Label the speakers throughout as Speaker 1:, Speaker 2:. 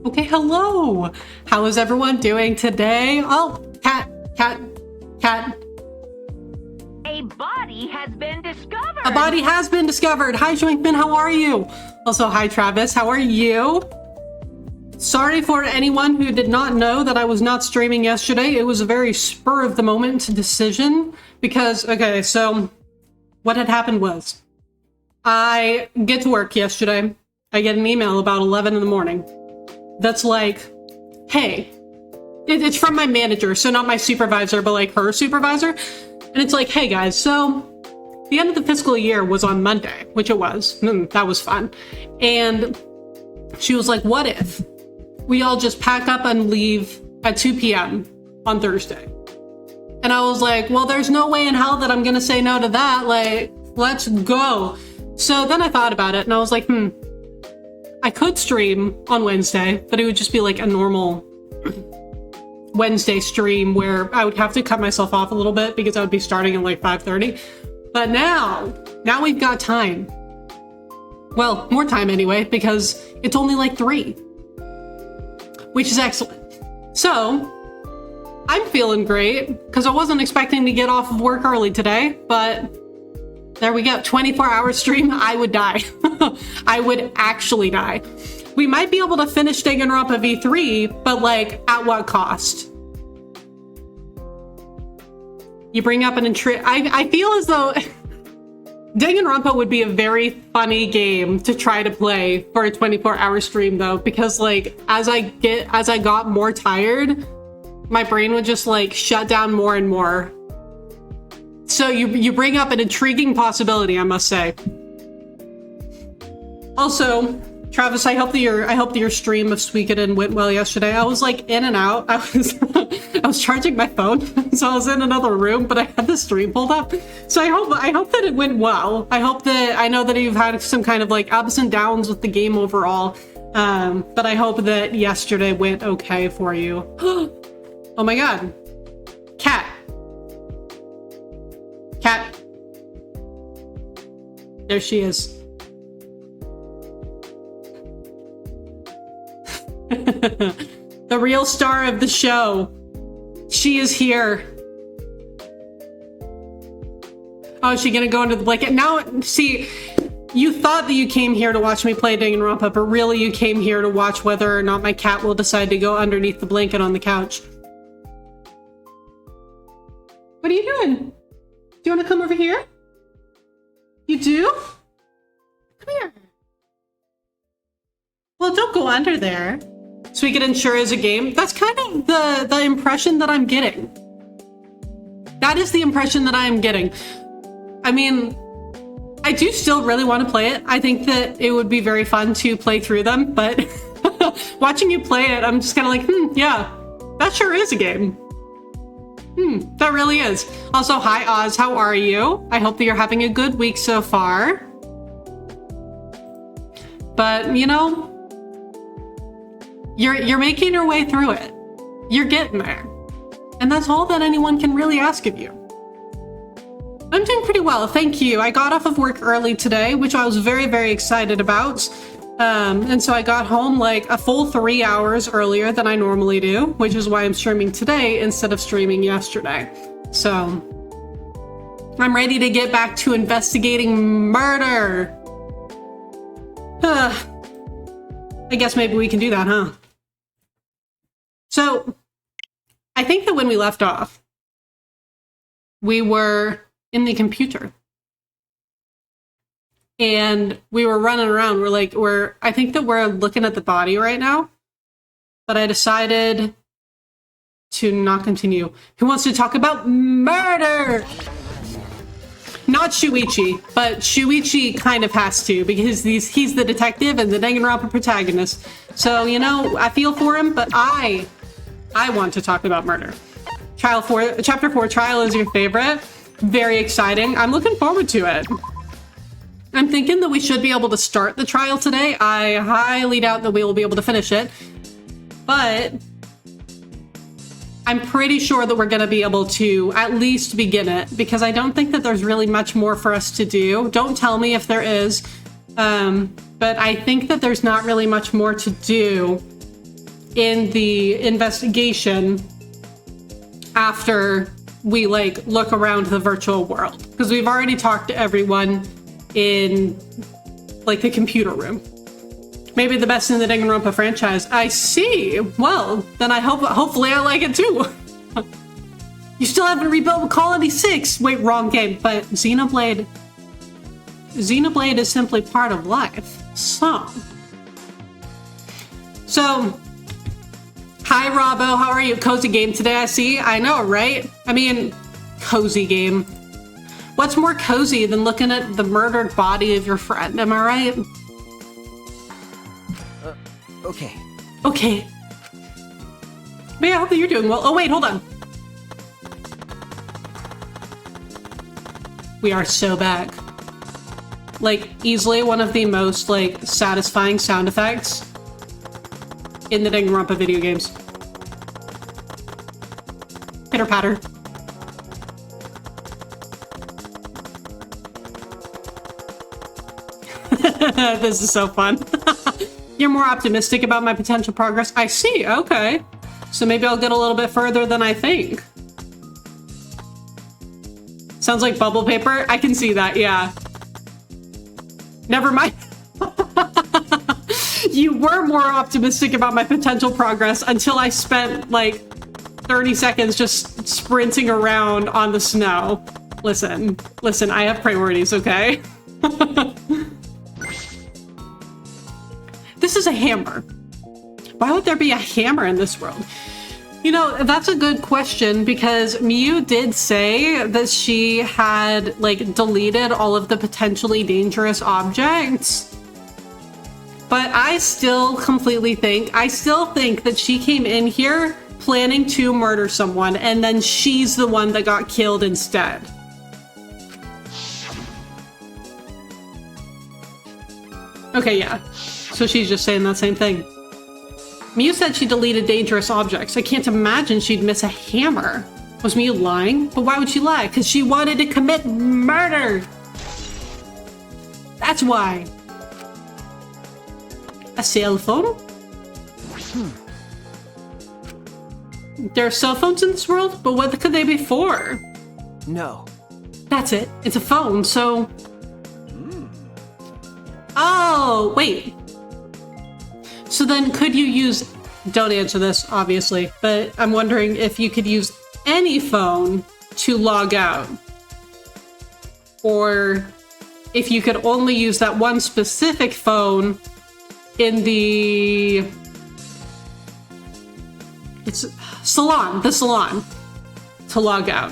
Speaker 1: Okay, hello! How is everyone doing today? Oh, cat.
Speaker 2: A body has been discovered!
Speaker 1: A body has been discovered! Hi, Schwinkman, how are you? Also, hi, Travis, how are you? Sorry for anyone who did not know that I was not streaming yesterday. It was a very spur-of-the-moment decision because, okay, so what had happened was I get to work yesterday. I get an email about 11 in the morning. That's like, hey, it's from my manager, so not my supervisor, but like her supervisor. And it's like, hey guys, so the end of the fiscal year was on Monday, which it was. That was fun. And she was like, what if we all just pack up and leave at 2 p.m. on Thursday? And I was like, well, there's no way in hell that I'm gonna say no to that. Like, let's go. So then I thought about it and I was like, I could stream on Wednesday, but it would just be like a normal Wednesday stream where I would have to cut myself off a little bit because I would be starting at like 5:30. But now we've got time. Well, more time anyway, because it's only like 3, which is excellent. So I'm feeling great because I wasn't expecting to get off of work early today, but there we go. 24-hour stream, I would die. I would actually die. We might be able to finish Danganronpa V3, but like, at what cost? You bring up an I feel as though Danganronpa would be a very funny game to try to play for a 24-hour stream though, because like, as I got more tired, my brain would just like shut down more and more. So you bring up an intriguing possibility, I must say. Also, Travis, I hope that your stream of Suikoden went well yesterday. I was like in and out. I was charging my phone, so I was in another room, but I had the stream pulled up. So I hope that it went well. I know that you've had some kind of like ups and downs with the game overall, but I hope that yesterday went okay for you. Oh my god, cat. There she is. The real star of the show. She is here. Oh, is she gonna go into the blanket? Now, see, you thought that you came here to watch me play Danganronpa, but really you came here to watch whether or not my cat will decide to go underneath the blanket on the couch. What are you doing? Do you want to come over here? You do? Come here. Well, don't go under there. Suikoden sure is a game. That's kind of the impression that I'm getting. That is the impression that I am getting. I mean, I do still really want to play it. I think that it would be very fun to play through them, but watching you play it, I'm just kind of like, yeah, that sure is a game. That really is. Also, hi Oz, how are you? I hope that you're having a good week so far. But, you know, you're making your way through it. You're getting there. And that's all that anyone can really ask of you. I'm doing pretty well, thank you. I got off of work early today, which I was very, very excited about. And so I got home like a full 3 hours earlier than I normally do, which is why I'm streaming today instead of streaming yesterday. So I'm ready to get back to investigating murder. I guess maybe we can do that, huh? So I think that when we left off, we were in the computer. And we were running around. I think that we're looking at the body right now. But I decided to not continue. Who wants to talk about murder? Not Shuichi, but Shuichi kind of has to because he's the detective and the Danganronpa protagonist. So, you know, I feel for him, but I want to talk about murder. Chapter 4, Trial is your favorite. Very exciting. I'm looking forward to it. I'm thinking that we should be able to start the trial today. I highly doubt that we will be able to finish it, but I'm pretty sure that we're going to be able to at least begin it because I don't think that there's really much more for us to do. Don't tell me if there is, but I think that there's not really much more to do in the investigation after we like look around the virtual world, because we've already talked to everyone in like the computer room. Maybe the best in the Danganronpa franchise. I see. Well, then hopefully I like it too. You still haven't rebuilt Colony 6. Wait, wrong game. But Xenoblade is simply part of life. So, hi Robbo, how are you? Cozy game today, I see. I know, right? I mean, cozy game. What's more cozy than looking at the murdered body of your friend, am I right?
Speaker 3: Okay.
Speaker 1: Okay. But yeah, I hope that you're doing well. Oh wait, hold on. We are so back. Like, easily one of the most, like, satisfying sound effects in the Danganronpa video games. Pitter patter. This is so fun. You're more optimistic about my potential progress. I see, okay. So maybe I'll get a little bit further than I think. Sounds like bubble paper. I can see that, yeah. Never mind. You were more optimistic about my potential progress until I spent like 30 seconds just sprinting around on the snow. Listen, I have priorities, okay? This is a hammer. Why would there be a hammer in this world? You know, that's a good question, because Miyu did say that she had, like, deleted all of the potentially dangerous objects. But I still think that she came in here planning to murder someone, and then she's the one that got killed instead. Okay, yeah. So she's just saying that same thing. Miyu said she deleted dangerous objects. I can't imagine she'd miss a hammer. Was Miyu lying? But why would she lie? Because she wanted to commit murder! That's why. A cell phone? There are cell phones in this world? But what could they be for?
Speaker 3: No.
Speaker 1: That's it. It's a phone, so... Oh, wait. So then could you use, don't answer this, obviously, but I'm wondering if you could use any phone to log out. Or if you could only use that one specific phone in the salon to log out.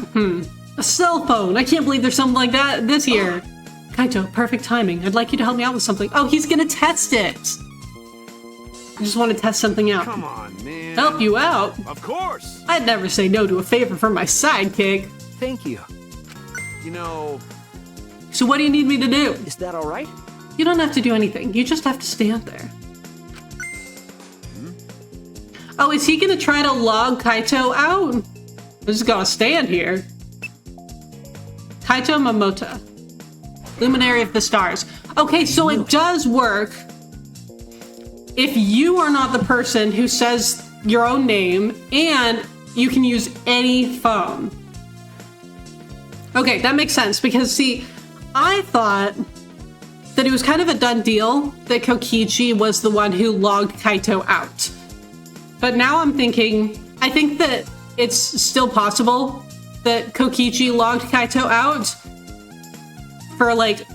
Speaker 1: A cell phone. I can't believe there's something like that this year. Kaito, perfect timing. I'd like you to help me out with something. Oh, he's gonna test it. I just want to test something out.
Speaker 4: Come on, man.
Speaker 1: Help you out?
Speaker 4: Of course.
Speaker 1: I'd never say no to a favor from my sidekick.
Speaker 3: Thank you.
Speaker 4: You know...
Speaker 1: So what do you need me to do?
Speaker 3: Is that all right?
Speaker 1: You don't have to do anything. You just have to stand there. Oh, is he gonna try to log Kaito out? I'm just gonna stand here. Kaito Momota. Luminary of the Stars. Okay, so it does work if you are not the person who says your own name, and you can use any phone. Okay, that makes sense, because see, I thought that it was kind of a done deal that Kokichi was the one who logged Kaito out. But now I'm thinking, I think that it's still possible that Kokichi logged Kaito out for, like,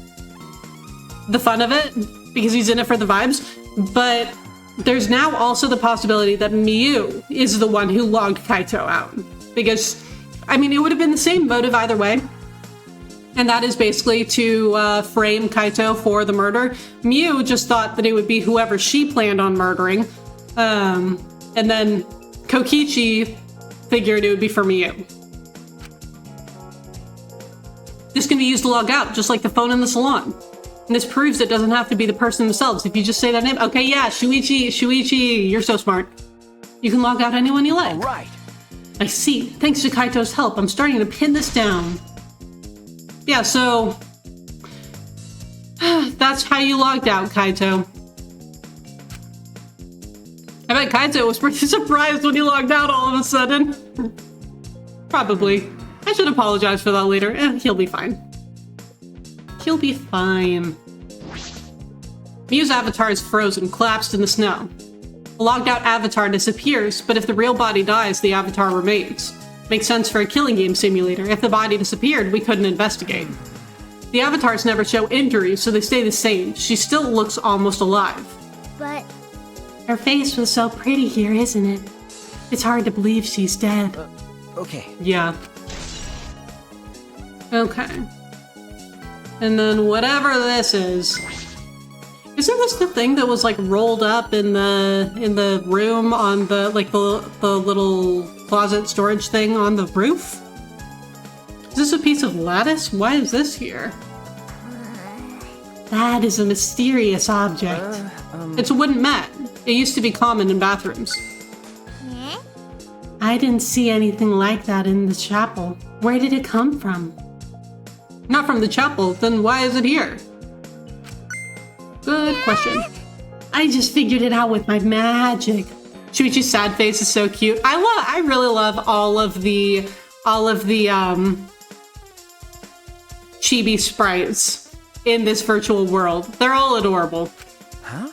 Speaker 1: the fun of it, because he's in it for the vibes. But there's now also the possibility that Miyu is the one who logged Kaito out. Because, I mean, it would have been the same motive either way. And that is basically to frame Kaito for the murder. Miyu just thought that it would be whoever she planned on murdering. And then Kokichi figured it would be for Miyu. This can be used to log out, just like the phone in the salon. And this proves it doesn't have to be the person themselves. If you just say their name, okay, yeah, Shuichi, you're so smart. You can log out anyone you like.
Speaker 3: All right.
Speaker 1: I see. Thanks to Kaito's help, I'm starting to pin this down. Yeah, so that's how you logged out, Kaito. I bet Kaito was pretty surprised when he logged out all of a sudden. Probably. I should apologize for that later. He'll be fine. He'll be fine. Mew's avatar is frozen, collapsed in the snow. A logged out avatar disappears, but if the real body dies, the avatar remains. Makes sense for a killing game simulator. If the body disappeared, we couldn't investigate. The avatars never show injuries, so they stay the same. She still looks almost alive.
Speaker 5: But
Speaker 1: Her face was so pretty here, isn't it? It's hard to believe she's dead.
Speaker 3: Okay.
Speaker 1: Yeah. Okay. And then whatever this is. Isn't this the thing that was like rolled up in the room on the the little closet storage thing on the roof? Is this a piece of lattice? Why is this here? That is a mysterious object. It's a wooden mat. It used to be common in bathrooms.
Speaker 5: eh?
Speaker 1: I didn't see anything like that in the chapel. Where did it come from? Not from the chapel, then why is it here? Good question. I just figured it out with my magic. Shuichi's sad face is so cute. I really love all of the chibi sprites in this virtual world. They're all adorable.
Speaker 3: Huh?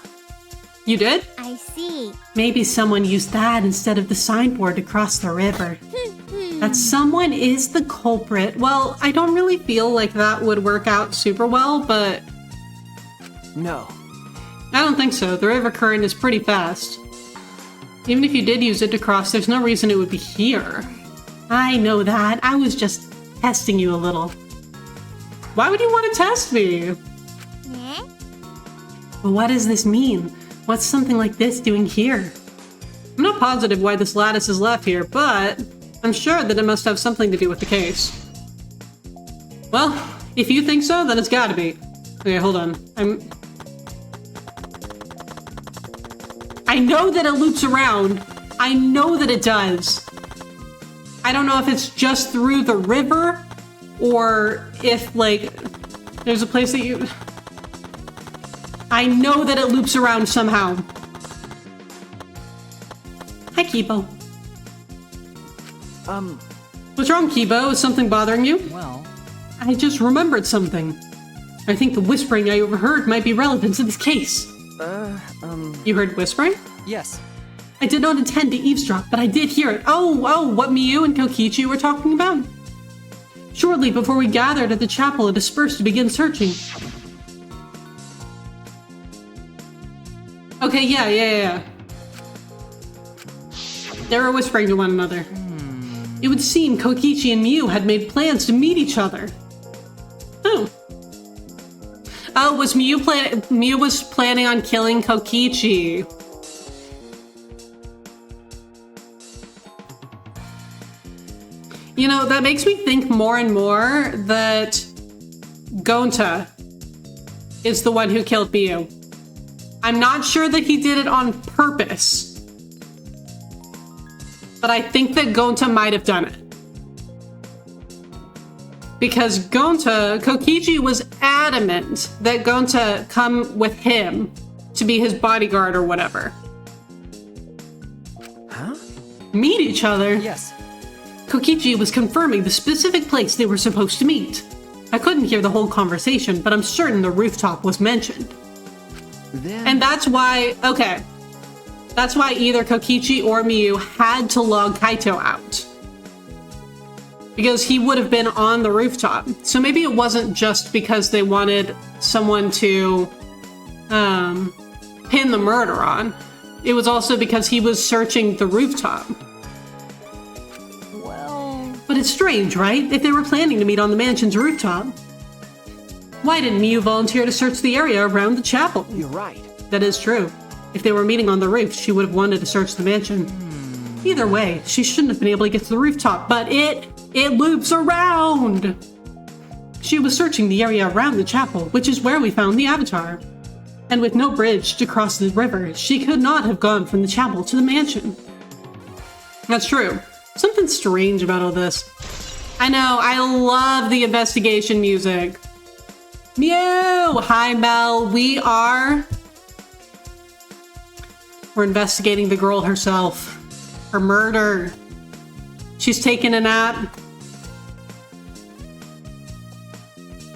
Speaker 1: You did?
Speaker 5: I see.
Speaker 1: Maybe someone used that instead of the signboard to cross the river. That someone is the culprit. Well, I don't really feel like that would work out super well, but
Speaker 3: No.
Speaker 1: I don't think so. The river current is pretty fast. Even if you did use it to cross, there's no reason it would be here. I know that. I was just testing you a little. Why would you want to test me?
Speaker 5: Eh?
Speaker 1: But what does this mean? What's something like this doing here? I'm not positive why this lattice is left here, but I'm sure that it must have something to do with the case. Well, if you think so, then it's gotta be. Okay, hold on. I know that it loops around. I know that it does. I don't know if it's just through the river or if, like, there's a place that you... I know that it loops around somehow. Hi, Kibo. What's wrong, Kibo? Is something bothering you?
Speaker 3: Well.
Speaker 1: I just remembered something. I think the whispering I overheard might be relevant to this case. You heard whispering?
Speaker 3: Yes.
Speaker 1: I did not intend to eavesdrop, but I did hear it. Oh, what Miyu and Kokichi were talking about? Shortly before we gathered at the chapel and dispersed to begin searching. Okay, yeah. They were whispering to one another. It would seem Kokichi and Miyu had made plans to meet each other. Oh, was Miyu was planning on killing Kokichi. You know, that makes me think more and more that Gonta is the one who killed Miyu. I'm not sure that he did it on purpose, but I think that Gonta might have done it. Because Kokichi was adamant that Gonta come with him to be his bodyguard or whatever.
Speaker 3: Huh?
Speaker 1: Meet each other?
Speaker 3: Yes.
Speaker 1: Kokichi was confirming the specific place they were supposed to meet. I couldn't hear the whole conversation, but I'm certain the rooftop was mentioned.
Speaker 3: Then...
Speaker 1: And that's why, okay. That's why either Kokichi or Miyu had to log Kaito out. Because he would have been on the rooftop. So maybe it wasn't just because they wanted someone to pin the murder on. It was also because he was searching the rooftop.
Speaker 5: Well...
Speaker 1: But it's strange, right? If they were planning to meet on the mansion's rooftop. Why didn't Miyu volunteer to search the area around the chapel?
Speaker 3: You're right.
Speaker 1: That is true. If they were meeting on the roof, she would have wanted to search the mansion. Either way, she shouldn't have been able to get to the rooftop, but it loops around! She was searching the area around the chapel, which is where we found the avatar. And with no bridge to cross the river, she could not have gone from the chapel to the mansion. That's true. Something strange about all this. I know, I love the investigation music. Mew! Hi, Mel. We are We're investigating the girl herself. Her murder. She's taken a nap.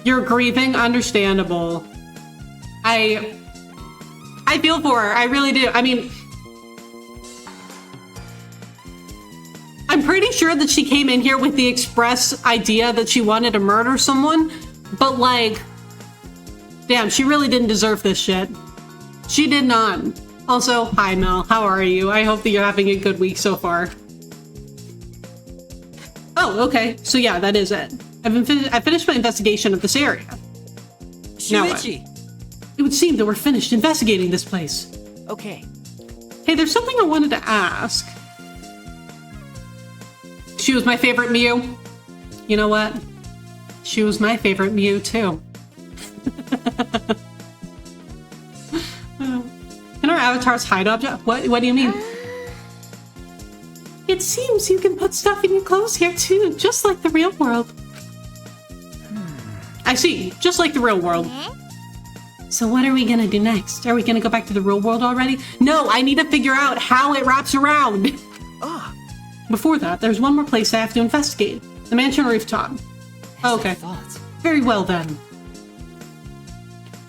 Speaker 1: You're grieving? Understandable. I feel for her. I really do. I mean, I'm pretty sure that she came in here with the express idea that she wanted to murder someone, but like, damn, she really didn't deserve this shit. She did not. Also, hi Mel, how are you? I hope that you're having a good week so far. Oh, okay. So yeah, that is it. I finished my investigation of this area. Now what?
Speaker 3: Shuichi!
Speaker 1: It would seem that we're finished investigating this place.
Speaker 3: Okay.
Speaker 1: Hey, there's something I wanted to ask. She was my favorite Mew. You know what? She was my favorite Mew too. Can our avatars hide objects? What do you mean? It seems you can put stuff in your clothes here too, just like the real world. I see, just like the real world. So what are we gonna do next? Are we gonna go back to the real world already? No, I need to figure out how it wraps around.
Speaker 3: Ah,
Speaker 1: Before that, there's one more place I have to investigate. The mansion rooftop. Okay.
Speaker 3: thoughts.
Speaker 1: Very well then.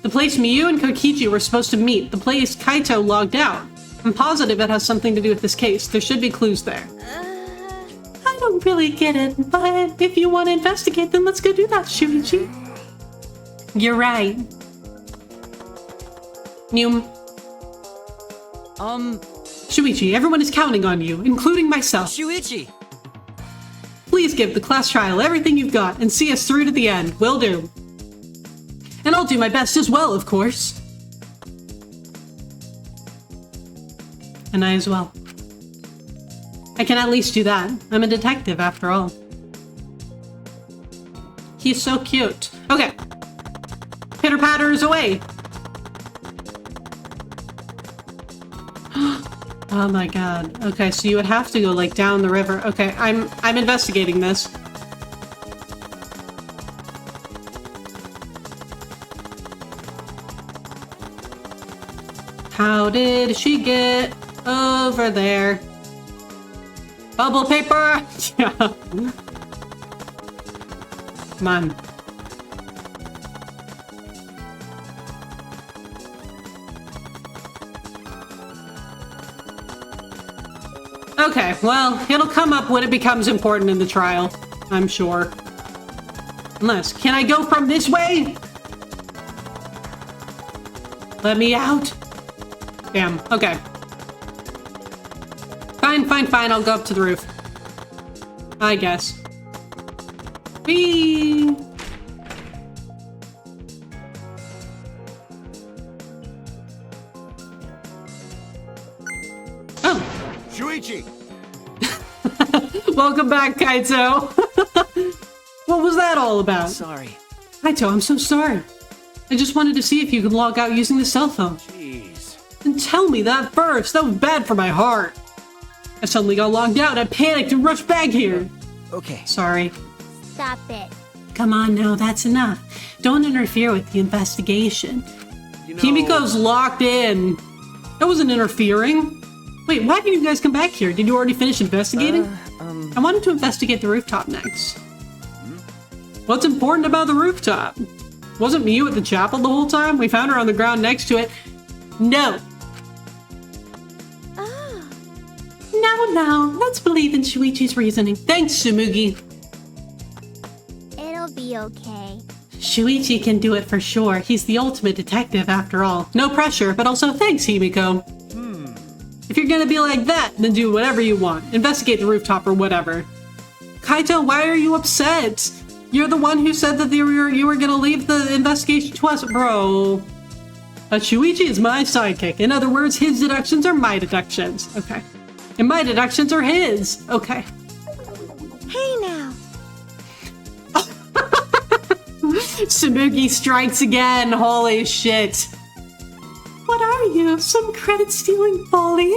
Speaker 1: The place Miyu and Kokichi were supposed to meet. The place Kaito logged out. I'm positive it has something to do with this case. There should be clues there. I don't really get it, but if you want to investigate, then let's go do that, Shuichi. You're right. Nyum. Shuichi, everyone is counting on you, including myself.
Speaker 3: Shuichi!
Speaker 1: Please give the class trial everything you've got and see us through to the end. Will do. And I'll do my best as well, of course. And I as well. I can at least do that. I'm a detective, after all. He's so cute. Okay. Pitter-patters away. Oh my god. Okay, so you would have to go, like, down the river. Okay, I'm investigating this. How did she get over there? Bubble paper! Yeah. Come on. Okay, well, it'll come up when it becomes important in the trial, I'm sure. Unless, can I go from this way? Let me out. Damn, okay. Fine, I'll go up to the roof. I guess. Whee! Oh!
Speaker 4: Shuichi!
Speaker 1: Welcome back, Kaito! What was that all about?
Speaker 3: Sorry.
Speaker 1: Kaito, I'm so sorry. I just wanted to see if you could log out using the cell phone.
Speaker 4: Jeez.
Speaker 1: And tell me that first. That was bad for my heart. I suddenly got logged out. I panicked and rushed back here.
Speaker 3: Okay.
Speaker 1: Sorry.
Speaker 5: Stop it.
Speaker 1: Come on now, that's enough. Don't interfere with the investigation.
Speaker 4: You know,
Speaker 1: Kimiko's locked in. That wasn't interfering. Wait, why did you guys come back here? Did you already finish investigating? I wanted to investigate the rooftop next. What's important about the rooftop? Wasn't Miyu at the chapel the whole time? We found her on the ground next to it. No. No, let's believe in Shuichi's reasoning. Thanks, Tsumugi.
Speaker 5: It'll be okay.
Speaker 1: Shuichi can do it for sure. He's the ultimate detective after all. No pressure, but also thanks, Himiko. If you're gonna be like that, then do whatever you want. Investigate the rooftop or whatever. Kaito, why are you upset? You're the one who said that you were gonna leave the investigation to us, bro. But Shuichi is my sidekick. In other words, his deductions are my deductions. Okay. And my deductions are his. Okay.
Speaker 5: Hey now.
Speaker 1: Tsumugi strikes again. Holy shit. What are you? Some credit-stealing bully?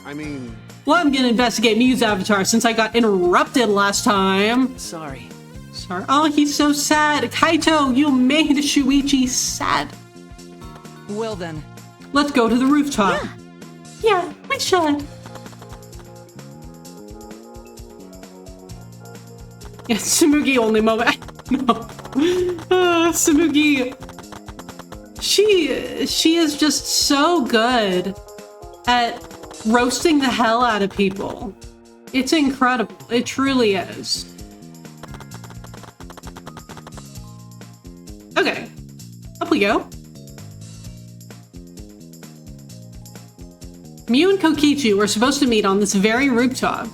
Speaker 4: I mean,
Speaker 1: Well, I'm gonna investigate Mew's avatar since I got interrupted last time.
Speaker 3: Sorry.
Speaker 1: Sorry. Oh, he's so sad. Kaito, you made Shuichi sad.
Speaker 3: Well then.
Speaker 1: Let's go to the rooftop. Yeah, we should. Yeah, Tsumugi only moment. No. Tsumugi. She is just so good at roasting the hell out of people. It's incredible. It truly is. Okay. Up we go. Mew and Kokichi were supposed to meet on this very rooftop,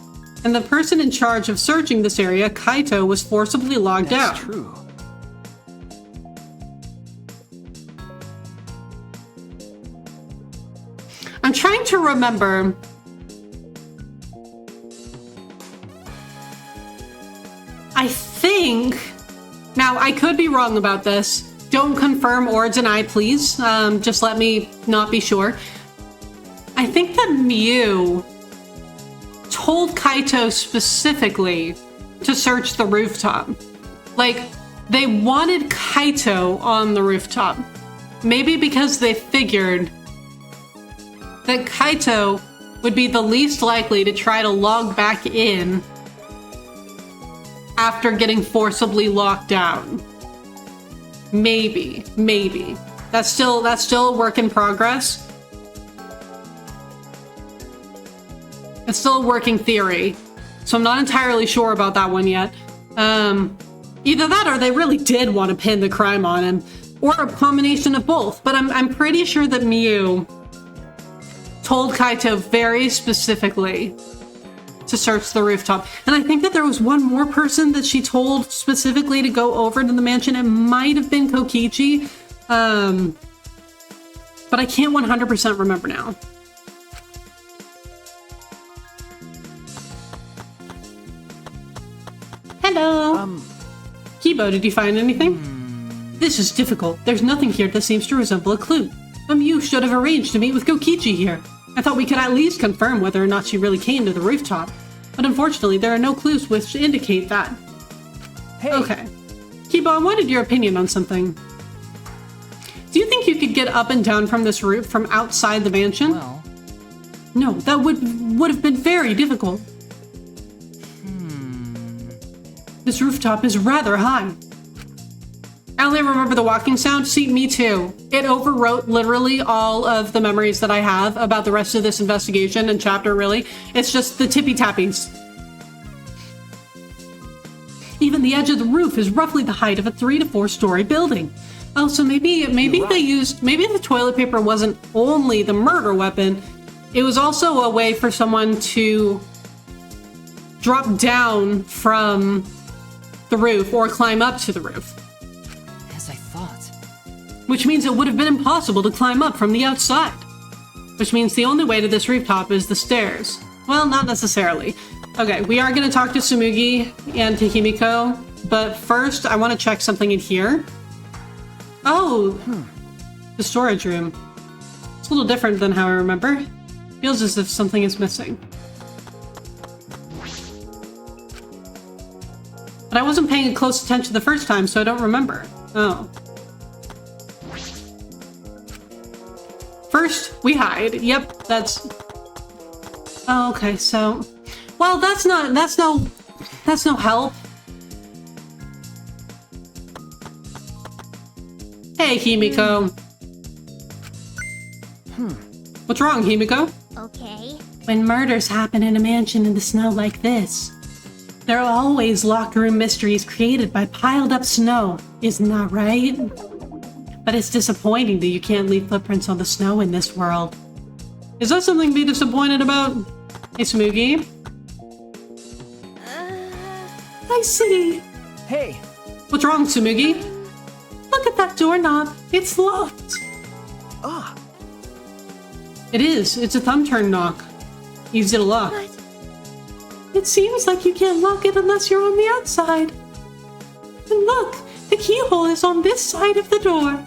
Speaker 1: and the person in charge of searching this area, Kaito, was forcibly logged out.
Speaker 3: That's true.
Speaker 1: I'm trying to remember. I think. Now, I could be wrong about this. Don't confirm or deny, please. Just let me not be sure. I think that Mew told Kaito specifically to search the rooftop. Like, they wanted Kaito on the rooftop. Maybe because they figured that Kaito would be the least likely to try to log back in after getting forcibly locked out. Maybe. That's still a work in progress. It's still a working theory, so I'm not entirely sure about that one yet. Either that or they really did want to pin the crime on him, or a combination of both. But I'm pretty sure that Mew told Kaito very specifically to search the rooftop. And I think that there was one more person that she told specifically to go over to the mansion. It might have been Kokichi, but I can't 100% remember now. Hello. Kibo, did you find anything? This is difficult. There's nothing here that seems to resemble a clue. You should have arranged to meet with Kokichi here. I thought we could at least confirm whether or not she really came to the rooftop. But unfortunately, there are no clues which indicate that.
Speaker 3: Hey.
Speaker 1: Okay. Kibo, I wanted your opinion on something. Do you think you could get up and down from this roof from outside the mansion?
Speaker 3: Well.
Speaker 1: No, that would have been very difficult. This rooftop is rather high. I only remember the walking sound. See, me too. It overwrote literally all of the memories that I have about the rest of this investigation and chapter, really. It's just the tippy-tappies. Even the edge of the roof is roughly the height of a 3 to 4 story building. Oh, so maybe the toilet paper wasn't only the murder weapon. It was also a way for someone to drop down from the roof or climb up to the roof.
Speaker 3: As I thought.
Speaker 1: Which means it would have been impossible to climb up from the outside. Which means the only way to this rooftop is the stairs. Well, not necessarily. Okay, we are going to talk to Tsumugi and to Himiko, but first I want to check something in here. Oh, the storage room. It's a little different than how I remember. Feels as if something is missing. But I wasn't paying close attention the first time, so I don't remember. Oh. First, we hide. Yep, that's... Oh, okay, so... Well, that's no help. Hey, Himiko. What's wrong, Himiko?
Speaker 5: Okay.
Speaker 1: When murders happen in a mansion in the snow like this, there are always locked room mysteries created by piled up snow. Isn't that right? But it's disappointing that you can't leave footprints on the snow in this world. Is that something to be disappointed about? Hey, Tsumugi. I see.
Speaker 3: Hey.
Speaker 1: What's wrong, Tsumugi? Look at that doorknob. It's locked.
Speaker 3: Ah.
Speaker 1: It is. It's a thumb-turn knock. Easy to lock.
Speaker 5: What?
Speaker 1: It seems like you can't lock it unless you're on the outside. And look, the keyhole is on this side of the door.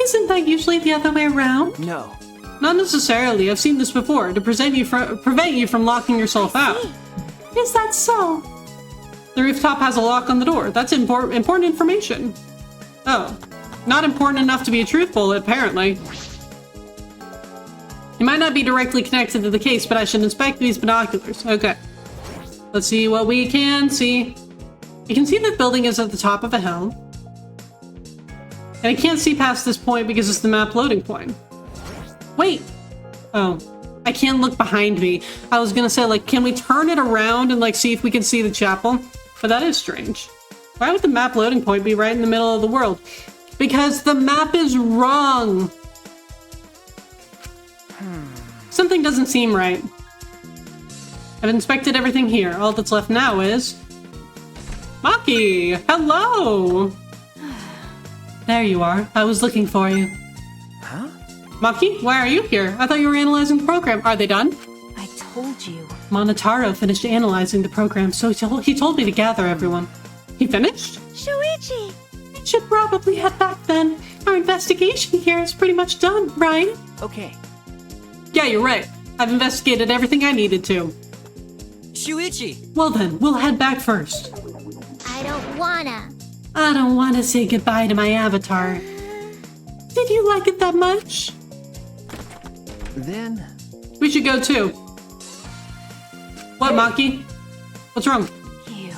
Speaker 1: Isn't that usually the other way around?
Speaker 3: No.
Speaker 1: Not necessarily. I've seen this before, to prevent you from locking yourself out. Is that so? The rooftop has a lock on the door. That's important information. Oh, not important enough to be truthful, apparently. You might not be directly connected to the case, but I should inspect these binoculars. Okay. Let's see what we can see. You can see the building is at the top of a hill. And I can't see past this point because it's the map loading point. Wait. Oh. I can't look behind me. I was gonna say, like, can we turn it around and, like, see if we can see the chapel? But that is strange. Why would the map loading point be right in the middle of the world? Because the map is wrong. Something doesn't seem right. I've inspected everything here. All that's left now is... Maki! Hello! There you are. I was looking for you.
Speaker 3: Huh?
Speaker 1: Maki, why are you here? I thought you were analyzing the program. Are they done?
Speaker 3: I told you.
Speaker 1: Monotaro finished analyzing the program, so he told me to gather everyone. He finished?
Speaker 5: Shuichi!
Speaker 1: We should probably head back then. Our investigation here is pretty much done, right?
Speaker 3: Okay.
Speaker 1: Yeah, you're right. I've investigated everything I needed to.
Speaker 3: Shuichi!
Speaker 1: Well then, we'll head back first.
Speaker 5: I don't wanna.
Speaker 1: I don't want to say goodbye to my avatar. Did you like it that much?
Speaker 3: Then...
Speaker 1: We should go too. What, Maki? What's wrong?
Speaker 3: You...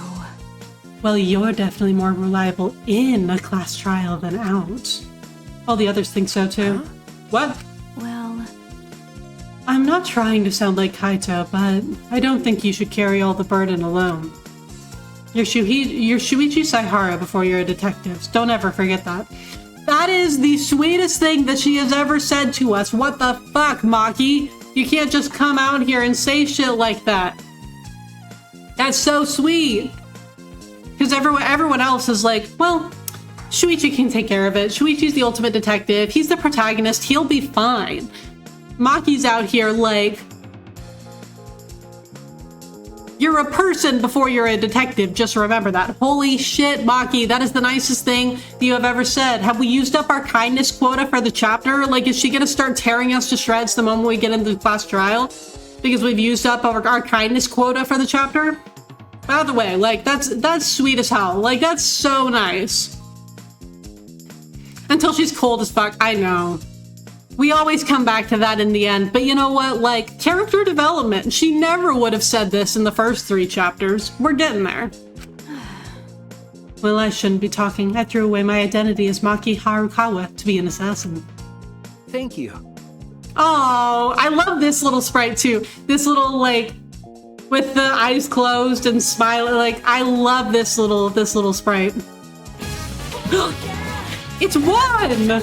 Speaker 1: Well, you're definitely more reliable in a class trial than out. All the others think so too.
Speaker 3: Huh?
Speaker 1: What?
Speaker 3: Well...
Speaker 1: I'm not trying to sound like Kaito, but I don't think you should carry all the burden alone. You're Shuichi Saihara before you're a detective. Don't ever forget that. That is the sweetest thing that she has ever said to us. What the fuck, Maki? You can't just come out here and say shit like that. That's so sweet. Because everyone else is like, well, Shuichi can take care of it. Shuichi's the ultimate detective. He's the protagonist. He'll be fine. Maki's out here like, you're a person before you're a detective. Just remember that. Holy shit, Maki, that is the nicest thing you have ever said. Have we used up our kindness quota for the chapter? Like, is she gonna start tearing us to shreds the moment we get into the class trial? Because we've used up our kindness quota for the chapter? By the way, like, that's sweet as hell. Like, that's so nice. Until she's cold as fuck, I know. We always come back to that in the end, but you know what? Like, character development. She never would have said this in the first 3 chapters. We're getting there. Well, I shouldn't be talking. I threw away my identity as Maki Harukawa to be an assassin.
Speaker 3: Thank you.
Speaker 1: Oh, I love this little sprite too. This little, like, with the eyes closed and smiling. Like, I love this little sprite. It's Juan!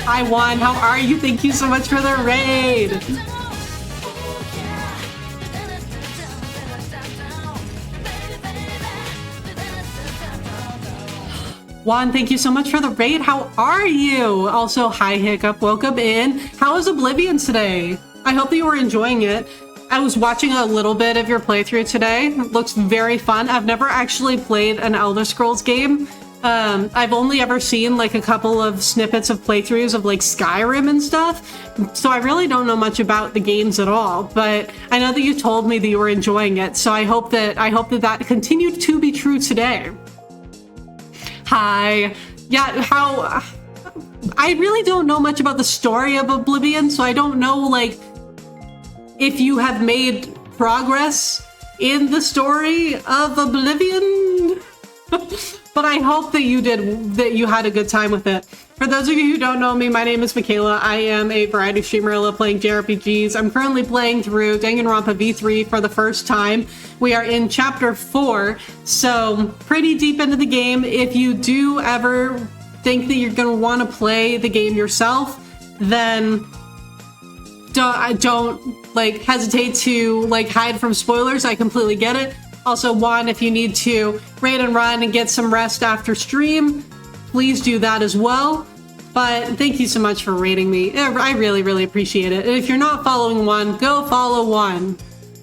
Speaker 1: Hi Juan, how are you? Thank you so much for the raid! Juan, thank you so much for the raid. How are you? Also, hi Hiccup, welcome in. How is Oblivion today? I hope that you were enjoying it. I was watching a little bit of your playthrough today. It looks very fun. I've never actually played an Elder Scrolls game. I've only ever seen like a couple of snippets of playthroughs of like Skyrim and stuff, so I really don't know much about the games at all, but I know that you told me that you were enjoying it, so I hope that continued to be true today. Hi. Yeah, how... I really don't know much about the story of Oblivion, so I don't know, like, if you have made progress in the story of Oblivion. But I hope that you had a good time with it. For those of you who don't know me, my name is Michaela. I am a variety streamer. I love playing JRPGs. I'm currently playing through Danganronpa V3 for the first time. We are in chapter 4, so pretty deep into the game. If you do ever think that you're going to want to play the game yourself, then don't like hesitate to like hide from spoilers. I completely get it. Also, Juan, if you need to raid and run and get some rest after stream, please do that as well. But thank you so much for raiding me. I really, really appreciate it. And if you're not following Juan, go follow Juan.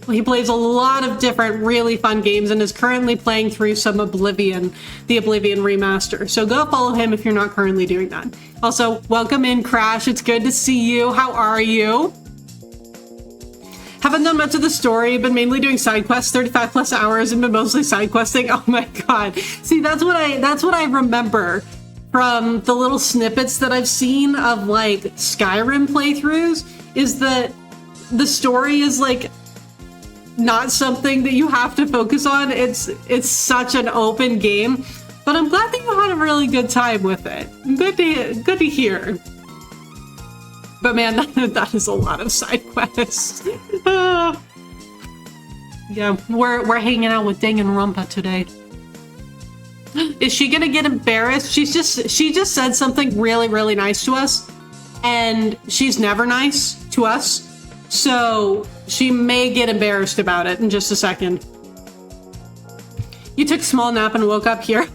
Speaker 1: He plays a lot of different really fun games and is currently playing through some Oblivion, the Oblivion remaster. So go follow him if you're not currently doing that. Also, welcome in, Crash. It's good to see you. How are you? Haven't done much of the story, been mainly doing side quests, 35 plus hours, and been mostly side questing. Oh my god. See, that's what I remember from the little snippets that I've seen of like Skyrim playthroughs is that the story is like not something that you have to focus on. It's such an open game, but I'm glad that you had a really good time with it. Good to hear. But man, that is a lot of side quests. Yeah, we're hanging out with Danganronpa today. Is she gonna get embarrassed? She just said something really, really nice to us, and she's never nice to us, so she may get embarrassed about it in just a second. You took a small nap and woke up here.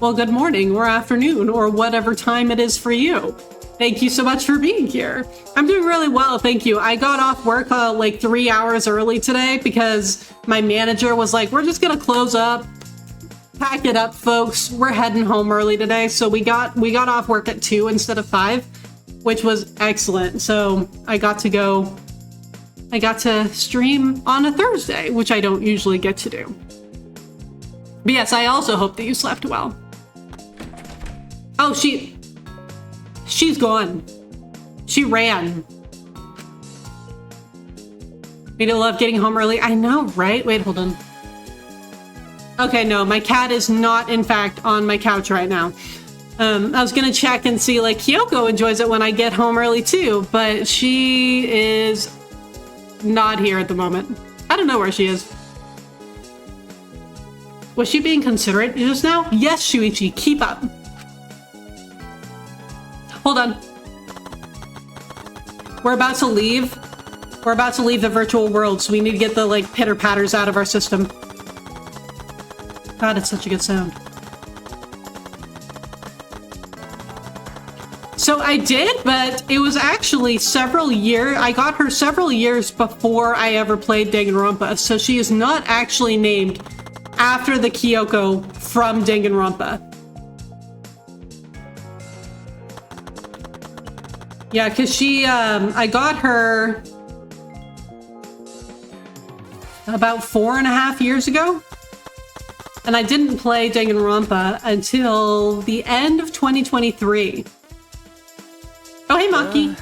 Speaker 1: Well, good morning or afternoon or whatever time it is for you. Thank you so much for being here. I'm doing really well, thank you. I got off work like 3 hours early today because my manager was like, we're just gonna close up, pack it up, folks. We're heading home early today. So we got off work at 2 instead of 5, which was excellent. So I got to stream on a Thursday, which I don't usually get to do. But yes, I also hope that you slept well. Oh, she's gone. She ran. We don't love getting home early. I know, right? Wait, hold on. Okay, no, my cat is not, in fact, on my couch right now. I was gonna check and see, like, Kyoko enjoys it when I get home early too, but she is not here at the moment. I don't know where she is. Was she being considerate just now? Yes, Shuichi, keep up. Hold on. We're about to leave. We're about to leave the virtual world, so we need to get the, like, pitter-patters out of our system. God, it's such a good sound. So I did, but it was actually several years. I got her several years before I ever played Danganronpa, so she is not actually named after the Kyoko from Danganronpa. Yeah, because she, I got her about 4.5 years ago. And I didn't play Danganronpa until the end of 2023. Oh, hey, Maki.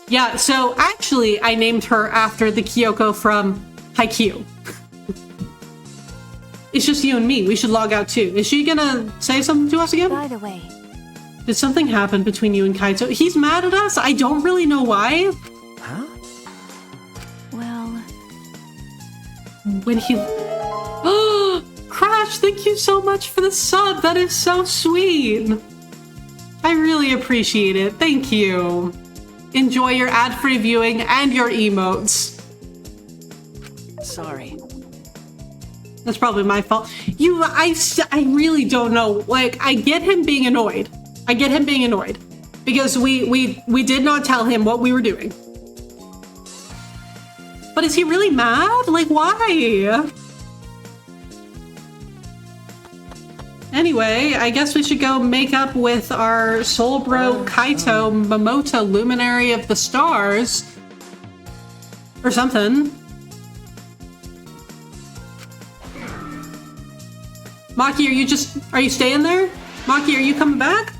Speaker 1: Yeah, so actually, I named her after the Kyoko from Haikyuu. It's just you and me. We should log out too. Is she gonna say something to us again?
Speaker 3: By the way,
Speaker 1: did something happen between you and Kaito? He's mad at us? I don't really know why.
Speaker 3: huh? Well,
Speaker 1: When he... Oh, Crash, thank you so much for the sub. That is so sweet. I really appreciate it. Thank you. Enjoy your ad-free viewing and your emotes.
Speaker 3: sorry.
Speaker 1: That's probably my fault. I really don't know. Like, I get him being annoyed. Because we did not tell him what we were doing. But is he really mad? Like, why? Anyway, I guess we should go make up with our soul bro Kaito Momota, Luminary of the Stars. Or something. Maki, are you staying there? Maki, are you coming back?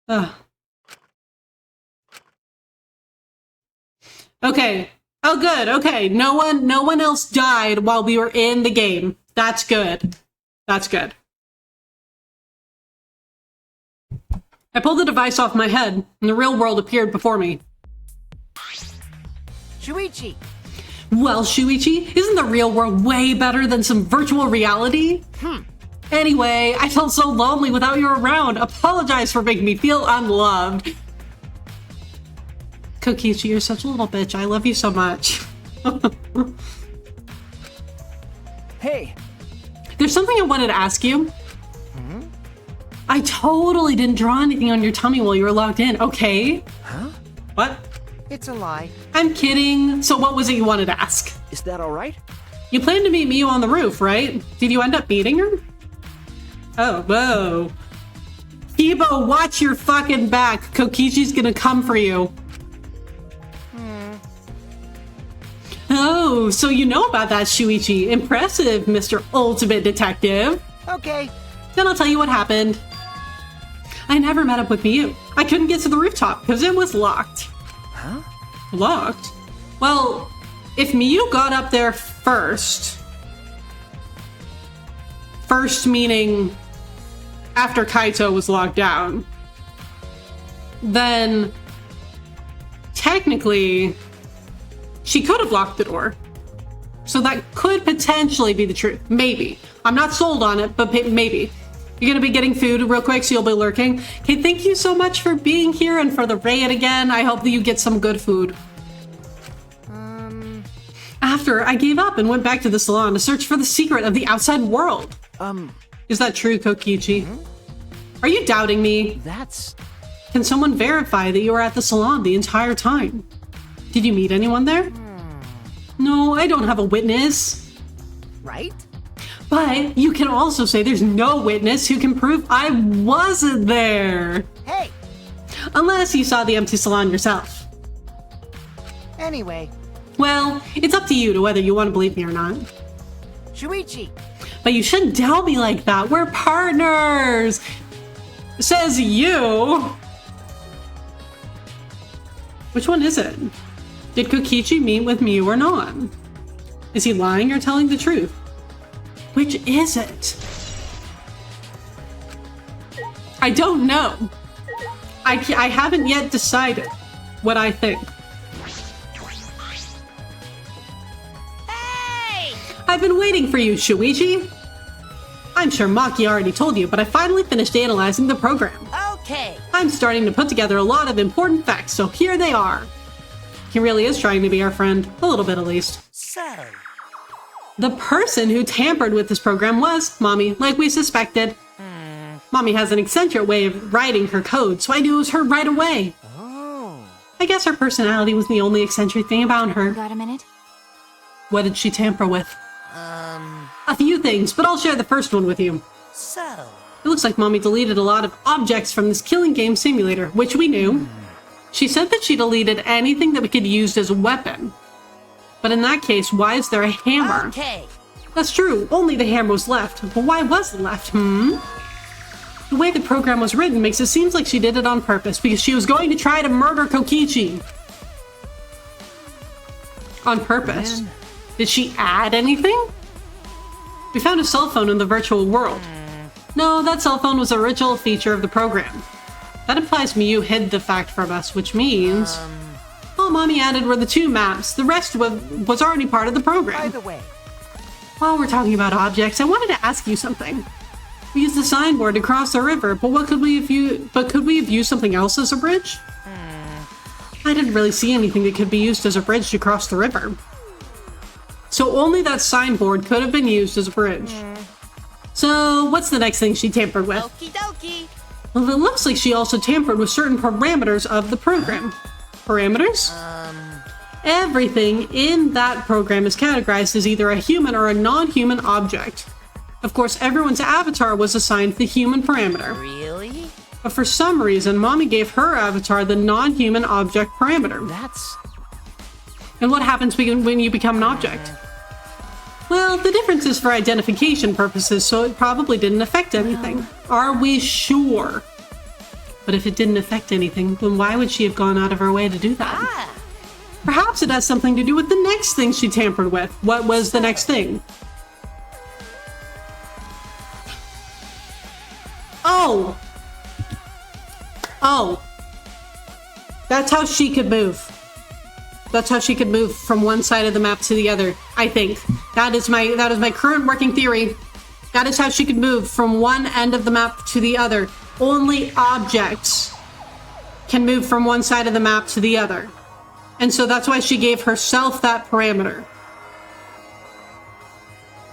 Speaker 1: Ugh. Okay. Oh, good. Okay. No one else died while we were in the game. That's good. That's good. I pulled the device off my head, and the real world appeared before me.
Speaker 3: Shuichi!
Speaker 1: Well, Shuichi, isn't the real world way better than some virtual reality? Anyway, I felt so lonely without you around. Apologize for making me feel unloved. Kokichi, you're such a little bitch. I love you so much.
Speaker 3: Hey!
Speaker 1: There's something I wanted to ask you. I totally didn't draw anything on your tummy while you were logged in, okay?
Speaker 3: Huh?
Speaker 1: What?
Speaker 3: It's a lie.
Speaker 1: I'm kidding. So what was it you wanted to ask?
Speaker 3: Is that alright?
Speaker 1: You planned to meet Miyu on the roof, right? Did you end up meeting her? Oh, whoa. Kibo, watch your fucking back. Kokichi's gonna come for you. Oh, Oh, so you know about that, Shuichi. Impressive, Mr. Ultimate Detective.
Speaker 3: Okay.
Speaker 1: Then I'll tell you what happened. I never met up with Miyu. I couldn't get to the rooftop because it was locked.
Speaker 3: Huh?
Speaker 1: Locked? Well, if Miyu got up there first meaning after Kaito was locked down, then technically she could have locked the door. So that could potentially be the truth. Maybe. I'm not sold on it, but maybe. You're gonna be getting food real quick, so you'll be lurking. Okay, thank you so much for being here and for the raid again. I hope that you get some good food. After I gave up and went back to the salon to search for the secret of the outside world. Is that true, Kokichi? Are you doubting me?
Speaker 3: That's...
Speaker 1: Can someone verify that you were at the salon the entire time? Did you meet anyone there? No, I don't have a witness.
Speaker 3: right?
Speaker 1: But you can also say there's no witness who can prove I wasn't there.
Speaker 3: Hey!
Speaker 1: Unless you saw the empty salon yourself.
Speaker 3: Anyway,
Speaker 1: Well, it's up to you to whether you want to believe me or not.
Speaker 3: Shuichi!
Speaker 1: But you shouldn't doubt me like that. We're partners! Says you! Which one is it? Did Kokichi meet with Miyu or not? Is he lying or telling the truth? Which is it? I don't know. I haven't yet decided what I think.
Speaker 2: Hey!
Speaker 1: I've been waiting for you, Shuichi. I'm sure Maki already told you, but I finally finished analyzing the program.
Speaker 2: Okay.
Speaker 1: I'm starting to put together a lot of important facts, so here they are. He really is trying to be our friend, a little bit at least.
Speaker 2: So,
Speaker 1: The person who tampered with this program was Mommy, like we suspected. Mommy has an eccentric way of writing her code, so I knew it was her right away.
Speaker 3: Oh.
Speaker 1: I guess her personality was the only eccentric thing about her.
Speaker 5: Got a minute?
Speaker 1: What did she tamper with? A few things, but I'll share the first one with you.
Speaker 2: so.
Speaker 1: It looks like Mommy deleted a lot of objects from this killing game simulator, which we knew. She said that she deleted anything that we could use as a weapon. But in that case, why is there a hammer?
Speaker 2: Okay.
Speaker 1: That's true, only the hammer was left. But why was it left, The way the program was written makes it seem like she did it on purpose, because she was going to try to murder Kokichi. On purpose.
Speaker 3: Man.
Speaker 1: Did she add anything? We found a cell phone in the virtual world. No, that cell phone was a original feature of the program. That implies Miyu hid the fact from us, which means... all Mommy added were the 2 maps. The rest was already part of the
Speaker 3: By
Speaker 1: program.
Speaker 3: the way,
Speaker 1: While we're talking about objects, I wanted to ask you something. We used the signboard to cross the river, but could we have used something else as a bridge? I didn't really see anything that could be used as a bridge to cross the river. So only that signboard could have been used as a bridge. So what's the next thing she tampered with?
Speaker 2: Okie dokie.
Speaker 1: Well, it looks like she also tampered with certain parameters of the program. Parameters? Everything in that program is categorized as either a human or a non-human object. Of course, everyone's avatar was assigned the human parameter.
Speaker 2: Really?
Speaker 1: But for some reason, Mommy gave her avatar the non-human object parameter.
Speaker 3: that's...
Speaker 1: And what happens when you become an object? Well, the difference is for identification purposes, so it probably didn't affect anything. Are we sure? But if it didn't affect anything, then why would she have gone out of her way to do that? Perhaps it has something to do with the next thing she tampered with. What was the next thing? Oh! Oh. That's how she could move. That's how she could move from one side of the map to the other, I think. That is my current working theory. That is how she could move from one end of the map to the other. Only objects can move from one side of the map to the other. And so that's why she gave herself that parameter.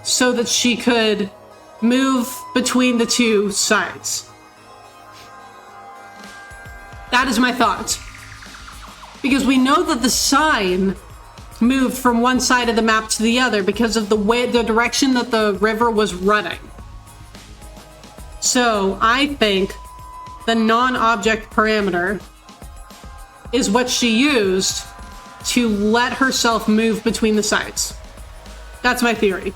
Speaker 1: So that she could move between the 2 sides. That is my thought. Because we know that the sign moved from one side of the map to the other because of the direction that the river was running. So I think the non-object parameter is what she used to let herself move between the sides. That's my theory.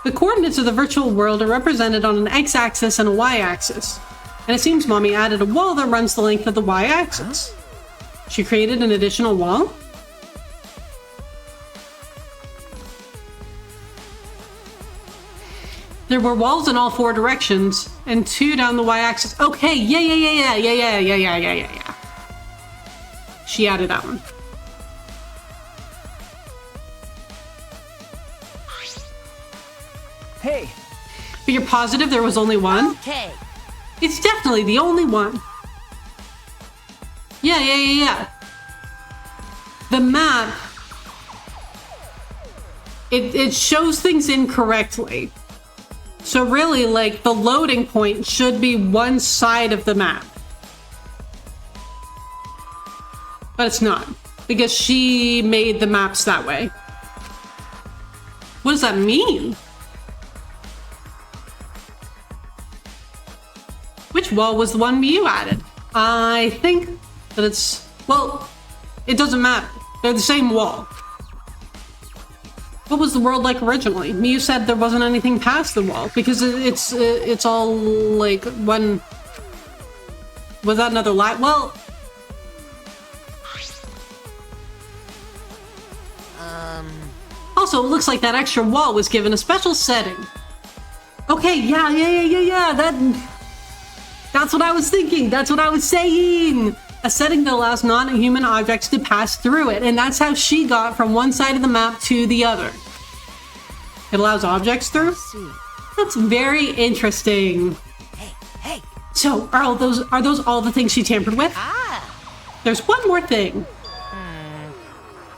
Speaker 1: The coordinates of the virtual world are represented on an x-axis and a y-axis. And it seems Mommy added a wall that runs the length of the y-axis. She created an additional wall? There were walls in all 4 directions, and 2 down the y-axis. Okay, yeah. She added that one.
Speaker 3: Hey.
Speaker 1: But you're positive there was only one?
Speaker 3: Okay.
Speaker 1: It's definitely the only one. Yeah. The map, it shows things incorrectly. So really, like, the loading point should be one side of the map. But it's not, because she made the maps that way. What does that mean? Which wall was the one you added? I think that it's, well, it doesn't matter. They're the same wall. What was the world like originally? You said there wasn't anything past the wall because it's all like one. Was that another light? Well, also it looks like that extra wall was given a special setting. Okay, yeah. That's what I was thinking. That's what I was saying. A setting that allows non-human objects to pass through it, and that's how she got from one side of the map to the other. It allows objects through? That's very interesting.
Speaker 3: Hey.
Speaker 1: So, are those all the things she tampered with? There's one more thing.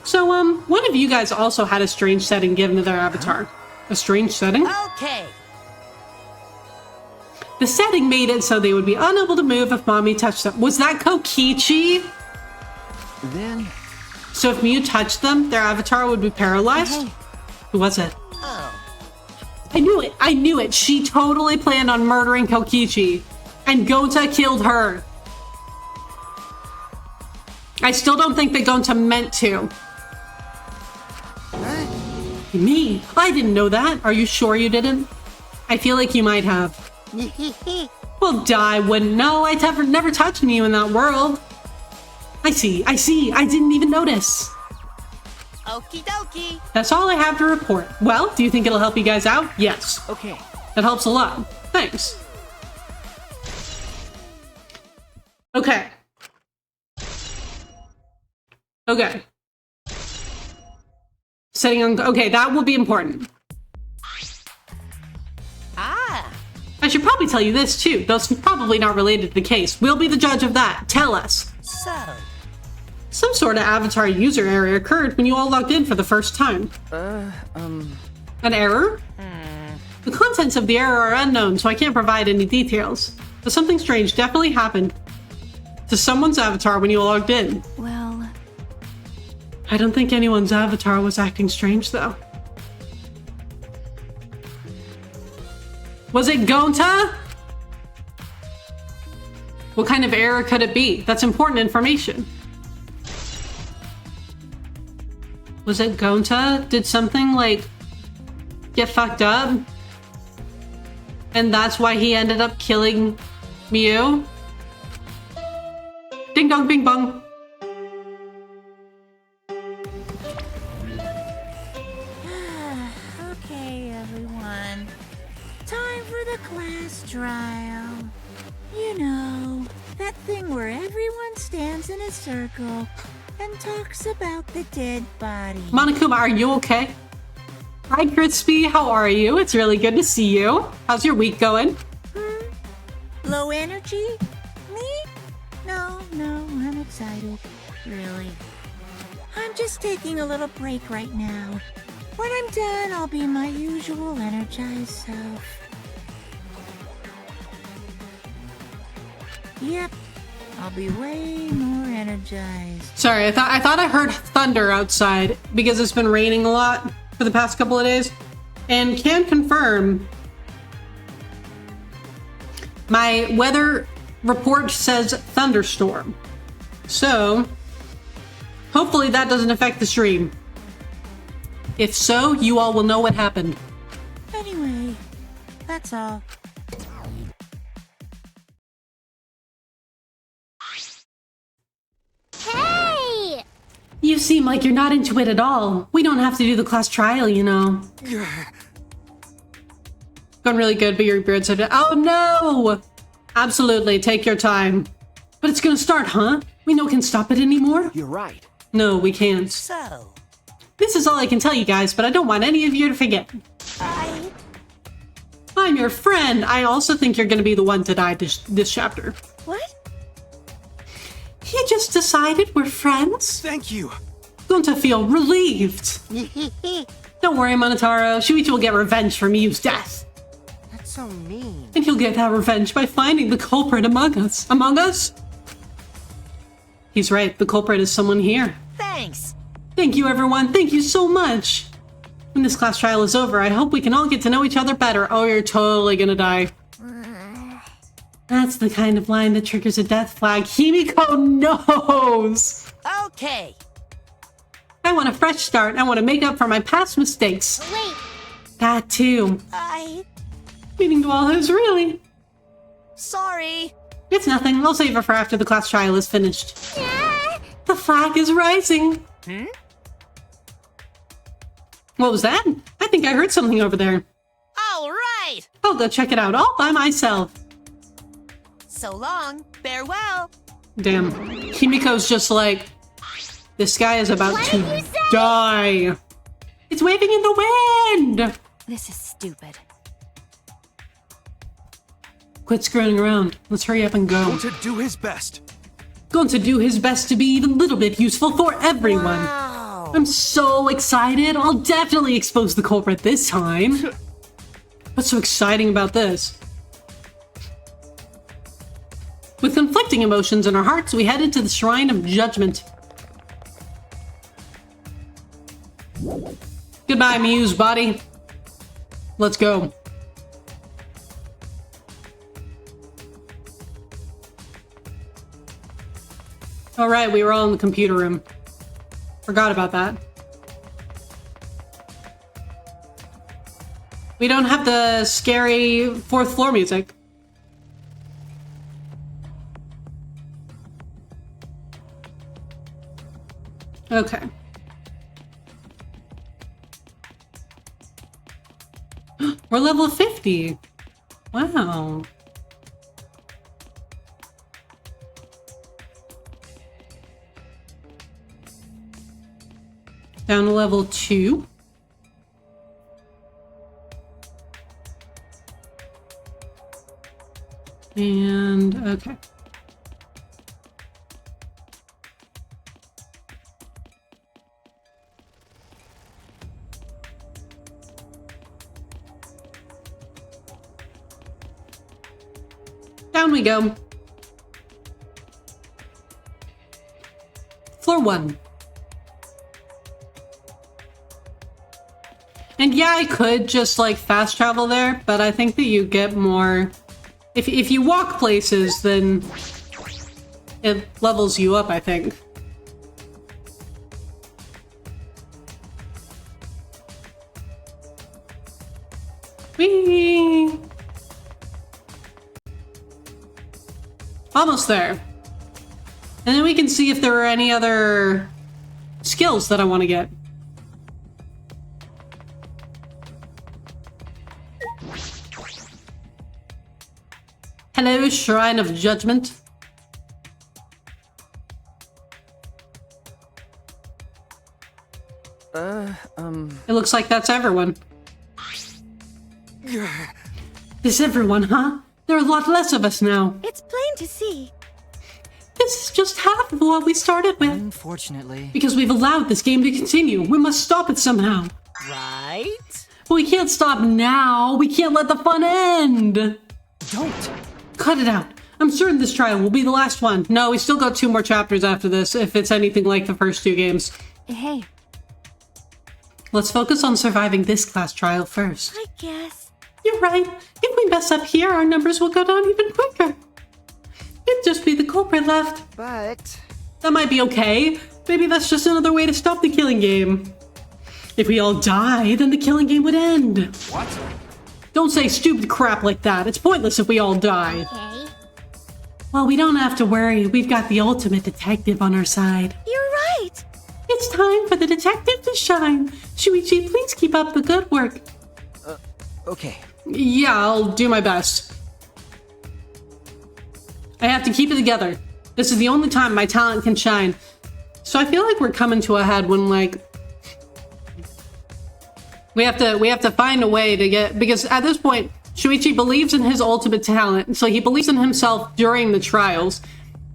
Speaker 1: So, one of you guys also had a strange setting given to their avatar. A strange setting?
Speaker 3: Okay.
Speaker 1: The setting made it so they would be unable to move if Mommy touched them. Was that Kokichi?
Speaker 4: Then
Speaker 1: So if Mew touched them, their avatar would be paralyzed? Who was it?
Speaker 3: Oh.
Speaker 1: I knew it! She totally planned on murdering Kokichi. And Gonta killed her. I still don't think that Gonta meant to. Me? I didn't know that. Are you sure you didn't? I feel like you might have. Well, I wouldn't know. I never touched Mew in that world. I see. I didn't even notice.
Speaker 3: Okie dokie.
Speaker 1: That's all I have to report. Well, do you think it'll help you guys out? Yes.
Speaker 3: Okay.
Speaker 1: That helps a lot. Thanks. Okay. Setting on... Okay, that will be important. I should probably tell you this, too, though it's probably not related to the case. We'll be the judge of that. Tell us.
Speaker 3: So.
Speaker 1: Some sort of avatar user error occurred when you all logged in for the first time. An error? The contents of the error are unknown, so I can't provide any details. But something strange definitely happened to someone's avatar when you logged in.
Speaker 5: Well,
Speaker 1: I don't think anyone's avatar was acting strange, though. Was it Gonta? What kind of error could it be? That's important information. Was it Gonta? Did something, like, get fucked up? And that's why he ended up killing Mew? Ding dong bing bong.
Speaker 6: Okay, everyone. Time for the class trial. You know, that thing where everyone stands in a circle and talks about the dead body.
Speaker 1: Monokuma, are you okay? Hi, Crispy. How are you? It's really good to see you. How's your week going?
Speaker 6: Low energy? Me? No, I'm excited. Really. I'm just taking a little break right now. When I'm done, I'll be my usual energized self. Yep, I'll be way more energized.
Speaker 1: Sorry, I thought I heard thunder outside because it's been raining a lot for the past couple of days, and can confirm My weather report says thunderstorm. So, hopefully that doesn't affect the stream. If so, you all will know what happened.
Speaker 6: Anyway, that's all.
Speaker 5: Hey!
Speaker 1: You seem like you're not into it at all. We don't have to do the class trial, you know. Going really good, but your beard said, oh no! Absolutely, take your time. But it's gonna start, huh? We no can stop it anymore?
Speaker 4: You're right.
Speaker 1: No, we can't.
Speaker 3: So,
Speaker 1: This is all I can tell you guys, but I don't want any of you to forget. I'm your friend. I also think you're gonna be the one to die this chapter.
Speaker 6: What?
Speaker 1: He just decided we're friends?
Speaker 4: Thank you.
Speaker 1: Going to feel relieved. Don't worry, Monotaro. Shuichi will get revenge for Miyu's death.
Speaker 3: that's so mean.
Speaker 1: And he'll get that revenge by finding the culprit among us. Among us? He's right. The culprit is someone here.
Speaker 3: Thanks.
Speaker 1: Thank you, everyone. Thank you so much. When this class trial is over, I hope we can all get to know each other better. Oh, you're totally gonna die. That's the kind of line that triggers a death flag. Himiko knows.
Speaker 3: Okay.
Speaker 1: I want a fresh start. I want to make up for my past mistakes.
Speaker 5: Wait,
Speaker 1: That too. Meaning to all who's really.
Speaker 3: Sorry.
Speaker 1: It's nothing. I'll save it for after the class trial is finished.
Speaker 5: yeah.
Speaker 1: The flag is rising. What was that? I think I heard something over there.
Speaker 3: All right.
Speaker 1: I'll go check it out all by myself.
Speaker 3: So long. Farewell.
Speaker 1: Damn. Kimiko's just like, this guy is about
Speaker 5: What
Speaker 1: to
Speaker 5: did you say?
Speaker 1: die. It's waving in the wind.
Speaker 3: This is stupid.
Speaker 1: Quit screwing around. Let's hurry up and go.
Speaker 4: Going to do his best.
Speaker 1: Going to do his best to be even a little bit useful for everyone.
Speaker 3: Wow.
Speaker 1: I'm so excited. I'll definitely expose the culprit this time. What's so exciting about this? With conflicting emotions in our hearts, we headed to the Shrine of Judgment. Goodbye, Muse body. Let's go. All right, we were all in the computer room. Forgot about that. We don't have the scary fourth floor music. Okay. We're level 50. Wow. Down to level 2. And okay. Down we go. Floor 1. And yeah, I could just like fast travel there, but I think that you get more... If you walk places, then it levels you up, I think. Whee! Almost there. And then we can see if there are any other skills that I want to get. Hello, Shrine of Judgment. It looks like that's everyone. Is everyone, huh? There are a lot less of us now.
Speaker 6: It's plain to see.
Speaker 1: This is just half of what we started with.
Speaker 3: Unfortunately.
Speaker 1: Because we've allowed this game to continue. We must stop it somehow.
Speaker 3: Right?
Speaker 1: But we can't stop now. We can't let the fun end.
Speaker 3: Don't.
Speaker 1: Cut it out. I'm certain this trial will be the last one. No, we still got 2 more chapters after this, if it's anything like the first 2 games.
Speaker 6: Hey,
Speaker 1: Let's focus on surviving this class trial first.
Speaker 6: I guess.
Speaker 1: You're right. If we mess up here, our numbers will go down even quicker. It'd just be the culprit left.
Speaker 4: But
Speaker 1: That might be okay. Maybe that's just another way to stop the killing game. If we all die, then the killing game would end.
Speaker 4: what?
Speaker 1: Don't say stupid crap like that. It's pointless if we all die.
Speaker 5: Okay.
Speaker 1: Well, we don't have to worry. We've got the ultimate detective on our side.
Speaker 6: You're right.
Speaker 1: It's time for the detective to shine. Shuichi, please keep up the good work.
Speaker 4: Okay.
Speaker 1: Yeah, I'll do my best. I have to keep it together. This is the only time my talent can shine. So I feel like we're coming to a head when, like, we have to find a way to get, because at this point Shuichi believes in his ultimate talent, so he believes in himself during the trials.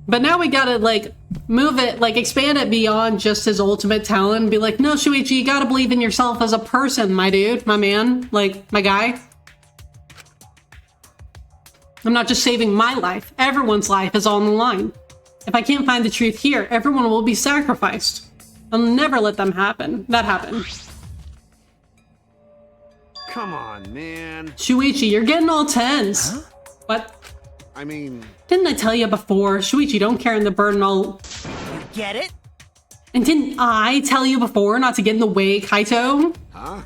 Speaker 1: But now we gotta, like, move it, like, expand it beyond just his ultimate talent and be like, no, Shuichi, you gotta believe in yourself as a person, my dude, my man, like, my guy. I'm not just saving my life. Everyone's life is on the line. If I can't find the truth here, everyone will be sacrificed. I'll never let that happen.
Speaker 7: Come on, man.
Speaker 1: Shuichi, you're getting all tense.
Speaker 4: Huh?
Speaker 1: What?
Speaker 7: I mean,
Speaker 1: Didn't I tell you before? Shuichi, don't carry the burden all...
Speaker 3: You get it?
Speaker 1: And didn't I tell you before not to get in the way, Kaito?
Speaker 7: huh?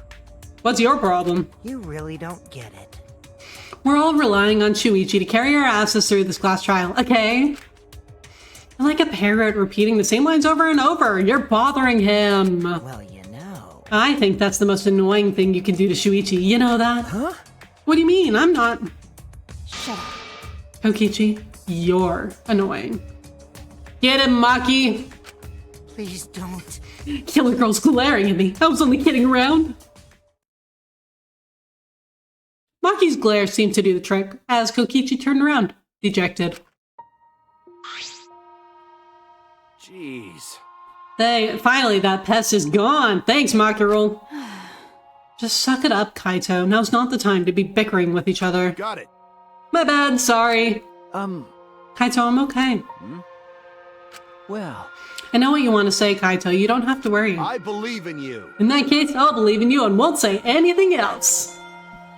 Speaker 1: What's your problem?
Speaker 3: You really don't get it.
Speaker 1: We're all relying on Shuichi to carry our asses through this class trial, okay? You're like a parrot repeating the same lines over and over. You're bothering him.
Speaker 3: Well, you know.
Speaker 1: I think that's the most annoying thing you can do to Shuichi. You know that?
Speaker 3: Huh?
Speaker 1: What do you mean? I'm not.
Speaker 5: Shut up.
Speaker 1: Kokichi, you're annoying. Get him, Maki.
Speaker 3: Please don't.
Speaker 1: Killer girl's glaring at me. I was only kidding around. Maki's glare seemed to do the trick, as Kokichi turned around, dejected.
Speaker 7: Jeez.
Speaker 1: Finally, that pest is gone. Thanks, Makirul. Just suck it up, Kaito. Now's not the time to be bickering with each other.
Speaker 7: Got it.
Speaker 1: My bad, sorry. Kaito, I'm okay.
Speaker 4: Well,
Speaker 1: I know what you want to say, Kaito. You don't have to worry.
Speaker 7: I believe in you.
Speaker 1: In that case, I'll believe in you and won't say anything else.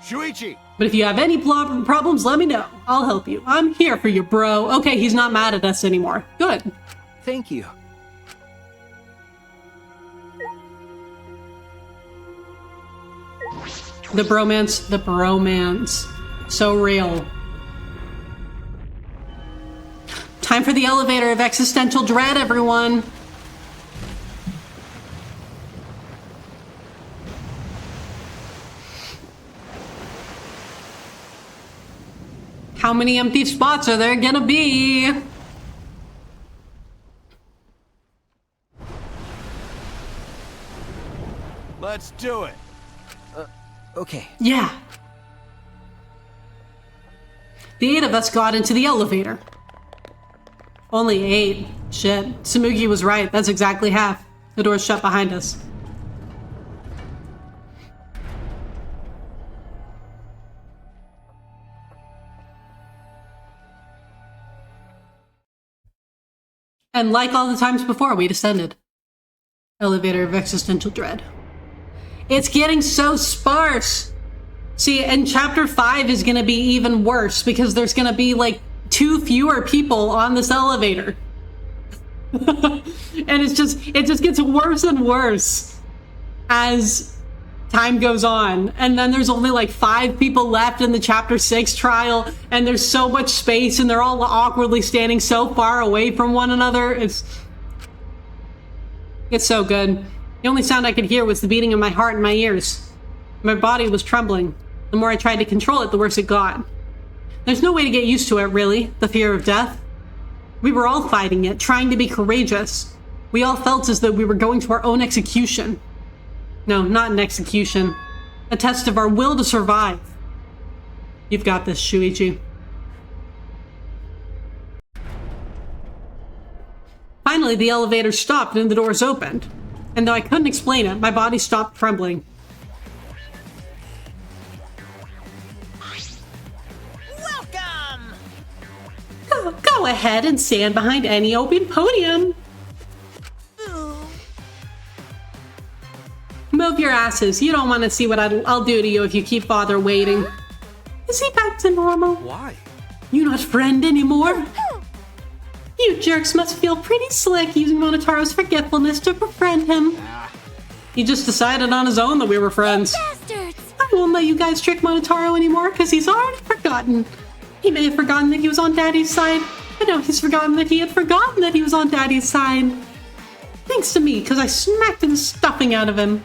Speaker 7: Shuichi!
Speaker 1: But if you have any problems, let me know. I'll help you. I'm here for you, bro. Okay, he's not mad at us anymore. Good.
Speaker 4: thank you.
Speaker 1: The bromance. So real. Time for the elevator of existential dread, everyone. How many empty spots are there gonna be?
Speaker 7: Let's do it.
Speaker 4: Okay.
Speaker 1: Yeah. The 8 of us got into the elevator. Only 8. Shit. Samugi was right. That's exactly half. The door's shut behind us. And like all the times before, we descended. Elevator of existential dread. It's getting so sparse! See, and chapter 5 is gonna be even worse because there's gonna be like 2 fewer people on this elevator. And it just gets worse and worse as time goes on. And then there's only like 5 people left in the chapter 6 trial, and there's so much space, and they're all awkwardly standing so far away from one another. It's so good. The only sound I could hear was the beating of my heart in my ears. My body was trembling. The more I tried to control it, the worse it got. There's no way to get used to it, really, the fear of death. We were all fighting it, trying to be courageous. We all felt as though we were going to our own execution. No, not an execution. A test of our will to survive. You've got this, Shuichi. Finally, the elevator stopped and the doors opened. And though I couldn't explain it, my body stopped trembling.
Speaker 3: Welcome!
Speaker 1: Go ahead and stand behind any open podium. Move your asses. You don't want to see what I'll do to you if you keep bother waiting. Is he back to normal?
Speaker 7: Why?
Speaker 1: You not friend anymore? You jerks must feel pretty slick using Monotaro's forgetfulness to befriend him. He just decided on his own that we were friends.
Speaker 5: Bastards!
Speaker 1: I won't let you guys trick Monotaro anymore because he's already forgotten. He may have forgotten that he was on Daddy's side, but now he's forgotten that he had forgotten that he was on Daddy's side. Thanks to me, because I smacked the stuffing out of him.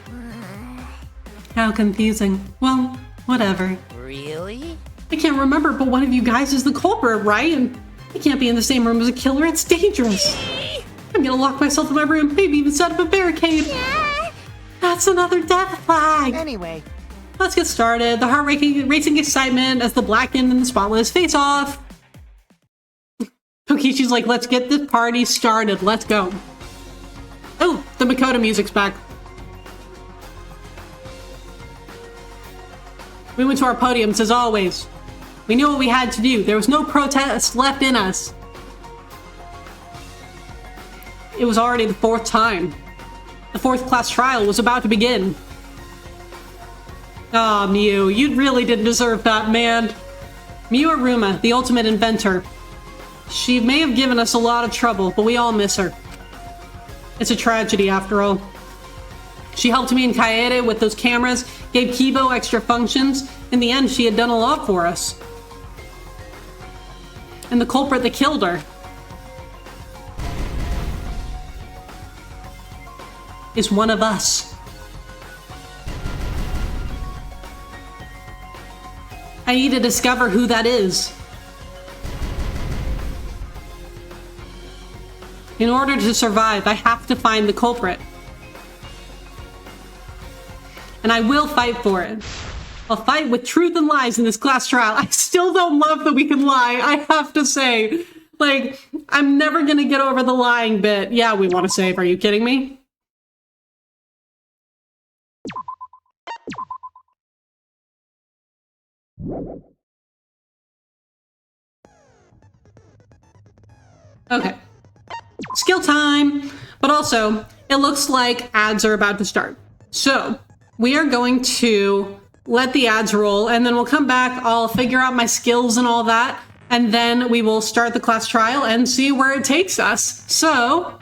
Speaker 1: How confusing. Well, whatever.
Speaker 3: Really?
Speaker 1: I can't remember, but one of you guys is the culprit, right? And I can't be in the same room as a killer. It's dangerous. I'm gonna lock myself in my room, maybe even set up a barricade. That's another death flag.
Speaker 3: Anyway,
Speaker 1: Let's get started. The heart racing excitement as the blackened and the spotless face off. Kokishi's like, let's get this party started. Let's go. Oh, the Makoto music's back. We went to our podiums as always. We knew what we had to do. There was no protest left in us. It was already the 4th time. The 4th class trial was about to begin. Aw, Miu, you really didn't deserve that, man. Miu Aruma, the ultimate inventor. She may have given us a lot of trouble, but we all miss her. It's a tragedy, after all. She helped me and Kaede with those cameras, gave Kibo extra functions. In the end, she had done a lot for us. And the culprit that killed her is one of us. I need to discover who that is. In order to survive, I have to find the culprit. And I will fight for it. I'll fight with truth and lies in this class trial. I still don't love that we can lie, I have to say. Like, I'm never gonna get over the lying bit. Yeah, we want to save. Are you kidding me? Okay. Skill time! But also, it looks like ads are about to start. So, we are going to let the ads roll, and then we'll come back, I'll figure out my skills and all that, and then we will start the class trial and see where it takes us. So,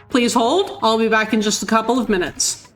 Speaker 1: please hold. I'll be back in just a couple of minutes.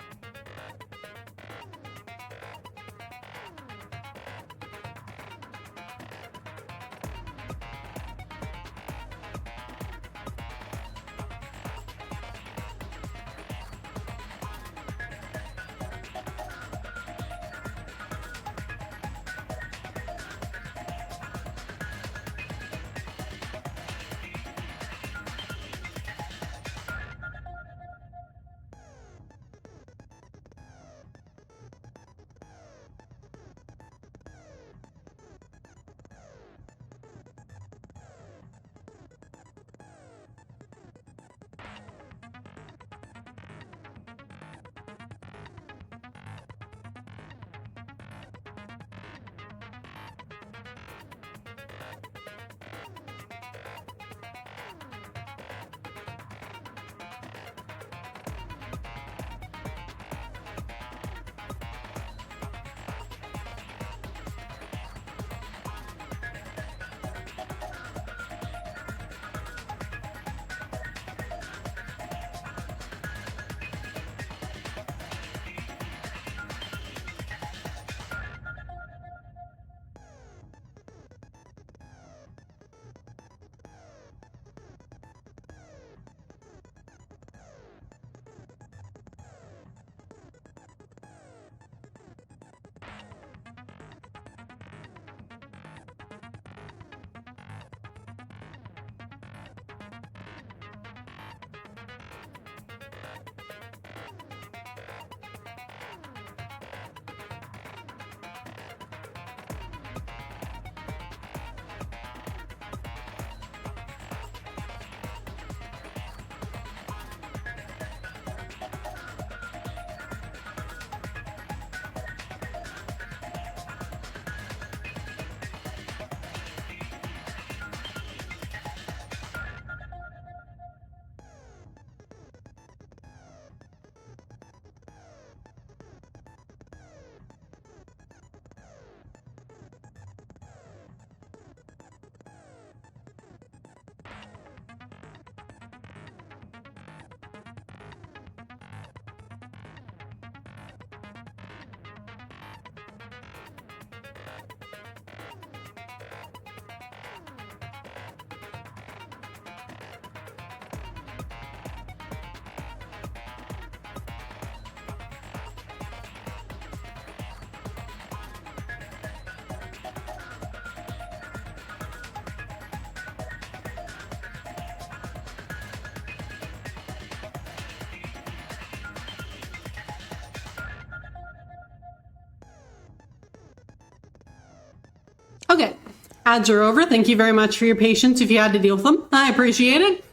Speaker 1: Okay, ads are over. Thank you very much for your patience if you had to deal with them. I appreciate it.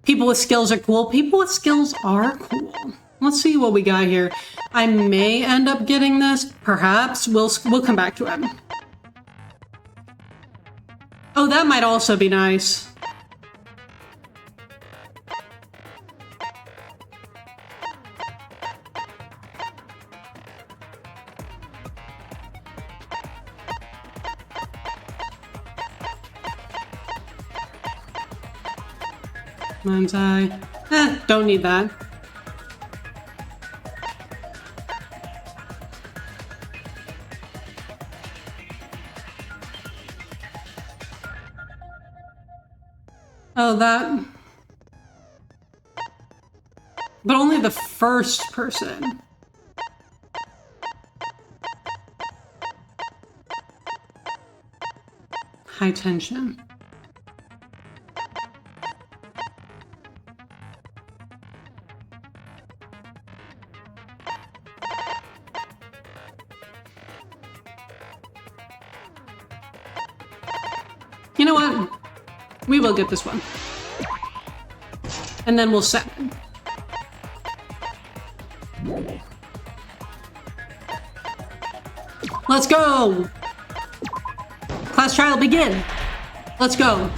Speaker 1: People with skills are cool. People with skills are cool. Let's see what we got here. I may end up getting this. Perhaps. We'll come back to it. Oh, that might also be nice. Mind's eye. Don't need that. Oh, that. But only the first person. High tension. You know what? We will get this one. And then we'll set it. Let's go! Class trial begin! Let's go!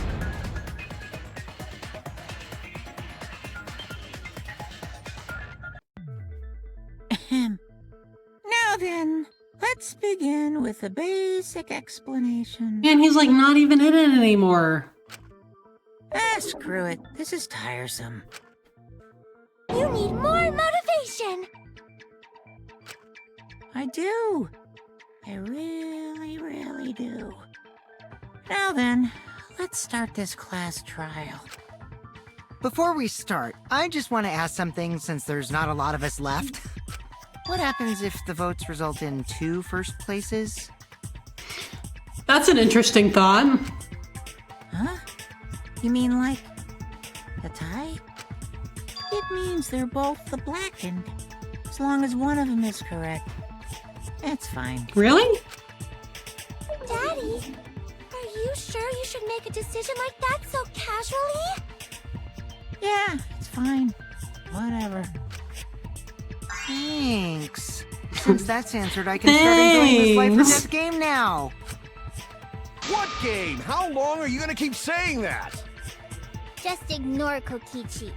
Speaker 6: Now then, let's begin with a basic explanation.
Speaker 1: Man, he's like not even in it anymore.
Speaker 6: Screw it. This is tiresome.
Speaker 5: You need more motivation.
Speaker 6: I do. I really, really do. Now then, let's start this class trial.
Speaker 3: Before we start, I just want to ask something since there's not a lot of us left. What happens if the votes result in 2 first places?
Speaker 1: That's an interesting thought.
Speaker 6: Huh? You mean like a tie? It means they're both the blackened. As long as one of them is correct. That's fine.
Speaker 1: Really?
Speaker 5: Daddy, are you sure you should make a decision like that so casually?
Speaker 6: Yeah, it's fine. Whatever.
Speaker 3: Thanks. Since that's answered, I can start enjoying this life or
Speaker 1: Thanks.
Speaker 3: death game now.
Speaker 7: What game? How long are you gonna keep saying that?
Speaker 5: Just ignore Kokichi.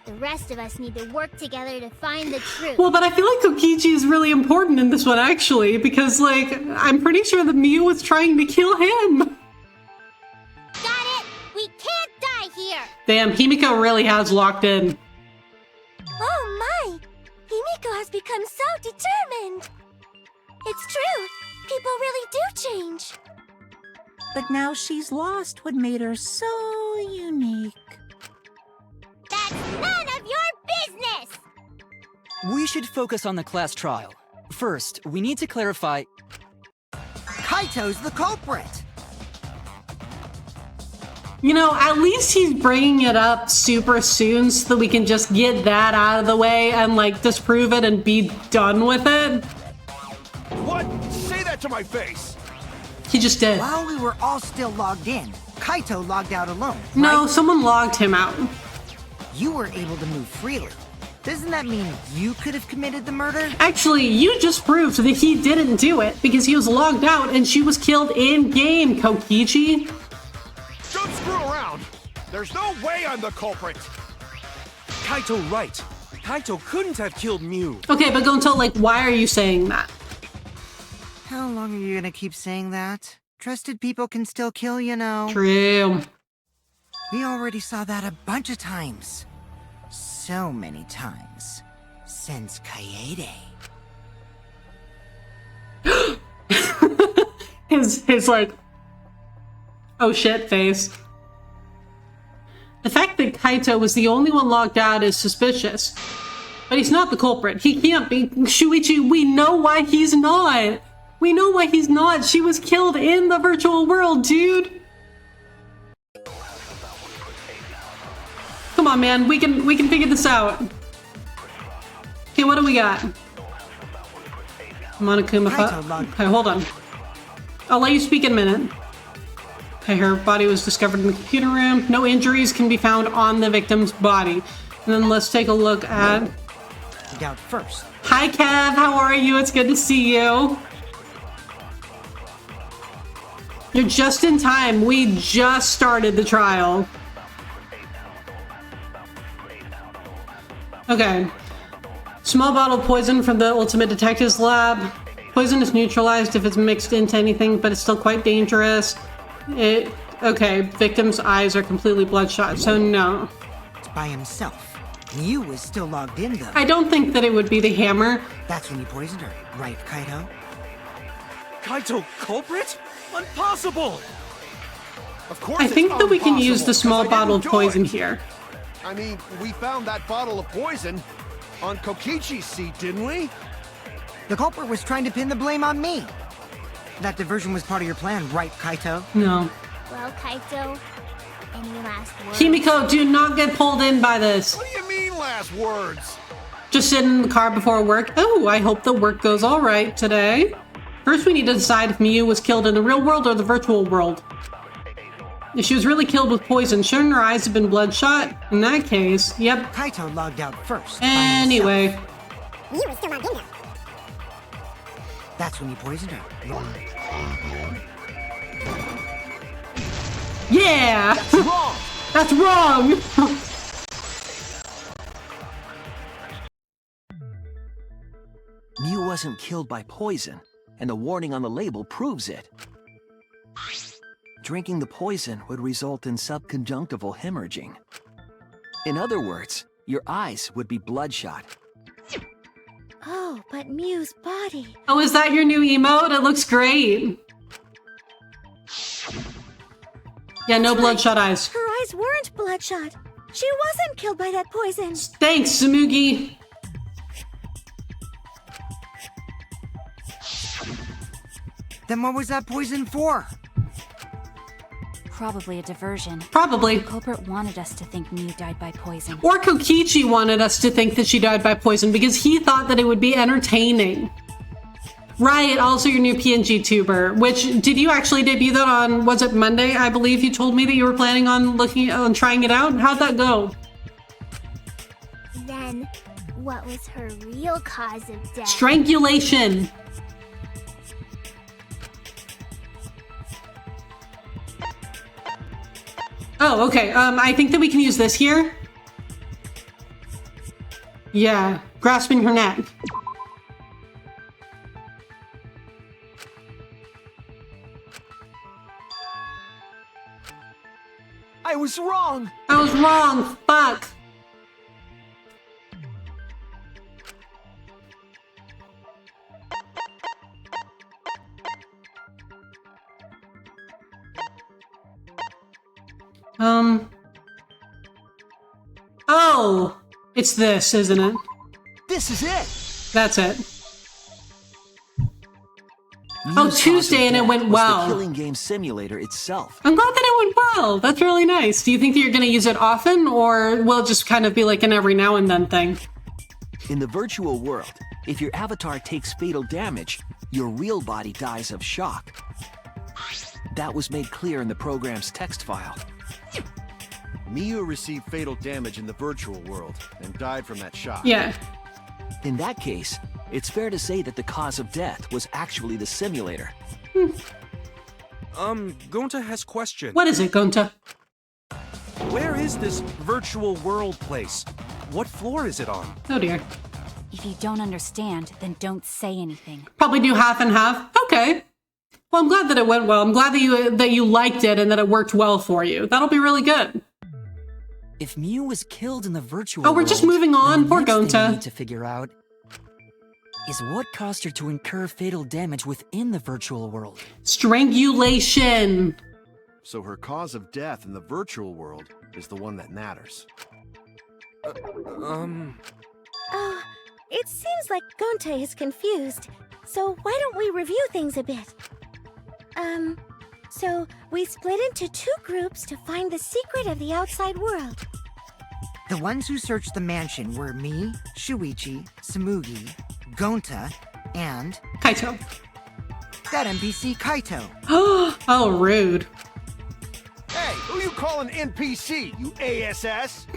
Speaker 5: The rest of us need to work together to find the truth.
Speaker 1: Well, but I feel like Kokichi is really important in this one, actually, because, like, I'm pretty sure that Miu was trying to kill him.
Speaker 5: Got it! We can't die here!
Speaker 1: Damn, Himiko really has locked in.
Speaker 5: Oh my! Himiko has become so determined! It's true! People really do change!
Speaker 6: But now she's lost what made her so unique.
Speaker 5: That's none of your business!
Speaker 8: We should focus on the class trial. First, we need to clarify...
Speaker 3: Kaito's the culprit!
Speaker 1: You know, at least he's bringing it up super soon so that we can just get that out of the way and, like, disprove it and be done with it.
Speaker 7: What? Say that to my face!
Speaker 1: He just did.
Speaker 3: While we were all still logged in, Kaito logged out alone,
Speaker 1: No,
Speaker 3: right?
Speaker 1: someone logged him out.
Speaker 3: You were able to move freely. Doesn't that mean you could have committed the murder?
Speaker 1: Actually, you just proved that he didn't do it because he was logged out and she was killed in-game, Kokichi.
Speaker 7: Don't screw around! There's no way I'm the culprit!
Speaker 9: Kaito right. Kaito couldn't have killed Mew.
Speaker 1: Okay, but Gonto, like, why are you saying that?
Speaker 3: How long are you gonna keep saying that? Trusted people can still kill, you know.
Speaker 1: True.
Speaker 3: We already saw that a bunch of times. So many times. Since Kaede.
Speaker 1: His like, oh shit face. The fact that Kaito was the only one logged out is suspicious. But he's not the culprit. He can't be. Shuichi, we know why he's not. We know why he's not. She was killed in the virtual world, dude. Come on, man. We can figure this out. Okay, what do we got? Monokuma. Okay, hold on. I'll let you speak in a minute. Okay, her body was discovered in the computer room. No injuries can be found on the victim's body. And then let's take a look at...
Speaker 3: Look out first.
Speaker 1: Hi, Kev. How are you? It's good to see you. You're just in time. We just started the trial. Okay. Small bottle of poison from the Ultimate Detectives Lab. Poison is neutralized if it's mixed into anything, but it's still quite dangerous. Okay, victim's eyes are completely bloodshot, so no.
Speaker 3: It's by himself. Mew was still logged in, though.
Speaker 1: I don't think that it would be the hammer.
Speaker 3: That's when you poisoned her, right, Kaito?
Speaker 9: Kaito culprit? Impossible!
Speaker 7: Of course
Speaker 1: I think
Speaker 7: it's
Speaker 1: that we can use
Speaker 7: impossible,
Speaker 1: the small
Speaker 7: 'cause I
Speaker 1: bottle of
Speaker 7: didn't do it.
Speaker 1: poison here.
Speaker 7: I mean, we found that bottle of poison on Kokichi's seat, didn't we?
Speaker 3: The culprit was trying to pin the blame on me. That diversion was part of your plan, right, Kaito?
Speaker 1: No.
Speaker 5: Well, Kaito, any last words?
Speaker 1: Kimiko, do not get pulled in by this.
Speaker 7: What do you mean, last words?
Speaker 1: Just sit in the car before work. Oh, I hope the work goes all right today. First, we need to decide if Miyu was killed in the real world or the virtual world. If she was really killed with poison, shouldn't her eyes have been bloodshot? In that case, yep.
Speaker 3: Kaito logged out first.
Speaker 1: Anyway.
Speaker 5: Mew was still logged in, though.
Speaker 3: That's when you poisoned her.
Speaker 1: Yeah!
Speaker 7: Wrong!
Speaker 1: That's wrong!
Speaker 4: Mew wasn't killed by poison, and the warning on the label proves it. Drinking the poison would result in subconjunctival hemorrhaging. In other words, your eyes would be bloodshot.
Speaker 5: Oh, but Mew's body.
Speaker 1: Oh, is that your new emote? It looks great. Yeah, no bloodshot eyes.
Speaker 5: Her eyes weren't bloodshot. She wasn't killed by that poison.
Speaker 1: Thanks, Tsumugi.
Speaker 3: Then what was that poison for?
Speaker 10: Probably a diversion.
Speaker 1: Probably.
Speaker 10: The culprit wanted us to think Mew died by poison.
Speaker 1: Or Kokichi wanted us to think that she died by poison because he thought that it would be entertaining. Right, also your new PNG tuber, which, did you actually debut that on, was it Monday? I believe you told me that you were planning on trying it out. How'd that go?
Speaker 5: Then, what was her real cause of death?
Speaker 1: Strangulation. Oh, okay. I think that we can use this here. Yeah, grasping her neck.
Speaker 4: I was wrong!
Speaker 1: I was wrong. Fuck. Oh, it's this, isn't it?
Speaker 4: This is it!
Speaker 1: That's it.
Speaker 4: Mew's
Speaker 1: Oh,
Speaker 4: cause of
Speaker 1: Tuesday, and it
Speaker 4: death
Speaker 1: went
Speaker 4: was
Speaker 1: well.
Speaker 4: The killing game simulator itself.
Speaker 1: I'm glad that it went well. That's really nice. Do you think that you're going to use it often, or will it just kind of be like an every now and then thing?
Speaker 4: In the virtual world, if your avatar takes fatal damage, your real body dies of shock. That was made clear in the program's text file.
Speaker 7: Miyu received fatal damage in the virtual world and died from that shock.
Speaker 1: Yeah.
Speaker 4: In that case, it's fair to say that the cause of death was actually the simulator.
Speaker 9: Gonta has question.
Speaker 1: What is it, Gonta?
Speaker 9: Where is this virtual world place? What floor is it on?
Speaker 1: Oh dear.
Speaker 10: If you don't understand, then don't say anything.
Speaker 1: Probably do half and half. Okay. Well, I'm glad that it went well. I'm glad that you liked it and that it worked well for you. That'll be really good.
Speaker 8: If Mew was killed in the virtual
Speaker 1: Oh, we're just
Speaker 8: world,
Speaker 1: moving on.
Speaker 8: then the
Speaker 1: Poor
Speaker 8: next thing
Speaker 1: Gonta.
Speaker 8: we need to figure out is what caused her to incur fatal damage within the virtual world.
Speaker 1: Strangulation.
Speaker 7: So her cause of death in the virtual world is the one that matters.
Speaker 5: Oh, it seems like Gonta is confused. So why don't we review things a bit? So we split into two groups to find the secret of the outside world.
Speaker 3: The ones who searched the mansion were me, Shuichi, Tsumugi, Gonta, and
Speaker 1: Kaito.
Speaker 3: that NPC Kaito.
Speaker 1: Oh, rude.
Speaker 7: Hey, who you calling NPC, you ASS?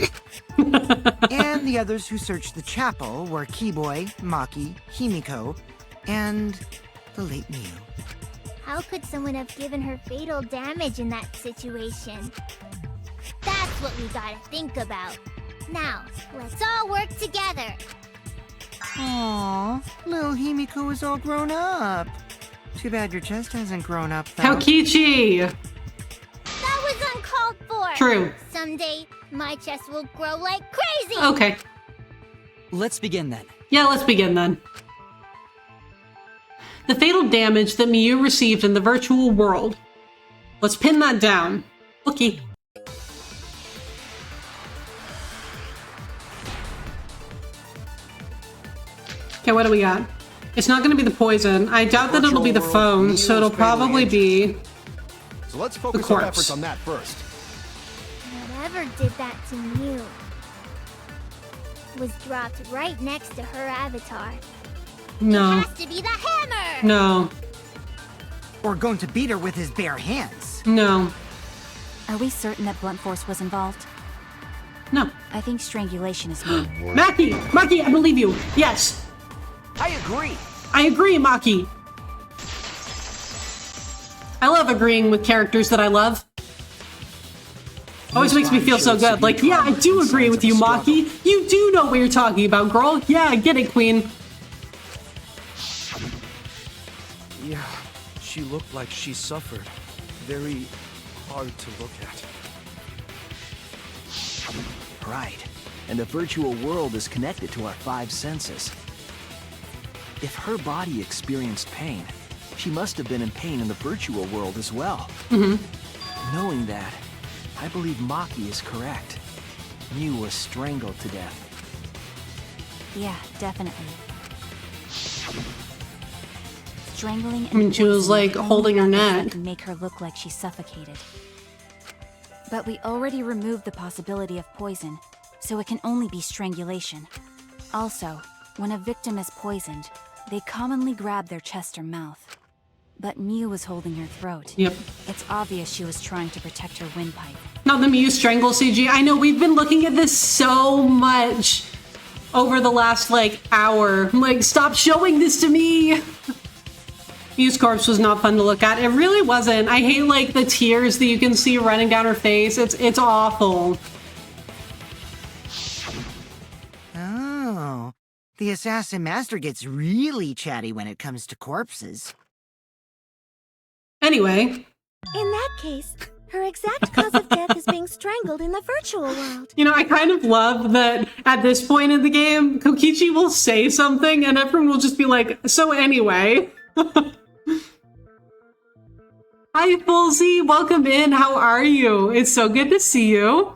Speaker 3: And the others who searched the chapel were Keyboy, Maki, Himiko, and the late Mew.
Speaker 5: How could someone have given her fatal damage in that situation? That's what we gotta think about. Now, let's all work together.
Speaker 3: Aww, little Himiko is all grown up. Too bad your chest hasn't grown up, though.
Speaker 1: Kokichi!
Speaker 5: That was uncalled for.
Speaker 1: True.
Speaker 5: Someday, my chest will grow like crazy.
Speaker 1: Okay.
Speaker 8: Let's begin then.
Speaker 1: Yeah, let's begin then. The fatal damage that Miyu received in the virtual world. Let's pin that down. Okay. Okay, what do we got? It's not going to be the poison. I doubt that it'll be the phone, so it'll probably be
Speaker 7: So let's focus
Speaker 1: the
Speaker 7: our
Speaker 1: corpse.
Speaker 7: efforts on that first.
Speaker 5: Whatever did that to Mew was dropped right next to her avatar.
Speaker 1: No.
Speaker 5: Has to be the hammer!
Speaker 1: No.
Speaker 3: Or going to beat her with his bare hands.
Speaker 1: No.
Speaker 10: Are we certain that blunt force was involved?
Speaker 1: No.
Speaker 10: I think strangulation is me.
Speaker 1: Maki! Maki, I believe you. Yes.
Speaker 4: I agree.
Speaker 1: I agree, Maki. I love agreeing with characters that I love. Always makes me feel so good. Like, yeah, I do agree with you, Maki. You do know what you're talking about, girl. Yeah, I get it, Queen.
Speaker 9: Yeah, she looked like she suffered. Very hard to look at.
Speaker 4: Right. And the virtual world is connected to our 5 senses. If her body experienced pain, she must have been in pain in the virtual world as well. Knowing that, I believe Maki is correct. Mew was strangled to death.
Speaker 10: Yeah, definitely. Strangling and
Speaker 1: I mean, she was, like,
Speaker 10: poisoning
Speaker 1: holding her
Speaker 10: only
Speaker 1: neck.
Speaker 10: can make her look like she suffocated. But we already removed the possibility of poison, so it can only be strangulation. Also, when a victim is poisoned, they commonly grab their chest or mouth. But Mew was holding her throat.
Speaker 1: Yep.
Speaker 10: It's obvious she was trying to protect her windpipe.
Speaker 1: Not the Mew strangle CG. I know, we've been looking at this so much over the last, like, hour. I'm like, stop showing this to me! Mew's corpse was not fun to look at. It really wasn't. I hate, like, the tears that you can see running down her face. It's awful.
Speaker 3: Oh, the Assassin Master gets really chatty when it comes to corpses.
Speaker 1: Anyway.
Speaker 5: In that case, her exact cause of death is being strangled in the virtual world.
Speaker 1: You know, I kind of love that at this point in the game, Kokichi will say something and everyone will just be like, so anyway. Hi, Fulzy. Welcome in. How are you? It's so good to see you.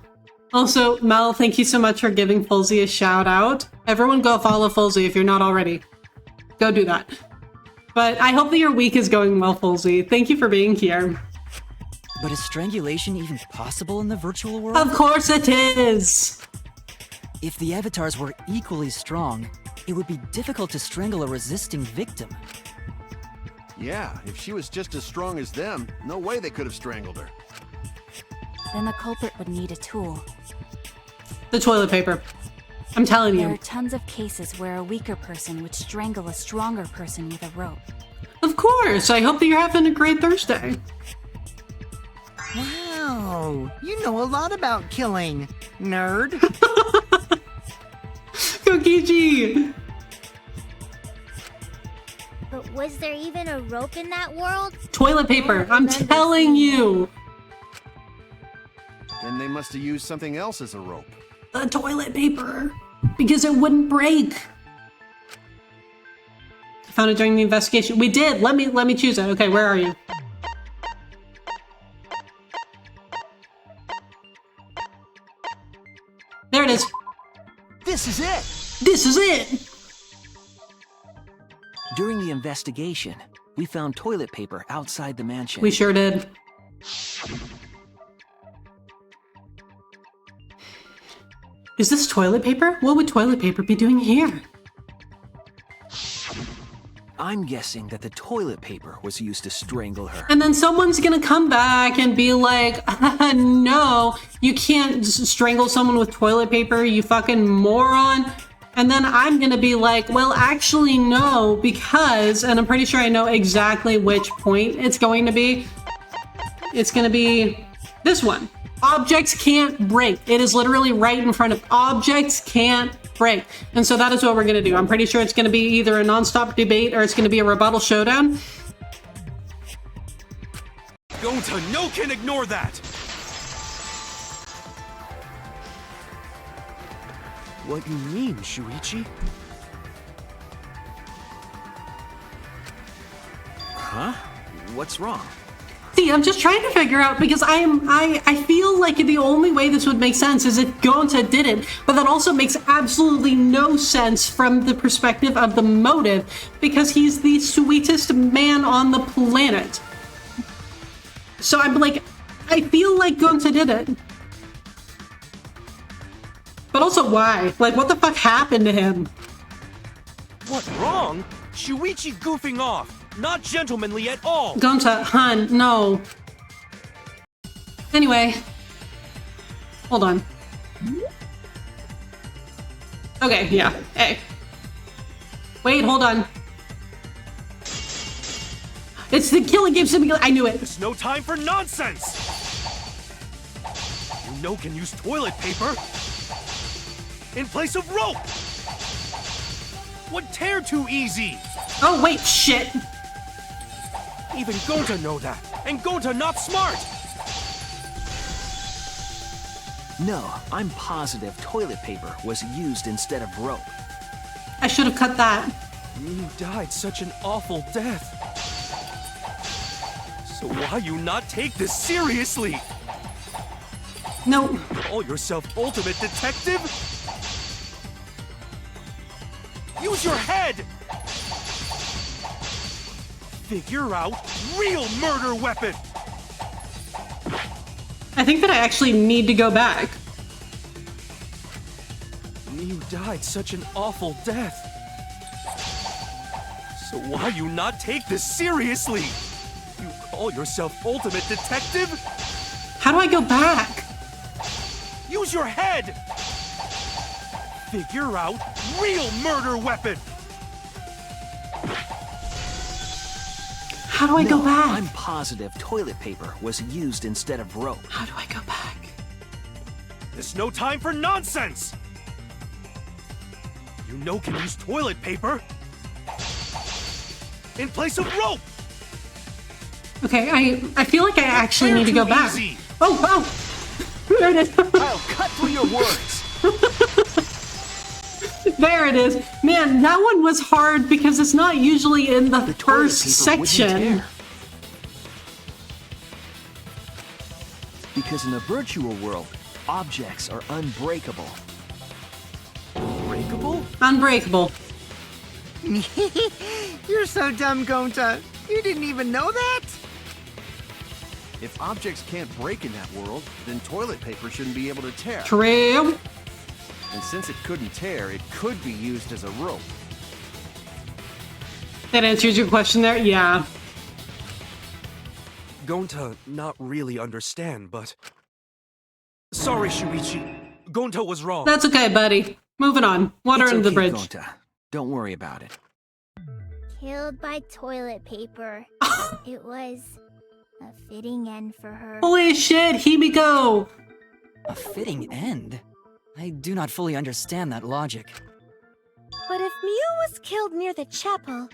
Speaker 1: Also, Mel, thank you so much for giving Fulzy a shout out. Everyone go follow Fulzy if you're not already. Go do that. But I hope that your week is going well, Fulzy. Thank you for being here.
Speaker 8: But is strangulation even possible in the virtual world?
Speaker 1: Of course it is!
Speaker 8: If the avatars were equally strong, it would be difficult to strangle a resisting victim.
Speaker 7: Yeah, if she was just as strong as them, no way they could have strangled her.
Speaker 10: Then the culprit would need a tool.
Speaker 1: The toilet paper. I'm telling
Speaker 10: There are
Speaker 1: you.
Speaker 10: tons of cases where a weaker person would strangle a stronger person with a rope.
Speaker 1: Of course! I hope that you're having a great Thursday.
Speaker 3: Wow, you know a lot about killing, nerd.
Speaker 1: Kokichi!
Speaker 5: But was there even a rope in that world?
Speaker 1: Toilet paper. I'm telling you.
Speaker 7: Then they must have used something else as a rope.
Speaker 1: The toilet paper. Because it wouldn't break. I found it during the investigation. We did. Let me choose it. Okay, where are you? There it is.
Speaker 4: This is it!
Speaker 1: This is it!
Speaker 4: During the investigation, we found toilet paper outside the mansion.
Speaker 1: We sure did. Is this toilet paper? What would toilet paper be doing here?
Speaker 4: I'm guessing that the toilet paper was used to strangle her.
Speaker 1: And then someone's gonna come back and be like, no, you can't strangle someone with toilet paper, you fucking moron. And then I'm gonna be like, well, actually, no, because, and I'm pretty sure I know exactly which point it's going to be. It's gonna be this one. Objects can't break. It is literally right in front of objects can't break. And so that is what we're gonna do. I'm pretty sure it's gonna be either a non-stop debate or it's gonna be a rebuttal showdown.
Speaker 9: Gonta, no can ignore that! What you mean, Shuichi?
Speaker 4: Huh? What's wrong?
Speaker 1: See, I'm just trying to figure out because I feel like the only way this would make sense is if Gonta did it, but that also makes absolutely no sense from the perspective of the motive because he's the sweetest man on the planet. So I'm like, I feel like Gonta did it. But also why? Like, what the fuck happened to him?
Speaker 9: What, wrong? Shuichi goofing off! Not gentlemanly at all!
Speaker 1: Gonta, hun, no. Anyway. Hold on. Okay, yeah. Hey. Wait, hold on. It's the killing game simulator. I knew it.
Speaker 9: There's no time for nonsense! You know can use toilet paper in place of rope! Would tear too easy!
Speaker 1: Oh, wait, shit.
Speaker 9: Even Gonta know that, and Gonta not smart!
Speaker 4: No, I'm positive toilet paper was used instead of rope.
Speaker 1: I should have cut that.
Speaker 9: You died such an awful death. So why you not take this seriously?
Speaker 1: No.
Speaker 9: Call yourself ultimate detective? Use your head! Figure out real murder weapon!
Speaker 1: I think that I actually need to go back.
Speaker 9: You died such an awful death. So why you not take this seriously? You call yourself ultimate detective?
Speaker 1: How do I go back?
Speaker 9: Use your head! Figure out real murder weapon!
Speaker 1: How do I go back?
Speaker 4: I'm positive toilet paper was used instead of rope.
Speaker 1: How do I go back?
Speaker 9: There's no time for nonsense! You know can use toilet paper in place of rope!
Speaker 1: Okay, I feel like I actually need to go back.
Speaker 9: Easy.
Speaker 1: Oh! There it is.
Speaker 4: I'll cut through your words!
Speaker 1: There it is. Man, that one was hard because it's not usually in the first section.
Speaker 4: Because in the virtual world, objects are unbreakable.
Speaker 9: Unbreakable?
Speaker 1: Unbreakable.
Speaker 3: You're so dumb, Gonta. You didn't even know that?
Speaker 7: If objects can't break in that world, then toilet paper shouldn't be able to tear.
Speaker 1: True.
Speaker 7: And since it couldn't tear, it could be used as a rope.
Speaker 1: That answers your question there? Yeah.
Speaker 9: Gonta not really understand, but... Sorry, Shuichi. Gonta was wrong.
Speaker 1: That's okay, buddy. Moving on. Water
Speaker 4: It's
Speaker 1: under the
Speaker 4: okay,
Speaker 1: bridge.
Speaker 4: Gonta. Don't worry about it.
Speaker 5: Killed by toilet paper. It was a fitting end for her.
Speaker 1: Holy shit, Himiko!
Speaker 8: A fitting end? I do not fully understand that logic.
Speaker 11: But if Miu was killed near the chapel,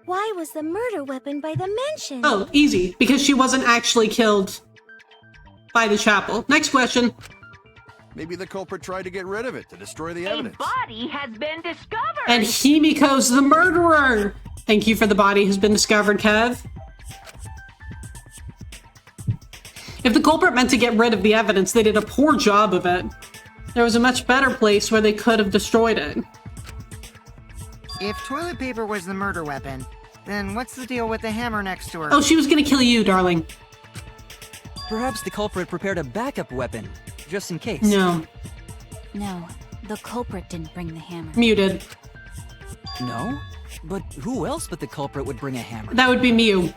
Speaker 11: why was the murder weapon by the mansion?
Speaker 1: Oh, easy. Because she wasn't actually killed by the chapel. Next question.
Speaker 7: Maybe the culprit tried to get rid of it to destroy the evidence.
Speaker 2: A body has been discovered.
Speaker 1: And Himiko's the murderer! Thank you for the body has been discovered, Kev. If the culprit meant to get rid of the evidence, they did a poor job of it. There was a much better place where they could have destroyed it.
Speaker 3: If toilet paper was the murder weapon, then what's the deal with the hammer next to her?
Speaker 1: Oh, she was gonna kill you, darling.
Speaker 8: Perhaps the culprit prepared a backup weapon, just in case.
Speaker 1: No.
Speaker 10: No, the culprit didn't bring the hammer.
Speaker 1: Muted.
Speaker 8: No? But who else but the culprit would bring a hammer?
Speaker 1: That would be Mew.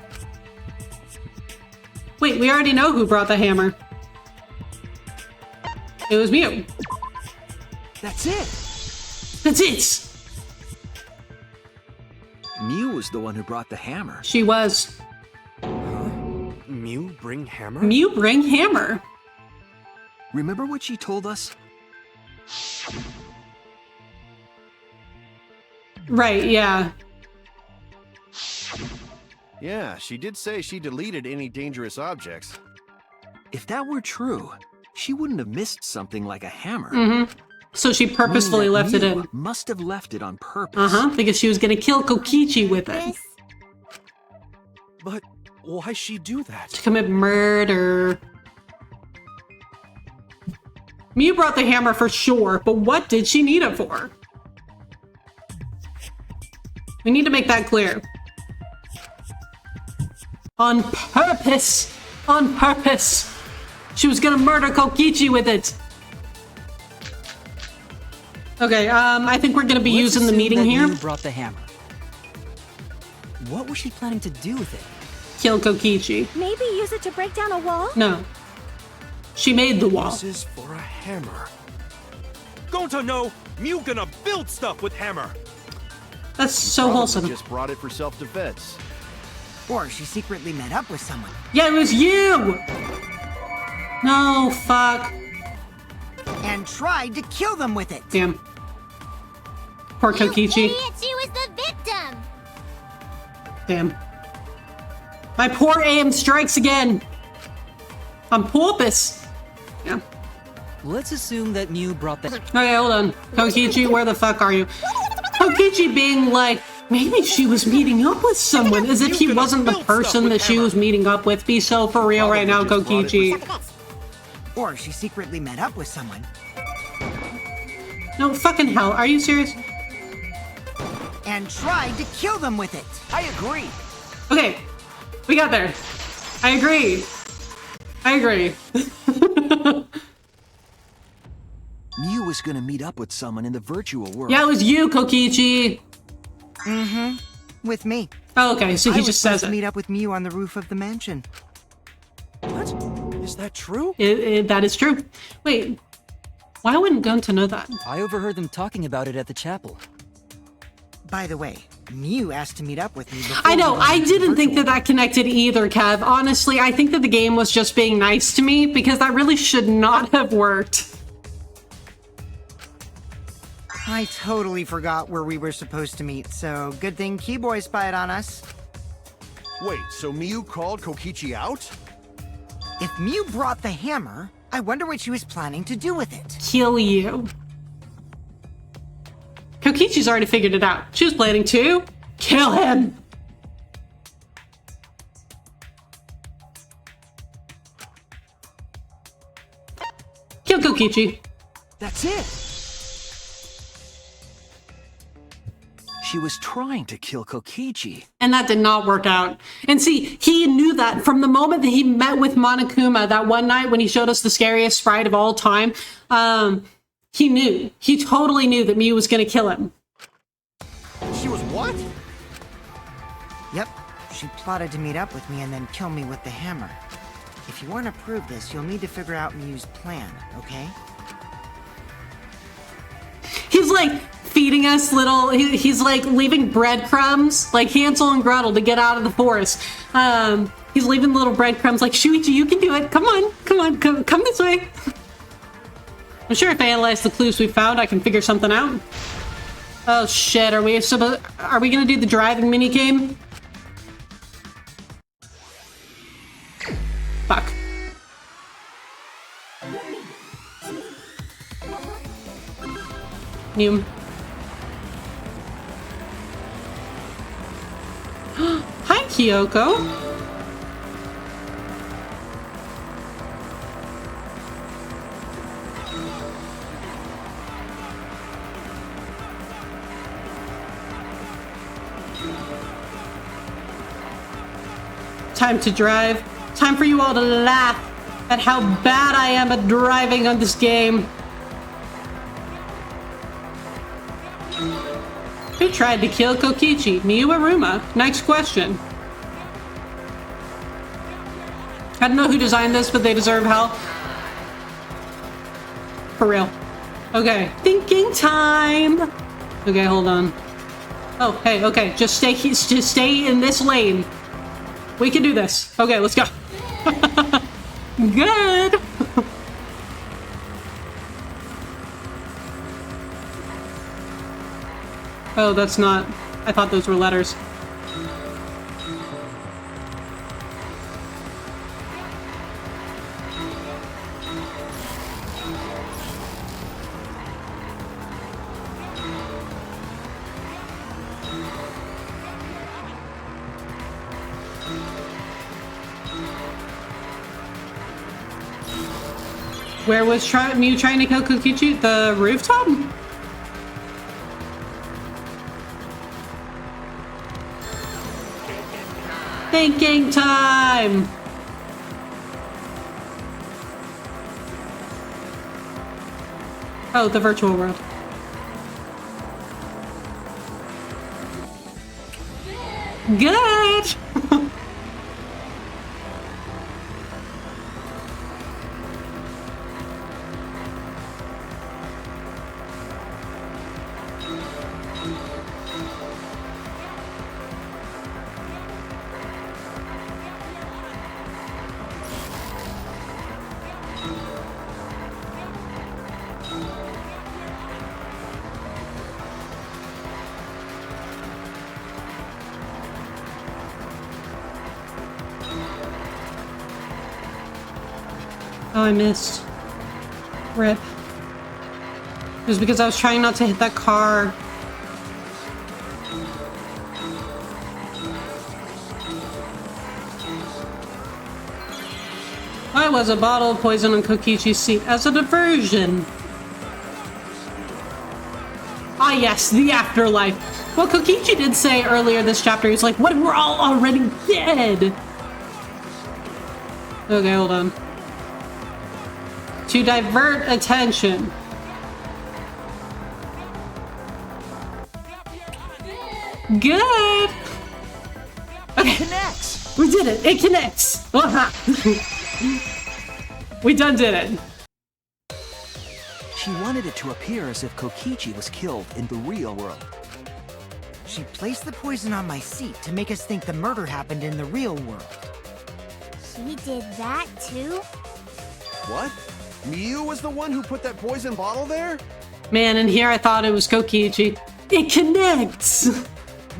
Speaker 1: Wait, we already know who brought the hammer. It was Mew.
Speaker 4: That's it!
Speaker 1: That's it!
Speaker 4: Mew was the one who brought the hammer.
Speaker 1: She was.
Speaker 9: Mew bring hammer?
Speaker 1: Mew bring hammer.
Speaker 4: Remember what she told us?
Speaker 1: Right, yeah.
Speaker 7: Yeah, she did say she deleted any dangerous objects.
Speaker 4: If that were true, she wouldn't have missed something like a hammer.
Speaker 1: Mm-hmm. So she purposefully left it in.
Speaker 4: Must have left it on purpose.
Speaker 1: Uh-huh, because she was gonna kill Kokichi with it.
Speaker 9: But why she do that?
Speaker 1: To commit murder. Mew brought the hammer for sure, but what did she need it for? We need to make that clear. On purpose! On purpose! She was gonna murder Kokichi with it! Okay, I think we're gonna be using the meeting here.
Speaker 8: Mew brought the hammer. What was she planning to do with it?
Speaker 1: Kill Kokichi.
Speaker 11: Maybe use it to break down a wall?
Speaker 1: No. She made the wall.
Speaker 9: This is for a hammer. Gonta, no! Mew gonna build stuff with hammer!
Speaker 1: That's so
Speaker 7: Probably
Speaker 1: wholesome.
Speaker 7: just brought it for self-defense.
Speaker 3: Or she secretly met up with someone.
Speaker 1: Yeah, it was you! No, fuck.
Speaker 3: And tried to kill them with it.
Speaker 1: Damn. Poor Kokichi.
Speaker 5: You idiot, she was the victim!
Speaker 1: Damn. My poor aim strikes again. I'm porpoise. Yeah.
Speaker 8: Let's assume that Mew brought the...
Speaker 1: Okay, hold on. Kokichi, where the fuck are you? Kokichi being like, maybe she was meeting up with someone, as if he wasn't the person that she was meeting up with. Be so for real right now, Kokichi.
Speaker 3: Or she secretly met up with someone.
Speaker 1: No, fucking hell. Are you serious?
Speaker 3: And tried to kill them with it.
Speaker 4: I agree.
Speaker 1: Okay, we got there. I agree. I agree.
Speaker 4: Mew was gonna meet up with someone in the virtual world.
Speaker 1: Yeah, it was you, Kokichi.
Speaker 3: Mm-hmm. With me.
Speaker 1: Oh, okay, so he just says
Speaker 3: to
Speaker 1: it.
Speaker 3: meet up with Mew on the roof of the mansion.
Speaker 9: What? Is that true?
Speaker 1: That is true. Wait, why wouldn't Gunta know that?
Speaker 8: I overheard them talking about it at the chapel.
Speaker 3: By the way, Mew asked to meet up with me before
Speaker 1: I know,
Speaker 3: we went
Speaker 1: I
Speaker 3: into the
Speaker 1: didn't think
Speaker 3: virtual
Speaker 1: that connected either, Kev. Honestly, I think that the game was just being nice to me, because that really should not have worked.
Speaker 3: I totally forgot where we were supposed to meet, so good thing Keyboy spied on us.
Speaker 7: Wait, so Mew called Kokichi out?
Speaker 3: If Mew brought the hammer, I wonder what she was planning to do with it.
Speaker 1: Kill you. Kokichi's already figured it out. She was planning to kill him. Kill Kokichi.
Speaker 4: That's it. She was trying to kill Kokichi.
Speaker 1: And that did not work out. And see, he knew that from the moment that he met with Monokuma that one night when he showed us the scariest sprite of all time. He knew. He totally knew that Mew was going to kill him.
Speaker 7: She was what?
Speaker 3: Yep, she plotted to meet up with me and then kill me with the hammer. If you want to prove this, you'll need to figure out Mew's plan, okay?
Speaker 1: He's like feeding us little, he's like leaving breadcrumbs, like Hansel and Gretel to get out of the forest. He's leaving little breadcrumbs like, Shuichi, you can do it. Come on, come this way. I'm sure if I analyze the clues we found, I can figure something out. Oh shit, are we gonna do the driving minigame? Fuck. Mew. Hi, Kyoko. Time to drive. Time for you all to laugh at how bad I am at driving on this game. tried to kill Kokichi? Miyu Aruma. Next question. I don't know who designed this, but they deserve help. For real. Okay, thinking time. Okay, hold on. Oh, hey, okay, just stay in this lane. We can do this. Okay, let's go. Good. Oh, that's not. I thought those were letters. Where was Mew trying to kill Kokichi? The rooftop? Thinking time! Oh, the virtual world. Good! Oh, I missed. Rip. It was because I was trying not to hit that car. Why was a bottle of poison on Kokichi's seat as a diversion? Ah yes, the afterlife. Well, Kokichi did say earlier this chapter, he's like, what if we're all already dead? Okay, hold on. To divert attention. Good! Okay.
Speaker 4: It connects!
Speaker 1: We did it! It connects! We done did it.
Speaker 4: She wanted it to appear as if Kokichi was killed in the real world.
Speaker 3: She placed the poison on my seat to make us think the murder happened in the real world.
Speaker 5: She did that too?
Speaker 7: What? Miyu was the one who put that poison bottle there?
Speaker 1: Man, in here I thought it was Kokichi. It connects!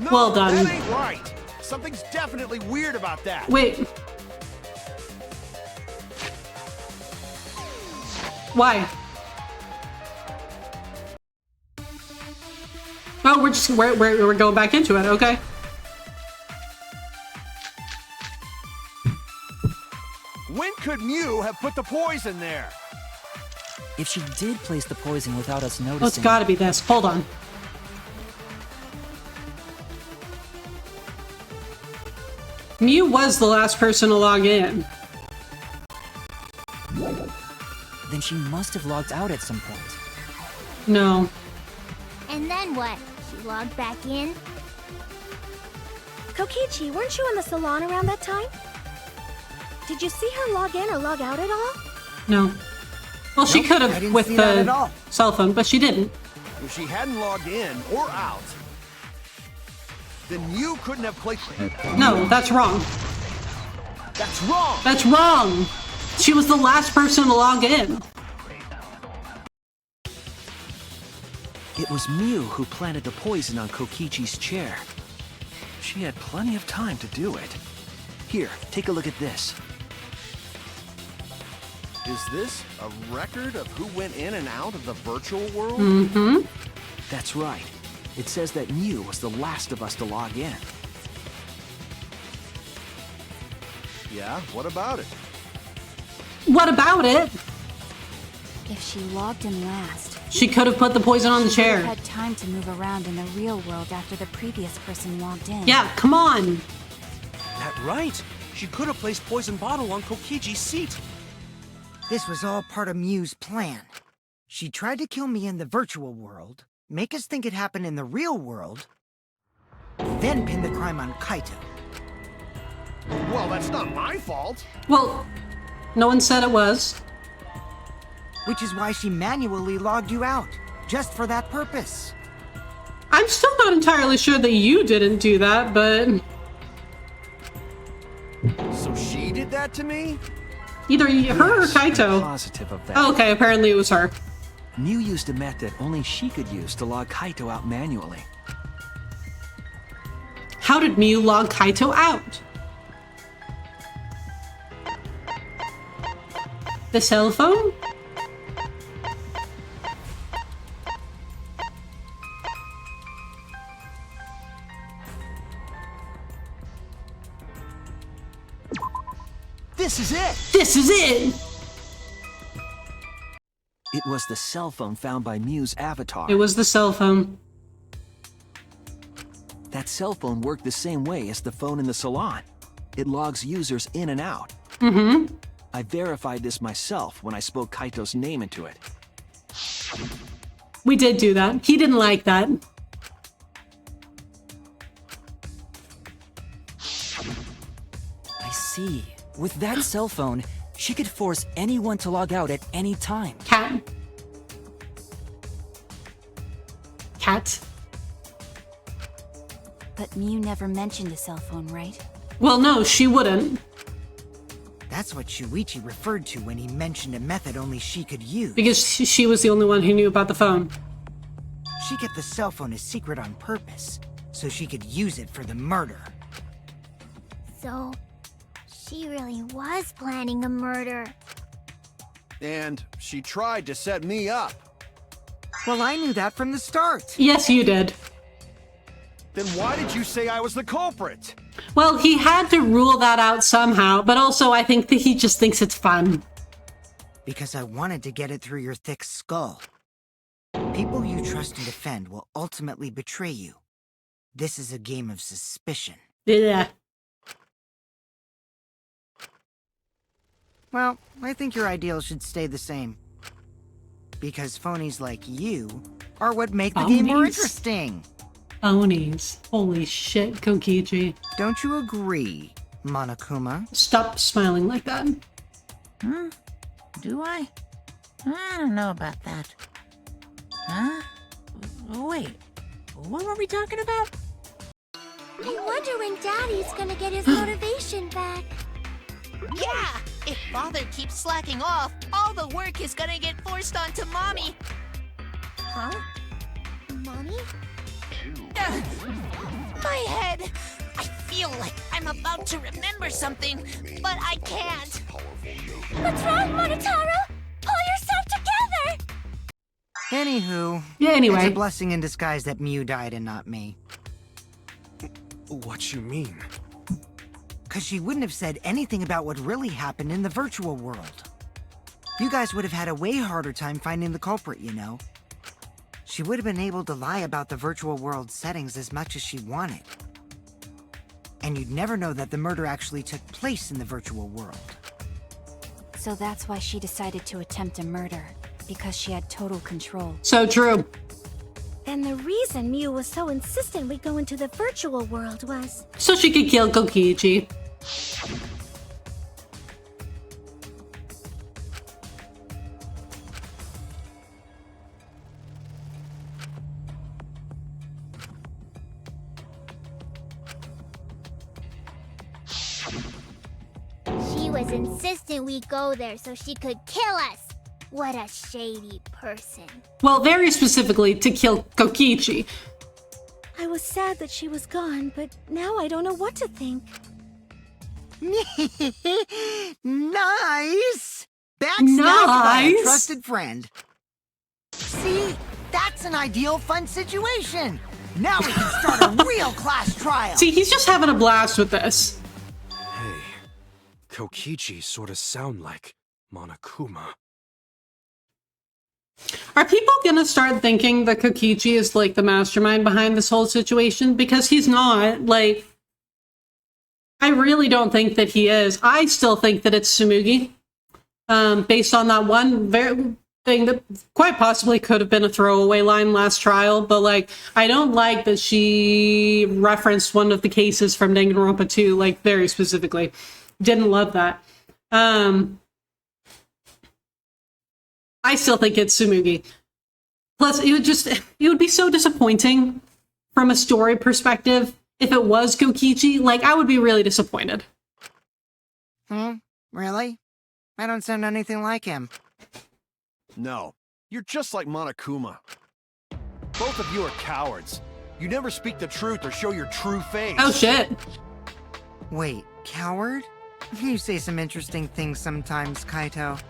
Speaker 7: No,
Speaker 1: well done.
Speaker 7: That ain't right. Something's definitely weird about that.
Speaker 1: Wait. Why? Oh, we're going back into it, okay.
Speaker 7: When could Mew have put the poison there?
Speaker 8: If she did place the poison without us noticing...
Speaker 1: Oh, it's gotta be this. Hold on. Mew was the last person to log in.
Speaker 8: Then she must have logged out at some point.
Speaker 1: No.
Speaker 5: And then what? She logged back in?
Speaker 11: Kokichi, weren't you in the salon around that time? Did you see her log in or log out at all?
Speaker 1: No. Well, she
Speaker 3: Nope,
Speaker 1: could
Speaker 3: I
Speaker 1: have
Speaker 3: didn't
Speaker 1: with
Speaker 3: see that at
Speaker 1: the
Speaker 3: all.
Speaker 1: cell phone, but she didn't.
Speaker 7: If she hadn't logged in or out, then Mew couldn't have placed...
Speaker 1: No, that's wrong.
Speaker 7: That's wrong!
Speaker 1: That's wrong! She was the last person to log in.
Speaker 4: It was Mew who planted the poison on Kokichi's chair. She had plenty of time to do it. Here, take a look at this.
Speaker 7: Is this a record of who went in and out of the virtual world?
Speaker 1: Mm-hmm.
Speaker 4: That's right. It says that Mew was the last of us to log in.
Speaker 7: Yeah, what about it?
Speaker 1: What about it?
Speaker 10: If she logged in last,
Speaker 1: She could have put the poison on the
Speaker 10: she would
Speaker 1: chair.
Speaker 10: have had time to move around in the real world after the previous person logged in.
Speaker 1: Yeah, come on.
Speaker 9: That right. She could have placed poison bottle on Kokichi's seat.
Speaker 3: This was all part of Mew's plan. She tried to kill me in the virtual world, make us think it happened in the real world, then pinned the crime on Kaito.
Speaker 7: Well, that's not my fault.
Speaker 1: Well, no one said it was.
Speaker 3: Which is why she manually logged you out, just for that purpose.
Speaker 1: I'm still not entirely sure that you didn't do that, but
Speaker 7: So she did that to me?
Speaker 1: either her or
Speaker 4: Yes, I'm
Speaker 1: Kaito.
Speaker 4: positive of that.
Speaker 1: Oh, okay, apparently it was her.
Speaker 4: Mew used a method only she could use to log Kaito out manually.
Speaker 1: How did Mew log Kaito out? The cell phone?
Speaker 4: This is it!
Speaker 1: This is it!
Speaker 4: It was the cell phone found by Mew's avatar.
Speaker 1: It was the cell phone.
Speaker 4: That cell phone worked the same way as the phone in the salon. It logs users in and out.
Speaker 1: Mm-hmm.
Speaker 4: I verified this myself when I spoke Kaito's name into it.
Speaker 1: We did do that. He didn't like that.
Speaker 8: I see. With that cell phone, she could force anyone to log out at any time.
Speaker 1: Cat. Cat.
Speaker 10: But Mew never mentioned a cell phone, right?
Speaker 1: Well, no, she wouldn't.
Speaker 3: That's what Shuichi referred to when he mentioned a method only she could use.
Speaker 1: Because she was the only one who knew about the phone.
Speaker 3: She kept the cell phone a secret on purpose, so she could use it for the murder.
Speaker 5: So, she really was planning a murder.
Speaker 7: And she tried to set me up.
Speaker 3: Well, I knew that from the start.
Speaker 1: Yes, you did.
Speaker 7: Then why did you say I was the culprit?
Speaker 1: Well, he had to rule that out somehow, but also I think that he just thinks it's fun.
Speaker 3: Because I wanted to get it through your thick skull. People you trust and defend will ultimately betray you. This is a game of suspicion.
Speaker 1: Yeah.
Speaker 3: Well, I think your ideals should stay the same. Because phonies like you are what make the game more
Speaker 1: Phonies?
Speaker 3: interesting.
Speaker 1: Onis. Holy shit, Kokichi.
Speaker 3: Don't you agree, Monokuma?
Speaker 1: Stop smiling like that.
Speaker 6: Do I? I don't know about that. Huh? Wait, what were we talking about?
Speaker 5: I wonder when Daddy's gonna get his motivation back.
Speaker 12: Yeah! If Father keeps slacking off, all the work is gonna get forced onto Mommy.
Speaker 5: Huh? Mommy?
Speaker 12: My head! I feel like I'm about to remember something, but I can't.
Speaker 5: What's wrong, Monotaro? Pull yourself together!
Speaker 3: Anywho,
Speaker 1: Yeah, anyway.
Speaker 3: it's a blessing in disguise that Mew died and not me.
Speaker 9: What you mean?
Speaker 3: Because she wouldn't have said anything about what really happened in the virtual world. You guys would have had a way harder time finding the culprit, you know. She would have been able to lie about the virtual world settings as much as she wanted. And you'd never know that the murder actually took place in the virtual world.
Speaker 10: So that's why she decided to attempt a murder, because she had total control.
Speaker 1: So true.
Speaker 11: And the reason Mew was so insistent we go into the virtual world was...
Speaker 1: So she could kill Kokichi.
Speaker 5: She was insistent we go there so she could kill us. What a shady person.
Speaker 1: Well, very specifically to kill Kokichi.
Speaker 11: I was sad that she was gone, but now I don't know what to think.
Speaker 3: Nice! Backstabbed by a
Speaker 1: Nice.
Speaker 3: trusted friend. See? That's an ideal fun situation. Now we can start a real class trial.
Speaker 1: See, he's just having a blast with this.
Speaker 9: Hey, Kokichi sort of sound like Monokuma.
Speaker 1: Are people gonna start thinking that Kokichi is like the mastermind behind this whole situation? Because he's not. Like, I really don't think that he is. I still think that it's Tsumugi. Based on that one thing that quite possibly could have been a throwaway line last trial, but like, I don't like that she referenced one of the cases from Danganronpa 2, like, very specifically. Didn't love that. I still think it's Tsumugi. Plus, it would be so disappointing from a story perspective if it was Kokichi. Like, I would be really disappointed.
Speaker 3: Really? I don't sound anything like him.
Speaker 7: No, you're just like Monokuma. Both of you are cowards. You never speak the truth or show your true face.
Speaker 1: Oh, shit.
Speaker 3: Wait, coward? You say some interesting things sometimes, Kaito.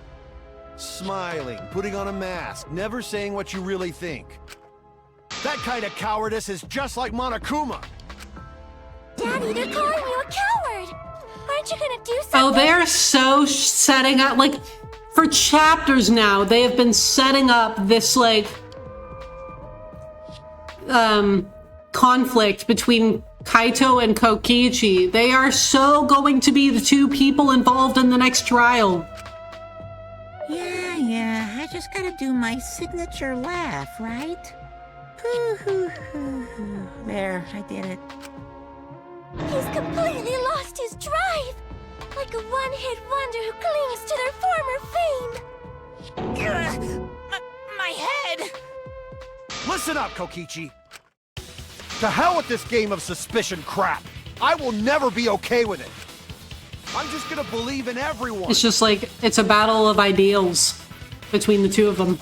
Speaker 7: Smiling, putting on a mask, never saying what you really think. That kind of cowardice is just like Monokuma.
Speaker 11: Daddy, they're calling you a coward! Aren't you gonna do something?
Speaker 1: Oh, they're so setting up, like, for chapters now, they have been setting up this, like, conflict between Kaito and Kokichi. They are so going to be the two people involved in the next trial.
Speaker 6: Yeah, I just gotta do my signature laugh, right? Hoo-hoo-hoo-hoo. There, I did it.
Speaker 11: He's completely lost his drive! Like a one-hit wonder who clings to their former fame!
Speaker 12: My head!
Speaker 7: Listen up, Kokichi. To hell with this game of suspicion crap. I will never be okay with it. I'm just gonna believe in everyone.
Speaker 1: It's just like, it's a battle of ideals between the two of them.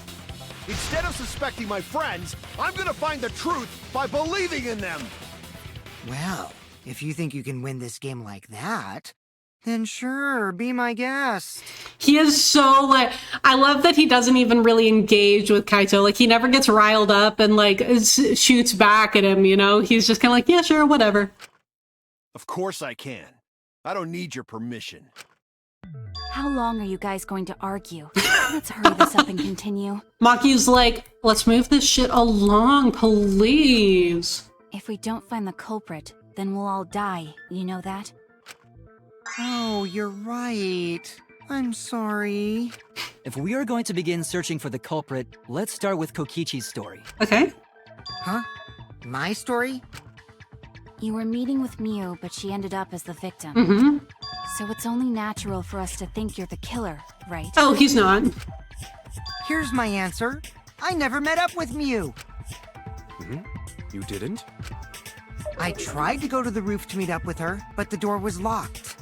Speaker 7: Instead of suspecting my friends, I'm gonna find the truth by believing in them.
Speaker 3: Well, if you think you can win this game like that, then sure, be my guest.
Speaker 1: He is so, like, I love that he doesn't even really engage with Kaito. Like, he never gets riled up and, like, shoots back at him, you know? He's just kind of like, yeah, sure, whatever.
Speaker 7: Of course I can. I don't need your permission.
Speaker 10: How long are you guys going to argue? Let's hurry this up and continue.
Speaker 1: Maki's like, let's move this shit along, please.
Speaker 10: If we don't find the culprit, then we'll all die, you know that?
Speaker 3: Oh, you're right. I'm sorry.
Speaker 8: If we are going to begin searching for the culprit, let's start with Kokichi's story.
Speaker 1: Okay.
Speaker 3: Huh? My story?
Speaker 10: You were meeting with Miu, but she ended up as the victim.
Speaker 1: Mm-hmm.
Speaker 10: So it's only natural for us to think you're the killer, right?
Speaker 1: Oh, he's not.
Speaker 3: Here's my answer. I never met up with Miu.
Speaker 9: You didn't?
Speaker 3: I tried to go to the roof to meet up with her, but the door was locked.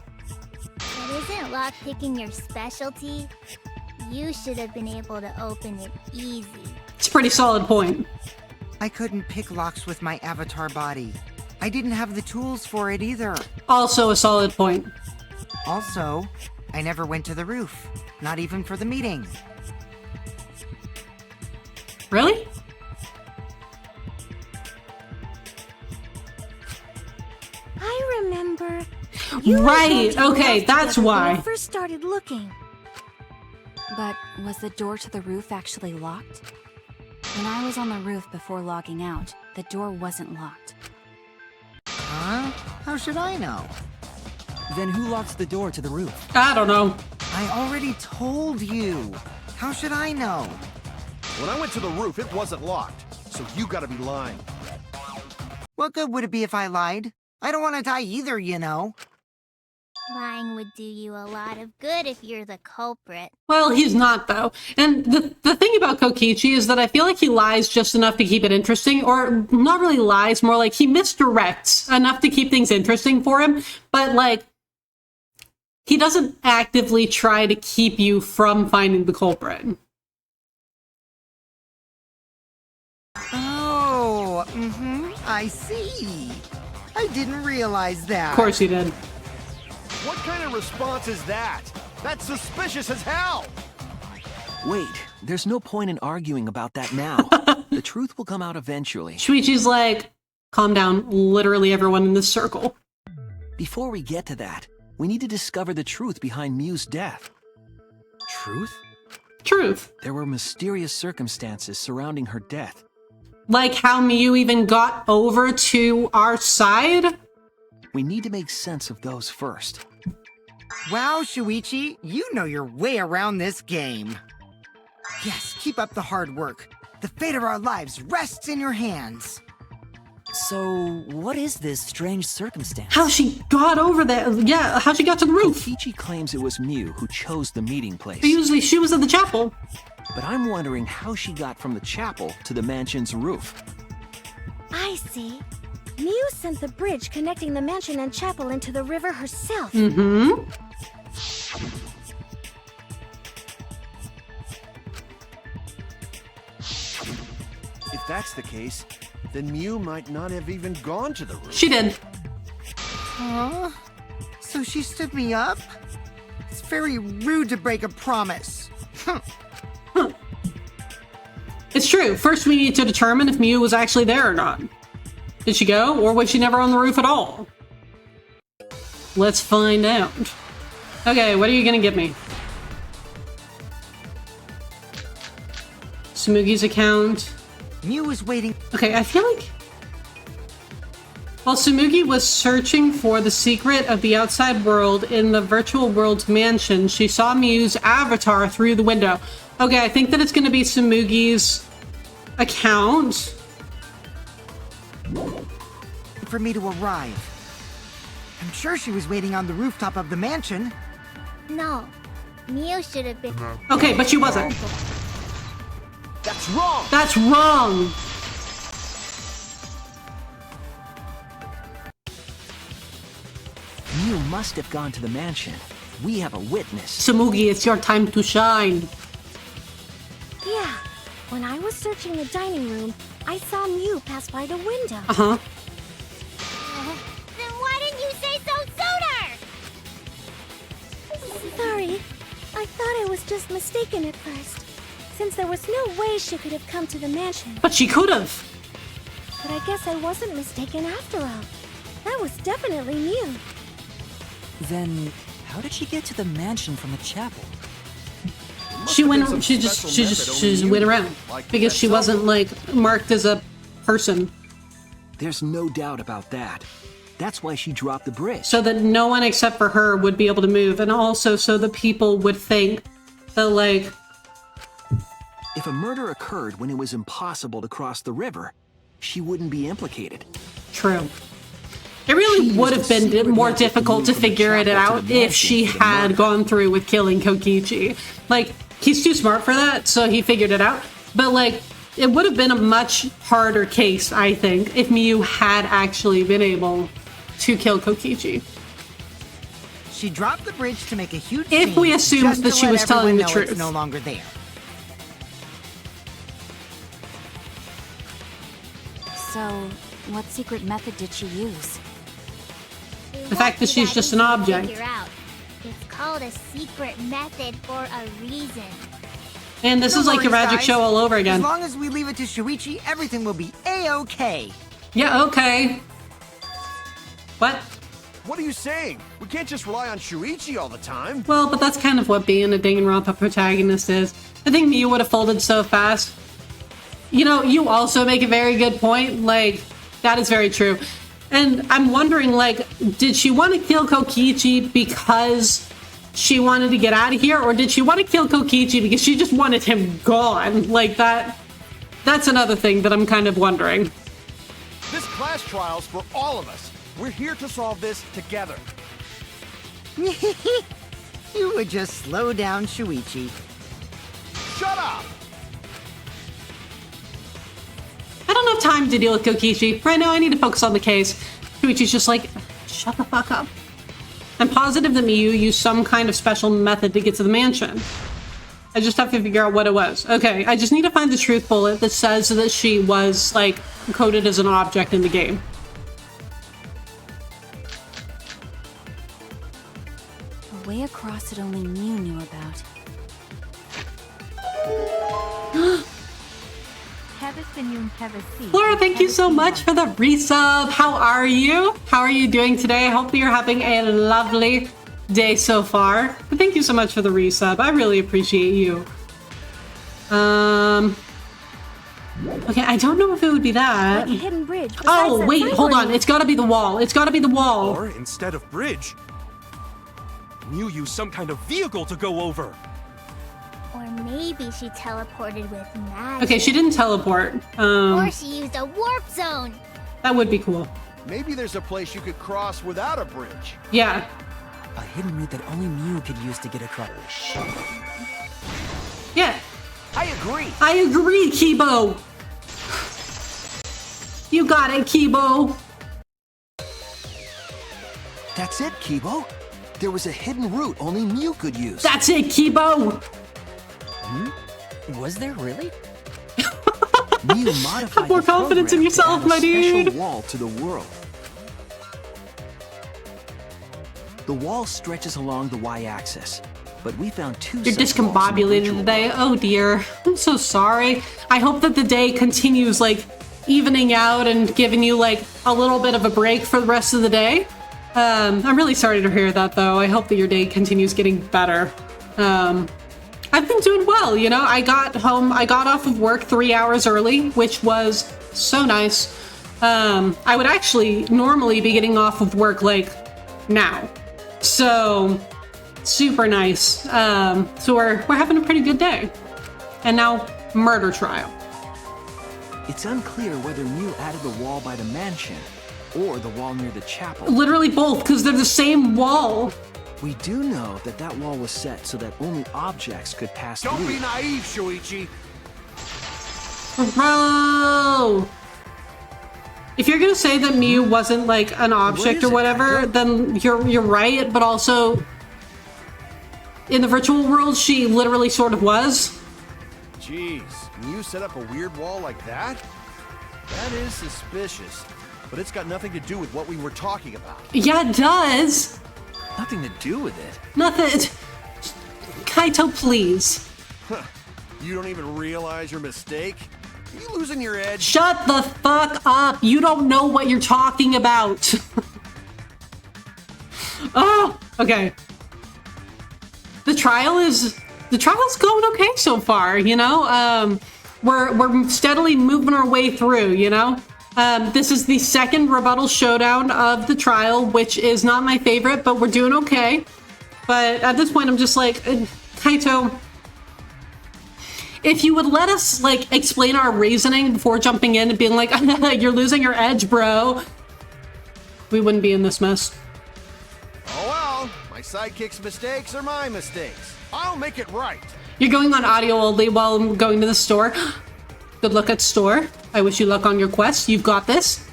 Speaker 5: But isn't lockpicking your specialty? You should have been able to open it easy.
Speaker 1: It's a pretty solid point.
Speaker 3: I couldn't pick locks with my avatar body. I didn't have the tools for it either.
Speaker 1: Also a solid point.
Speaker 3: Also, I never went to the roof. Not even for the meeting.
Speaker 1: Really?
Speaker 11: I remember. You and
Speaker 1: Right,
Speaker 11: Georgie
Speaker 1: okay,
Speaker 11: left
Speaker 1: that's
Speaker 11: together when
Speaker 1: why.
Speaker 11: I first started looking.
Speaker 10: But was the door to the roof actually locked? When I was on the roof before logging out, the door wasn't locked.
Speaker 3: Huh? How should I know?
Speaker 8: Then who locked the door to the roof?
Speaker 1: I don't know.
Speaker 3: I already told you. How should I know?
Speaker 7: When I went to the roof, it wasn't locked. So you gotta be lying.
Speaker 3: What good would it be if I lied? I don't want to die either, you know.
Speaker 5: Lying would do you a lot of good if you're the culprit.
Speaker 1: Well, he's not, though. And the thing about Kokichi is that I feel like he lies just enough to keep it interesting, or not really lies, more like he misdirects enough to keep things interesting for him, but, like, he doesn't actively try to keep you from finding the culprit.
Speaker 3: Oh, I see. I didn't realize that.
Speaker 1: Of course he did.
Speaker 7: What kind of response is that? That's suspicious as hell!
Speaker 4: Wait, there's no point in arguing about that now. The truth will come out eventually.
Speaker 1: Shuichi's like, calm down, literally everyone in this circle.
Speaker 4: Before we get to that, we need to discover the truth behind Miu's death.
Speaker 9: Truth?
Speaker 1: Truth.
Speaker 4: There were mysterious circumstances surrounding her death.
Speaker 1: Like how Miu even got over to our side?
Speaker 4: We need to make sense of those first.
Speaker 3: Wow, Shuichi, you know your way around this game. Yes, Keep up the hard work. The fate of our lives rests in your hands.
Speaker 8: So, what is this strange circumstance?
Speaker 1: How she got over there? Yeah, how she got to the roof?
Speaker 4: Kokichi claims it was Mew who chose the meeting place.
Speaker 1: But usually she was at the chapel.
Speaker 4: But I'm wondering how she got from the chapel to the mansion's roof.
Speaker 11: I see. Mew sent the bridge connecting the mansion and chapel into the river herself.
Speaker 1: Mm-hmm.
Speaker 7: If that's the case, then Mew might not have even gone to the roof.
Speaker 1: She did.
Speaker 3: Huh? So she stood me up? It's very rude to break a promise.
Speaker 1: It's true. First, we need to determine if Mew was actually there or not. Did she go, or was she never on the roof at all? Let's find out. Okay, what are you gonna give me? Smugi's account.
Speaker 3: Mew was waiting.
Speaker 1: Okay, I feel like... While Tsumugi was searching for the secret of the outside world in the virtual world's mansion, she saw Mew's avatar through the window. Okay, I think that it's going to be Tsumugi's account.
Speaker 3: For me to arrive. I'm sure she was waiting on the rooftop of the mansion.
Speaker 5: No, Mew should have been.
Speaker 1: Okay, but she wasn't.
Speaker 7: That's wrong!
Speaker 1: That's wrong!
Speaker 4: Mew must have gone to the mansion. We have a witness.
Speaker 1: Tsumugi, it's your time to shine.
Speaker 11: Yeah. When I was searching the dining room, I saw Mew pass by the window.
Speaker 1: Uh-huh.
Speaker 5: Then why didn't you say so sooner?
Speaker 11: Sorry. I thought I was just mistaken at first, since there was no way she could have come to the mansion.
Speaker 1: But she could have.
Speaker 11: But I guess I wasn't mistaken after all. That was definitely Mew.
Speaker 8: Then, how did she get to the mansion from the chapel?
Speaker 1: She went. She just went around because she wasn't like marked as a person.
Speaker 4: There's no doubt about that. That's why she dropped the bridge.
Speaker 1: So that no one except for her would be able to move, and also so the people would think that like.
Speaker 4: If a murder occurred when it was impossible to cross the river, she wouldn't be implicated.
Speaker 1: True. It really would have been more difficult to figure it out if she had gone through with killing Kokichi. Like, he's too smart for that, so he figured it out. But, like, it would have been a much harder case, I think, if Mew had actually been able to kill Kokichi.
Speaker 3: She dropped the bridge to make a huge
Speaker 1: If we assumed that she was telling the truth.
Speaker 3: It's no longer there.
Speaker 10: So, what secret method did she use?
Speaker 1: The fact that she's just an object.
Speaker 5: Figure out. It's called a secret method for a reason.
Speaker 1: And this is like your magic show all over again.
Speaker 3: As long as we leave it to Shuichi, everything will be A-okay.
Speaker 1: Yeah, okay. What?
Speaker 7: What are you saying? We can't just rely on Shuichi all the time.
Speaker 1: Well, but that's kind of what being a Danganronpa protagonist is. I think Mew would have folded so fast. You know, you also make a very good point. Like, that is very true. And I'm wondering, like, did she want to kill Kokichi because she wanted to get out of here? Or did she want to kill Kokichi because she just wanted him gone? Like, that's another thing that I'm kind of wondering.
Speaker 7: This class trial's for all of us. We're here to solve this together.
Speaker 3: You would just slow down Shuichi.
Speaker 7: Shut up!
Speaker 1: I don't have time to deal with Kokichi. Right now, I need to focus on the case. Shuichi's just like, shut the fuck up. I'm positive that Mew used some kind of special method to get to the mansion. I just have to figure out what it was. Okay, I just need to find the truth bullet that says that she was, like, coded as an object in the game.
Speaker 10: A way across that only Mew knew about.
Speaker 1: Laura, thank you so much for the resub. How are you? How are you doing today? I hope you're having a lovely day so far. But thank you so much for the resub. I really appreciate you. Okay, I don't know if it would be that.
Speaker 11: Like a hidden bridge.
Speaker 1: Oh, wait, hold on. It's gotta be the wall. It's gotta be the wall.
Speaker 9: Or instead of bridge, Mew used some kind of vehicle to go over.
Speaker 5: Or maybe she teleported with magic.
Speaker 1: Okay, she didn't teleport.
Speaker 5: Or she used a warp zone.
Speaker 1: That would be cool.
Speaker 7: Maybe there's a place you could cross without a bridge.
Speaker 1: Yeah.
Speaker 8: A hidden route that only Mew could use to get across.
Speaker 1: Yeah.
Speaker 4: I agree.
Speaker 1: I agree, Kibo. You got it, Kibo.
Speaker 4: That's it, Kibo. There was a hidden route only Mew could use.
Speaker 1: That's it, Kibo.
Speaker 8: Was there really?
Speaker 4: Mew modified
Speaker 1: Have more
Speaker 4: the
Speaker 1: confidence in
Speaker 4: program to
Speaker 1: yourself,
Speaker 4: add a
Speaker 1: my dude.
Speaker 4: special wall to the world. The wall stretches along the y-axis, but we found two.
Speaker 1: You're
Speaker 4: such walls in the
Speaker 1: discombobulated
Speaker 4: virtual
Speaker 1: today.
Speaker 4: world.
Speaker 1: Oh dear. I'm so sorry. I hope that the day continues like evening out and giving you like a little bit of a break for the rest of the day. I'm really sorry to hear that though. I hope that your day continues getting better. I've been doing well, you know. I got off of work 3 hours early, which was so nice. I would actually normally be getting off of work like now. So super nice. So we're having a pretty good day. And now murder trial.
Speaker 4: It's unclear whether Mew added the wall by the mansion or the wall near the chapel.
Speaker 1: Literally both, because they're the same wall.
Speaker 4: We do know that that wall was set so that only objects could pass through.
Speaker 7: Don't be naive, Shuichi.
Speaker 1: Bro! If you're gonna say that Mew wasn't like an object
Speaker 4: is
Speaker 1: or
Speaker 4: it,
Speaker 1: whatever,
Speaker 4: Kaito?
Speaker 1: then you're right, but also in the virtual world she literally sort of was.
Speaker 7: Jeez, Mew set up a weird wall like that? That is suspicious. But it's got nothing to do with what we were talking about.
Speaker 1: Yeah, it does.
Speaker 4: Nothing to do with it.
Speaker 1: Nothing. Kaito, please.
Speaker 7: Huh. You don't even realize your mistake? Are you losing your edge?
Speaker 1: Shut the fuck up. You don't know what you're talking about. Oh, okay. The trial's going okay so far, you know? We're steadily moving our way through, you know? This is the second rebuttal showdown of the trial, which is not my favorite, but we're doing okay. But at this point, I'm just like, Kaito, if you would let us, like, explain our reasoning before jumping in and being like, you're losing your edge, bro, we wouldn't be in this mess.
Speaker 7: Oh well, my sidekick's mistakes are my mistakes. I'll make it right.
Speaker 1: You're going on audio only while I'm going to the store. Good luck at store. I wish you luck on your quest. You've got this.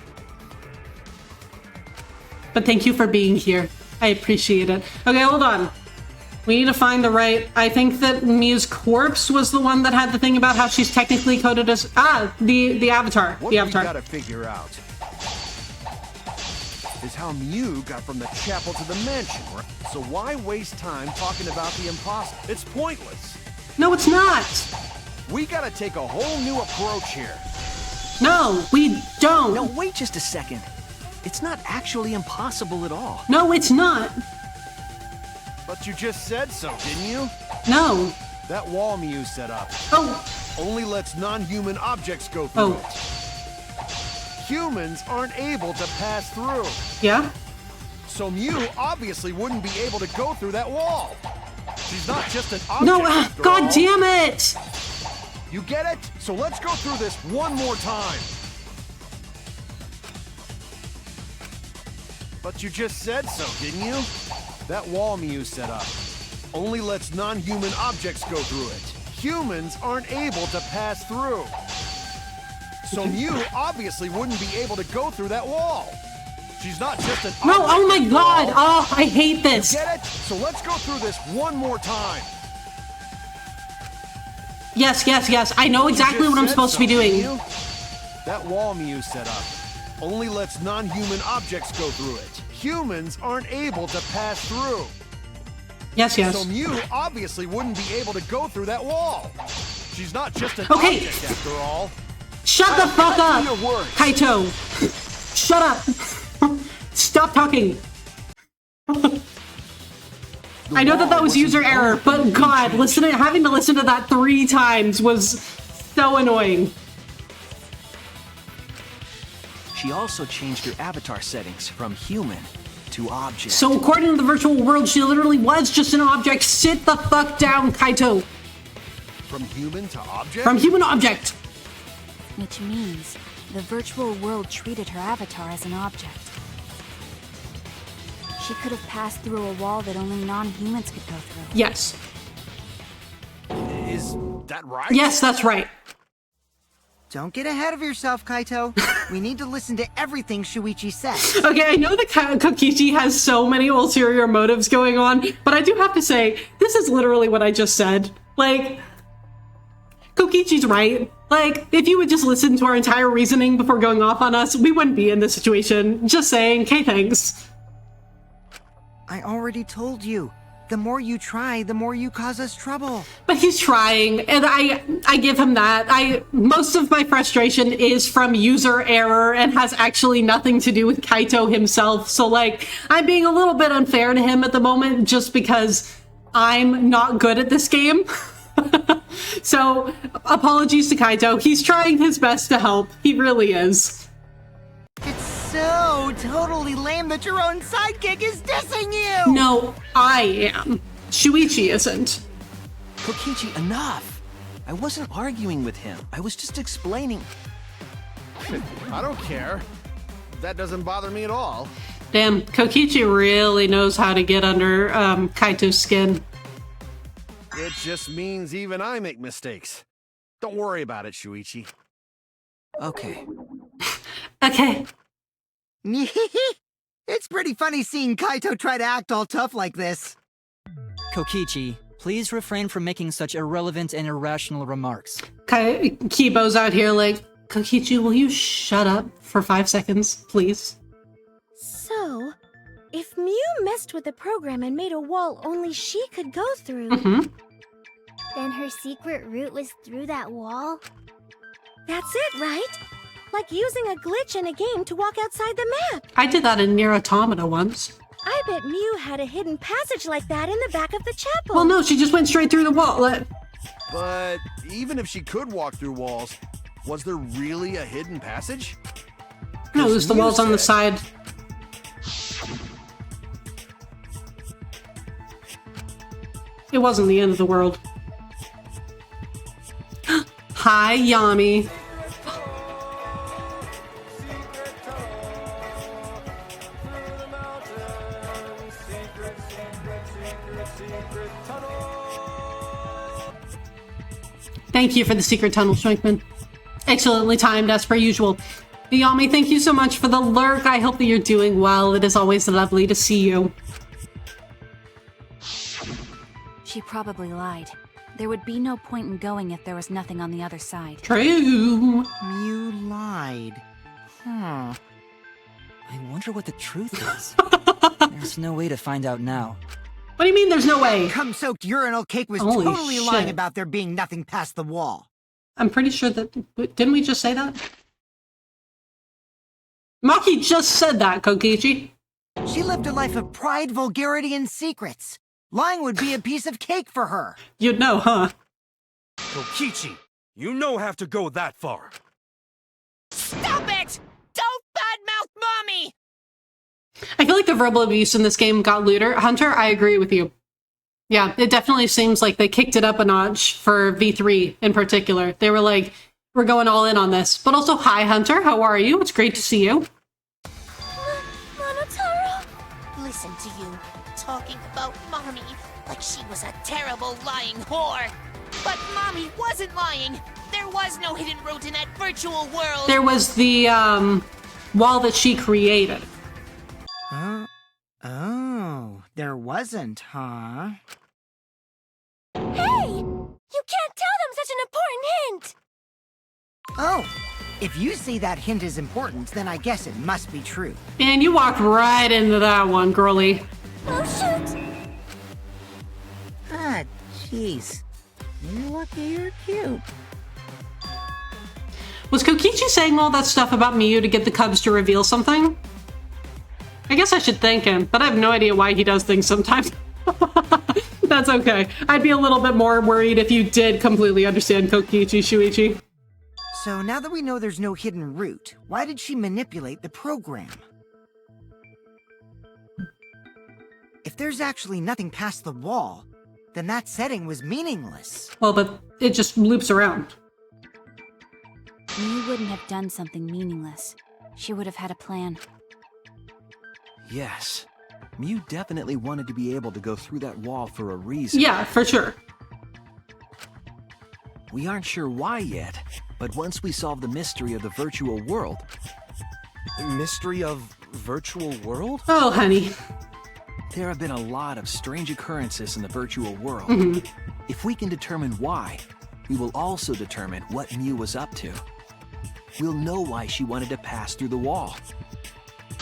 Speaker 1: But thank you for being here. I appreciate it. Okay, hold on. We need to find the right... I think that Mew's corpse was the one that had the thing about how she's technically coded as... the avatar.
Speaker 7: What
Speaker 1: the avatar.
Speaker 7: we gotta figure out is how Mew got from the chapel to the mansion, right? So why waste time talking about the impossible? It's pointless.
Speaker 1: No, it's not.
Speaker 7: We gotta take a whole new approach here.
Speaker 1: No, we don't.
Speaker 4: No, wait just a second. It's not actually impossible at all.
Speaker 1: No, it's not.
Speaker 7: But you just said so, didn't you?
Speaker 1: No.
Speaker 7: That wall Mew set up only lets non-human objects go through it. Humans aren't able to pass through.
Speaker 1: Yeah?
Speaker 7: So Mew obviously wouldn't be able to go through that wall. She's not just an object.
Speaker 1: No,
Speaker 7: after
Speaker 1: God
Speaker 7: all.
Speaker 1: damn it!
Speaker 7: You get it? So let's go through this one more time. But you just said so, didn't you? That wall Mew set up only lets non-human objects go through it. Humans aren't able to pass through. So Mew obviously wouldn't be able to go through that wall. She's not just an
Speaker 1: No,
Speaker 7: object
Speaker 1: oh my
Speaker 7: after
Speaker 1: God!
Speaker 7: all.
Speaker 1: Oh, I hate this!
Speaker 7: You get it? So let's go through this one more time.
Speaker 1: Yes, yes, yes. I know exactly
Speaker 7: You
Speaker 1: what I'm
Speaker 7: just
Speaker 1: supposed to be
Speaker 7: said so,
Speaker 1: doing.
Speaker 7: didn't you? That wall Mew set up only lets non-human objects go through it. Humans aren't able to pass through.
Speaker 1: Yes, yes.
Speaker 7: So Mew obviously wouldn't be able to go through that wall. She's not just an
Speaker 1: Okay.
Speaker 7: object after all.
Speaker 1: Shut the fuck up!
Speaker 7: Your words.
Speaker 1: Kaito! Shut up! Stop talking! I know that was user error, but God, having to listen to that 3 times was so annoying.
Speaker 4: She also changed her avatar settings from human to object.
Speaker 1: So according to the virtual world, she literally was just an object. Sit the fuck down, Kaito!
Speaker 7: From human to object?
Speaker 1: From human object.
Speaker 10: Which means the virtual world treated her avatar as an object. She could have passed through a wall that only non-humans could go through.
Speaker 1: Yes.
Speaker 7: Is that right?
Speaker 1: Yes, that's right.
Speaker 3: Don't get ahead of yourself, Kaito. We need to listen to everything Shuichi says.
Speaker 1: Okay, I know that Kokichi has so many ulterior motives going on, but I do have to say, this is literally what I just said. Like, Kokichi's right. Like, if you would just listen to our entire reasoning before going off on us, we wouldn't be in this situation. Just saying, okay, thanks.
Speaker 3: I already told you. The more you try, the more you cause us trouble.
Speaker 1: But he's trying, and I give him that. Most of my frustration is from user error and has actually nothing to do with Kaito himself. So, like, I'm being a little bit unfair to him at the moment just because I'm not good at this game. So, apologies to Kaito. He's trying his best to help. He really is.
Speaker 3: It's so totally lame that your own sidekick is dissing you!
Speaker 1: No, I am. Shuichi isn't.
Speaker 4: Kokichi, enough! I wasn't arguing with him. I was just explaining.
Speaker 7: I don't care. That doesn't bother me at all.
Speaker 1: Damn, Kokichi really knows how to get under Kaito's skin.
Speaker 7: It just means even I make mistakes. Don't worry about it, Shuichi.
Speaker 8: Okay.
Speaker 1: Okay.
Speaker 3: It's pretty funny seeing Kaito try to act all tough like this.
Speaker 8: Kokichi, please refrain from making such irrelevant and irrational remarks.
Speaker 1: Kibo's out here like, Kokichi, will you shut up for 5 seconds, please?
Speaker 11: So, if Mew messed with the program and made a wall only she could go through...
Speaker 5: Then her secret route was through that wall?
Speaker 11: That's it, right? Like using a glitch in a game to walk outside the map.
Speaker 1: I did that in Nier Automata once.
Speaker 11: I bet Mew had a hidden passage like that in the back of the chapel.
Speaker 1: Well, no, she just went straight through the wall.
Speaker 7: But even if she could walk through walls, was there really a hidden passage?
Speaker 1: No, there's the walls on the side. It wasn't the end of the world. Hi, Yami. Thank you for the secret tunnel, Schwenkman. Excellently timed, as per usual. Yami, thank you so much for the lurk. I hope that you're doing well. It is always lovely to see you.
Speaker 10: She probably lied. There would be no point in going if there was nothing on the other side.
Speaker 1: True.
Speaker 3: Mew lied.
Speaker 8: I wonder what the truth is. There's no way to find out now.
Speaker 1: What do you mean there's no way?
Speaker 3: Cum-soaked urinal cake was
Speaker 1: Holy
Speaker 3: totally lying
Speaker 1: shit.
Speaker 3: about there being nothing past the wall.
Speaker 1: I'm pretty sure that... Didn't we just say that? Maki just said that, Kokichi.
Speaker 3: She lived a life of pride, vulgarity, and secrets. Lying would be a piece of cake for her.
Speaker 1: You'd know, huh?
Speaker 9: Kokichi, you no have to go that far.
Speaker 12: Stop it! Don't badmouth Mommy!
Speaker 1: I feel like the verbal abuse in this game got looter. Hunter, I agree with you. Yeah, it definitely seems like they kicked it up a notch for V3 in particular. They were like, we're going all in on this. But also, hi, Hunter. How are you? It's great to see you.
Speaker 11: Monotaro?
Speaker 12: Listen to you, talking about Mommy like she was a terrible lying whore. But Mommy wasn't lying. There was no hidden route in that virtual world.
Speaker 1: There was the wall that she created.
Speaker 3: Oh, there wasn't, huh?
Speaker 11: Hey! You can't tell them such an important hint!
Speaker 3: Oh, if you say that hint is important, then I guess it must be true.
Speaker 1: Man, you walked right into that one, girly.
Speaker 11: Oh, shoot!
Speaker 6: Ah, jeez. You're lucky you're cute.
Speaker 1: Was Kokichi saying all that stuff about Miyu to get the Cubs to reveal something? I guess I should thank him, but I have no idea why he does things sometimes. That's okay. I'd be a little bit more worried if you did completely understand Kokichi, Shuichi.
Speaker 3: So now that we know there's no hidden route, why did she manipulate the program? If there's actually nothing past the wall, then that setting was meaningless.
Speaker 1: Well, but it just loops around.
Speaker 10: Mew wouldn't have done something meaningless. She would have had a plan.
Speaker 4: Yes. Mew definitely wanted to be able to go through that wall for a reason.
Speaker 1: Yeah, for sure.
Speaker 4: We aren't sure why yet, but once we solve the mystery of the virtual world...
Speaker 9: Mystery of virtual world?
Speaker 1: Oh, honey.
Speaker 4: There have been a lot of strange occurrences in the virtual world.
Speaker 1: Mm-hmm.
Speaker 4: If we can determine why, we will also determine what Mew was up to. We'll know why she wanted to pass through the wall.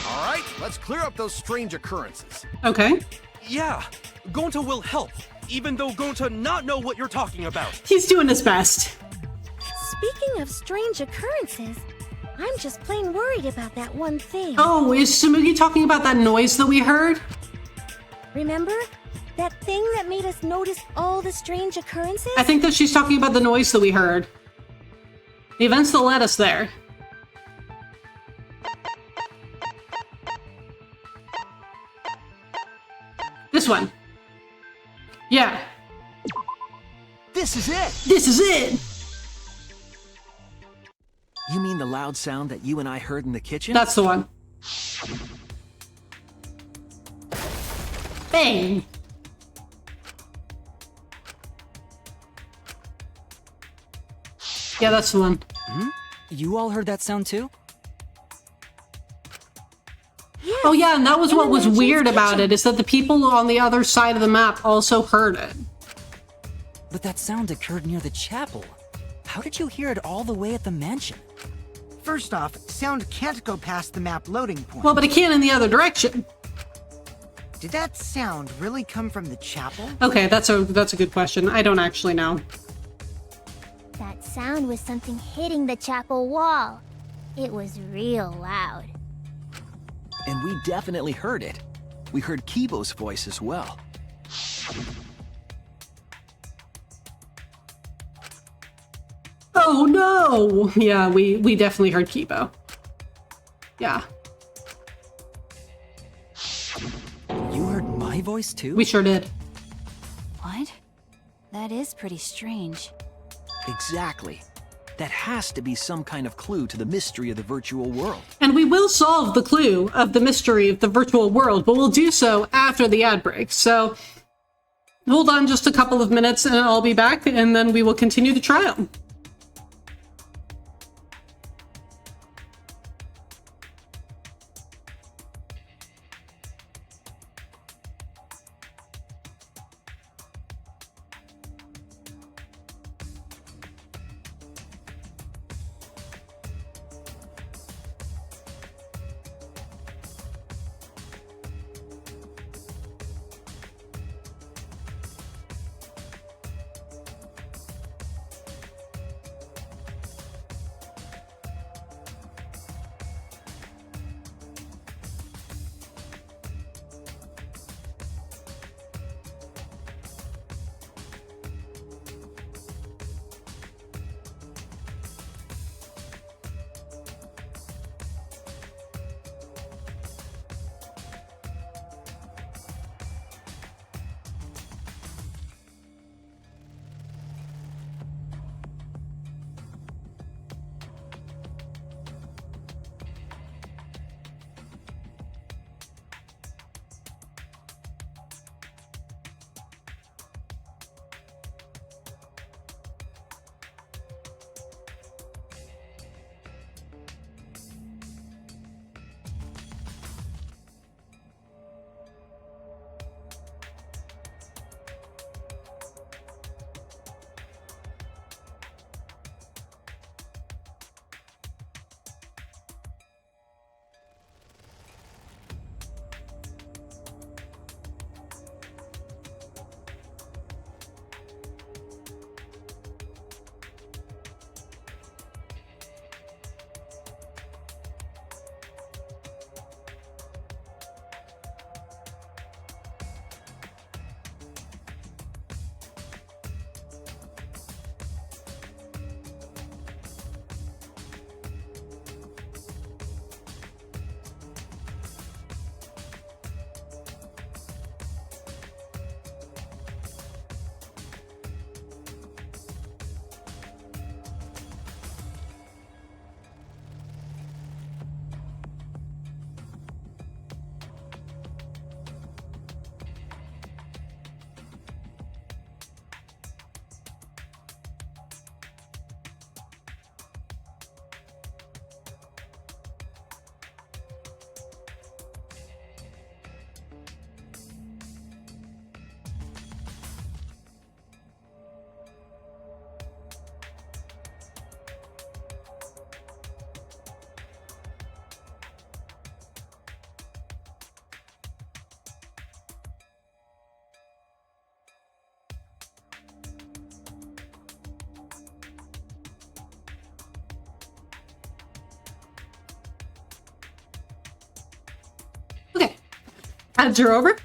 Speaker 7: All right, let's clear up those strange occurrences.
Speaker 1: Okay.
Speaker 9: Yeah, Gonta will help, even though Gonta not know what you're talking about.
Speaker 1: He's doing his best.
Speaker 11: Speaking of strange occurrences, I'm just plain worried about that one thing.
Speaker 1: Oh, is Tsumugi talking about that noise that we heard?
Speaker 11: Remember? That thing that made us notice all the strange occurrences?
Speaker 1: I think that she's talking about the noise that we heard. The events that led us there. This one. Yeah.
Speaker 4: This is it!
Speaker 1: This is it!
Speaker 4: You mean the loud sound that you and I heard in the kitchen?
Speaker 1: That's the one. Bang! Yeah, that's the one.
Speaker 8: Hmm? You all heard that sound too?
Speaker 11: Yes,
Speaker 1: Oh yeah, and that was
Speaker 11: in
Speaker 1: what
Speaker 11: the
Speaker 1: was
Speaker 11: mansion's
Speaker 1: weird about
Speaker 11: kitchen.
Speaker 1: it, is that the people on the other side of the map also heard it.
Speaker 8: But that sound occurred near the chapel. How did you hear it all the way at the mansion?
Speaker 3: First off, sound can't go past the map loading point.
Speaker 1: Well, but it can in the other direction.
Speaker 3: Did that sound really come from the chapel?
Speaker 1: Okay, that's a good question. I don't actually know.
Speaker 5: That sound was something hitting the chapel wall. It was real loud.
Speaker 4: And we definitely heard it. We heard Kibo's voice as well.
Speaker 1: Oh no! Yeah, we definitely heard Kibo. Yeah,
Speaker 8: You heard my voice too?
Speaker 1: we sure did.
Speaker 10: What? That is pretty strange.
Speaker 4: Exactly. That has to be some kind of clue to the mystery of the virtual world.
Speaker 1: And we will solve the clue of the mystery of the virtual world, but we'll do so after the ad break. So hold on just a couple of minutes and I'll be back, and then we will continue the trial. Ads are over.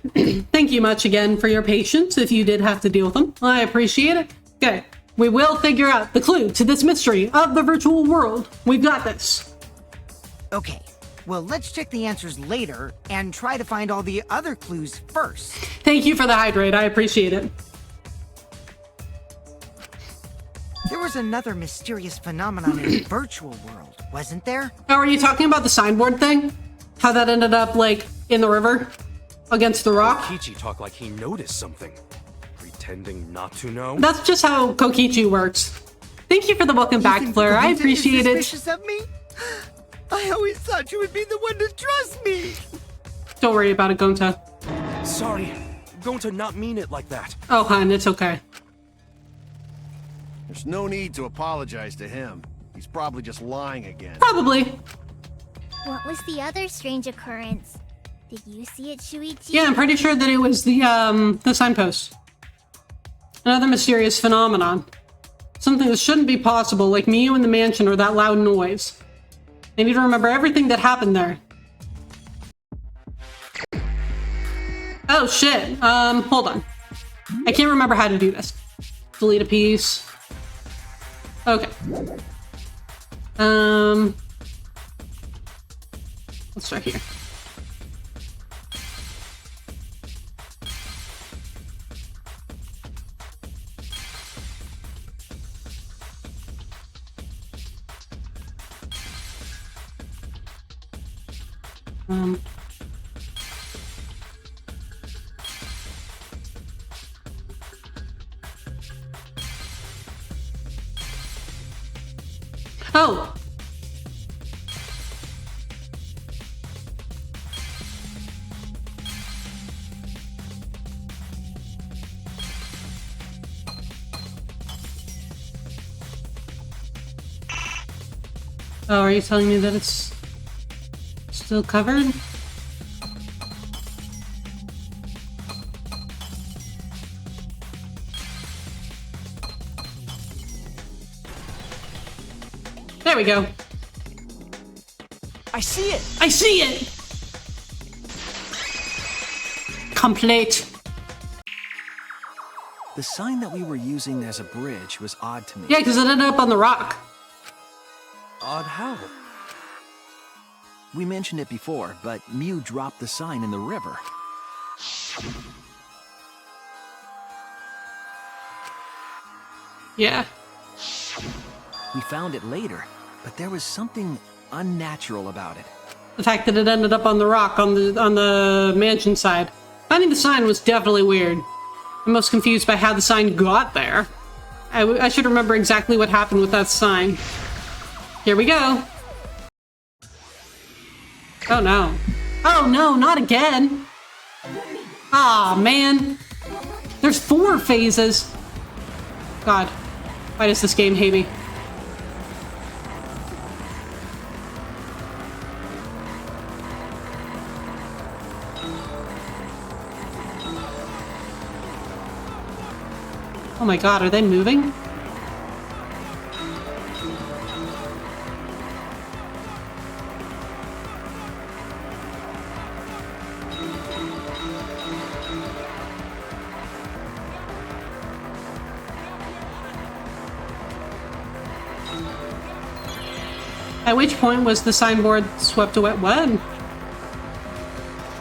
Speaker 1: Thank you much again for your patience if you did have to deal with them. I appreciate it. Okay, we will figure out the clue to this mystery of the virtual world. We've got this.
Speaker 3: Okay, well, let's check the answers later and try to find all the other clues first.
Speaker 1: Thank you for the hydrate. I appreciate it.
Speaker 3: There was another mysterious phenomenon in the virtual world, wasn't there?
Speaker 1: Oh, are you talking about the signboard thing? How that ended up, like, in the river? Against the rock?
Speaker 9: Kokichi talked like he noticed something. Pretending not to know?
Speaker 1: That's just how Kokichi works. Thank you for the welcome back, Fleur. I appreciate it.
Speaker 3: Suspicious of me? I always thought you would be the one to trust me.
Speaker 1: Don't worry about it, Gonta.
Speaker 9: Sorry, going to not mean it like that.
Speaker 1: Oh, hon, it's okay.
Speaker 7: There's no need to apologize to him. He's probably just lying again.
Speaker 1: Probably.
Speaker 5: What was the other strange occurrence? Did you see it, Shuichi?
Speaker 1: Yeah, I'm pretty sure that it was the signpost. Another mysterious phenomenon. Something that shouldn't be possible, like Miyu in the mansion or that loud noise. I need to remember everything that happened there. Oh shit, hold on. I can't remember how to do this. Delete a piece. Okay. Let's start here. Oh! Oh, are you telling me that it's still covered? There we go.
Speaker 8: I see it!
Speaker 1: I see it! Complete.
Speaker 4: The sign that we were using as a bridge was odd to me.
Speaker 1: Yeah, because it ended up on the rock.
Speaker 9: Odd how?
Speaker 4: We mentioned it before, but Mew dropped the sign in the river.
Speaker 1: Yeah.
Speaker 4: We found it later, but there was something unnatural about it.
Speaker 1: The fact that it ended up on the rock on the mansion side. Finding the sign was definitely weird. I'm most confused by how the sign got there. I should remember exactly what happened with that sign. Here we go. Oh no. Oh no, not again. Aw, man. There's 4 phases. God, why does this game hate me? Oh my god, are they moving? At which point was the signboard swept away? What?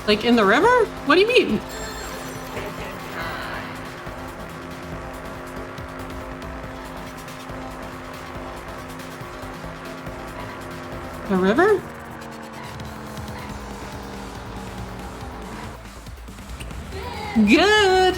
Speaker 1: Like in the river? What do you mean? The river? Good!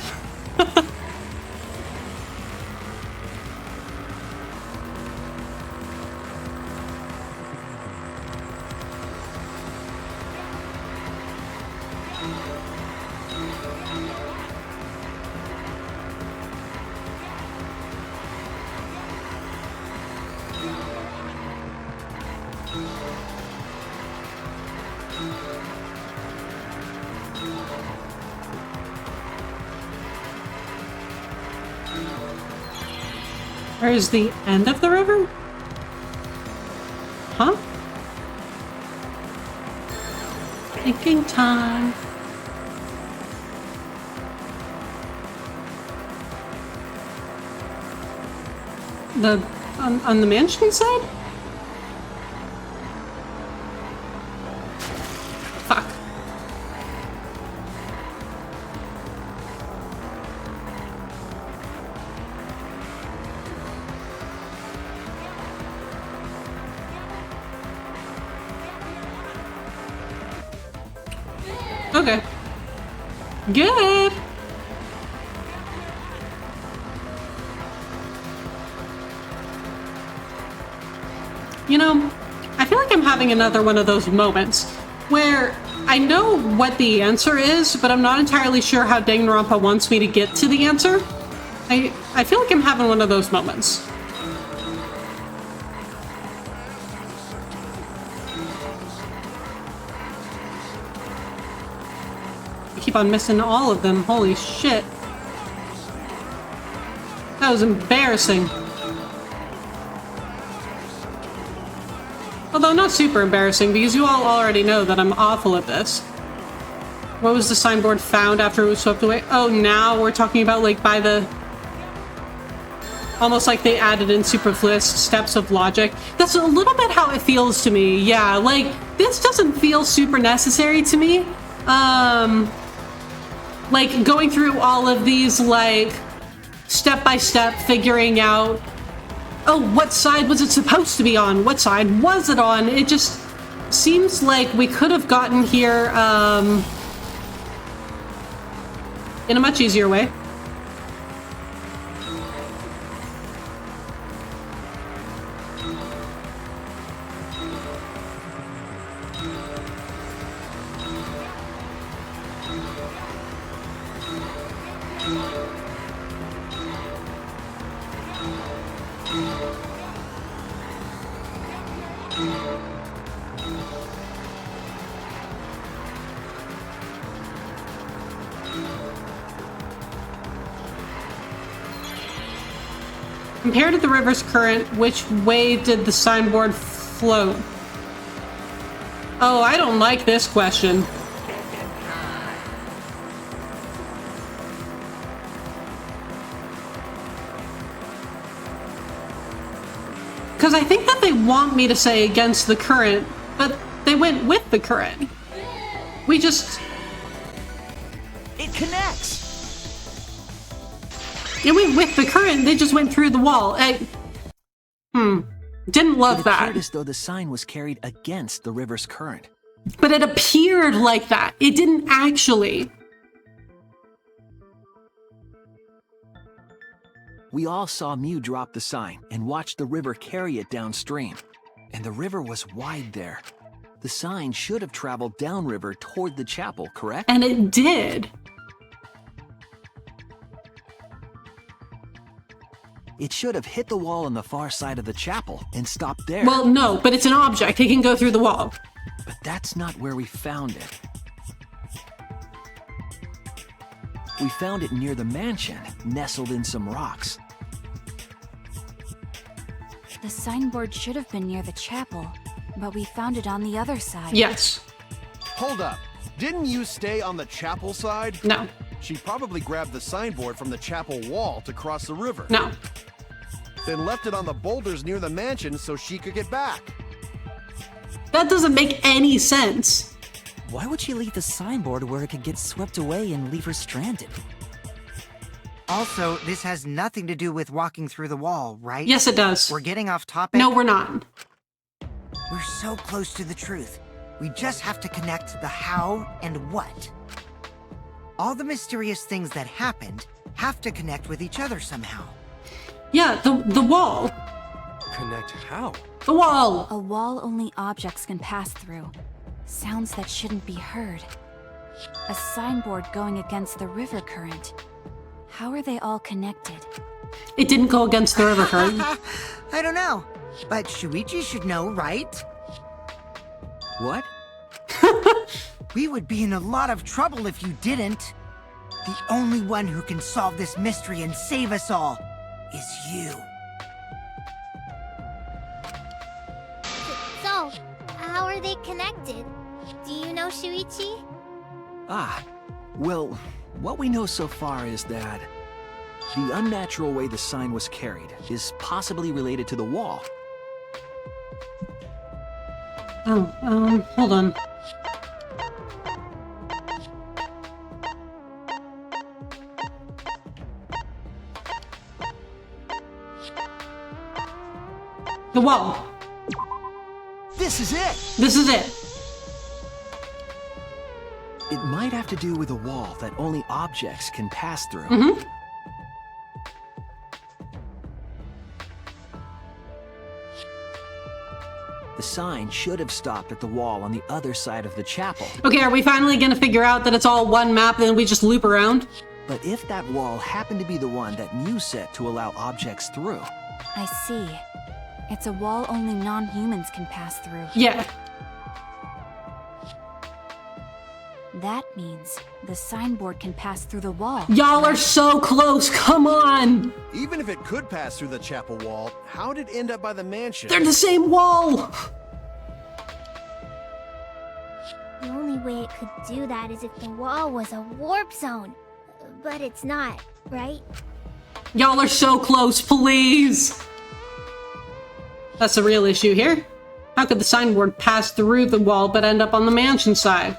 Speaker 1: Where's the end of the river? Huh? Thinking time. on the mansion side? Fuck. Okay. Good. You know, I feel like I'm having another one of those moments where I know what the answer is, but I'm not entirely sure how Danganronpa wants me to get to the answer. I feel like I'm having one of those moments. I keep on missing all of them. Holy shit. That was embarrassing. Although not super embarrassing, because you all already know that I'm awful at this. What was the signboard found after it was swept away? Oh, now we're talking about, like, by the... Almost like they added in superfluous steps of logic. That's a little bit how it feels to me, yeah. Like, this doesn't feel super necessary to me. Like, going through all of these, like, step-by-step figuring out, oh, what side was it supposed to be on? What side was it on? It just seems like we could have gotten here in a much easier way. Compared to the river's current, which way did the signboard float? Oh, I don't like this question. Because I think that they want me to say against the current, but they went with the current. We just...
Speaker 4: It connects!
Speaker 1: It went with the current, they just went through the wall. Didn't love that.
Speaker 4: It appeared as though the sign was carried against the river's current.
Speaker 1: But it appeared like that. It didn't actually.
Speaker 4: We all saw Mew drop the sign and watched the river carry it downstream. And the river was wide there. The sign should have traveled downriver toward the chapel, correct?
Speaker 1: And it did.
Speaker 4: It should have hit the wall on the far side of the chapel and stopped there.
Speaker 1: Well, no, but it's an object. It can go through the wall.
Speaker 4: But that's not where we found it. We found it near the mansion, nestled in some rocks.
Speaker 10: The signboard should have been near the chapel, but we found it on the other side.
Speaker 1: Yes.
Speaker 7: Hold up. Didn't you stay on the chapel side?
Speaker 1: No.
Speaker 7: She probably grabbed the signboard from the chapel wall to cross the river.
Speaker 1: No.
Speaker 7: Then left it on the boulders near the mansion so she could get back.
Speaker 1: That doesn't make any sense.
Speaker 8: Why would she leave the signboard where it could get swept away and leave her stranded?
Speaker 3: Also, this has nothing to do with walking through the wall, right?
Speaker 1: Yes, it does.
Speaker 3: We're getting off topic.
Speaker 1: No, we're not.
Speaker 3: We're so close to the truth. We just have to connect the how and what. All the mysterious things that happened have to connect with each other somehow.
Speaker 1: Yeah, the wall.
Speaker 9: Connect how?
Speaker 1: The wall.
Speaker 10: A wall only objects can pass through. Sounds that shouldn't be heard. A signboard going against the river current. How are they all connected?
Speaker 1: It didn't go against the river current.
Speaker 3: I don't know, but Shuichi should know, right?
Speaker 4: What?
Speaker 3: We would be in a lot of trouble if you didn't. The only one who can solve this mystery and save us all is you.
Speaker 5: So, how are they connected? Do you know, Shuichi?
Speaker 4: Ah, well, what we know so far is that The unnatural way the sign was carried is possibly related to the wall.
Speaker 1: Oh, hold on. The wall.
Speaker 4: This is it!
Speaker 1: This is it.
Speaker 4: It might have to do with a wall that only objects can pass through.
Speaker 1: Mm-hmm.
Speaker 4: The sign should have stopped at the wall on the other side of the chapel.
Speaker 1: Okay, are we finally gonna figure out that it's all one map, then we just loop around?
Speaker 4: But if that wall happened to be the one that Mew set to allow objects through...
Speaker 10: I see. It's a wall only non-humans can pass through.
Speaker 1: Yeah.
Speaker 10: That means the signboard can pass through the wall.
Speaker 1: Y'all are so close, come on!
Speaker 7: Even if it could pass through the chapel wall, how did it end up by the mansion?
Speaker 1: They're the same wall!
Speaker 5: The only way it could do that is if the wall was a warp zone. But it's not, right?
Speaker 1: Y'all are so close, please! That's the real issue here. How could the signboard pass through the wall but end up on the mansion side?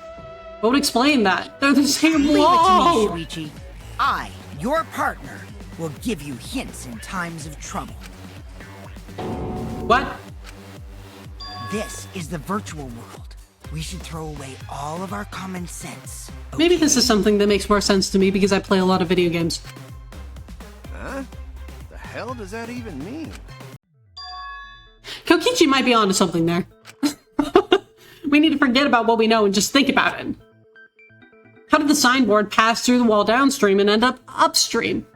Speaker 1: What would explain that? They're the same wall!
Speaker 3: Leave it to me, Shuichi. I, your partner, will give you hints in times of trouble.
Speaker 1: What?
Speaker 3: This is the virtual world. We should throw away all of our common sense.
Speaker 1: Maybe this is something that makes more sense to me because I play a lot of video games.
Speaker 7: Huh? The hell does that even mean?
Speaker 1: Kokichi might be onto something there. We need to forget about what we know and just think about it. How did the signboard pass through the wall downstream and end up upstream?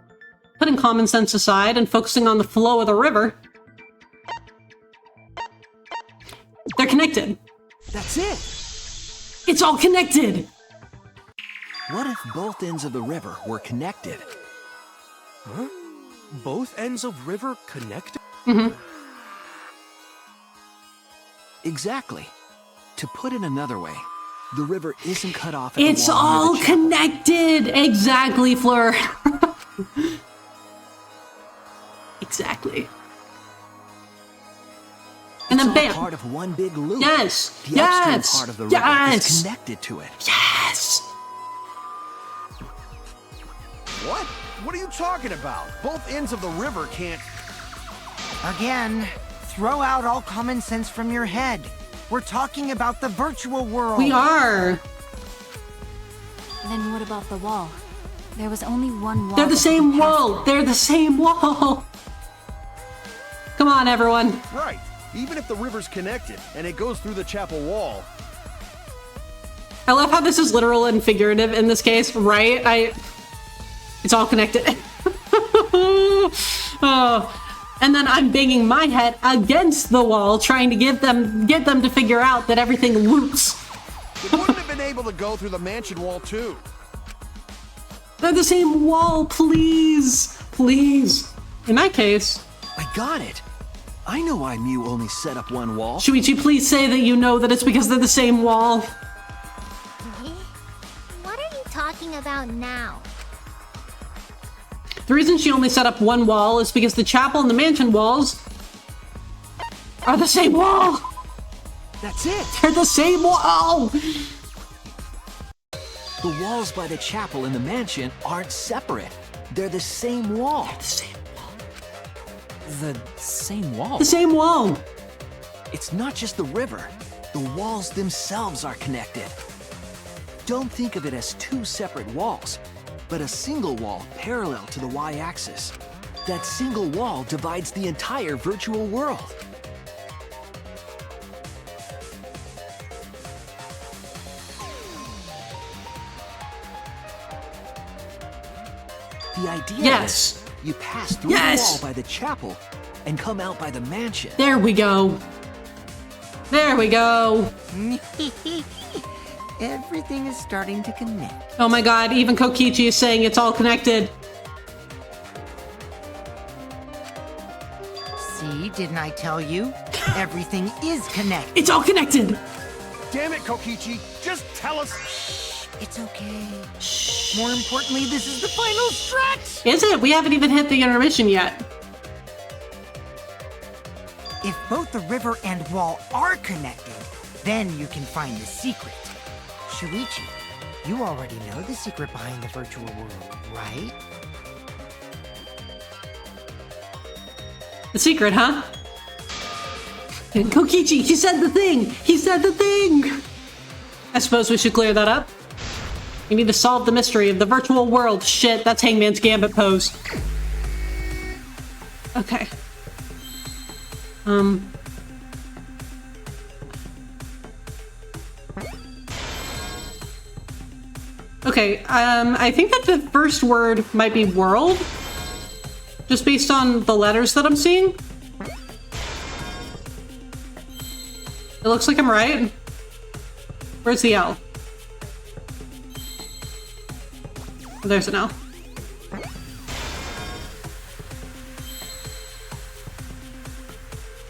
Speaker 1: Putting common sense aside and focusing on the flow of the river, they're connected.
Speaker 4: That's it!
Speaker 1: It's all connected!
Speaker 4: What if both ends of the river were connected?
Speaker 9: Huh? Both ends of river connected?
Speaker 1: Mm-hmm.
Speaker 4: Exactly. To put it another way, the river isn't cut off at
Speaker 1: It's
Speaker 4: the wall near
Speaker 1: all
Speaker 4: the chapel.
Speaker 1: connected! Exactly, Fleur. Exactly. And then
Speaker 4: It's all
Speaker 1: bam!
Speaker 4: part of one big loop.
Speaker 1: Yes!
Speaker 4: The
Speaker 1: Yes!
Speaker 4: upstream part of the river
Speaker 1: Yes!
Speaker 4: is connected to it.
Speaker 1: Yes!
Speaker 7: What? What are you talking about? Both ends of the river can't...
Speaker 3: Again, throw out all common sense from your head. We're talking about the virtual world.
Speaker 1: We are!
Speaker 10: Then what about the wall? There was only one wall.
Speaker 1: They're the
Speaker 10: that
Speaker 1: same
Speaker 10: could pass
Speaker 1: wall!
Speaker 10: through.
Speaker 1: They're the same wall! Come on, everyone.
Speaker 7: Right. Even if the river's connected and it goes through the chapel wall...
Speaker 1: I love how this is literal and figurative in this case, right? It's all connected. Oh. And then I'm banging my head against the wall, trying to get them to figure out that everything loops.
Speaker 7: It wouldn't have been able to go through the mansion wall, too.
Speaker 1: They're the same wall, please! Please. In that case...
Speaker 4: I got it. I know why Mew only set up one wall.
Speaker 1: Shuichi, please say that you know that it's because they're the same wall.
Speaker 5: What are you talking about now?
Speaker 1: The reason she only set up one wall is because the chapel and the mansion walls are the same wall!
Speaker 4: That's it!
Speaker 1: They're the same wall!
Speaker 4: The walls by the chapel and the mansion aren't separate. They're the same wall.
Speaker 1: They're the same wall.
Speaker 8: The same wall?
Speaker 1: The same wall!
Speaker 4: It's not just the river. The walls themselves are connected. Don't think of it as two separate walls, but a single wall parallel to the y-axis. That single wall divides the entire virtual world. The idea
Speaker 1: Yes.
Speaker 4: is you pass through
Speaker 1: Yes.
Speaker 4: the wall by the chapel and come out by the mansion.
Speaker 1: There we go. There we go.
Speaker 3: Everything is starting to connect.
Speaker 1: Oh my god, even Kokichi is saying it's all connected.
Speaker 3: See, didn't I tell you? Everything is connected.
Speaker 1: It's all connected!
Speaker 7: Damn it, Kokichi! Just tell us...
Speaker 3: It's okay. More importantly, this is the final stretch!
Speaker 1: Is it? We haven't even hit the intermission yet.
Speaker 3: If both the river and wall are connected, then you can find the secret. Shuichi, you already know the secret behind the virtual world, right?
Speaker 1: The secret, huh? Kokichi, he said the thing! He said the thing! I suppose we should clear that up. We need to solve the mystery of the virtual world. Shit, that's Hangman's Gambit pose. Okay. Okay, I think that the first word might be world. Just based on the letters that I'm seeing. It looks like I'm right. Where's the L? Oh, there's an L.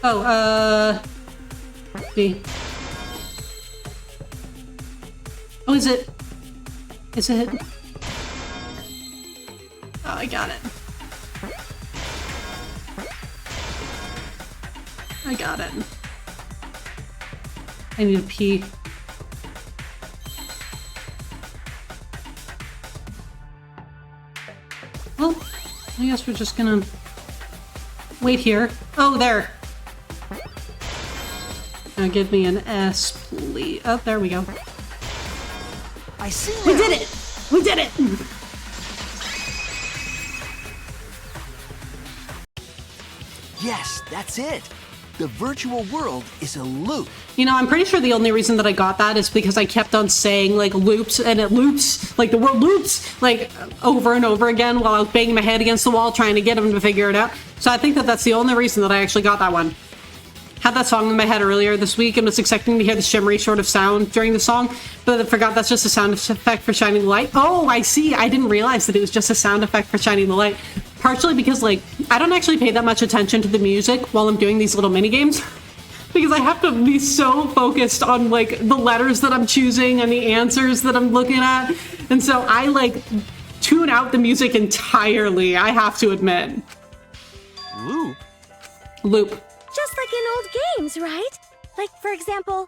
Speaker 1: Oh, D. Oh, is it? Is it? Oh, I got it. I got it. I need to pee. Well, I guess we're just gonna wait here. Oh, there. Now give me an S, please. Oh, there we go.
Speaker 3: I see.
Speaker 1: We did it! We did it!
Speaker 4: Yes, that's it. The virtual world is a loop.
Speaker 1: You know, I'm pretty sure the only reason that I got that is because I kept on saying, like, loops, and it loops, like, the word loops, like, over and over again while I was banging my head against the wall trying to get him to figure it out. So I think that that's the only reason that I actually got that one. Had that song in my head earlier this week and was expecting to hear the shimmery sort of sound during the song, but I forgot that's just a sound effect for shining the light. Oh, I see. I didn't realize that it was just a sound effect for shining the light. Partially because, like, I don't actually pay that much attention to the music while I'm doing these little mini games. Because I have to be so focused on, like, the letters that I'm choosing and the answers that I'm looking at. And so I, like, tune out the music entirely, I have to admit.
Speaker 4: Loop?
Speaker 1: Loop.
Speaker 11: Just like in old games, right? Like, for example,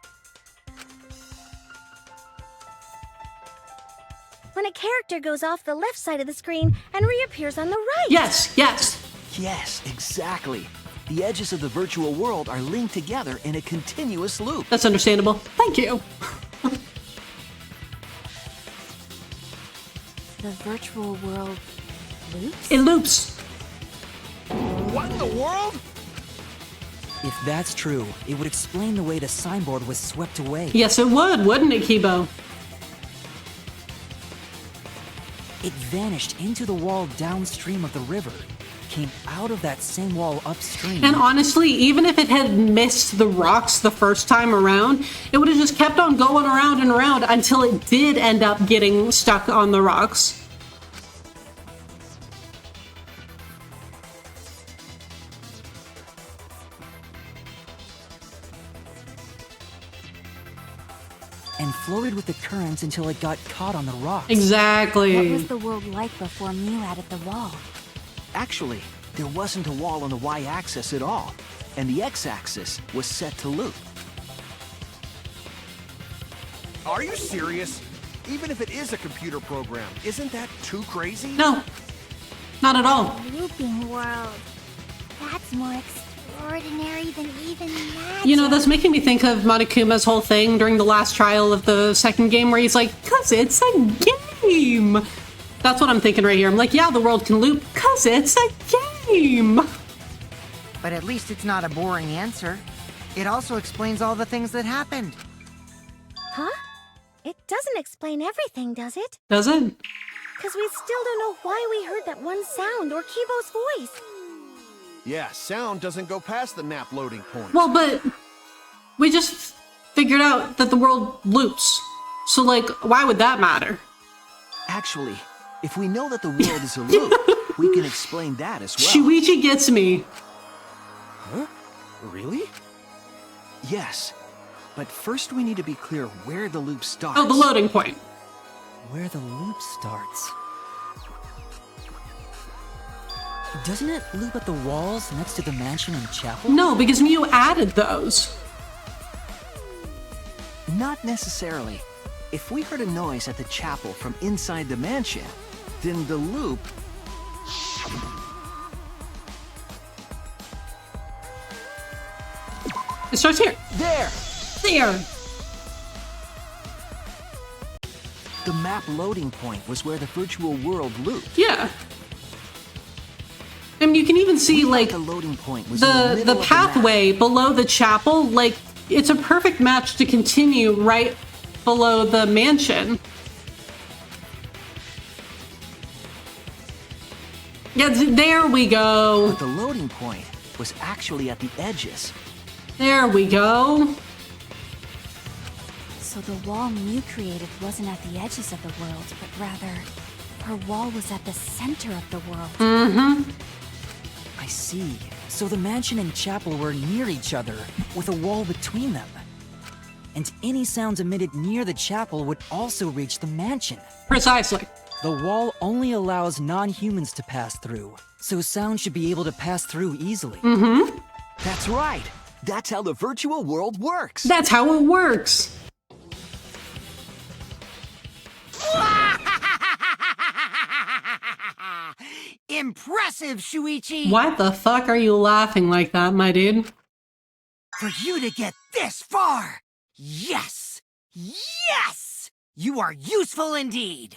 Speaker 11: when a character goes off the left side of the screen and reappears on the right.
Speaker 1: Yes, yes.
Speaker 4: Yes, exactly. The edges of the virtual world are linked together in a continuous loop.
Speaker 1: That's understandable. Thank you.
Speaker 10: The virtual world loops?
Speaker 1: It loops.
Speaker 7: What in the world?
Speaker 8: If that's true, it would explain the way the signboard was swept away.
Speaker 1: Yes, it would, wouldn't it, Kibo?
Speaker 8: It vanished into the wall downstream of the river, came out of that same wall upstream.
Speaker 1: And honestly, even if it had missed the rocks the first time around, it would have just kept on going around and around until it did end up getting stuck on the rocks.
Speaker 8: And floated with the currents until it got caught on the rocks.
Speaker 1: Exactly.
Speaker 10: What was the world like before Mew added the wall?
Speaker 4: Actually, there wasn't a wall on the y-axis at all, and the x-axis was set to loop.
Speaker 7: Are you serious? Even if it is a computer program, isn't that too crazy?
Speaker 1: No, not at all.
Speaker 5: Looping world. That's more extraordinary than even magic.
Speaker 1: You know, that's making me think of Monokuma's whole thing during the last trial of the second game where he's like, "'Cause it's a game." That's what I'm thinking right here. I'm like, yeah, the world can loop, 'cause it's a game.
Speaker 3: But at least it's not a boring answer. It also explains all the things that happened.
Speaker 11: Huh? It doesn't explain everything, does it?
Speaker 1: Does it?
Speaker 11: Because we still don't know why we heard that one sound or Kibo's voice.
Speaker 7: Yeah, sound doesn't go past the map loading point.
Speaker 1: Well, but we just figured out that the world loops. So, like, why would that matter?
Speaker 4: Actually, if we know that the world is a loop, we can explain that as well.
Speaker 1: Shuichi gets me.
Speaker 9: Huh? Really?
Speaker 4: Yes, but first we need to be clear where the loop starts.
Speaker 1: Oh, the loading point.
Speaker 8: where the loop starts. Doesn't it loop at the walls next to the mansion and chapel?
Speaker 1: No, because Mew added those.
Speaker 4: Not necessarily. If we heard a noise at the chapel from inside the mansion, then the loop...
Speaker 1: It starts here.
Speaker 4: There!
Speaker 1: There!
Speaker 4: The map loading point was where the virtual world looped.
Speaker 1: Yeah. I mean, you can even see, like,
Speaker 4: The loading point was in the middle
Speaker 1: the
Speaker 4: of
Speaker 1: pathway below the chapel. Like, it's a perfect match to continue right below the mansion. Yeah, there we go.
Speaker 4: But the loading point was actually at the edges.
Speaker 1: There we go.
Speaker 10: So the wall Mew created wasn't at the edges of the world, but rather, her wall was at the center of the world.
Speaker 1: Mm-hmm.
Speaker 8: I see. So the mansion and chapel were near each other, with a wall between them. And any sounds emitted near the chapel would also reach the mansion.
Speaker 1: Precisely.
Speaker 8: The wall only allows non-humans to pass through, so sound should be able to pass through easily.
Speaker 1: Mm-hmm.
Speaker 4: That's right. That's how the virtual world works.
Speaker 1: That's how it works.
Speaker 3: Impressive, Shuichi!
Speaker 1: Why the fuck are you laughing like that, my dude?
Speaker 3: For you to get this far! Yes! Yes! You are useful indeed!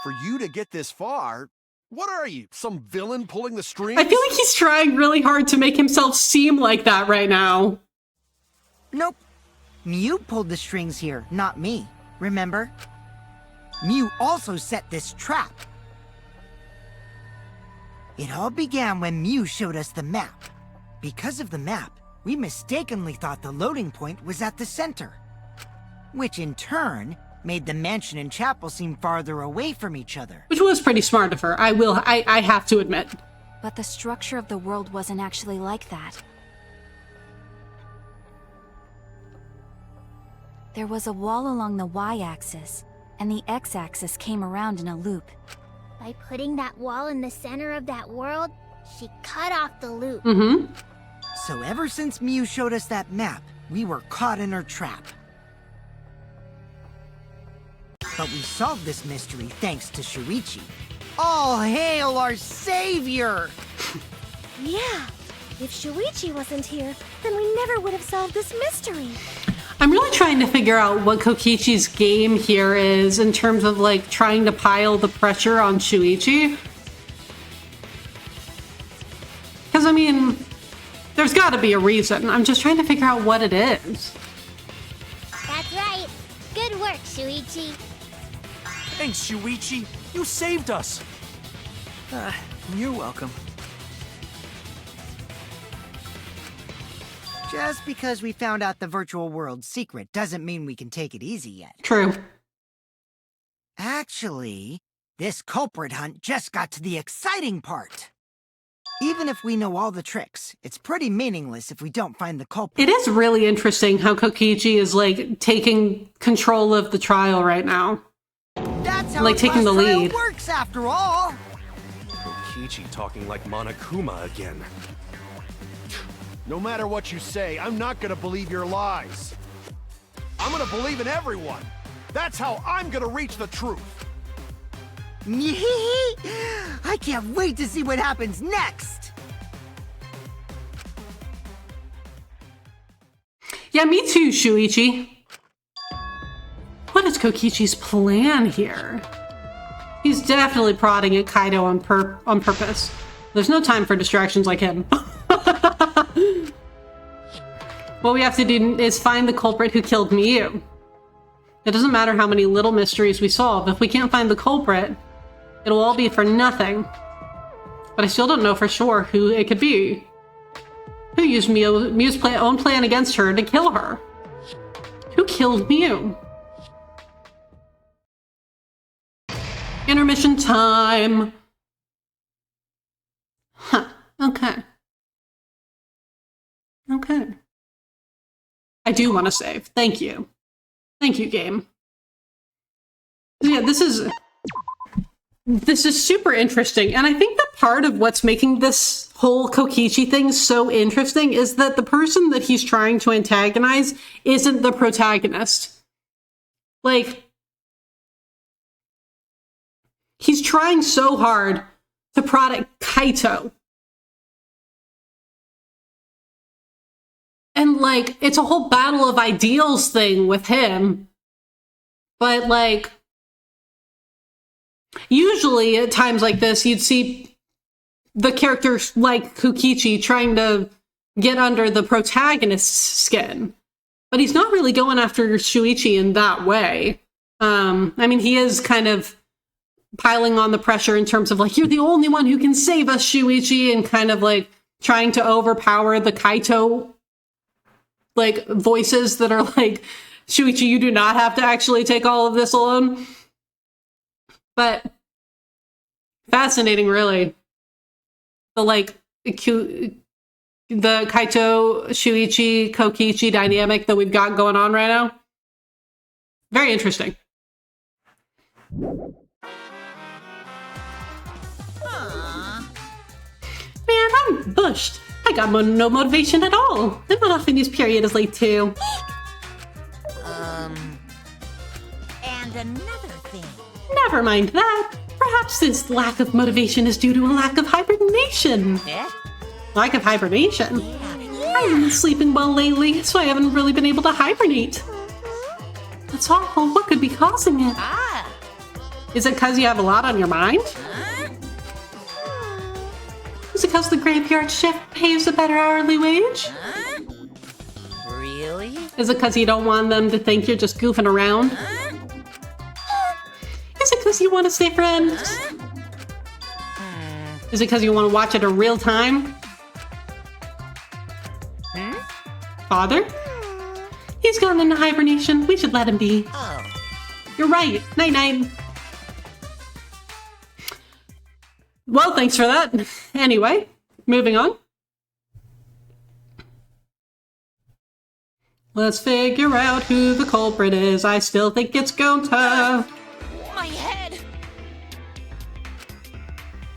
Speaker 7: For you to get this far? What are you, some villain pulling the strings?
Speaker 1: I feel like he's trying really hard to make himself seem like that right now.
Speaker 3: Nope. Mew pulled the strings here, not me. Remember? Mew also set this trap. It all began when Mew showed us the map. Because of the map, we mistakenly thought the loading point was at the center. Which in turn made the mansion and chapel seem farther away from each other.
Speaker 1: Which was pretty smart of her, I have to admit.
Speaker 10: But the structure of the world wasn't actually like that. There was a wall along the y-axis, and the x-axis came around in a loop.
Speaker 5: By putting that wall in the center of that world, she cut off the loop.
Speaker 1: Mm-hmm.
Speaker 3: So ever since Mew showed us that map, we were caught in her trap. But we solved this mystery thanks to Shuichi. All hail our savior!
Speaker 11: Yeah, if Shuichi wasn't here, then we never would have solved this mystery.
Speaker 1: I'm really trying to figure out what Kokichi's game here is in terms of, like, trying to pile the pressure on Shuichi. Because, I mean, there's got to be a reason. I'm just trying to figure out what it is.
Speaker 5: That's right. Good work, Shuichi.
Speaker 9: Thanks, Shuichi. You saved us.
Speaker 4: You're welcome.
Speaker 3: Just because we found out the virtual world's secret doesn't mean we can take it easy yet.
Speaker 1: True.
Speaker 3: Actually, this culprit hunt just got to the exciting part. Even if we know all the tricks, it's pretty meaningless if we don't find the culprit.
Speaker 1: It is really interesting how Kokichi is, like, taking control of the trial right now.
Speaker 3: That's how
Speaker 1: like,
Speaker 3: a
Speaker 1: taking the
Speaker 3: bus trial
Speaker 1: lead.
Speaker 3: works after all.
Speaker 9: Kokichi talking like Monokuma again.
Speaker 7: No matter what you say, I'm not gonna believe your lies. I'm gonna believe in everyone. That's how I'm gonna reach the truth.
Speaker 3: I can't wait to see what happens next.
Speaker 1: Yeah, me too, Shuichi. What is Kokichi's plan here? He's definitely prodding at Kaido on purpose. There's no time for distractions like him. What we have to do is find the culprit who killed Miyu. It doesn't matter how many little mysteries we solve. If we can't find the culprit, it'll all be for nothing. But I still don't know for sure who it could be. Who used Miyu's own plan against her to kill her? Who killed Miyu? Intermission time. Huh. Okay. Okay. I do want to save. Thank you. Thank you, game. Yeah, this is super interesting. And I think that part of what's making this whole Kokichi thing so interesting is that the person that he's trying to antagonize isn't the protagonist. Like, he's trying so hard to protect Kaito. And, like, it's a whole battle of ideals thing with him. But, like, usually at times like this, you'd see the characters like Kokichi trying to get under the protagonist's skin. But he's not really going after Shuichi in that way. I mean, he is kind of piling on the pressure in terms of, like, you're the only one who can save us, Shuichi, and kind of, like, trying to overpower the Kaito, like, voices that are like, Shuichi, you do not have to actually take all of this alone. But fascinating, really. The, like, the Kaito, Shuichi, Kokichi dynamic that we've got going on right now. Very interesting. Man, I'm bushed. I got no motivation at all. I'm not off in this period as late too.
Speaker 12: And another thing.
Speaker 1: Never mind that. Perhaps this lack of motivation is due to a lack of hibernation.
Speaker 12: Eh?
Speaker 1: Lack of hibernation? I haven't been sleeping well lately, so I haven't really been able to hibernate. That's awful. What could be causing it?
Speaker 12: Ah.
Speaker 1: Is it because you have a lot on your mind? Is it because the graveyard shift pays a better hourly wage?
Speaker 12: Really?
Speaker 1: Is it because you don't want them to think you're just goofing around? Is it because you want to stay friends? Is it because you want to watch it in real time? Father? He's gone into hibernation. We should let him be.
Speaker 12: Oh.
Speaker 1: You're right. Night-night. Well, thanks for that. Anyway, moving on. Let's figure out who the culprit is. I still think it's Gonta.
Speaker 12: My head!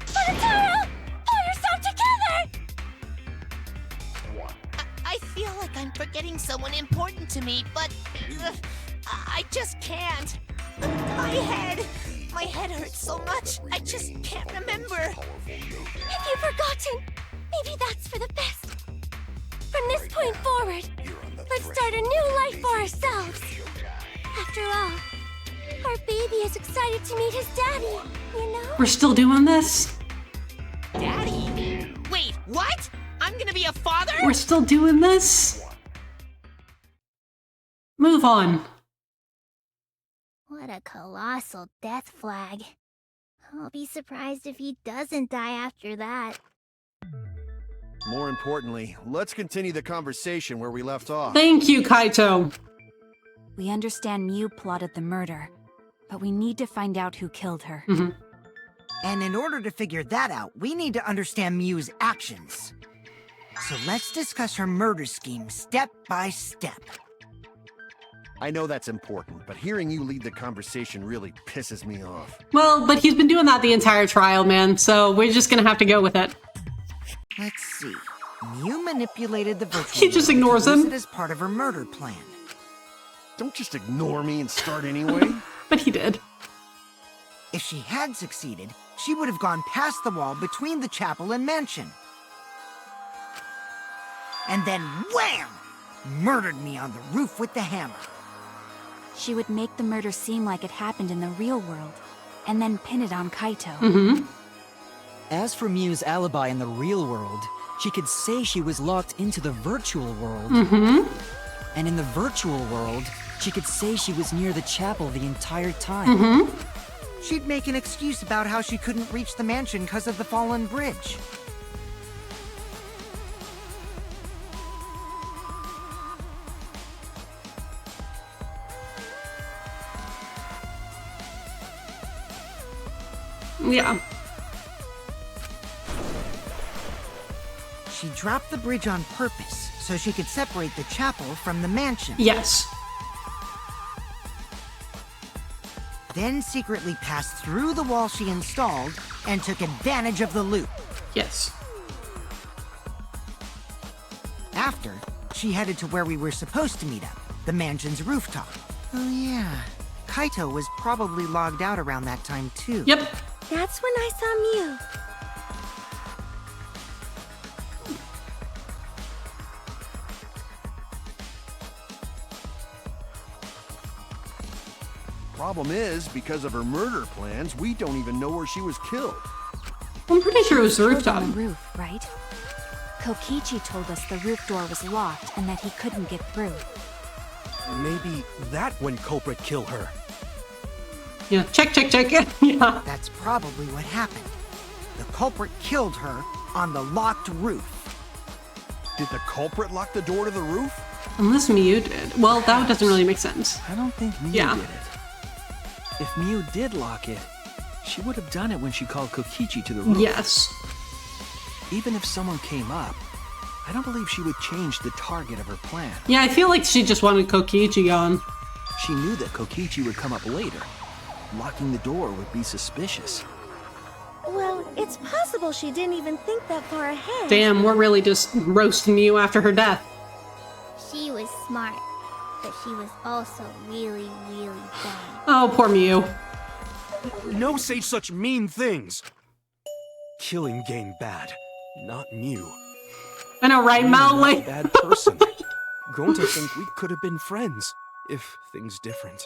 Speaker 11: Taro! Pull yourself together!
Speaker 12: I feel like I'm forgetting someone important to me, but I just can't. My head! My head hurts so much, I just can't remember.
Speaker 11: If you've forgotten, maybe that's for the best. From this point forward, let's start a new life for ourselves. After all, our baby is excited to meet his daddy, you know?
Speaker 1: We're still doing this?
Speaker 12: Daddy? Wait, what? I'm gonna be a father?
Speaker 1: We're still doing this? Move on.
Speaker 5: What a colossal death flag. I'll be surprised if he doesn't die after that.
Speaker 7: More importantly, let's continue the conversation where we left off.
Speaker 1: Thank you, Kaito.
Speaker 10: We understand Mew plotted the murder, but we need to find out who killed her.
Speaker 3: And in order to figure that out, we need to understand Mew's actions. So let's discuss her murder scheme step by step.
Speaker 7: I know that's important, but hearing you lead the conversation really pisses me off.
Speaker 1: Well, but he's been doing that the entire trial, man, so we're just gonna have to go with it.
Speaker 3: Let's see. Mew manipulated the virtual
Speaker 1: He just
Speaker 3: world
Speaker 1: ignores
Speaker 3: to use
Speaker 1: him.
Speaker 3: it as part of her murder plan.
Speaker 7: Don't just ignore me and start anyway.
Speaker 1: But he did.
Speaker 3: If she had succeeded, she would have gone past the wall between the chapel and mansion. And then wham! Murdered me on the roof with the hammer.
Speaker 10: She would make the murder seem like it happened in the real world, and then pin it on Kaito.
Speaker 8: As for Mew's alibi in the real world, she could say she was locked into the virtual world. And in the virtual world, she could say she was near the chapel the entire time.
Speaker 3: She'd make an excuse about how she couldn't reach the mansion because of the fallen bridge.
Speaker 1: Yeah.
Speaker 3: She dropped the bridge on purpose so she could separate the chapel from the mansion.
Speaker 1: Yes.
Speaker 3: then secretly passed through the wall she installed and took advantage of the loop.
Speaker 1: Yes.
Speaker 3: After, she headed to where we were supposed to meet up, the mansion's rooftop. Oh yeah, Kaito was probably logged out around that time too.
Speaker 1: Yep.
Speaker 11: That's when I saw Mew.
Speaker 7: Problem is, because of her murder plans, we don't even know where she was killed.
Speaker 1: I'm pretty sure it was the rooftop.
Speaker 10: On the roof, right? Kokichi told us the roof door was locked and that he couldn't get through.
Speaker 9: Maybe that when culprit kill her.
Speaker 1: Yeah, check. Yeah.
Speaker 3: That's probably what happened. The culprit killed her on the locked roof.
Speaker 7: Did the culprit lock the door to the roof?
Speaker 1: Unless Mew did. Well, that doesn't really make sense.
Speaker 4: I don't think Mew
Speaker 1: Yeah.
Speaker 4: did it. If Mew did lock it, she would have done it when she called Kokichi to the roof.
Speaker 1: Yes.
Speaker 4: Even if someone came up, I don't believe she would change the target of her plan.
Speaker 1: Yeah, I feel like she just wanted Kokichi on.
Speaker 4: She knew that Kokichi would come up later. Locking the door would be suspicious.
Speaker 11: Well, it's possible she didn't even think that far ahead.
Speaker 1: Damn, we're really just roasting Mew after her death.
Speaker 5: She was smart, but she was also really, really bad.
Speaker 1: Oh, poor Mew.
Speaker 9: No say such mean things. Killing game bad, not Mew.
Speaker 1: I know, right, Mel?
Speaker 9: Not a
Speaker 1: Like,
Speaker 9: bad person. Going to think we could have been friends if things different.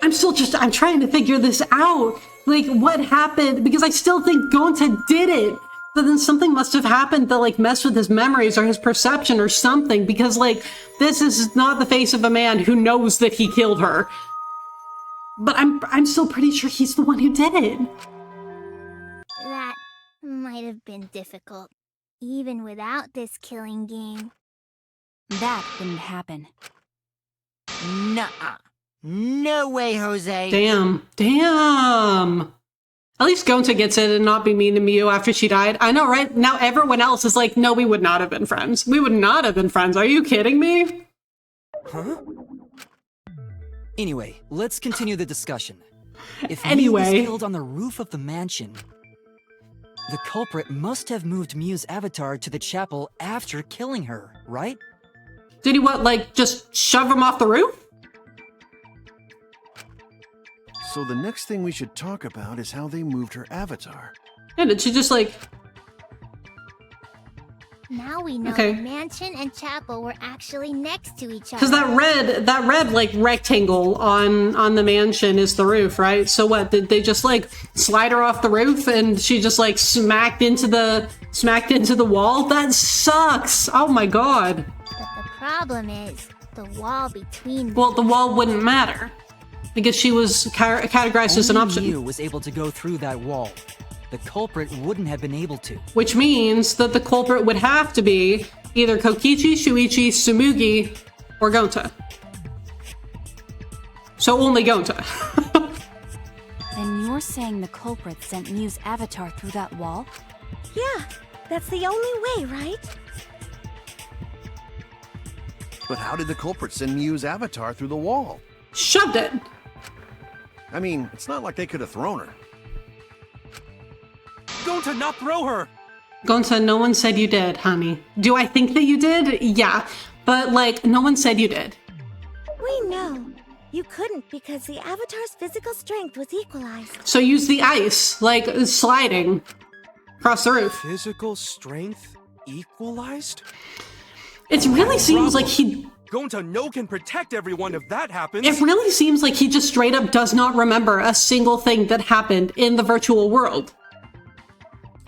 Speaker 1: I'm trying to figure this out. Like, what happened? Because I still think Gonta did it. But then something must have happened that, like, messed with his memories or his perception or something. Because, like, this is not the face of a man who knows that he killed her. But I'm still pretty sure he's the one who did it.
Speaker 5: That might have been difficult, even without this killing game.
Speaker 10: That wouldn't happen.
Speaker 3: Nuh-uh. No way, Jose.
Speaker 1: Damn. At least Gonta gets it and not be mean to Mew after she died. I know, right? Now everyone else is like, no, we would not have been friends. We would not have been friends. Are you kidding me?
Speaker 9: Huh?
Speaker 8: Anyway, let's continue the discussion. If Mew
Speaker 1: Anyway.
Speaker 8: was killed on the roof of the mansion, the culprit must have moved Mew's avatar to the chapel after killing her, right?
Speaker 1: Did he what, like, just shove him off the roof?
Speaker 7: So the next thing we should talk about is how they moved her avatar.
Speaker 1: Yeah, did she just, like...
Speaker 5: Now we know
Speaker 1: Okay.
Speaker 5: the mansion and chapel were actually next to each other.
Speaker 1: Because that red, like, rectangle on the mansion is the roof, right? So what, did they just, like, slide her off the roof and she just, like, smacked into the wall? That sucks! Oh my god.
Speaker 5: But the problem is, the wall between them.
Speaker 1: Well, the wall wouldn't matter. Because she was categorized as an
Speaker 8: Only
Speaker 1: option.
Speaker 8: Mew was able to go through that wall. The culprit wouldn't have been able to.
Speaker 1: Which means that the culprit would have to be either Kokichi, Shuichi, Tsumugi, or Gonta. So only Gonta.
Speaker 10: Then you're saying the culprit sent Mew's avatar through that wall?
Speaker 11: Yeah, that's the only way, right?
Speaker 7: But how did the culprit send Mew's avatar through the wall?
Speaker 1: Shoved it.
Speaker 7: I mean, it's not like they could have thrown her.
Speaker 9: Going to not throw her!
Speaker 1: Gonta, no one said you did, honey. Do I think that you did? Yeah. But, like, no one said you did.
Speaker 11: We know. You couldn't because the avatar's physical strength was equalized.
Speaker 1: So use the ice, like, sliding across the roof.
Speaker 9: Physical strength equalized?
Speaker 1: It really seems like he...
Speaker 9: Going to know can protect everyone if that happens.
Speaker 1: It really seems like he just straight up does not remember a single thing that happened in the virtual world.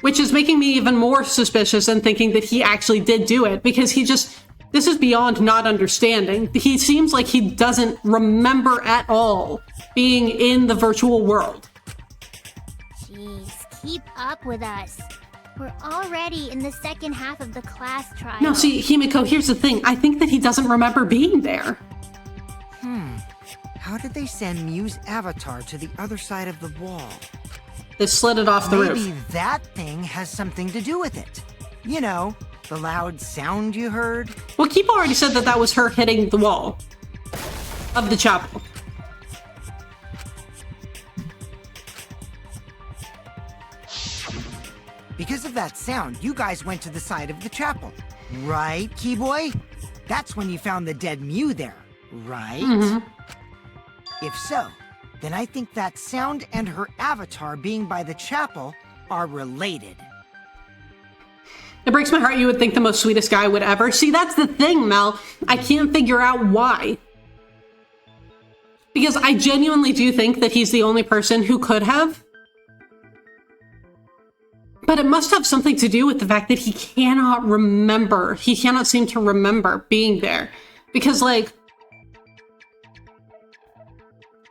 Speaker 1: Which is making me even more suspicious and thinking that he actually did do it, because he just... This is beyond not understanding. He seems like he doesn't remember at all being in the virtual world.
Speaker 5: Jeez, keep up with us. We're already in the second half of the class trial.
Speaker 1: No, see, Himiko, here's the thing. I think that he doesn't remember being there.
Speaker 3: How did they send Mew's avatar to the other side of the wall?
Speaker 1: They slid it off the
Speaker 3: Maybe
Speaker 1: roof.
Speaker 3: that thing has something to do with it. You know, the loud sound you heard.
Speaker 1: Well, Keep already said that that was her hitting the wall of the chapel.
Speaker 3: Because of that sound, you guys went to the side of the chapel. Right, Keyboy? That's when you found the dead Mew there, right? If so, then I think that sound and her avatar being by the chapel are related.
Speaker 1: It breaks my heart you would think the most sweetest guy would ever. See, that's the thing, Mel. I can't figure out why. Because I genuinely do think that he's the only person who could have. But it must have something to do with the fact that he cannot remember. He cannot seem to remember being there. Because, like,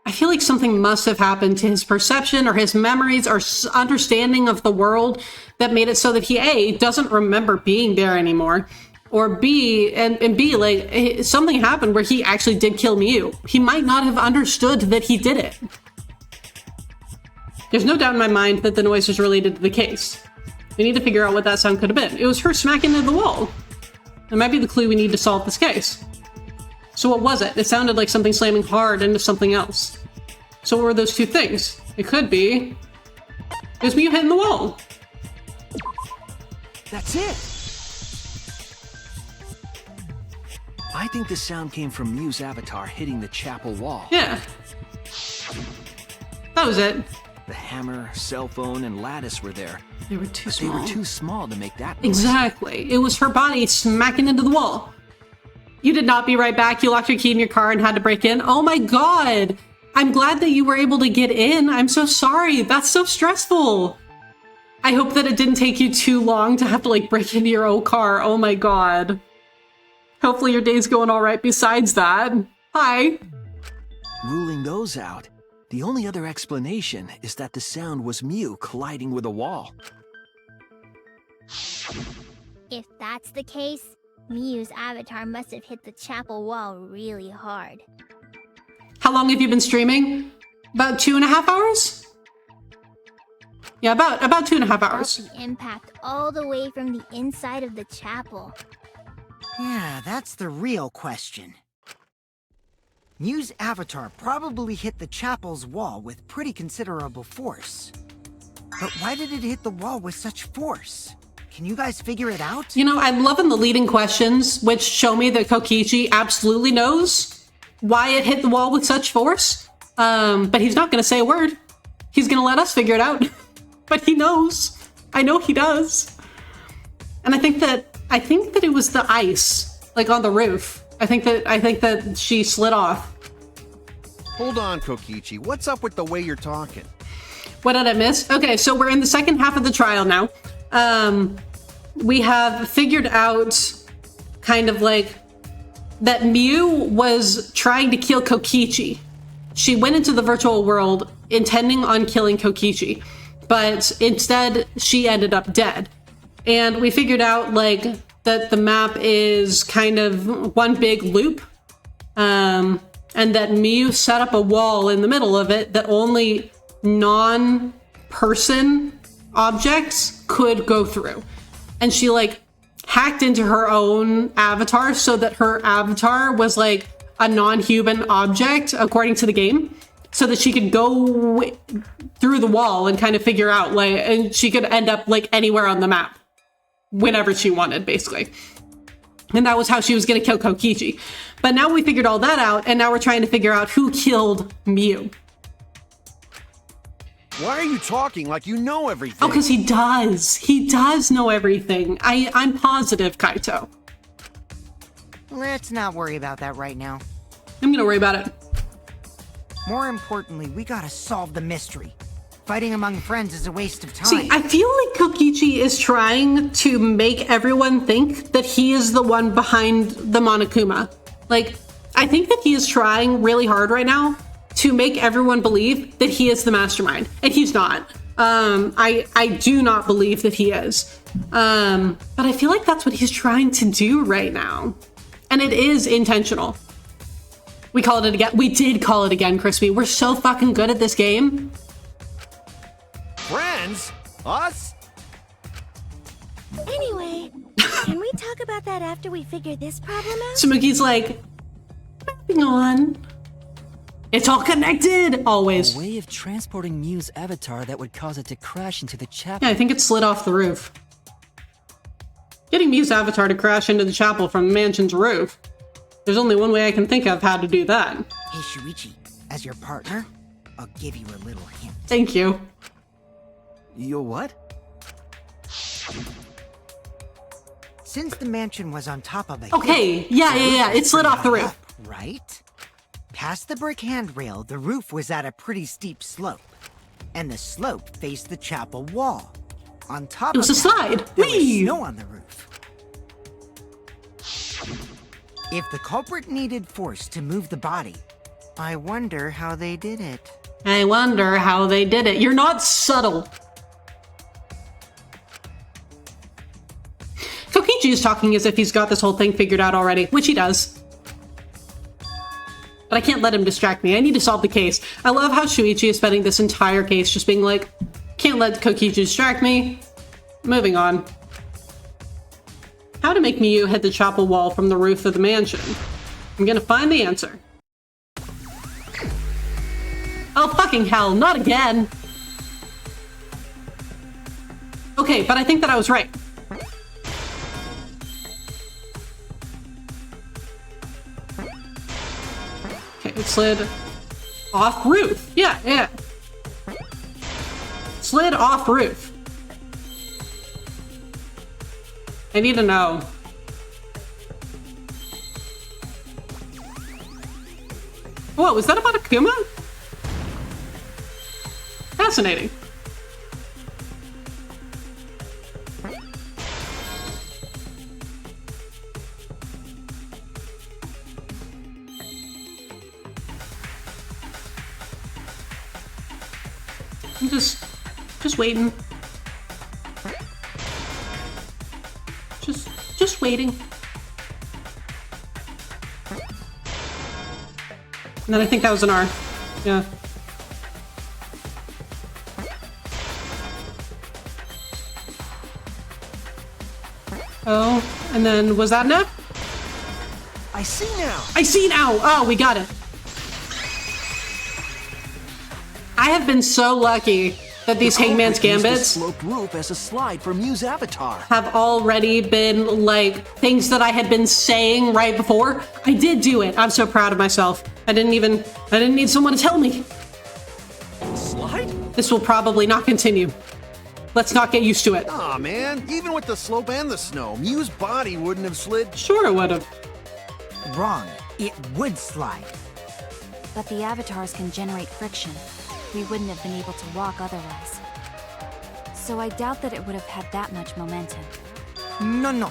Speaker 1: I feel like something must have happened to his perception or his memories or understanding of the world that made it so that he, A, doesn't remember being there anymore. Or B, and B, like, something happened where he actually did kill Mew. He might not have understood that he did it. There's no doubt in my mind that the noise was related to the case. We need to figure out what that sound could have been. It was her smacking into the wall. That might be the clue we need to solve this case. So what was it? It sounded like something slamming hard into something else. So what were those two things? It could be... It was Mew hitting the wall.
Speaker 4: That's it! I think the sound came from Mew's avatar hitting the chapel wall.
Speaker 1: Yeah. That was it.
Speaker 4: The hammer, cell phone, and lattice were there.
Speaker 1: They were too small.
Speaker 4: They were too small to make that noise.
Speaker 1: Exactly. It was her body smacking into the wall. You did not be right back. You locked your key in your car and had to break in. Oh my god! I'm glad that you were able to get in. I'm so sorry. That's so stressful. I hope that it didn't take you too long to have to, like, break into your own car. Oh my god. Hopefully your day's going all right besides that. Hi.
Speaker 4: Ruling those out, the only other explanation is that the sound was Mew colliding with a wall.
Speaker 5: If that's the case, Mew's avatar must have hit the chapel wall really hard.
Speaker 1: How long have you been streaming? About 2.5 hours? Yeah, about 2.5 hours.
Speaker 5: Felt the impact all the way from the inside of the chapel.
Speaker 3: Yeah, that's the real question. Mew's avatar probably hit the chapel's wall with pretty considerable force. But why did it hit the wall with such force? Can you guys figure it out?
Speaker 1: You know, I'm loving the leading questions, which show me that Kokichi absolutely knows why it hit the wall with such force. But he's not going to say a word. He's going to let us figure it out. But he knows. I know he does. And I think that it was the ice, like on the roof. I think that she slid off.
Speaker 7: Hold on, Kokichi. What's up with the way you're talking?
Speaker 1: What did I miss? Okay, so we're in the second half of the trial now. We have figured out kind of like that Mew was trying to kill Kokichi. She went into the virtual world intending on killing Kokichi, but instead she ended up dead. And we figured out like that the map is kind of one big loop, and that Mew set up a wall in the middle of it that only non-person objects could go through. And she like hacked into her own avatar so that her avatar was like a non-human object according to the game, so that she could go through the wall and kind of figure out like, and she could end up like anywhere on the map whenever she wanted, basically. And that was how she was going to kill Kokichi. But now we figured all that out, and now we're trying to figure out who killed Mew.
Speaker 7: Why are you talking like you know everything?
Speaker 1: Oh, because he does. He does know everything. I'm positive, Kaito.
Speaker 3: Let's not worry about that right now.
Speaker 1: I'm going to worry about it.
Speaker 3: More importantly, we gotta solve the mystery. Fighting among friends is a waste of time.
Speaker 1: See, I feel like Kokichi is trying to make everyone think that he is the one behind the Monokuma. Like, I think that he is trying really hard right now to make everyone believe that he is the mastermind, and he's not. I do not believe that he is. But I feel like that's what he's trying to do right now. And it is intentional. We called it again. We did call it again, Crispy. We're so fucking good at this game.
Speaker 7: Friends? Us?
Speaker 11: Anyway, can we talk about that after we figure this problem out?
Speaker 1: Samuki's like, moving on. It's all connected! Always.
Speaker 8: A way of transporting Miu's avatar that would cause it to crash into the chapel.
Speaker 1: Yeah, I think it slid off the roof. Getting Miu's avatar to crash into the chapel from the mansion's roof. There's only one way I can think of how to do that.
Speaker 3: Hey, Shuichi, as your partner, I'll give you a little hint.
Speaker 1: Thank you.
Speaker 4: Your what?
Speaker 3: Since the mansion was on top of a
Speaker 1: Okay,
Speaker 3: hill,
Speaker 1: yeah, it slid off the roof.
Speaker 3: up, right? Past the brick handrail, the roof was at a pretty steep slope, and the slope faced the chapel wall. On top
Speaker 1: It was
Speaker 3: of
Speaker 1: a
Speaker 3: that,
Speaker 1: slide.
Speaker 3: there was
Speaker 1: Whee!
Speaker 3: snow on the roof. If the culprit needed force to move the body, I wonder how they did it.
Speaker 1: I wonder how they did it. You're not subtle. Kokichi is talking as if he's got this whole thing figured out already, which he does. But I can't let him distract me. I need to solve the case. I love how Shuichi is spending this entire case just being like, can't let Kokichi distract me. Moving on. How to make Miu hit the chapel wall from the roof of the mansion. I'm gonna find the answer. Oh, fucking hell, not again. Okay, but I think that I was right. Okay, it slid off roof. Yeah. Slid off roof. I need to know. Whoa, was that about Akuma? Fascinating. I'm just waiting. Just waiting. And then I think that was an R. Yeah. Oh, and then was that enough?
Speaker 4: I see now.
Speaker 1: I see now. Oh, we got it. I have been so lucky that these Hangman's Gambits
Speaker 4: sloped roof as a slide for Miu's avatar.
Speaker 1: have already been like things that I had been saying right before. I did do it. I'm so proud of myself. I didn't need someone to tell me.
Speaker 7: Slide?
Speaker 1: This will probably not continue. Let's not get used to it.
Speaker 7: Aw, man. Even with the slope and the snow, Miu's body wouldn't have slid.
Speaker 1: Sure it would have.
Speaker 3: Wrong. It would slide.
Speaker 10: But the avatars can generate friction. We wouldn't have been able to walk otherwise. So I doubt that it would have had that much momentum.
Speaker 3: No.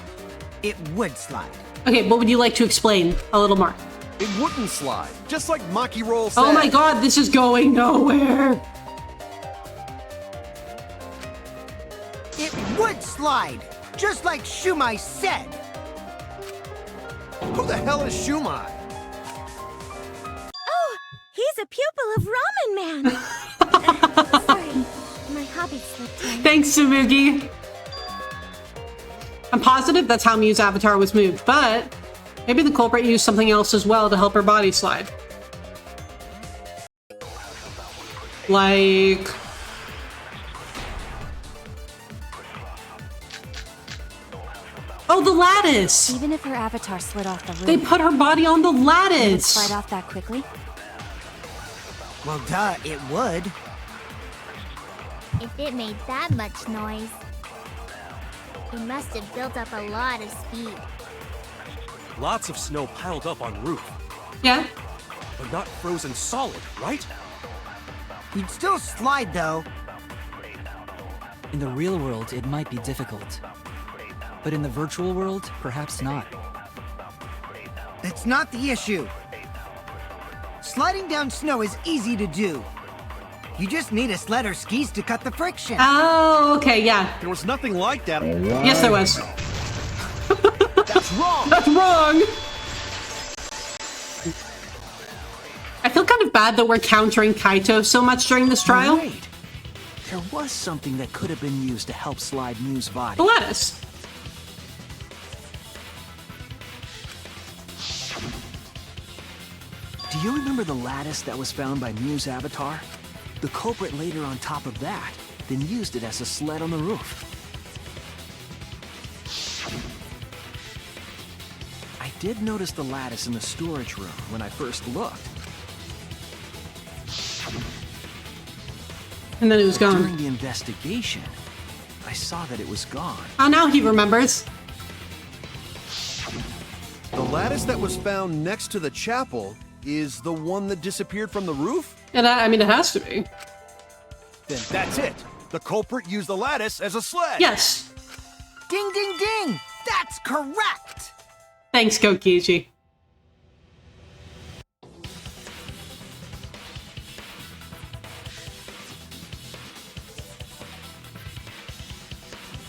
Speaker 3: It would slide.
Speaker 1: Okay, what would you like to explain a little more?
Speaker 7: It wouldn't slide. Just like Maki Roll said.
Speaker 1: Oh my god, this is going nowhere.
Speaker 3: It would slide, just like Shumai said.
Speaker 7: Who the hell is Shumai?
Speaker 11: Oh, he's a pupil of Ramen Man. Sorry, my hobby slipped in.
Speaker 1: Thanks, Tsumugi. I'm positive that's how Miu's avatar was moved, but maybe the culprit used something else as well to help her body slide. Like... oh, the lattice!
Speaker 10: Even if her avatar slid off the roof,
Speaker 1: They put her body on the
Speaker 10: would it
Speaker 1: lattice!
Speaker 10: slide off that quickly?
Speaker 3: Well, duh, it would.
Speaker 5: If it made that much noise, it must have built up a lot of speed.
Speaker 9: Lots of snow piled up on roof,
Speaker 1: Yeah?
Speaker 9: but not frozen solid, right?
Speaker 3: You'd still slide, though.
Speaker 8: In the real world, it might be difficult. But in the virtual world, perhaps not.
Speaker 3: That's not the issue. Sliding down snow is easy to do. You just need a sled or skis to cut the friction.
Speaker 1: Oh, okay, yeah.
Speaker 7: There was nothing like that.
Speaker 1: Yes, there was.
Speaker 7: That's wrong.
Speaker 1: That's wrong! I feel kind of bad that we're countering Kaito so much during this trial.
Speaker 4: Wait. There was something that could have been used to help slide Miu's body.
Speaker 1: The lattice.
Speaker 4: Do you remember the lattice that was found by Mew's avatar? The culprit laid her on top of that, then used it as a sled on the roof. I did notice the lattice in the storage room when I first looked.
Speaker 1: And then it was gone.
Speaker 4: During the investigation, I saw that it was gone.
Speaker 1: Oh, now he remembers.
Speaker 7: The lattice that was found next to the chapel is the one that disappeared from the roof?
Speaker 1: And I mean, it has to be.
Speaker 7: Then that's it. The culprit used the lattice as a sled.
Speaker 1: Yes.
Speaker 3: Ding, ding, ding! That's correct!
Speaker 1: Thanks, Kokichi.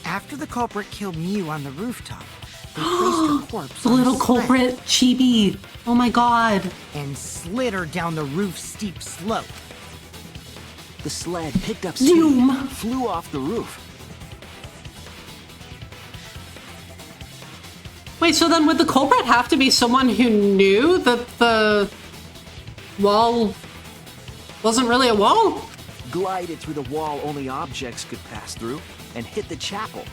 Speaker 3: After the culprit killed Mew on the rooftop, they placed her corpse
Speaker 1: The
Speaker 3: on
Speaker 1: little
Speaker 3: a sled
Speaker 1: culprit, Chibi. Oh my god.
Speaker 3: and slid her down the roof's steep slope.
Speaker 4: The sled picked up
Speaker 1: Zoom.
Speaker 4: speed, flew off the roof.
Speaker 1: Wait, so then would the culprit have to be someone who knew that the wall wasn't really a wall?
Speaker 4: Glided through the wall only objects could pass through, and hit the chapel.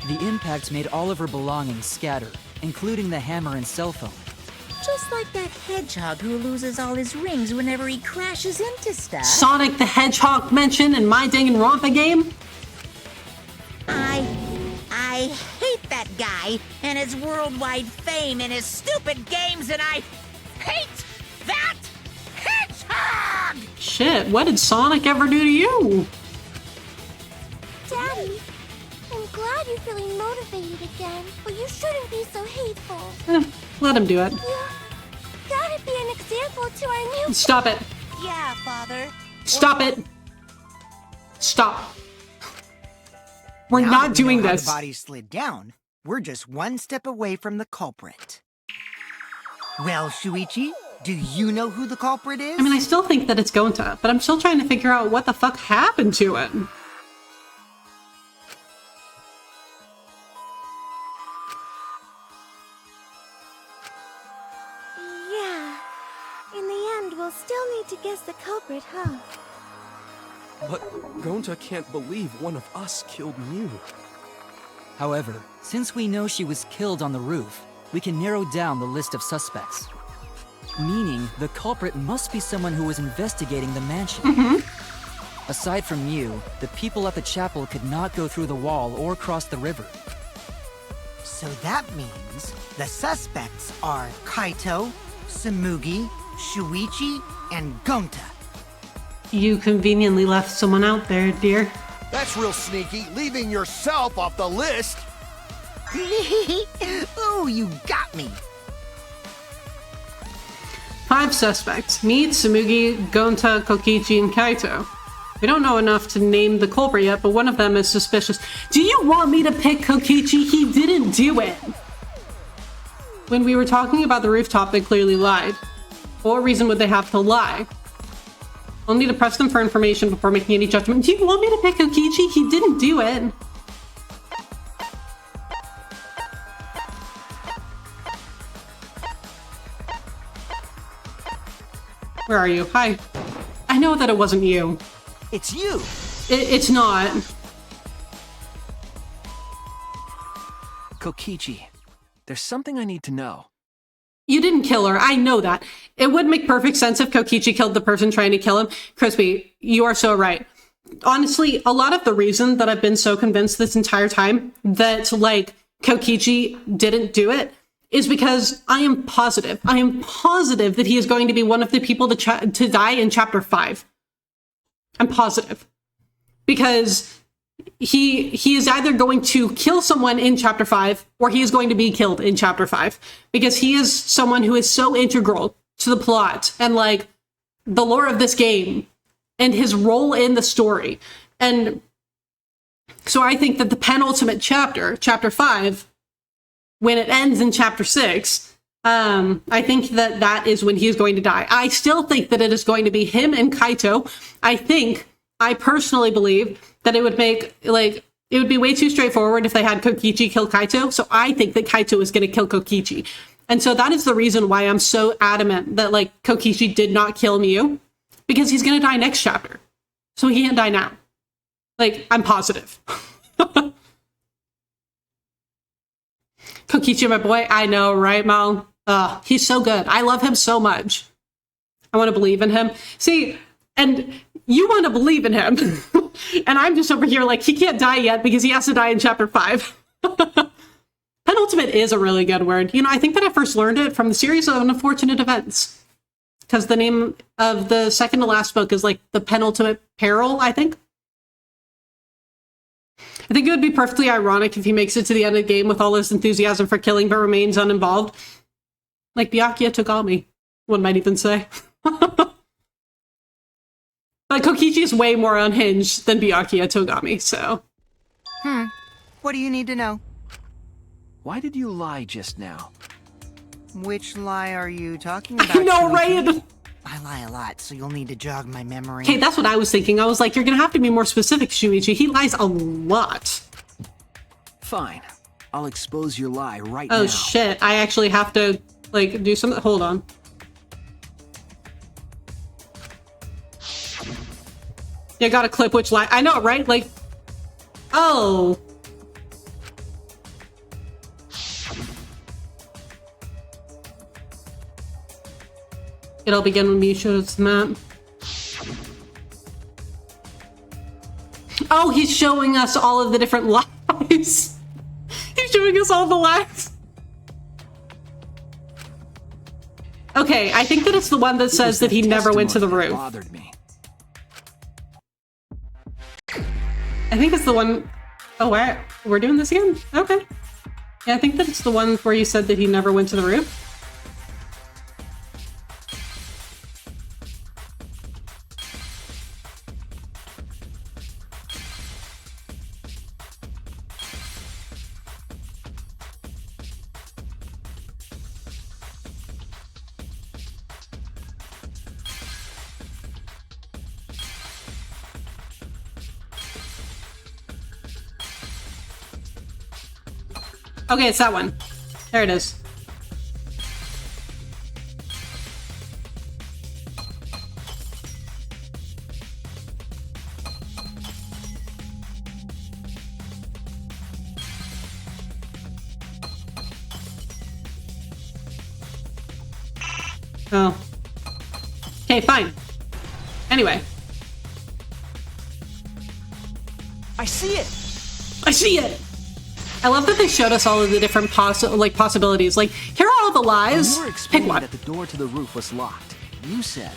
Speaker 8: The impact made all of her belongings scatter, including the hammer and cell phone.
Speaker 6: Just like that hedgehog who loses all his rings whenever he crashes into stuff.
Speaker 1: Sonic the Hedgehog mentioned in my Danganronpa game?
Speaker 12: I hate that guy and his worldwide fame and his stupid games, and I hate that hedgehog!
Speaker 1: Shit, what did Sonic ever do to you?
Speaker 11: Daddy, I'm glad you're feeling motivated again, but you shouldn't be so hateful.
Speaker 1: Let him do it.
Speaker 11: You gotta be an example to our new...
Speaker 1: Stop it.
Speaker 12: Yeah, Father.
Speaker 1: Stop it. Stop. We're
Speaker 3: Now
Speaker 1: not
Speaker 3: that we
Speaker 1: doing
Speaker 3: know how
Speaker 1: this.
Speaker 3: The body slid down. We're just one step away from the culprit. Well, Shuichi, do you know who the culprit is?
Speaker 1: I mean, I still think that it's Gonta, but I'm still trying to figure out what the fuck happened to it.
Speaker 11: Yeah. In the end, we'll still need to guess the culprit, huh?
Speaker 9: But Gonta can't believe one of us killed Mew.
Speaker 8: However, since we know she was killed on the roof, we can narrow down the list of suspects. Meaning, the culprit must be someone who was investigating the mansion. Aside from Mew, the people at the chapel could not go through the wall or cross the river.
Speaker 3: So that means the suspects are Kaito, Samugi, Shuichi, and Gonta.
Speaker 1: You conveniently left someone out there, dear.
Speaker 7: That's real sneaky, leaving yourself off the list.
Speaker 3: Ooh, you got me.
Speaker 1: 5 suspects. Me, Samugi, Gonta, Kokichi, and Kaito. We don't know enough to name the culprit yet, but one of them is suspicious. Do you want me to pick Kokichi? He didn't do it! When we were talking about the rooftop, they clearly lied. For what reason would they have to lie? I'll need to press them for information before making any judgment. Do you want me to pick Kokichi? He didn't do it. Where are you? Hi. I know that it wasn't you.
Speaker 3: It's you.
Speaker 1: It's not.
Speaker 4: Kokichi, there's something I need to know.
Speaker 1: You didn't kill her. I know that. It would make perfect sense if Kokichi killed the person trying to kill him. Crispy, you are so right. Honestly, a lot of the reason that I've been so convinced this entire time that, like, Kokichi didn't do it is because I am positive that he is going to be one of the people to die in Chapter 5. I'm positive. Because he is either going to kill someone in Chapter 5 or he is going to be killed in Chapter 5. Because he is someone who is so integral to the plot and, like, the lore of this game and his role in the story. And so I think that the penultimate chapter, Chapter 5, when it ends in chapter 6, I think that that is when he's going to die. I still think that it is going to be him and Kaito. I personally believe that it would make, like, it would be way too straightforward if they had Kokichi kill Kaito. So I think that Kaito is going to kill Kokichi. And so that is the reason why I'm so adamant that, like, Kokichi did not kill Miu. Because he's going to die next chapter. So he can't die now. Like, I'm positive. Kokichi, my boy. I know, right, Mal? He's so good. I love him so much. I want to believe in him. See, and you want to believe in him. And I'm just over here like, he can't die yet because he has to die in chapter 5. Penultimate is a really good word. You know, I think that I first learned it from the series of Unfortunate Events. Because the name of the second to last book is like the Penultimate Peril, I think. I think it would be perfectly ironic if he makes it to the end of the game with all this enthusiasm for killing but remains uninvolved. Like Byakuya Togami, one might even say. But Kokichi is way more unhinged than Byakuya Togami, so...
Speaker 3: What do you need to know?
Speaker 4: Why did you lie just now?
Speaker 3: Which lie are you talking about?
Speaker 1: I know, right?
Speaker 3: I lie a lot, so you'll need to jog my memory.
Speaker 1: Okay, that's what I was thinking. I was like, you're gonna have to be more specific, Shuichi. He lies a lot.
Speaker 4: Fine. I'll expose your lie right now.
Speaker 1: Oh shit, I actually have to, like, do something. Hold on. You gotta clip which lie. I know, right? Like, oh. It'll begin when Miu shows the map. Oh, he's showing us all of the different lies. He's showing us all the lies. Okay, I think that it's the one that says that he never went to the roof.
Speaker 4: Bothered me.
Speaker 1: I think it's the one... Oh, we're doing this again? Okay. Yeah, I think that it's the one where you said that he never went to the roof. Okay, it's that one. There it is. Oh. Okay, fine. Anyway.
Speaker 4: I see it!
Speaker 1: I see it! I love that they showed us all of the different possibilities. Like, here are all the lies.
Speaker 4: You were
Speaker 1: Pick
Speaker 4: explaining
Speaker 1: one.
Speaker 4: that the door to the roof was locked. You said...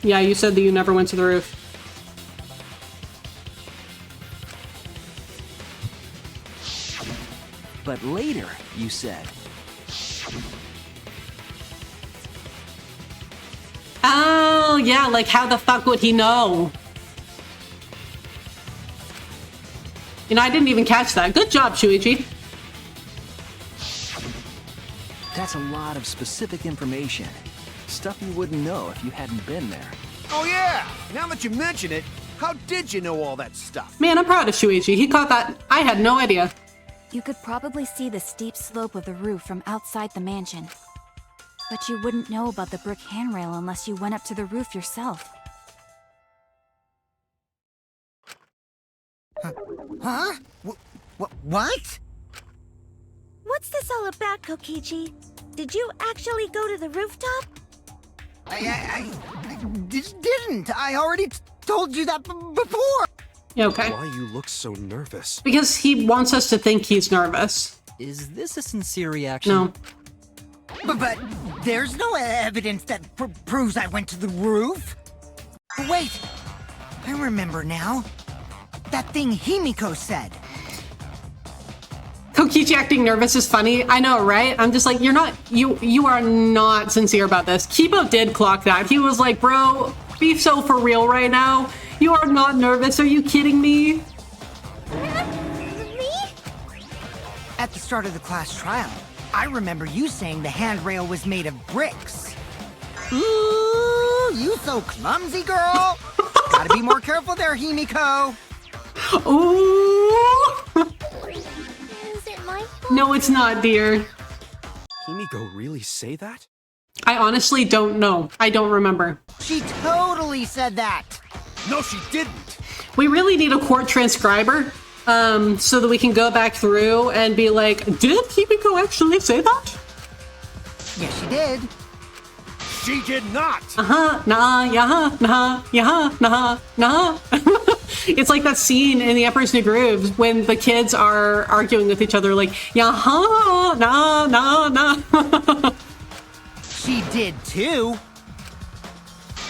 Speaker 1: Yeah, you said that you never went to the roof.
Speaker 4: But later, you said...
Speaker 1: Oh, yeah, like how the fuck would he know? You know, I didn't even catch that. Good job, Shuichi.
Speaker 4: That's a lot of specific information. Stuff you wouldn't know if you hadn't been there.
Speaker 7: Oh yeah! Now that you mention it, how did you know all that stuff?
Speaker 1: Man, I'm proud of Shuichi. He caught that. I had no idea.
Speaker 10: You could probably see the steep slope of the roof from outside the mansion. But you wouldn't know about the brick handrail unless you went up to the roof yourself.
Speaker 3: Huh? What?
Speaker 11: What's this all about, Kokichi? Did you actually go to the rooftop?
Speaker 3: I didn't. I already told you that before.
Speaker 1: Yeah, okay.
Speaker 9: Why you look so nervous?
Speaker 1: Because he wants us to think he's nervous.
Speaker 8: Is this a sincere reaction?
Speaker 1: No.
Speaker 3: But there's no evidence that proves I went to the roof. Wait, I remember now. That thing Himiko said.
Speaker 1: Kokichi acting nervous is funny. I know, right? I'm just like, you are not sincere about this. Kibo did clock that. He was like, bro, be so for real right now. You are not nervous. Are you kidding me?
Speaker 3: start of the class trial, I remember you saying the handrail was made of bricks. Ooh, you so clumsy, girl. Gotta be more careful there, Himiko.
Speaker 1: Ooh!
Speaker 5: Is it my fault?
Speaker 1: No, it's not, dear.
Speaker 9: Himiko really say that?
Speaker 1: I honestly don't know. I don't remember.
Speaker 3: She totally said that.
Speaker 7: No, she didn't.
Speaker 1: We really need a court transcriber, so that we can go back through and be like, did Himiko actually say that?
Speaker 3: Yes, she did.
Speaker 7: She did not.
Speaker 1: Nah, nah. It's like that scene in The Emperor's New Groove when the kids are arguing with each other, like, nah.
Speaker 3: She did too.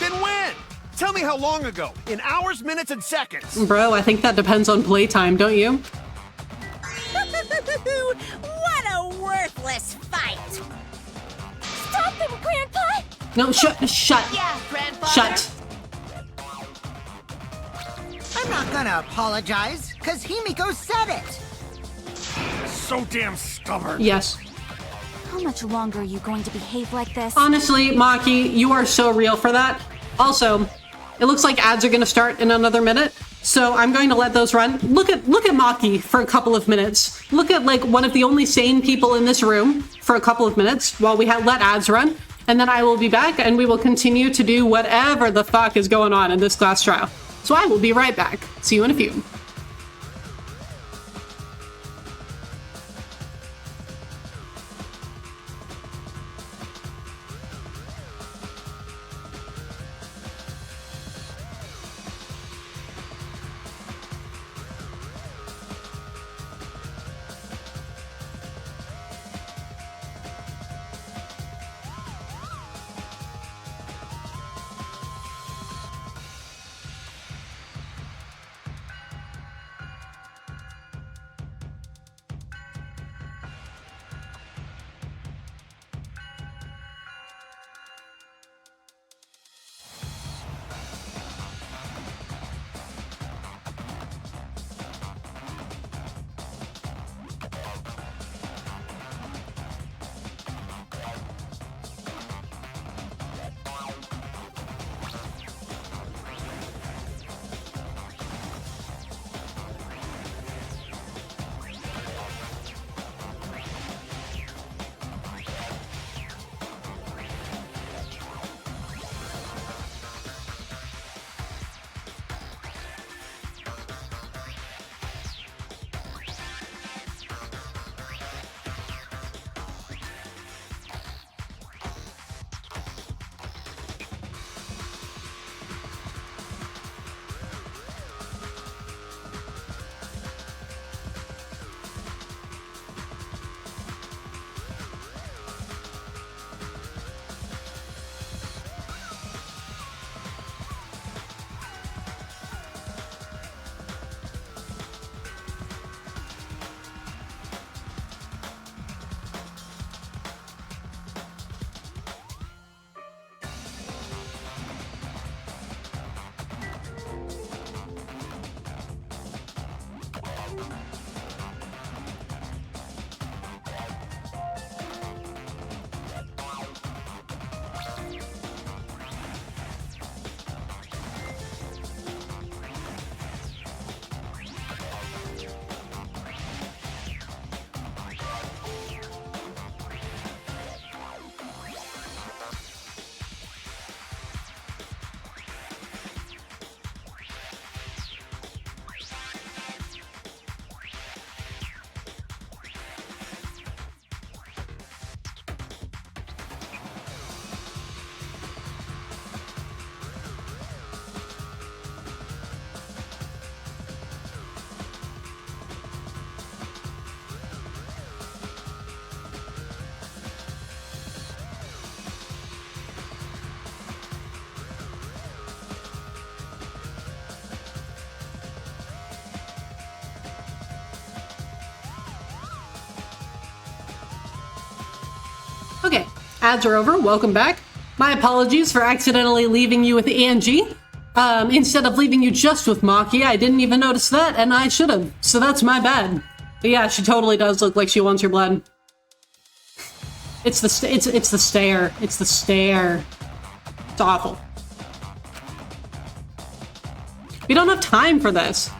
Speaker 7: Then when? Tell me how long ago. In hours, minutes, and seconds.
Speaker 1: Bro, I think that depends on playtime, don't you?
Speaker 12: What a worthless fight!
Speaker 11: Stop him, Grandpa!
Speaker 1: No, shut.
Speaker 12: Yeah, Grandfather.
Speaker 1: Shut.
Speaker 3: I'm not gonna apologize, because Himiko said it.
Speaker 7: So damn stubborn.
Speaker 1: Yes.
Speaker 10: How much longer are you going to behave like this?
Speaker 1: Honestly, Maki, you are so real for that. Also, it looks like ads are going to start in another minute, so I'm going to let those run. Look at Maki for a couple of minutes. Look at like one of the only sane people in this room for a couple of minutes while we let ads run, and then I will be back and we will continue to do whatever the fuck is going on in this class trial. So I will be right back. See you in a few. Okay, ads are over. Welcome back. My apologies for accidentally leaving you with Angie. Instead of leaving you just with Maki, I didn't even notice that, and I should have. So that's my bad. But yeah, she totally does look like she wants your blood. It's the stare. It's the stare. It's awful. We don't have time for this.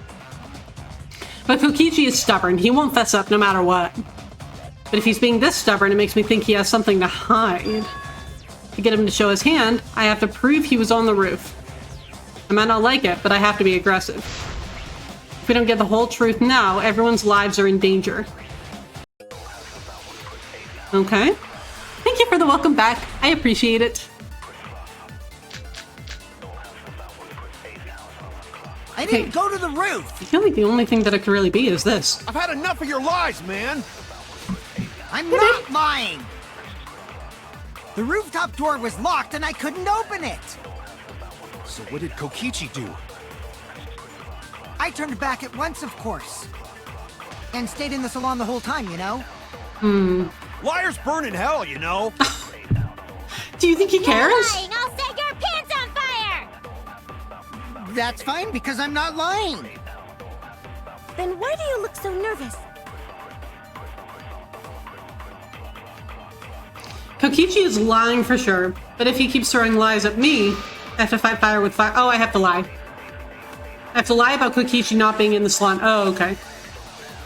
Speaker 1: But Kokichi is stubborn. He won't fess up no matter what. But if he's being this stubborn, it makes me think he has something to hide. To get him to show his hand, I have to prove he was on the roof. I might not like it, but I have to be aggressive. If we don't get the whole truth now, everyone's lives are in danger. Okay. Thank you for the welcome back. I appreciate it.
Speaker 3: I didn't go to the roof!
Speaker 1: I feel like the only thing that it could really be is this.
Speaker 7: I've had enough of your lies, man!
Speaker 3: I'm not lying! The rooftop door was locked and I couldn't open it!
Speaker 9: So what did Kokichi do?
Speaker 3: I turned back at once, of course. And stayed in the salon the whole time, you know?
Speaker 7: Liars burn in hell, you know?
Speaker 1: Do you think he cares?
Speaker 11: Lying, I'll set your pants on fire!
Speaker 3: That's fine, because I'm not lying.
Speaker 11: Then why do you look so nervous?
Speaker 1: Kokichi is lying for sure, but if he keeps throwing lies at me, I have to fight fire with fire. Oh, I have to lie. I have to lie about Kokichi not being in the salon. Oh, okay.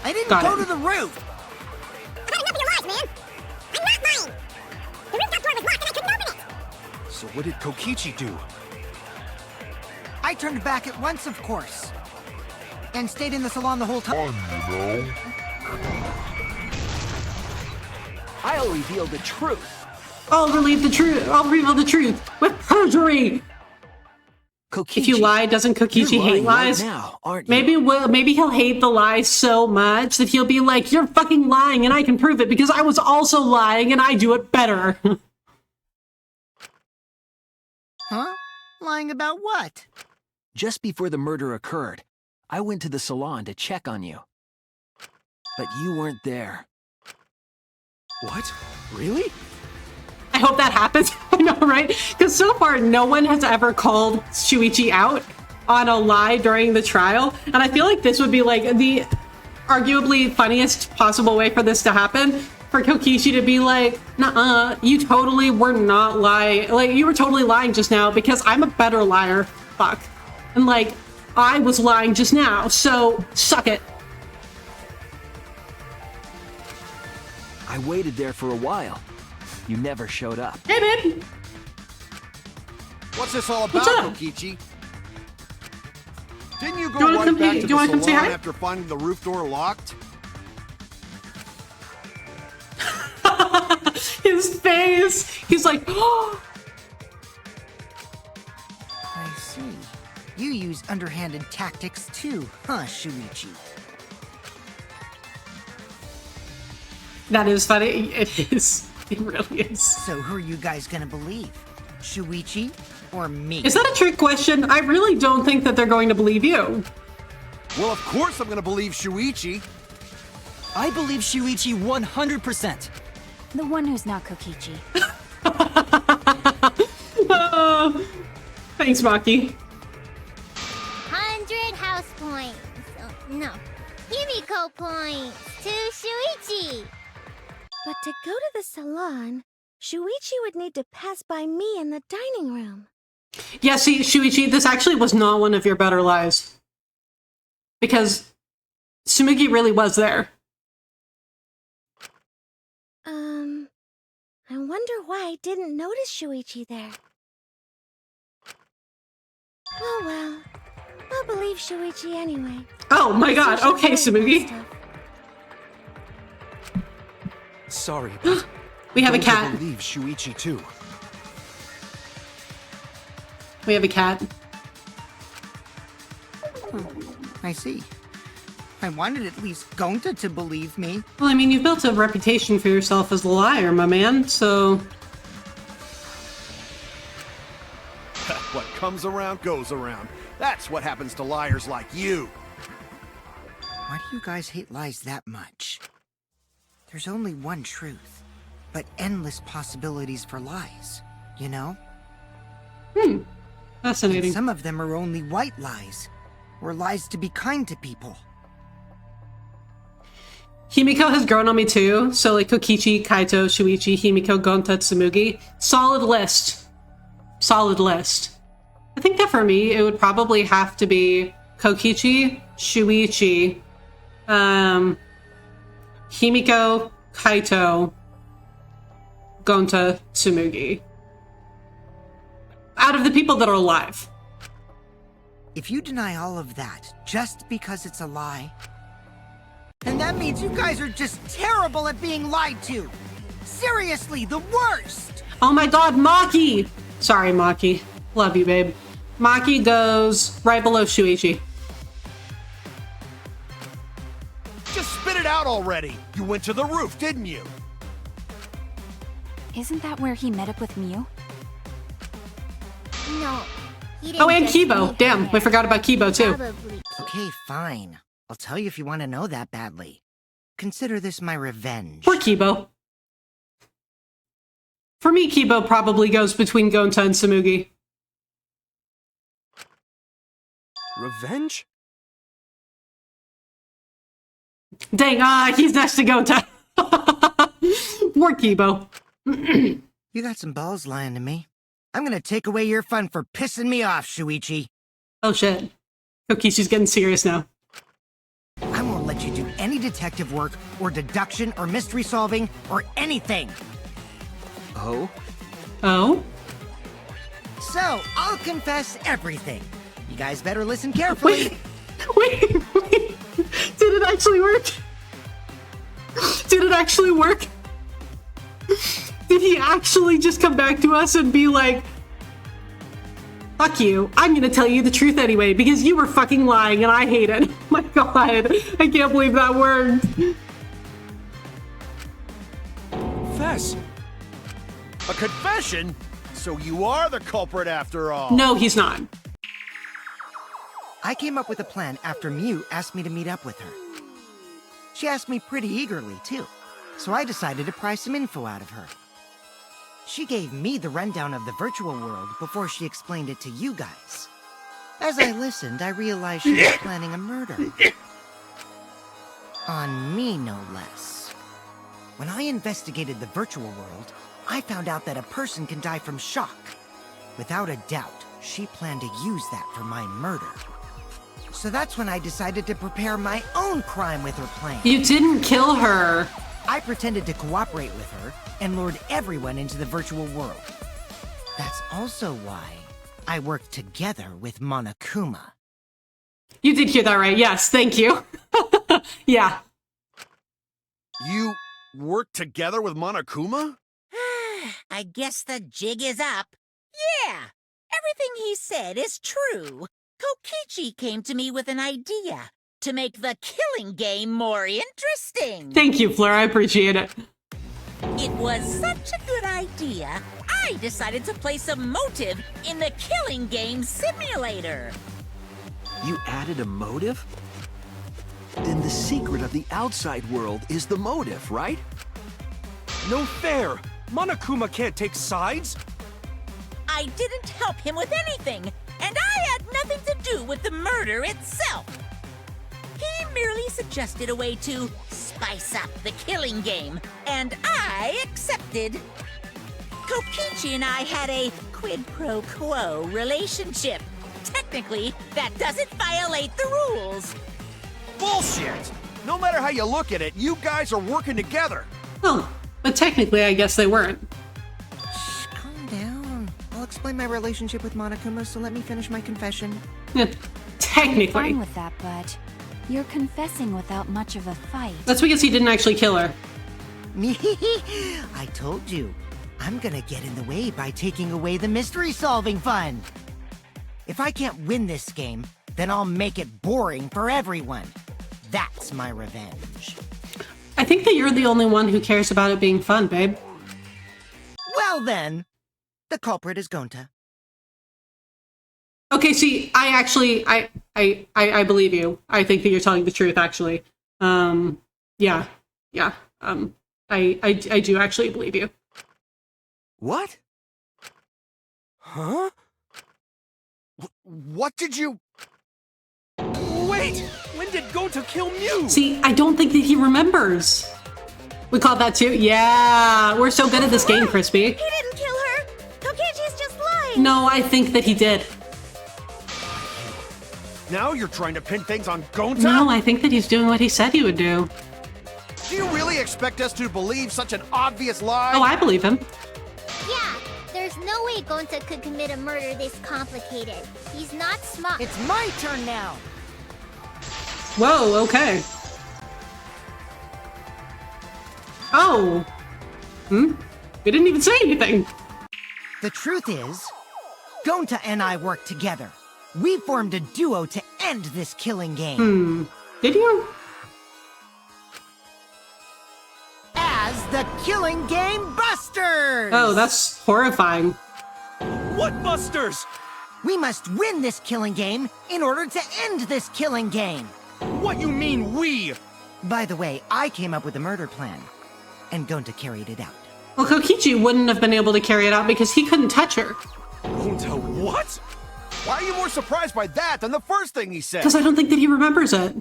Speaker 3: I didn't
Speaker 1: Got
Speaker 3: go
Speaker 1: it.
Speaker 3: to the roof!
Speaker 11: I've had enough of your lies, man! I'm not lying! The rooftop door was locked and I couldn't open it!
Speaker 9: So what did Kokichi do?
Speaker 3: I turned back at once, of course. And stayed in the salon the whole time.
Speaker 4: I'll reveal the truth.
Speaker 1: I'll reveal the truth with perjury.
Speaker 4: Kokichi,
Speaker 1: If you lie, doesn't Kokichi
Speaker 4: you're
Speaker 1: hate
Speaker 4: lying right
Speaker 1: lies?
Speaker 4: now, aren't you?
Speaker 1: Maybe he'll hate the lies so much that he'll be like, "You're fucking lying, and I can prove it because I was also lying, and I do it better."
Speaker 3: Huh? Lying about what?
Speaker 4: Just before the murder occurred, I went to the salon to check on you. But you weren't there.
Speaker 9: What? Really?
Speaker 1: I hope that happens. I know, right? Because so far, no one has ever called Shuichi out on a lie during the trial. And I feel like this would be like the arguably funniest possible way for this to happen. For Kokichi to be like, "Nuh-uh, you totally were not lying. Like, you were totally lying just now because I'm a better liar. Fuck. And like, I was lying just now, so suck it."
Speaker 4: I waited there for a while. You never showed up.
Speaker 1: Hey, babe.
Speaker 7: What's this all
Speaker 1: What's
Speaker 7: about,
Speaker 1: up?
Speaker 7: Kokichi? Didn't you go
Speaker 1: Do you wanna
Speaker 7: right
Speaker 1: come
Speaker 7: back
Speaker 1: here-
Speaker 7: to
Speaker 1: do you wanna
Speaker 7: the
Speaker 1: come say
Speaker 7: salon
Speaker 1: hi?
Speaker 7: after finding the roof door locked?
Speaker 1: His face. He's like, oh.
Speaker 3: I see. You use underhanded tactics too, huh, Shuichi?
Speaker 1: That is funny. It is. It really is.
Speaker 3: So who are you guys gonna believe? Shuichi or me?
Speaker 1: Is that a trick question? I really don't think that they're going to believe you.
Speaker 7: Well, of course I'm gonna believe Shuichi.
Speaker 8: I believe Shuichi 100%.
Speaker 10: The one who's not Kokichi.
Speaker 1: Oh, thanks, Maki.
Speaker 5: 100 house points. Oh, no. Himiko points to Shuichi.
Speaker 11: But to go to the salon, Shuichi would need to pass by me in the dining room.
Speaker 1: Yeah, see, Shuichi, this actually was not one of your better lies. Because Tsumugi really was there.
Speaker 11: I wonder why I didn't notice Shuichi there. Oh well. I'll believe Shuichi anyway.
Speaker 1: Oh my god, okay, Tsumugi.
Speaker 9: Sorry, but
Speaker 1: We have a
Speaker 9: don't
Speaker 1: cat.
Speaker 9: believe Shuichi too.
Speaker 1: We have a cat.
Speaker 3: I see. I wanted at least Gonta to believe me.
Speaker 1: Well, I mean, you've built a reputation for yourself as a liar, my man, so...
Speaker 7: What comes around goes around. That's what happens to liars like you.
Speaker 3: Why do you guys hate lies that much? There's only one truth, but endless possibilities for lies, you know? And
Speaker 1: Fascinating.
Speaker 3: some of them are only white lies, or lies to be kind to people.
Speaker 1: Himiko has grown on me too. So like Kokichi, Kaito, Shuichi, Himiko, Gonta, Tsumugi. Solid list. Solid list. I think that for me, it would probably have to be Kokichi, Shuichi, Himiko, Kaito, Gonta, Tsumugi. Out of the people that are alive.
Speaker 3: If you deny all of that just because it's a lie, then that means you guys are just terrible at being lied to. Seriously, the worst!
Speaker 1: Oh my god, Maki! Sorry, Maki. Love you, babe. Maki goes right below Shuichi.
Speaker 7: Just spit it out already. You went to the roof, didn't you?
Speaker 10: Isn't that where he met up with Mew?
Speaker 5: No. He didn't
Speaker 1: Oh, and
Speaker 5: just
Speaker 1: Kibo.
Speaker 5: meet
Speaker 1: Damn,
Speaker 5: her
Speaker 1: we forgot about Kibo too.
Speaker 5: Probably.
Speaker 3: Okay, fine. I'll tell you if you want to know that badly. Consider this my revenge.
Speaker 1: Poor Kibo. For me, Kibo probably goes between Gonta and Tsumugi.
Speaker 9: Revenge?
Speaker 1: Dang, he's next to Gonta. Poor Kibo.
Speaker 3: You got some balls lying to me. I'm gonna take away your fun for pissing me off, Shuichi.
Speaker 1: Oh shit. Kokichi's getting serious now.
Speaker 3: I won't let you do any detective work, or deduction, or mystery solving, or anything.
Speaker 4: Oh?
Speaker 1: Oh?
Speaker 3: So, I'll confess everything. You guys better listen carefully.
Speaker 1: Wait. Did it actually work? Did it actually work? Did he actually just come back to us and be like, fuck you, I'm gonna tell you the truth anyway, because you were fucking lying and I hate it. Oh my god, I can't believe that worked.
Speaker 9: Fess!
Speaker 7: A confession? So you are the culprit after all.
Speaker 1: No, he's not.
Speaker 3: I came up with a plan after Mew asked me to meet up with her. She asked me pretty eagerly, too, so I decided to pry some info out of her. She gave me the rundown of the virtual world before she explained it to you guys. As I listened, I realized she was planning a murder. On me, no less. When I investigated the virtual world, I found out that a person can die from shock. Without a doubt, she planned to use that for my murder. So that's when I decided to prepare my own crime with her plan.
Speaker 1: You didn't kill her.
Speaker 3: I pretended to cooperate with her and lured everyone into the virtual world. That's also why I worked together with Monokuma.
Speaker 1: You did hear that right. Yes, thank you. Yeah.
Speaker 7: You worked together with Monokuma?
Speaker 6: I guess the jig is up. Yeah, everything he said is true. Kokichi came to me with an idea to make the killing game more interesting.
Speaker 1: Thank you, Fleur. I appreciate it.
Speaker 6: It was such a good idea, I decided to place a motive in the killing game simulator.
Speaker 4: You added a motive? Then the secret of the outside world is the motive, right?
Speaker 9: No fair! Monokuma can't take sides!
Speaker 6: I didn't help him with anything, and I had nothing to do with the murder itself. He merely suggested a way to spice up the killing game, and I accepted. Kokichi and I had a quid pro quo relationship. Technically, that doesn't violate the rules.
Speaker 7: Bullshit! No matter how you look at it, you guys are working together.
Speaker 1: Oh, but technically, I guess they weren't.
Speaker 3: Shh, calm down. I'll explain my relationship with Monokuma, so let me finish my confession.
Speaker 1: Yeah,
Speaker 10: I'm
Speaker 1: technically.
Speaker 10: fine with that, but you're confessing without much of a fight.
Speaker 1: That's because he didn't actually kill her.
Speaker 3: I told you. I'm gonna get in the way by taking away the mystery-solving fun. If I can't win this game, then I'll make it boring for everyone. That's my revenge.
Speaker 1: I think that you're the only one who cares about it being fun, babe.
Speaker 3: Well then, the culprit is Gonta.
Speaker 1: Okay, see, I believe you. I think that you're telling the truth, actually. Yeah. I do actually believe you.
Speaker 9: What? Huh?
Speaker 7: What did you...
Speaker 9: Wait! When When did Gonta kill Mew?
Speaker 1: See, I don't think that he remembers. We called that too? Yeah, we're so good at this game, Crispy.
Speaker 11: He didn't kill her! Kokichi's just lying!
Speaker 1: No, I think that he did.
Speaker 7: Now you're trying to pin things on Gonta?
Speaker 1: No, I think that he's doing what he said he would do.
Speaker 7: Do you really expect us to believe such an obvious lie?
Speaker 1: Oh, I believe him.
Speaker 5: Yeah, there's no way Gonta could commit a murder this complicated. He's not smart.
Speaker 3: It's my turn now.
Speaker 1: Whoa, okay. Oh. We didn't even say anything.
Speaker 3: The truth is, Gonta and I worked together. We formed a duo to end this killing game.
Speaker 1: Did you?
Speaker 3: As the Killing Game Busters!
Speaker 1: Oh, that's horrifying.
Speaker 9: What Busters?
Speaker 3: We must win this killing game in order to end this killing game.
Speaker 9: What you mean, we?
Speaker 3: By the way, I came up with a murder plan, and Gonta carried it out.
Speaker 1: Well, Kokichi wouldn't have been able to carry it out because he couldn't touch her.
Speaker 9: Gonta what?
Speaker 7: Why are you more surprised by that than the first thing he said?
Speaker 1: Because I don't think that he remembers it.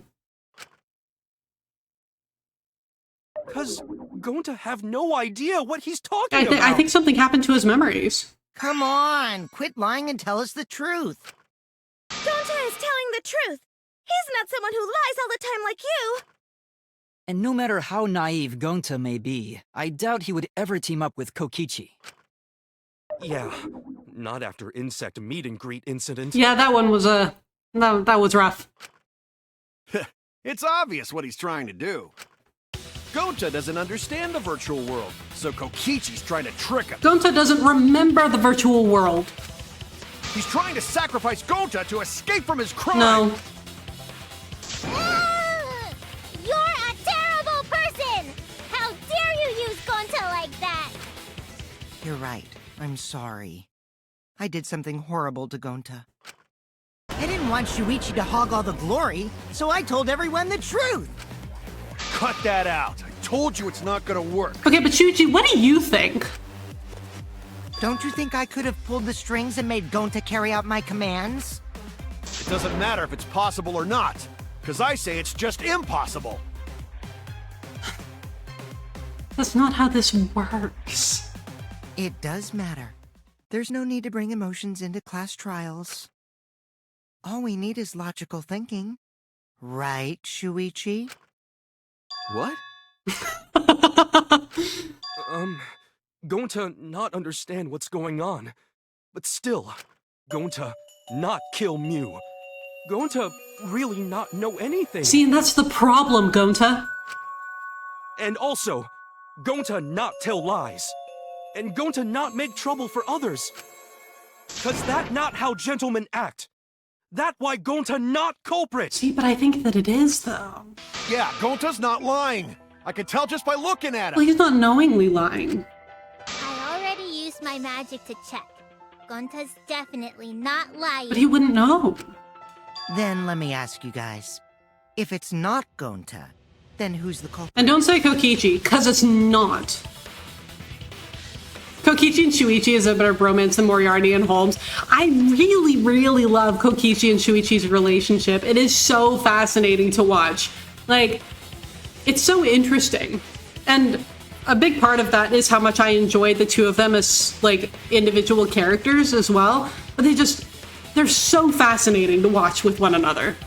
Speaker 9: Because Gonta have no idea what he's talking about.
Speaker 1: I think something happened to his memories.
Speaker 3: Come on, quit lying and tell us the truth.
Speaker 11: Gonta is telling the truth! He's not someone who lies all the time like you!
Speaker 8: And no matter how naive Gonta may be, I doubt he would ever team up with Kokichi.
Speaker 9: Yeah, not after insect meet and greet incident.
Speaker 1: Yeah, that one was that was rough.
Speaker 7: It's obvious what he's trying to do. Gonta doesn't understand the virtual world, so Kokichi's trying to trick him.
Speaker 1: Gonta doesn't remember the virtual world.
Speaker 7: He's trying to sacrifice Gonta to escape from his crime.
Speaker 1: No.
Speaker 5: You're a terrible person! How dare you use Gonta like that?
Speaker 3: You're right. I'm sorry. I did something horrible to Gonta. I didn't want Shuichi to hog all the glory, so I told everyone the truth.
Speaker 7: Cut that out. I told you it's not gonna work.
Speaker 1: Okay, but Shuichi, what do you think?
Speaker 3: Don't you think I could have pulled the strings and made Gonta carry out my commands?
Speaker 7: It doesn't matter if it's possible or not, because I say it's just impossible.
Speaker 1: That's not how this works.
Speaker 3: It does matter. There's no need to bring emotions into class trials. All we need is logical thinking. Right, Shuichi?
Speaker 9: What? Gonta not understand what's going on. But still, Gonta not kill Mew. Gonta really not know anything.
Speaker 1: See, and that's the problem, Gonta.
Speaker 9: And also, Gonta not tell lies. And Gonta not make trouble for others. 'Cause that not how gentlemen act. That why Gonta not culprit.
Speaker 1: See, but I think that it is, though.
Speaker 7: Yeah, Gonta's not lying. I can tell just by looking at
Speaker 1: Well,
Speaker 7: him.
Speaker 1: he's not knowingly lying.
Speaker 5: I already used my magic to check. Gonta's definitely not lying.
Speaker 1: But he wouldn't know.
Speaker 3: Then let me ask you guys. If it's not Gonta, then who's the culprit?
Speaker 1: And don't say Kokichi, because it's not. Kokichi and Shuichi is a better bromance than Moriarty and Holmes. I really, really love Kokichi and Shuichi's relationship. It is so fascinating to watch. Like, it's so interesting. And a big part of that is how much I enjoy the two of them as, like, individual characters as well. But they're so fascinating to watch with one another.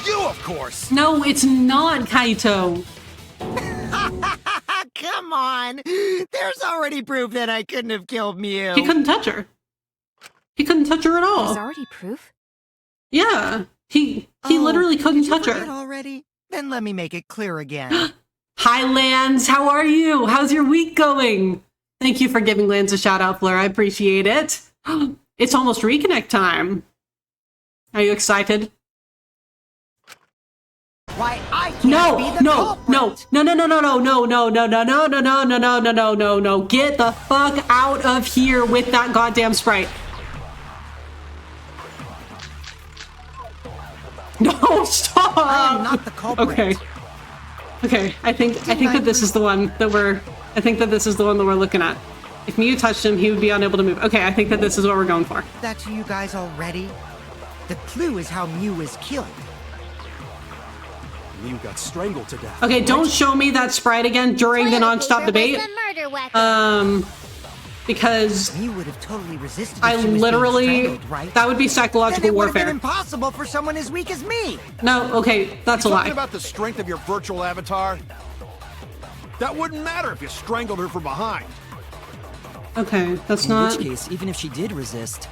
Speaker 7: You, of course.
Speaker 1: No, it's not, Kaito.
Speaker 3: Come on! There's already proof that I couldn't have killed Mew.
Speaker 1: He couldn't touch her. He couldn't touch her at all.
Speaker 10: There's already proof?
Speaker 1: Yeah. He literally couldn't touch her.
Speaker 3: Already? Then let me make it clear again.
Speaker 1: Hi, Lance. How are you? How's your week going? Thank you for giving Lance a shout out, Fleur. I appreciate it. It's almost reconnect time. Are you excited?
Speaker 3: Why I can't be the culprit.
Speaker 1: No. Get the fuck out of here with that goddamn Sprite. No, stop.
Speaker 3: I am not the culprit.
Speaker 1: Okay. I think that this is the one that we're looking at. If Mew touched him, he would be unable to move. Okay, I think that this is what we're going for.
Speaker 3: That to you guys already? The clue is how Mew was killed.
Speaker 9: Miu got strangled to death.
Speaker 1: Okay, don't show me that sprite again during the non-stop debate. Because
Speaker 3: Miu would have totally resisted.
Speaker 1: I
Speaker 3: if she was
Speaker 1: literally,
Speaker 3: being strangled, right?
Speaker 1: that would be psychological
Speaker 3: Then it would have
Speaker 1: warfare.
Speaker 3: been impossible for someone as weak as me.
Speaker 1: No, okay, that's a
Speaker 7: Talking
Speaker 1: lie.
Speaker 7: about the strength of your virtual avatar? That wouldn't matter if you strangled her from behind.
Speaker 1: Okay, that's
Speaker 8: In
Speaker 1: not.
Speaker 8: which case, even if she did resist,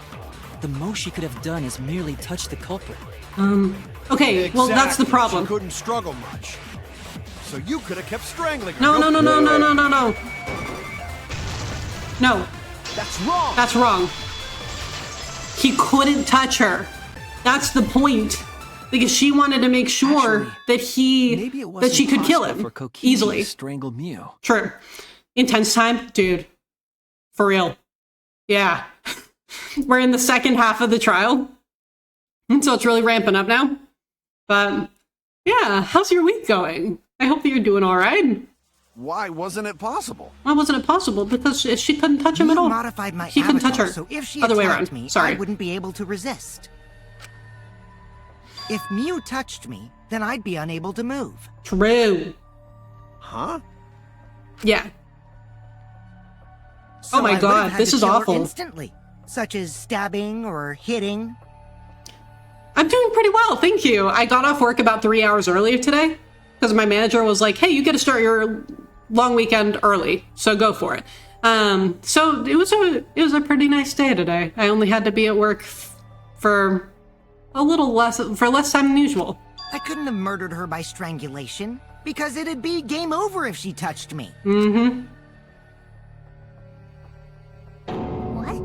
Speaker 8: the most she could have done is merely touch the culprit.
Speaker 1: Okay, well that's the
Speaker 7: Exactly.
Speaker 1: problem.
Speaker 7: She couldn't struggle much. So you could have kept strangling her.
Speaker 1: No, no, no, no, no, no, no, no. No,
Speaker 7: That's wrong.
Speaker 1: that's wrong. He couldn't touch her. That's the point. Because she wanted to make sure
Speaker 4: Actually, maybe it wasn't
Speaker 1: that she could kill
Speaker 4: possible
Speaker 1: him
Speaker 4: for Kokichi
Speaker 1: easily.
Speaker 4: to strangle Miu.
Speaker 1: True. Intense time, dude. For real. Yeah. We're in the second half of the trial. And so it's really ramping up now. But yeah, how's your week going? I hope that you're doing all right.
Speaker 7: Why wasn't it possible?
Speaker 1: Why wasn't it possible? Because she couldn't touch him at
Speaker 3: You
Speaker 1: all.
Speaker 3: modified my
Speaker 1: He couldn't touch
Speaker 3: avatar,
Speaker 1: her.
Speaker 3: so if she
Speaker 1: Other way
Speaker 3: attacked
Speaker 1: around.
Speaker 3: me,
Speaker 1: Sorry.
Speaker 3: I wouldn't be able to resist. If Miu touched me, then I'd be unable to move.
Speaker 1: True.
Speaker 7: Huh?
Speaker 1: Yeah.
Speaker 3: So
Speaker 1: Oh my
Speaker 3: I would
Speaker 1: God,
Speaker 3: have had
Speaker 1: this
Speaker 3: to
Speaker 1: is
Speaker 3: kill her
Speaker 1: awful.
Speaker 3: Instantly, such as stabbing or hitting.
Speaker 1: I'm doing pretty well, thank you. I got off work about 3 hours earlier today because my manager was like, hey, you get to start your long weekend early, so go for it. So it was a pretty nice day today. I only had to be at work for less time than usual.
Speaker 3: I couldn't have murdered her by strangulation, because it'd be game over if she touched me.
Speaker 1: Mm-hmm.
Speaker 5: What?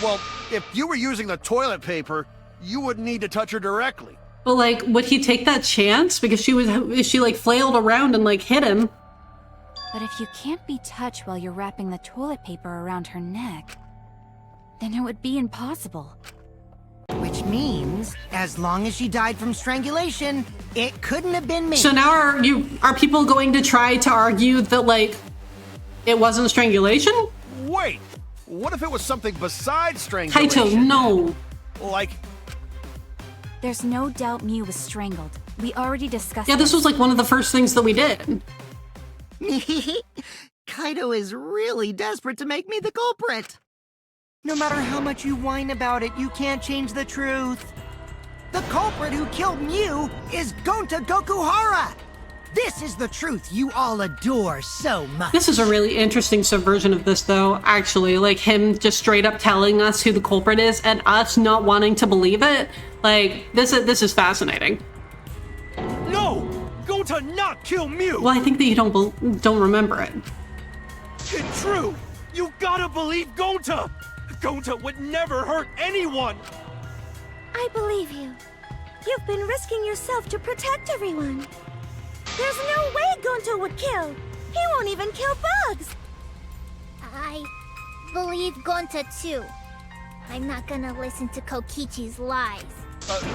Speaker 7: Well, if you were using the toilet paper, you wouldn't need to touch her directly.
Speaker 1: But like, would he take that chance? Because she like flailed around and like hit him.
Speaker 10: But if you can't be touched while you're wrapping the toilet paper around her neck, then it would be impossible.
Speaker 3: Which means, as long as she died from strangulation, it couldn't have been me.
Speaker 1: So now are people going to try to argue that like it wasn't strangulation?
Speaker 7: Wait, what if it was something besides strangulation?
Speaker 1: Kaito, no.
Speaker 7: Like,
Speaker 10: There's no doubt Miu was strangled. We already discussed
Speaker 1: Yeah, this was like one of the first things that we did.
Speaker 3: Kaito is really desperate to make me the culprit. No matter how much you whine about it, you can't change the truth. The culprit who killed Miu is Gonta Gokuhara! This is the truth you all adore so much.
Speaker 1: This is a really interesting subversion of this, though, actually. Like, him just straight up telling us who the culprit is and us not wanting to believe it. Like, this is fascinating.
Speaker 9: No! Gonta not kill Miu!
Speaker 1: Well, I think that you don't remember it.
Speaker 9: It's true! You gotta believe Gonta! Gonta would never hurt anyone!
Speaker 11: I believe you. You've been risking yourself to protect everyone. There's no way Gonto would kill. He won't even kill bugs.
Speaker 5: I believe Gonta too. I'm not gonna listen to Kokichi's lies.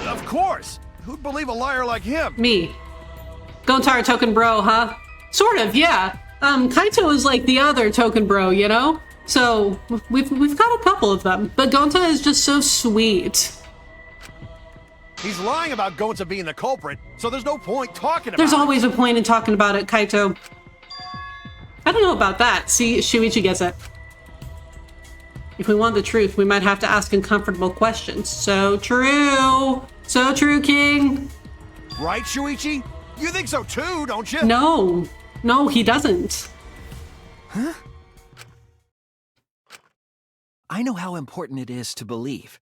Speaker 7: of course. Who'd believe a liar like him?
Speaker 1: Me. Gontar token bro, huh? Sort of, yeah. Kaito is like the other token bro, you know? So, we've got a couple of them. But Gonta is just so sweet.
Speaker 7: He's lying about Gonta being the culprit, so there's no point talking about
Speaker 1: There's
Speaker 7: it.
Speaker 1: always a point in talking about it, Kaito. I don't know about that. See, Shuichi gets it. If we want the truth, we might have to ask uncomfortable questions. So true! So true, King!
Speaker 7: Right, Shuichi? You think so too, don't you?
Speaker 1: No. No, he doesn't.
Speaker 4: Huh? I know how important it is to believe,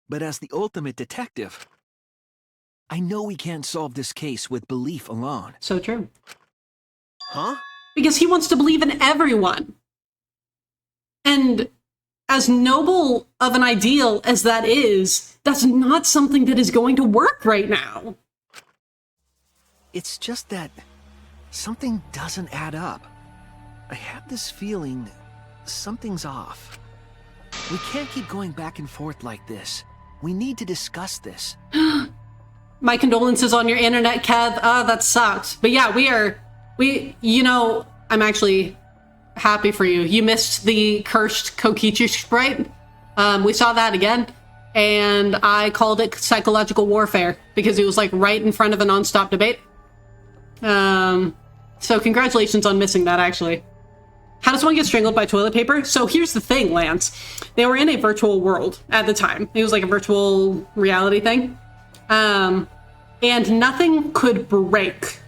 Speaker 4: but as the ultimate detective, I know we can't solve this case with belief alone.
Speaker 1: So true.
Speaker 7: Huh?
Speaker 1: Because he wants to believe in everyone. And as noble of an ideal as that is, that's not something that is going to work right now.
Speaker 4: It's just that something doesn't add up. I have this feeling something's off. We can't keep going back and forth like this. We need to discuss this.
Speaker 1: My condolences on your internet, Kev. That sucks. But yeah, you know, I'm actually happy for you. You missed the cursed Kokichi sprite. We saw that again. and I called it psychological warfare because it was like right in front of a non-stop debate. So congratulations on missing that, actually. How does one get strangled by toilet paper? So here's the thing, Lance. They were in a virtual world at the time. It was like a virtual reality thing. And nothing could break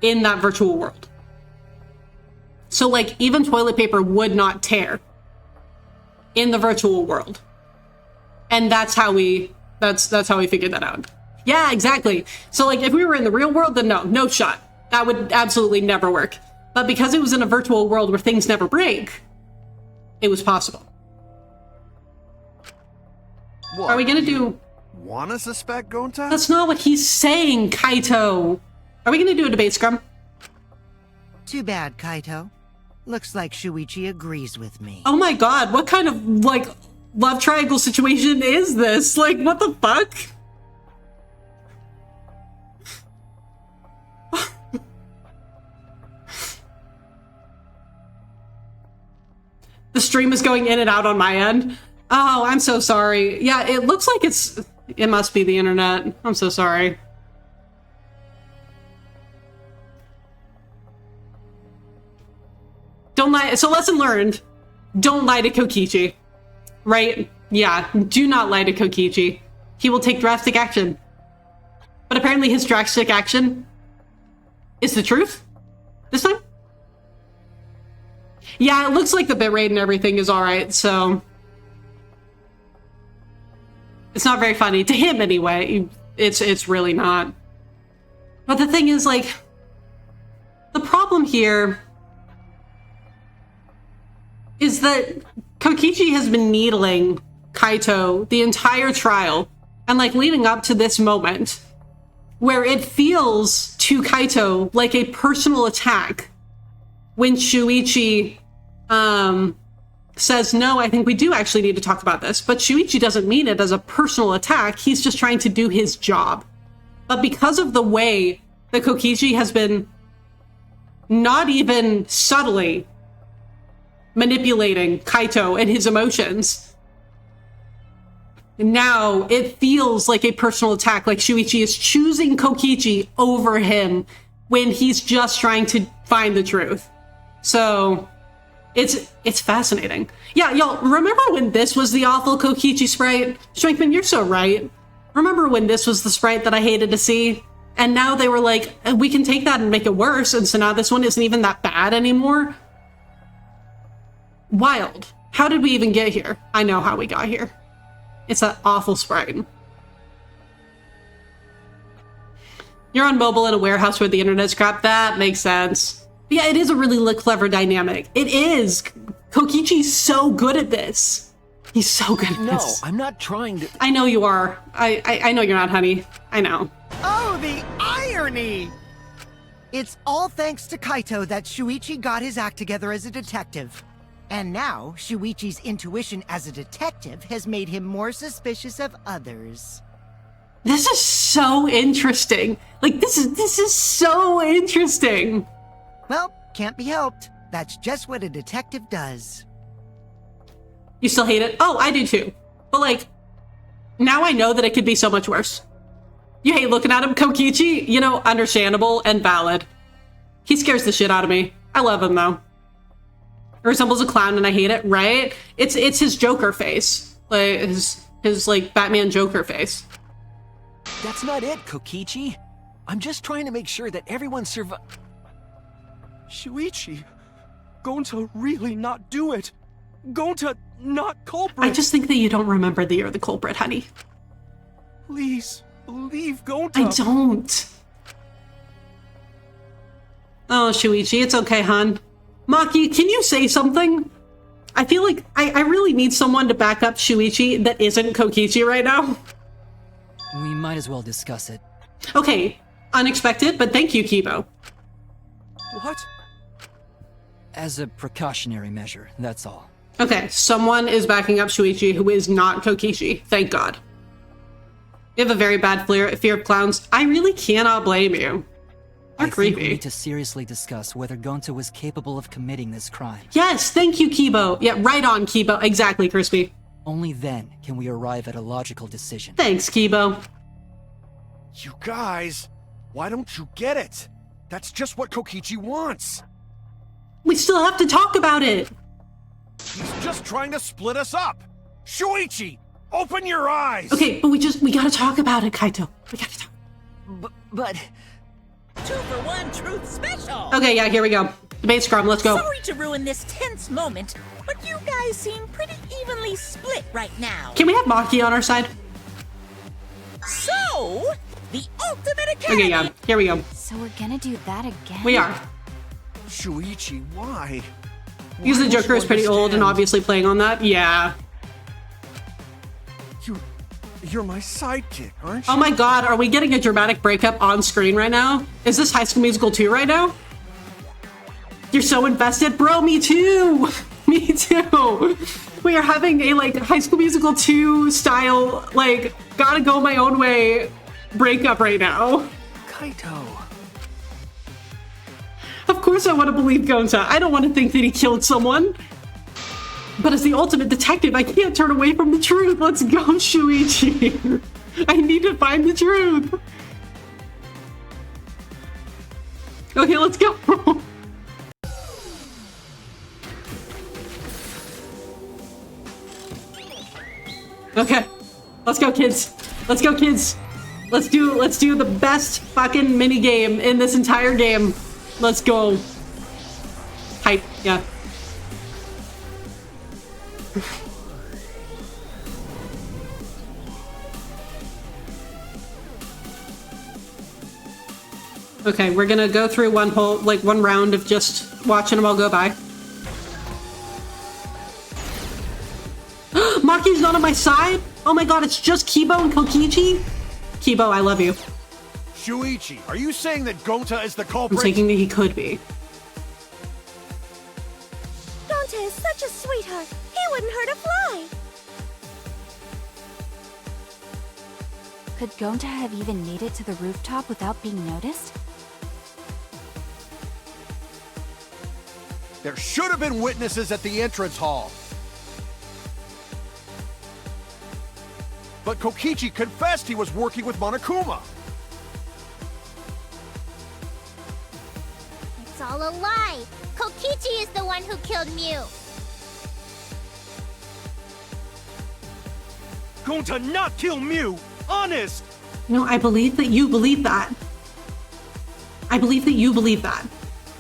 Speaker 1: in that virtual world. So like even toilet paper would not tear in the virtual world. And that's how we figured that out. Yeah, exactly. So like if we were in the real world, then no shot. That would absolutely never work. But because it was in a virtual world where things never break, it was possible.
Speaker 7: What,
Speaker 1: are we gonna do...
Speaker 7: wanna suspect Gonta?
Speaker 1: That's not what he's saying, Kaito. Are we gonna do a debate scrum?
Speaker 3: Too bad, Kaito. Looks like Shuichi agrees with me.
Speaker 1: Oh my god, what kind of, like, love triangle situation is this? Like, what the fuck? The stream is going in and out on my end. Oh, I'm so sorry. Yeah, it looks like it must be the internet. I'm so sorry. Don't lie. So lesson learned. Don't lie to Kokichi. Right? Yeah, do not lie to Kokichi. He will take drastic action. But apparently his drastic action is the truth this time? Yeah, it looks like the bitrate and everything is alright, so... It's not very funny. To him, anyway. It's really not. But the thing is, like... The problem here... is that Kokichi has been needling Kaito the entire trial, and like leading up to this moment, where it feels to Kaito like a personal attack when Shuichi says, no, I think we do actually need to talk about this. But Shuichi doesn't mean it as a personal attack. He's just trying to do his job. But because of the way that Kokichi has been not even subtly manipulating Kaito and his emotions, now it feels like a personal attack, like Shuichi is choosing Kokichi over him when he's just trying to find the truth. So it's fascinating. Yeah, y'all, remember when this was the awful Kokichi sprite? Shrinkman, you're so right. Remember when this was the sprite that I hated to see? And now they were like, we can take that and make it worse, and so now this one isn't even that bad anymore? Wild. How did we even get here? I know how we got here. It's that awful sprite. You're on mobile in a warehouse where the internet's crap. That makes sense. But yeah, it is a really clever dynamic. It is. Kokichi's so good at this. He's so good at this.
Speaker 4: No, I'm not trying to...
Speaker 1: I know you are. I know you're not, honey. I know.
Speaker 3: Oh, the irony! It's all thanks to Kaito that Shuichi got his act together as a detective. And now, Shuichi's intuition as a detective has made him more suspicious of others.
Speaker 1: This is so interesting. Like, this is so interesting.
Speaker 3: Well, can't be helped. That's just what a detective does.
Speaker 1: You still hate it? Oh, I do too. But like, now I know that it could be so much worse. You hate looking at him, Kokichi? You know, understandable and valid. He scares the shit out of me. I love him though. He resembles a clown and I hate it, right? It's his Joker face. Like his like Batman Joker face.
Speaker 4: That's not it, Kokichi. I'm just trying to make sure that everyone
Speaker 9: Shuichi, Gonta really not do it. Gonta not culprit.
Speaker 1: I just think that you don't remember that you're the culprit, honey.
Speaker 9: Please, believe Gonta.
Speaker 1: I don't. Oh, Shuichi, it's okay, hon. Maki, can you say something? I feel like I really need someone to back up Shuichi that isn't Kokichi right now.
Speaker 8: We might as well discuss it.
Speaker 1: Okay, unexpected, but thank you, Kibo.
Speaker 9: What?
Speaker 8: As a precautionary measure, that's all.
Speaker 1: Okay, someone is backing up Shuichi who is not Kokichi. Thank God. You have a very bad fear of clowns. I really cannot blame you. They're creepy.
Speaker 8: Think we need to seriously discuss whether Gonta was capable of committing this crime.
Speaker 1: Yes, thank you, Kibo. Yeah, right on, Kibo. Exactly, Crispy.
Speaker 8: Only then can we arrive at a logical decision.
Speaker 1: Thanks, Kibo.
Speaker 7: You guys, why don't you get it? That's just what Kokichi wants.
Speaker 1: We still have to talk about it.
Speaker 7: He's just trying to split us up. Shuichi, open your eyes.
Speaker 1: Okay, but we gotta talk about it, Kaito. We gotta talk.
Speaker 8: But...
Speaker 6: 2 for 1 truth special!
Speaker 1: Okay, yeah, here we go. Debate scrum, let's go.
Speaker 6: Sorry to ruin this tense moment, but you guys seem pretty evenly split right now.
Speaker 1: Can we have Maki on our side?
Speaker 6: So, the Ultimate Academy!
Speaker 1: Okay, yeah, here we go.
Speaker 10: So we're gonna do that again?
Speaker 1: We are.
Speaker 7: Shuichi, why?
Speaker 1: Because the
Speaker 7: Why don't
Speaker 1: Joker
Speaker 7: you
Speaker 1: is pretty old and
Speaker 7: understand?
Speaker 1: obviously playing on that. Yeah.
Speaker 7: You're my sidekick, aren't you?
Speaker 1: Oh my god, are we getting a dramatic breakup on screen right now? Is this High School Musical 2 right now? You're so invested? Bro, me too! Me too! We are having a, like, High School Musical 2 style, like, gotta go my own way breakup right now.
Speaker 4: Kaito.
Speaker 1: Of course I want to believe Gonta. I don't want to think that he killed someone. But as the ultimate detective, I can't turn away from the truth. Let's go, Shuichi. I need to find the truth. Okay, let's go. Okay, let's go, kids. Let's go, kids. Let's do the best fucking mini game in this entire game. Let's go. Hype, yeah. Okay, we're gonna go through one round of just watching them all go by. Maki's not on my side? Oh my god, it's just Kibo and Kokichi? Kibo, I love you.
Speaker 7: Shuichi, are you saying that Gonta is the
Speaker 1: I'm
Speaker 7: culprit?
Speaker 1: thinking that he could be.
Speaker 11: Gonta is such a sweetheart. He wouldn't hurt a fly.
Speaker 10: Could Gonta have even made it to the rooftop without being noticed?
Speaker 7: There should have been witnesses at the entrance hall. But Kokichi confessed he was working with Monokuma.
Speaker 5: It's all a lie. Kokichi is the one who killed Mew.
Speaker 9: Gonta not kill Mew! Honest!
Speaker 1: No, I believe that you believe that. I believe that you believe that.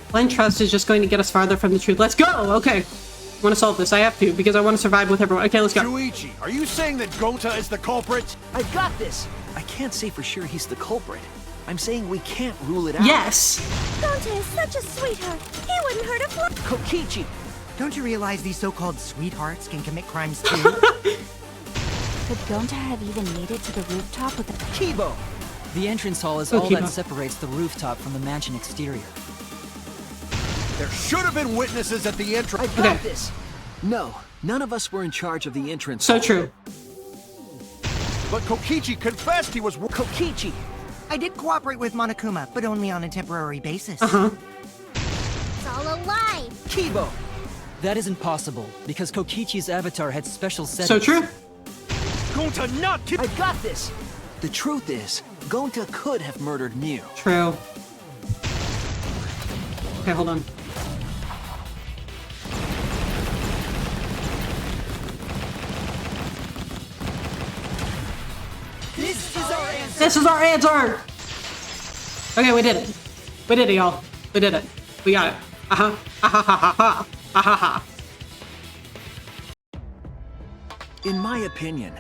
Speaker 1: Blind trust is just going to get us farther from the truth. Let's go! Okay. I want to solve this. I have to, because I want to survive with everyone. Okay, let's go.
Speaker 7: Shuichi, are you saying that Gonta is the culprit?
Speaker 4: I got this! I can't say for sure he's the culprit. I'm saying we can't rule it out.
Speaker 1: Yes!
Speaker 11: Gonta is such a sweetheart. He wouldn't hurt a fly.
Speaker 3: Kokichi! Don't you realize these so-called sweethearts can commit crimes too?
Speaker 10: Could Gonta have even made it to the rooftop with the...
Speaker 8: Kibo! The entrance hall is
Speaker 1: Oh,
Speaker 8: all
Speaker 1: Kibo.
Speaker 8: that separates the rooftop from the mansion exterior.
Speaker 7: There should have been witnesses at the entrance.
Speaker 4: I got
Speaker 1: Okay.
Speaker 4: this! No, none of us were in charge of the entrance.
Speaker 1: So true.
Speaker 7: But Kokichi confessed he was
Speaker 3: Kokichi! I did cooperate with Monokuma, but only on a temporary basis.
Speaker 1: Uh-huh.
Speaker 5: It's all a lie.
Speaker 8: Kibo! That isn't possible, because Kokichi's avatar had special settings.
Speaker 1: So true.
Speaker 9: Gonta not kill-
Speaker 4: I got this! The truth is, Gonta could have murdered Mew.
Speaker 1: True. Okay, hold on. This is our answer! Okay, we did it. We did it, y'all. We did it. We got it. Uh-huh. Ha-ha-ha-ha-ha. Ha-ha-ha.
Speaker 4: In my opinion,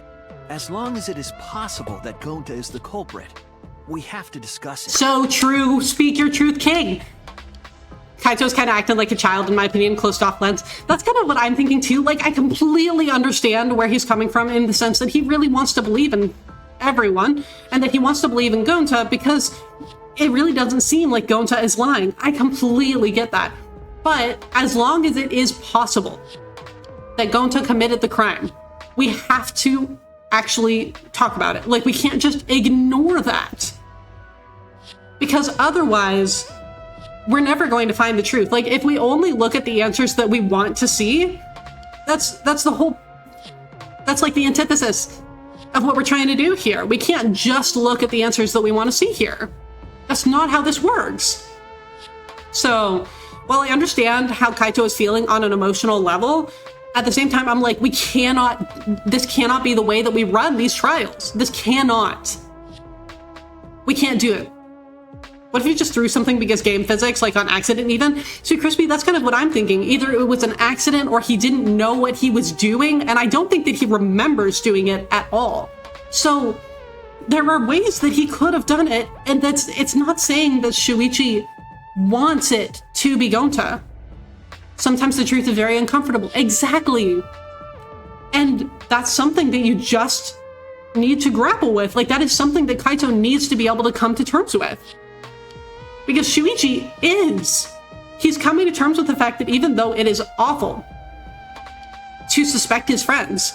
Speaker 4: as long as it is possible that Gonta is the culprit, we have to discuss it.
Speaker 1: So true. Speak your truth, king. Kaito's kind of acting like a child, in my opinion, closed off lens. That's kind of what I'm thinking too. Like, I completely understand where he's coming from in the sense that he really wants to believe in everyone and that he wants to believe in Gonta because it really doesn't seem like Gonta is lying. I completely get that. But as long as it is possible that Gonta committed the crime, we have to actually talk about it. Like, we can't just ignore that. Because otherwise, we're never going to find the truth. Like, if we only look at the answers that we want to see, that's the That's like the antithesis of what we're trying to do here. We can't just look at the answers that we want to see here. That's not how this works. So, while I understand how Kaito is feeling on an emotional level, at the same time, I'm like, this cannot be the way that we run these trials. This cannot. We can't do it. What if you just threw something because game physics, like on accident even? See, Crispy, that's kind of what I'm thinking. Either it was an accident or he didn't know what he was doing, and I don't think that he remembers doing it at all. So there are ways that he could have done it, and it's not saying that Shuichi wants it to be Gonta. Sometimes the truth is very uncomfortable. Exactly. And that's something that you just need to grapple with. Like, that is something that Kaito needs to be able to come to terms with. Because Shuichi he's coming to terms with the fact that even though it is awful to suspect his friends,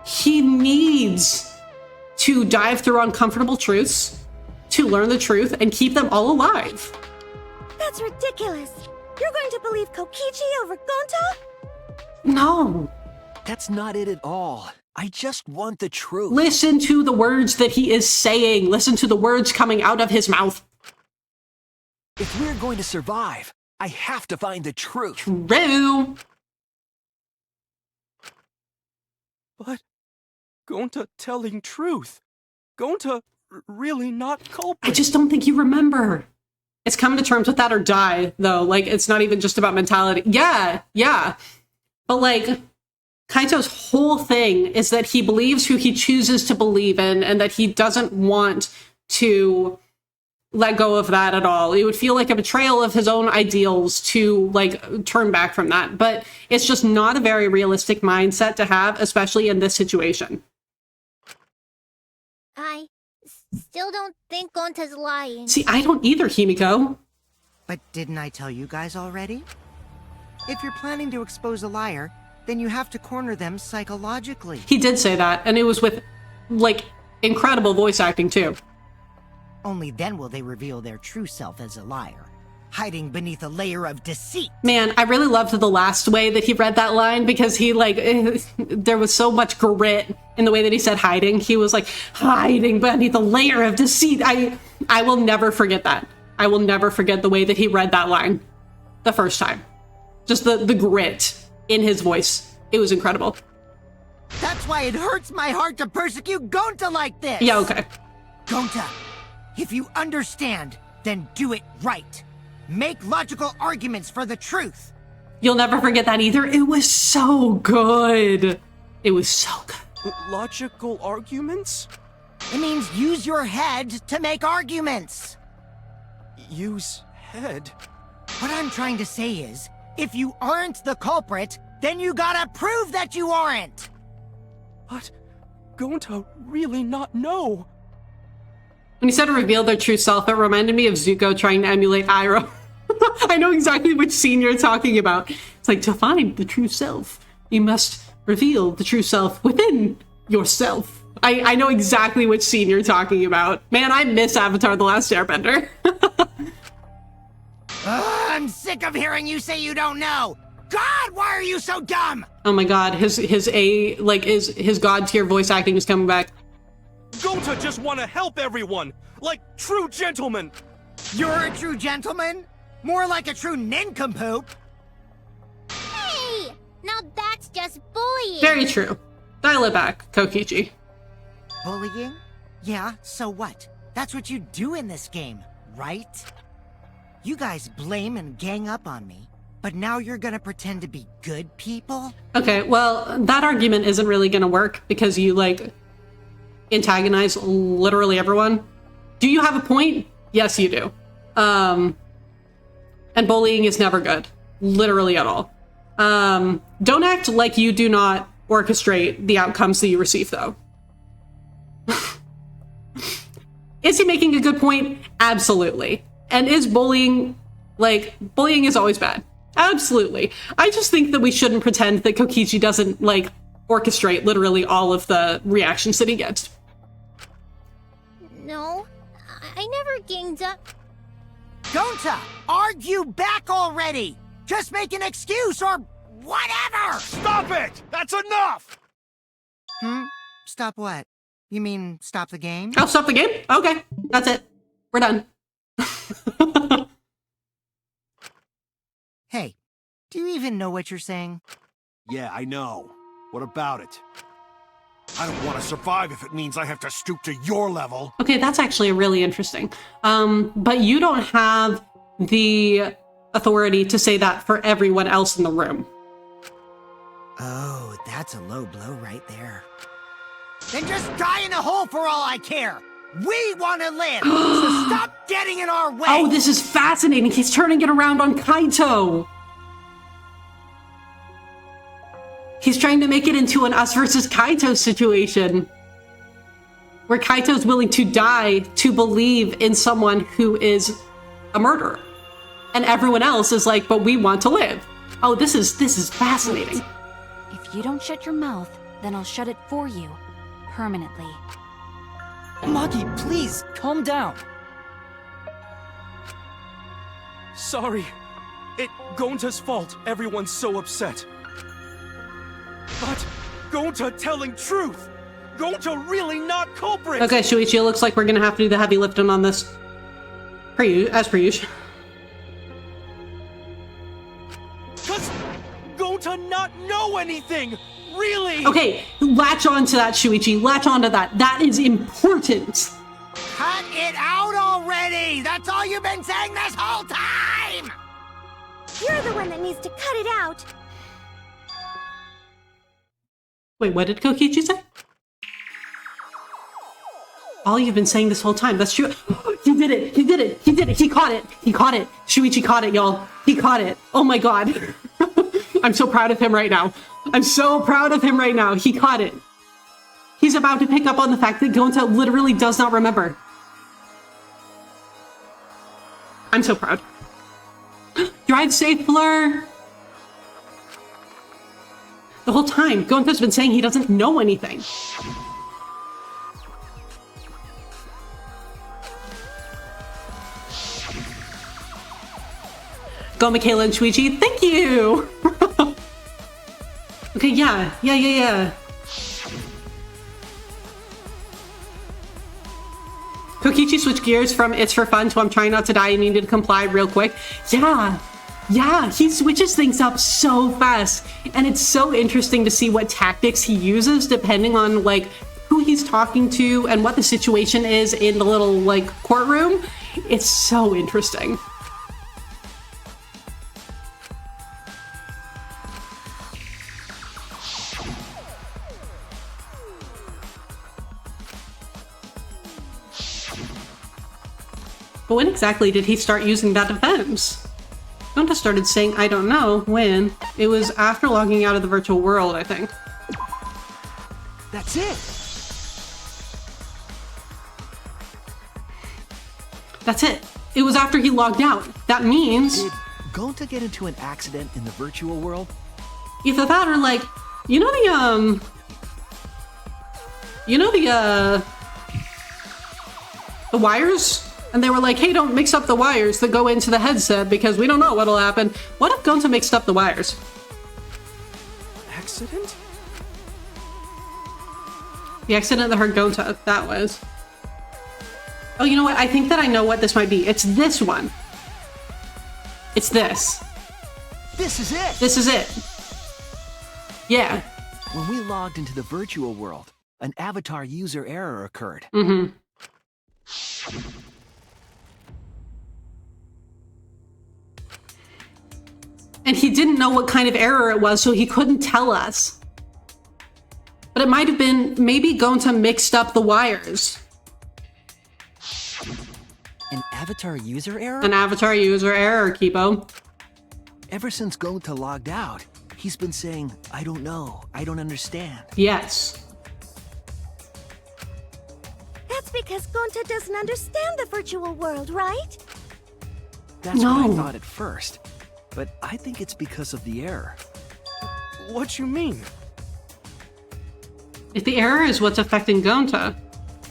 Speaker 1: he needs to dive through uncomfortable truths to learn the truth and keep them all alive.
Speaker 11: That's ridiculous. You're going to believe Kokichi over Gonta?
Speaker 1: No.
Speaker 4: That's not it at all. I just want the truth.
Speaker 1: Listen to the words that he is saying. Listen to the words coming out of his mouth.
Speaker 4: If we're going to survive, I have to find the truth.
Speaker 1: True.
Speaker 9: But Gonta telling truth. Gonta really not culprit.
Speaker 1: I just don't think you remember. It's come to terms with that or die, though. Like, it's not even just about mentality. Yeah. But, like, Kaito's whole thing is that he believes who he chooses to believe in and that he doesn't want to let go of that at all. It would feel like a betrayal of his own ideals to, like, turn back from that. But it's just not a very realistic mindset to have, especially in this situation.
Speaker 5: I still don't think Gonta's lying.
Speaker 1: See, I don't either, Himiko.
Speaker 3: But didn't I tell you guys already? If you're planning to expose a liar, then you have to corner them psychologically.
Speaker 1: He did say that, and it was with, like, incredible voice acting, too.
Speaker 3: Only then will they reveal their true self as a liar, hiding beneath a layer of deceit.
Speaker 1: Man, I really loved the last way that he read that line because he, like, there was so much grit in the way that he said hiding. He was like, hiding beneath a layer of deceit. I will never forget that. I will never forget the way that he read that line the first time. Just the grit in his voice. It was incredible.
Speaker 3: That's why it hurts my heart to persecute Gonta like this!
Speaker 1: Yeah, okay.
Speaker 3: Gonta, if you understand, then do it right. Make logical arguments for the truth.
Speaker 1: You'll never forget that either. It was so good. It was so good.
Speaker 9: Logical arguments?
Speaker 3: It means use your head to make arguments.
Speaker 9: Use head?
Speaker 3: What I'm trying to say is, if you aren't the culprit, then you gotta prove that you aren't!
Speaker 9: But Gonta really not know.
Speaker 1: When he said reveal their true self, it reminded me of Zuko trying to emulate Iroh. I know exactly which scene you're talking about. It's like, to find the true self, you must reveal the true self within yourself. I know exactly which scene you're talking about. Man, I miss Avatar: The Last Airbender.
Speaker 3: I'm sick of hearing you say you don't know! God, why are you so dumb?
Speaker 1: Oh my god, his god tier voice acting is coming back.
Speaker 9: Gonta just want to help everyone, like true gentlemen.
Speaker 3: You're a true gentleman? More like a true nincompoop.
Speaker 5: Hey! Now that's just bullying!
Speaker 1: Very true. Dial it back, Kokichi.
Speaker 3: Bullying? Yeah, so what? That's what you do in this game, right? You guys blame and gang up on me, but now you're gonna pretend to be good people?
Speaker 1: Okay, well, that argument isn't really gonna work because you, like, antagonize literally everyone. Do you have a point? Yes, you do. And bullying is never good. Literally at all. Don't act like you do not orchestrate the outcomes that you receive, though. Is he making a good point? Absolutely. And is bullying, bullying is always bad. Absolutely. I just think that we shouldn't pretend that Kokichi doesn't, orchestrate literally all of the reactions that he gets.
Speaker 5: No, I never ganged up.
Speaker 3: Gonta, argue back already! Just make an excuse or whatever!
Speaker 7: Stop it! That's enough!
Speaker 3: Stop what? You mean stop the game?
Speaker 1: I'll stop the game? Okay, that's it. We're done.
Speaker 3: Hey, do you even know what you're saying?
Speaker 7: Yeah, I know. What about it? I don't want to survive if it means I have to stoop to your level.
Speaker 1: Okay, that's actually really interesting. But you don't have the authority to say that for everyone else in the room.
Speaker 3: Oh, that's a low blow right there. Then just die in a hole for all I care. We want to live, so stop getting in our way.
Speaker 1: Oh, this is fascinating. He's turning it around on Kaito. He's trying to make it into an us versus Kaito situation, where Kaito's willing to die to believe in someone who is a murderer. And everyone else is like, but we want to live. Oh, this is fascinating.
Speaker 10: If you don't shut your mouth, then I'll shut it for you. Permanently.
Speaker 8: Maki, please, calm down.
Speaker 9: Sorry. It Gonta's fault everyone's so upset. But Gonta telling truth! Gonta really not culprit!
Speaker 1: Okay, Shuichi, it looks like we're gonna have to do the heavy lifting on this. As per usual.
Speaker 9: Cause Gonta not know anything! Really!
Speaker 1: Okay, latch on to that, Shuichi. Latch on to that. That is important.
Speaker 3: Cut it out already! That's all you've been saying this whole time!
Speaker 11: You're the one that needs to cut it out.
Speaker 1: Wait, what did Kokichi say? All you've been saying this whole time. That's true. He did it. He did it. He did it. He caught it. He caught it. Shuichi caught it, y'all. He caught it. Oh my god. I'm so proud of him right now. I'm so proud of him right now. He caught it. He's about to pick up on the fact that Gonta literally does not remember. I'm so proud. Drive safe, Fleur. The whole time, Gonta's been saying he doesn't know anything. Go, Michaela and Shuichi. Thank you! Okay, yeah. Kokichi switched gears from it's for fun to I'm trying not to die and needed to comply real quick. Yeah, he switches things up so fast. And it's so interesting to see what tactics he uses depending on like who he's talking to and what the situation is in the little like courtroom. It's so interesting. But when exactly did he start using that defense? Gonta started saying, I don't know, when. It was after logging out of the virtual world, I think.
Speaker 4: That's it!
Speaker 1: That's it. It was after he logged out. That means...
Speaker 4: Did Gonta get into an accident in the virtual world?
Speaker 1: Either that or like, you know the wires? And they were like, hey, don't mix up the wires that go into the headset because we don't know what'll happen. What if Gonta mixed up the wires?
Speaker 9: Accident?
Speaker 1: The accident that hurt Gonta, that was. Oh, you know what? I think that I know what this might be. It's this one. It's this.
Speaker 4: This is it!
Speaker 1: This is it. Yeah.
Speaker 4: When we logged into the virtual world, an avatar user error occurred.
Speaker 1: Mm-hmm. And he didn't know what kind of error it was, so he couldn't tell us. But it might have been maybe Gonta mixed up the wires.
Speaker 8: An avatar user error?
Speaker 1: An avatar user error, Kipo.
Speaker 4: Ever since Gonta logged out, he's been saying, I don't know, I don't understand.
Speaker 1: Yes.
Speaker 11: That's because Gonta doesn't understand the virtual world, right?
Speaker 4: That's what I thought at first. But I think it's because of the error.
Speaker 9: What you mean?
Speaker 1: If the error is what's affecting Gonta,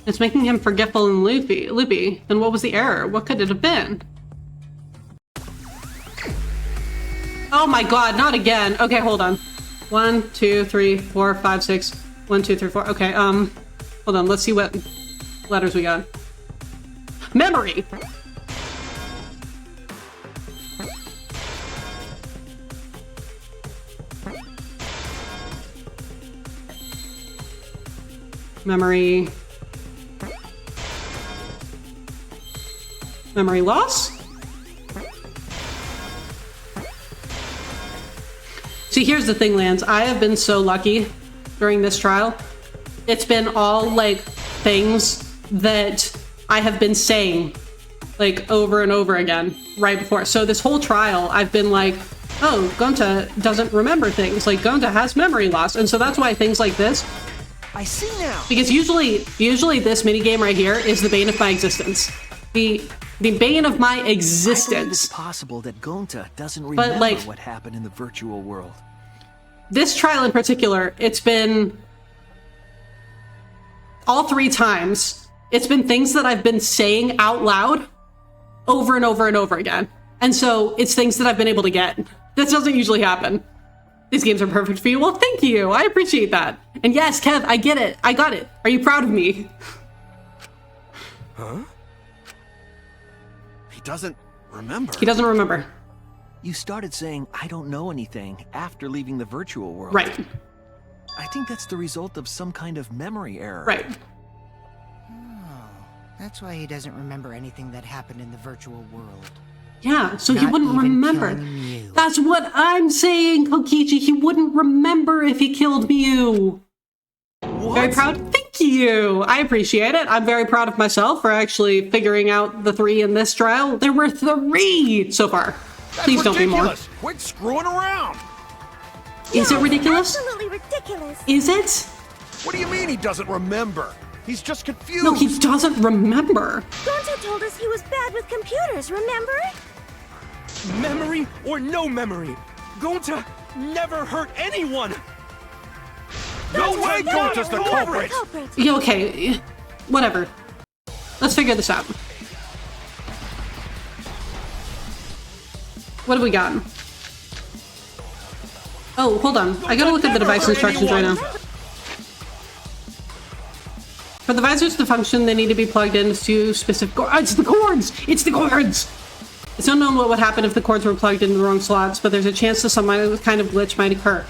Speaker 1: it's making him forgetful and loopy, then what was the error? What could it have been? Oh my god, not again. Okay, hold on. 1, 2, 3, 4, 5, 6. 1, 2, 3, 4. Okay, hold on. Let's see what letters we got. Memory! Memory. Memory loss? See, here's the thing, Lance. I have been so lucky during this trial. It's been all, like, things that I have been saying, like, over and over again right before. So this whole trial, I've been like, oh, Gonta doesn't remember things. Like, Gonta has memory loss. And so that's why things like this...
Speaker 4: I see now.
Speaker 1: Because usually this minigame right here is the bane of my existence. The bane of my
Speaker 4: I believe
Speaker 1: existence.
Speaker 4: it's possible that Gonta doesn't remember
Speaker 1: like-
Speaker 4: what happened in the virtual world.
Speaker 1: This trial in particular, it's been all 3 times. It's been things that I've been saying out loud over and over and over again. And so it's things that I've been able to get. This doesn't usually happen. These games are perfect for you. Well, thank you. I appreciate that. And yes, Kev, I get it. I got it. Are you proud of me?
Speaker 7: Huh? He doesn't remember.
Speaker 1: He doesn't remember.
Speaker 4: You started saying, I don't know anything after leaving the virtual world.
Speaker 1: Right.
Speaker 4: I think that's the result of some kind of memory error.
Speaker 1: Right.
Speaker 3: Oh, that's why he doesn't remember anything that happened in the virtual world.
Speaker 1: Yeah, so he
Speaker 3: Not
Speaker 1: wouldn't
Speaker 3: even
Speaker 1: remember.
Speaker 3: killing Mew.
Speaker 1: That's what I'm saying, Kokichi. He wouldn't remember if he killed Mew.
Speaker 9: What?
Speaker 1: Very proud? Thank you. I appreciate it. I'm very proud of myself for actually figuring out the 3 in this trial. There were 3 so far.
Speaker 7: That's
Speaker 1: Please don't be more.
Speaker 7: ridiculous. Quit screwing around.
Speaker 1: Is it ridiculous?
Speaker 11: Absolutely ridiculous.
Speaker 1: Is it?
Speaker 7: What do you mean he doesn't remember? He's just confused.
Speaker 1: No, he doesn't remember.
Speaker 11: Gonta told us he was bad with computers, remember?
Speaker 9: Memory or no memory, Gonta never hurt anyone!
Speaker 7: No way Gonta's the culprit.
Speaker 1: Yeah, okay. Whatever. Let's figure this out. What have we got? Oh, hold on. I gotta look at the device instructions right now. For the visors to function, they need to be plugged into specific cords. It's the cords! It's the cords! It's unknown what would happen if the cords were plugged into the wrong slots, but there's a chance that some kind of glitch might occur.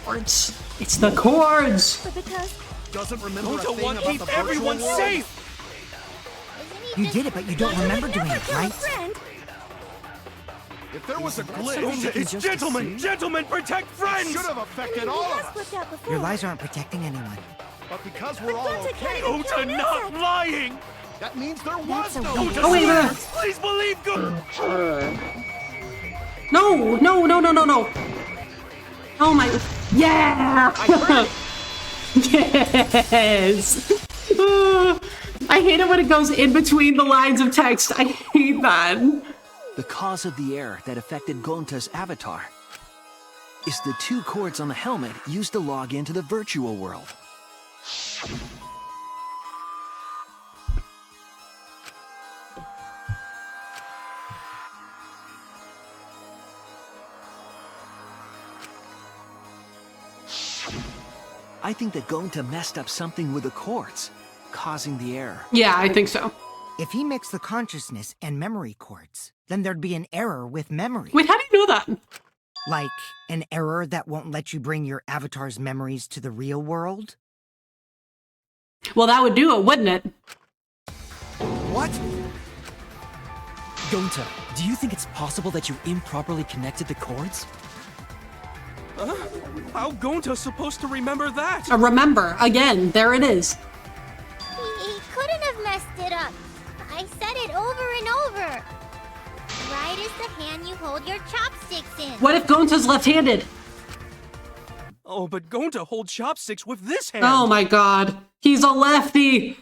Speaker 1: Cords. It's the cords!
Speaker 11: But because
Speaker 7: Doesn't remember a
Speaker 9: Gonta
Speaker 7: thing
Speaker 9: wants
Speaker 7: about
Speaker 9: keep
Speaker 7: the virtual
Speaker 9: everyone
Speaker 7: world.
Speaker 9: safe!
Speaker 3: You did it, but you don't remember doing it, right?
Speaker 7: If there was a glitch,
Speaker 9: Gonta is gentlemen, protect friends!
Speaker 7: should have affected all of us.
Speaker 3: Your lies aren't protecting anyone.
Speaker 7: But because we're all okay,
Speaker 9: Gonta not lying!
Speaker 7: that means there was no
Speaker 9: Gonta
Speaker 1: Oh, wait,
Speaker 9: swears!
Speaker 1: wait.
Speaker 9: Please believe Gonta!
Speaker 1: No! No, no, no, no, no! Oh my... Yeah! Yes! I hate it when it goes in between the lines of text. I hate that.
Speaker 4: The cause of the error that affected Gonta's avatar is the 2 cords on the helmet used to log into the virtual world. I think that Gonta messed up something with the cords, causing the error.
Speaker 1: Yeah, I think so.
Speaker 3: If he mixed the consciousness and memory cords, then there'd be an error with memory.
Speaker 1: Wait, how do you know that?
Speaker 3: Like an error that won't let you bring your avatar's memories to the real world?
Speaker 1: Well, that would do it, wouldn't it?
Speaker 4: What?
Speaker 8: Gonta, do you think it's possible that you improperly connected the cords?
Speaker 9: How Gonta's supposed to remember that?
Speaker 1: Remember, again, there it is.
Speaker 5: He couldn't have messed it up. I said it over and over. Right is the hand you hold your chopsticks in.
Speaker 1: What if Gonta's left-handed?
Speaker 9: Oh, but Gonta holds chopsticks with this hand!
Speaker 1: Oh my god. He's a lefty!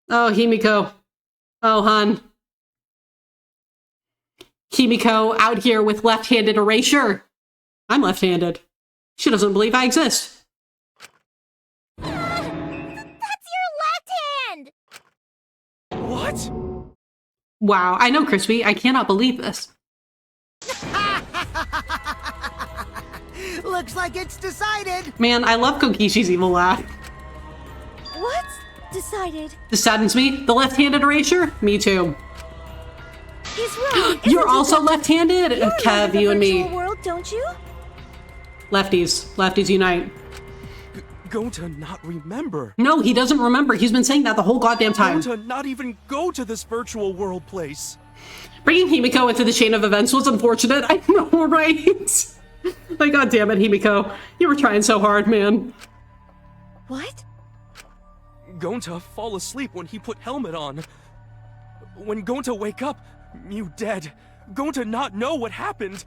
Speaker 1: Oh, Himiko. Oh, hun. Himiko out here with left-handed erasure. I'm left-handed. She doesn't believe I exist.
Speaker 5: That's your left hand!
Speaker 9: What?
Speaker 1: Wow, I know, Crispy. I cannot believe this.
Speaker 3: Looks like it's decided.
Speaker 1: Man, I love Kokichi's evil laugh.
Speaker 11: What's decided?
Speaker 1: This saddens me. The left-handed erasure? Me too.
Speaker 11: He's right.
Speaker 1: You're also left-handed?
Speaker 11: You're
Speaker 1: Kev, you and me.
Speaker 11: World, don't you?
Speaker 1: Lefties. Lefties unite.
Speaker 9: Gonta not remember.
Speaker 1: No, he doesn't remember. He's been saying that the whole goddamn time.
Speaker 9: Gonta not even go to this virtual world place.
Speaker 1: Bringing Himiko into the chain of events was unfortunate. I know, right? Like, god damn it, Himiko. You were trying so hard, man.
Speaker 11: What?
Speaker 9: Gonta fall asleep when he put helmet on. When Gonta wake up, Mew dead. Gonta not know what happened.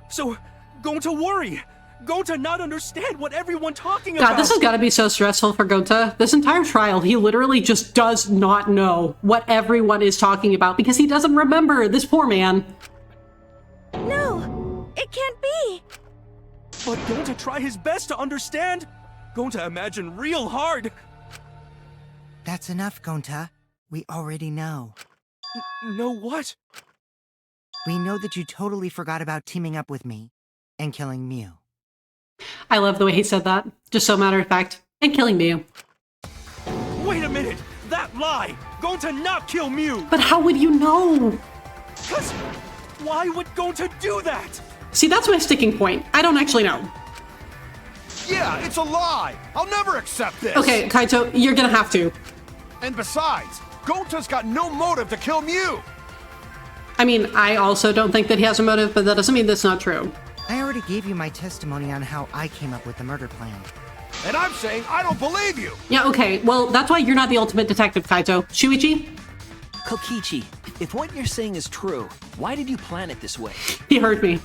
Speaker 9: So, Gonta worry. Gonta not understand what everyone talking about.
Speaker 1: God, this has got to be so stressful for Gonta. This entire trial, he literally just does not know what everyone is talking about because he doesn't remember. This poor man.
Speaker 11: No, it can't be.
Speaker 9: But Gonta try his best to understand. Gonta imagine real hard.
Speaker 3: That's enough, Gonta. We already know.
Speaker 9: Know what?
Speaker 3: We know that you totally forgot about teaming up with me and killing Mew.
Speaker 1: I love the way he said that. Just so matter of fact. And killing Mew.
Speaker 9: Wait a minute! That lie! Gonta not kill Mew!
Speaker 1: But how would you know?
Speaker 9: Cause why would Gonta do that?
Speaker 1: See, that's my sticking point. I don't actually know.
Speaker 7: Yeah, it's a lie! I'll never accept this!
Speaker 1: Okay, Kaito, you're gonna have to.
Speaker 7: And besides, Gonta's got no motive to kill Mew!
Speaker 1: I mean, I also don't think that he has a motive, but that doesn't mean that's not true.
Speaker 3: I already gave you my testimony on how I came up with the murder plan.
Speaker 7: And I'm saying I don't believe you!
Speaker 1: Yeah, okay. Well, that's why you're not the ultimate detective, Kaito. Shuichi?
Speaker 4: Kokichi, if what you're saying is true, why did you plan it this way?
Speaker 1: He heard me.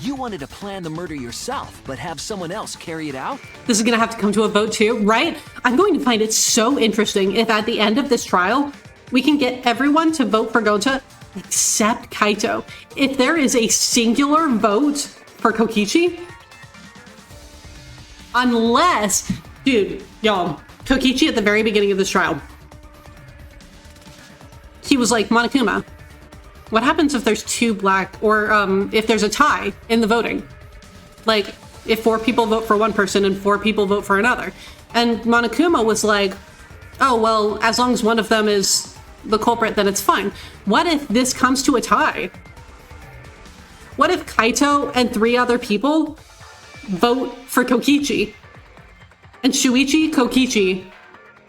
Speaker 4: You wanted to plan the murder yourself, but have someone else carry it out?
Speaker 1: This is gonna have to come to a vote too, right? I'm going to find it so interesting if at the end of this trial, we can get everyone to vote for Gonta except Kaito. If there is a singular vote for Kokichi, unless, dude, y'all, Kokichi at the very beginning of this trial, he was like, Monokuma, what happens if there's two black, or if there's a tie in the voting? Like, if 4 people vote for one person and 4 people vote for another. And Monokuma was like, oh, well, as long as one of them is the culprit, then it's fine. What if this comes to a tie? What if Kaito and 3 other people vote for Kokichi? And Shuichi, Kokichi,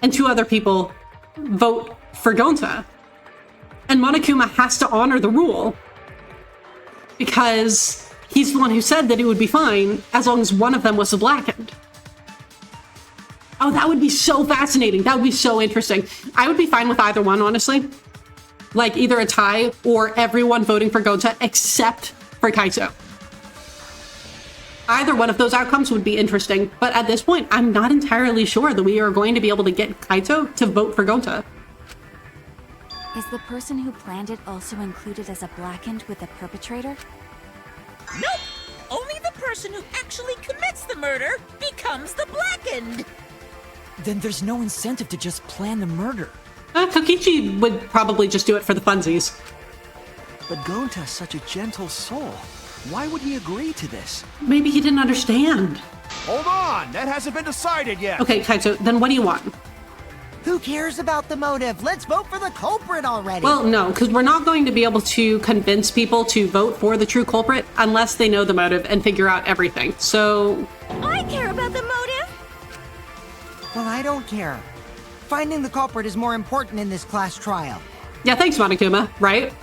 Speaker 1: and 2 other people vote for Gonta? And Monokuma has to honor the rule because he's the one who said that it would be fine as long as one of them was the blackened. Oh, that would be so fascinating. That would be so interesting. I would be fine with either one, honestly. Like either a tie or everyone voting for Gonta except for Kaito. Either one of those outcomes would be interesting, but at this point, I'm not entirely sure that we are going to be able to get Kaito to vote for Gonta.
Speaker 10: Is the person who planned it also included as a blackened with the perpetrator?
Speaker 12: Nope! Only the person who actually commits the murder becomes the blackened!
Speaker 8: Then there's no incentive to just plan the murder.
Speaker 1: Kokichi would probably just do it for the funsies.
Speaker 4: But Gonta's such a gentle soul. Why would he agree to this?
Speaker 1: Maybe he didn't understand.
Speaker 7: Hold on! That hasn't been decided yet!
Speaker 1: Okay, Kaito, then what do you want?
Speaker 3: Who cares about the motive? Let's vote for the culprit already!
Speaker 1: Well, no, because we're not going to be able to convince people to vote for the true culprit unless they know the motive and figure out everything. So...
Speaker 11: I care about the motive!
Speaker 3: Well, I don't care. Finding the culprit is more important in this class trial.
Speaker 1: Yeah, thanks, Monokuma, right?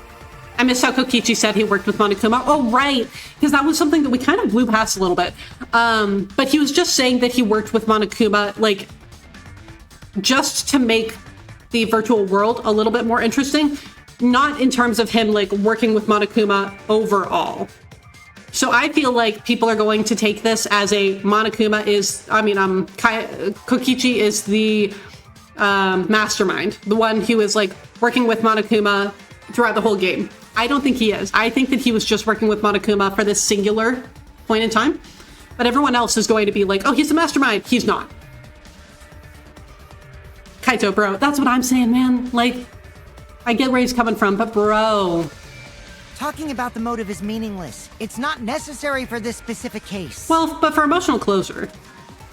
Speaker 1: I missed how Kokichi said he worked with Monokuma. Oh, right, because that was something that we kind of blew past a little bit. But he was just saying that he worked with Monokuma, like, just to make the virtual world a little bit more interesting, not in terms of him, like, working with Monokuma overall. So I feel like people are going to take this as a Monokuma is, Kokichi is the mastermind, the one who is, like, working with Monokuma throughout the whole game. I don't think he is. I think that he was just working with Monokuma for this singular point in time. But everyone else is going to be like, oh, he's the mastermind. He's not. Kaito, bro. That's what I'm saying, man. Like, I get where he's coming from, but bro.
Speaker 3: Talking about the motive is meaningless. It's not necessary for this specific case.
Speaker 1: Well, but for emotional closure.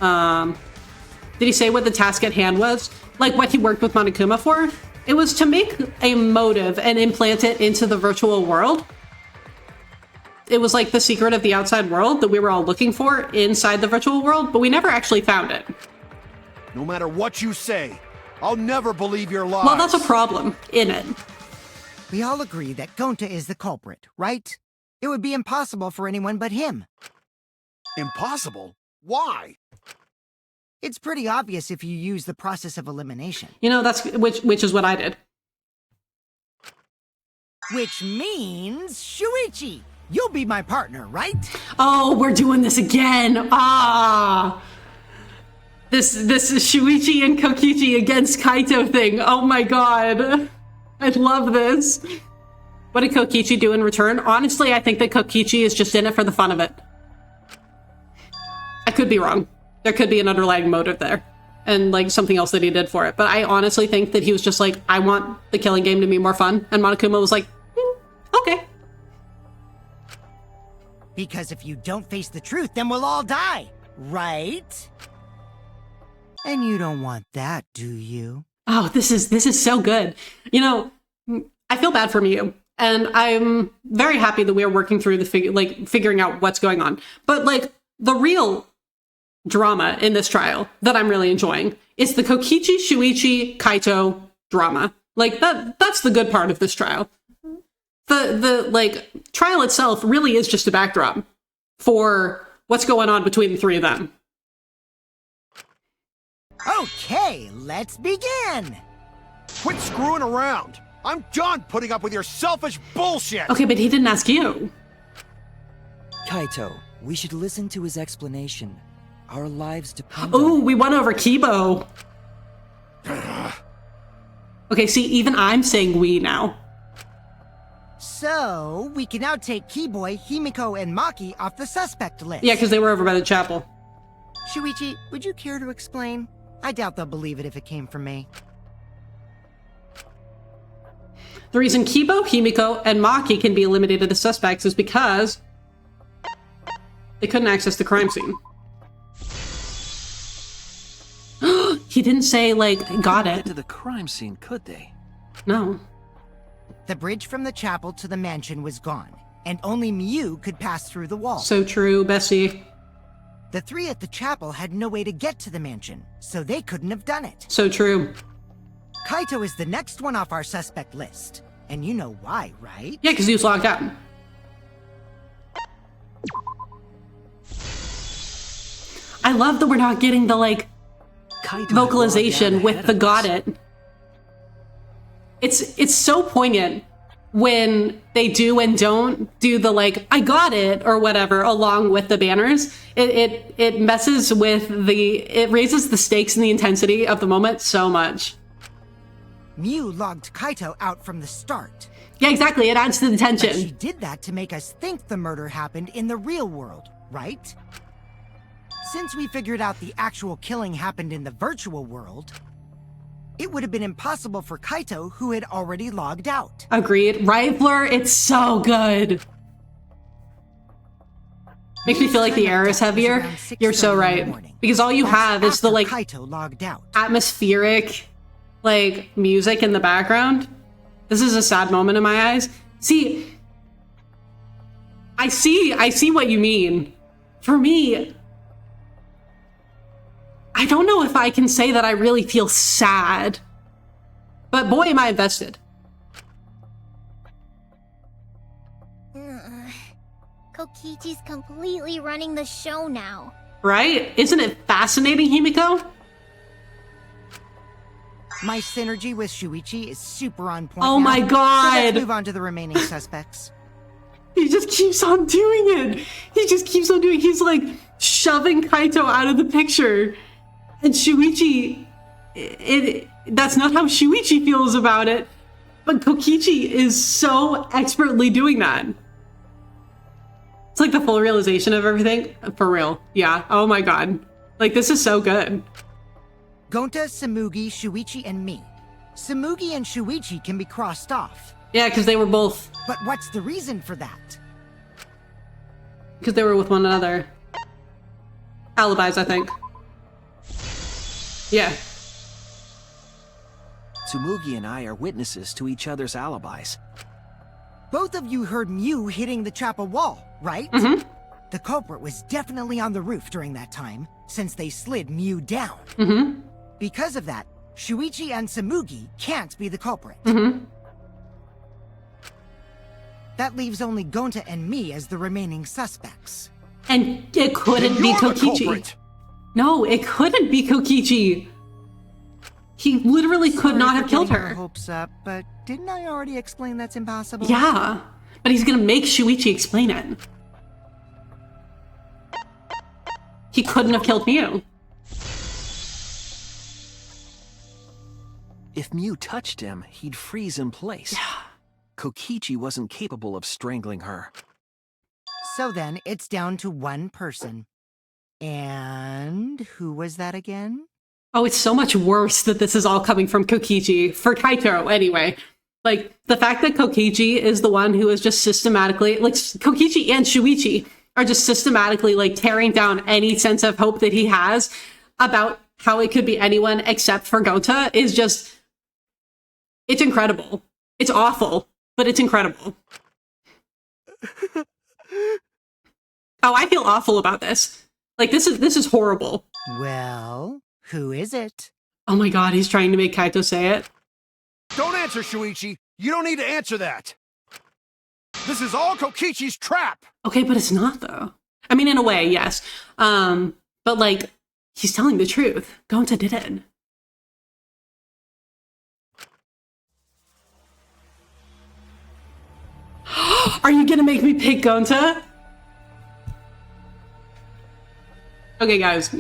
Speaker 1: Did he say what the task at hand was? Like what he worked with Monokuma for? It was to make a motive and implant it into the virtual world. It was like the secret of the outside world that we were all looking for inside the virtual world, but we never actually found it.
Speaker 7: No matter what you say, I'll never believe your lies.
Speaker 1: Well, that's a problem in it.
Speaker 3: We all agree that Gonta is the culprit, right? It would be impossible for anyone but him.
Speaker 7: Impossible? Why?
Speaker 3: It's pretty obvious if you use the process of elimination.
Speaker 1: You know, that's which is what I did.
Speaker 3: Which means Shuichi, you'll be my partner, right?
Speaker 1: Oh, we're doing this again. Ah. This is Shuichi and Kokichi against Kaito thing. Oh my god. I love this. What did Kokichi do in return? Honestly, I think that Kokichi is just in it for the fun of it. I could be wrong. There could be an underlying motive there. And like something else that he did for it. But I honestly think that he was just like, I want the killing game to be more fun. And Monokuma was like, okay.
Speaker 3: Because if you don't face the truth, then we'll all die, right? And you don't want that, do you?
Speaker 1: Oh, this is so good. You know, I feel bad for Miyu, and I'm very happy that we are working through the figuring out what's going on. But like the real drama in this trial that I'm really enjoying is the Kokichi, Shuichi, Kaito drama. Like that's the good part of this trial. The like trial itself really is just a backdrop for what's going on between the three of them.
Speaker 3: Okay, let's begin!
Speaker 7: Quit screwing around! I'm done putting up with your selfish bullshit!
Speaker 1: Okay, but he didn't ask you.
Speaker 8: Kaito, we should listen to his explanation. Our lives depend
Speaker 1: Oh,
Speaker 8: on...
Speaker 1: we won over Kibo. Okay, see, even I'm saying we now.
Speaker 3: So, we can now take Keyboy, Himiko, and Maki off the suspect list.
Speaker 1: Yeah, because they were over by the chapel.
Speaker 3: Shuichi, would you care to explain? I doubt they'll believe it if it came from me.
Speaker 1: The reason Kibo, Himiko, and Maki can be eliminated as suspects is because they couldn't access the crime scene. He didn't say, like, got it.
Speaker 4: To the crime scene, could they?
Speaker 1: No.
Speaker 3: The bridge from the chapel to the mansion was gone, and only Miyu could pass through the wall.
Speaker 1: So true, Bessie.
Speaker 3: The three at the chapel had no way to get to the mansion, so they couldn't have done it.
Speaker 1: So true.
Speaker 3: Kaito is the next one off our suspect list. And you know why, right?
Speaker 1: Yeah, because he was locked out. I love that we're not getting the, like,
Speaker 4: Kaito
Speaker 1: vocalization with the got it. It's so poignant when they do and don't do the, like, I got it or whatever along with the banners. It messes with it raises the stakes and the intensity of the moment so much.
Speaker 3: Miyu logged Kaito out from the start.
Speaker 1: Yeah, exactly. It adds to the tension.
Speaker 3: But she did that to make us think the murder happened in the real world, right? Since we figured out the actual killing happened in the virtual world, it would have been impossible for Kaito, who had already logged out.
Speaker 1: Agreed. Right, Fleur? It's so good. Makes me feel like the air is heavier. You're so right. Because all you have is the, like,
Speaker 3: Kaito logged out.
Speaker 1: atmospheric, like, music in the background. This is a sad moment in my eyes. See, I see what you mean. For me, I don't know if I can say that I really feel sad, but boy, am I invested.
Speaker 5: Kokichi's completely running the show now.
Speaker 1: Right? Isn't it fascinating, Himiko?
Speaker 3: My synergy with Shuichi is super on point.
Speaker 1: Oh my
Speaker 3: now,
Speaker 1: god!
Speaker 3: So let's move on to the remaining suspects.
Speaker 1: He just keeps on doing it. He just keeps on doing it. He's like shoving Kaito out of the picture. And Shuichi, that's not how Shuichi feels about it. But Kokichi is so expertly doing that. It's like the full realization of everything. For real. Yeah. Oh my god. Like, this is so good.
Speaker 3: Gonta, Samugi, Shuichi, and me. Samugi and Shuichi can be crossed off.
Speaker 1: Yeah, because they were both...
Speaker 3: But what's the reason for that?
Speaker 1: Because they were with one another. Alibis, I think. Yeah.
Speaker 4: Tsumugi and I are witnesses to each other's alibis.
Speaker 3: Both of you heard Mew hitting the chapel wall, right?
Speaker 1: Mm-hmm.
Speaker 3: The culprit was definitely on the roof during that time, since they slid Mew down.
Speaker 1: Mm-hmm.
Speaker 3: Because of that, Shuichi and Samugi can't be the culprit.
Speaker 1: Mm-hmm.
Speaker 3: That leaves only Gonta and me as the remaining suspects.
Speaker 1: And it couldn't be
Speaker 7: You're the
Speaker 1: Kokichi.
Speaker 7: culprit.
Speaker 1: No, it couldn't be Kokichi. He literally could not have killed
Speaker 3: Getting
Speaker 1: her.
Speaker 3: Hopes up, but didn't I already explain that's impossible?
Speaker 1: Yeah, but he's gonna make Shuichi explain it. He couldn't have killed Mew.
Speaker 4: If Mew touched him, he'd freeze in place. Kokichi wasn't capable of strangling her.
Speaker 3: So then, it's down to one person. And who was that again?
Speaker 1: Oh, it's so much worse that this is all coming from Kokichi. For Kaito, anyway. Like, the fact that Kokichi is the one who is just systematically... Like, Kokichi and Shuichi are just systematically, like, tearing down any sense of hope that he has about how it could be anyone except for Gonta is just... It's incredible. It's awful, but it's incredible. Oh, I feel awful about this. Like, this is horrible.
Speaker 3: Well, who is it?
Speaker 1: Oh my god, he's trying to make Kaito say it.
Speaker 7: Don't answer, Shuichi. You don't need to answer that. This is all Kokichi's trap.
Speaker 1: Okay, but it's not, though. I mean, in a way, yes. But, like, he's telling the truth. Gonta did it. Are you gonna make me pick Gonta? Okay, guys.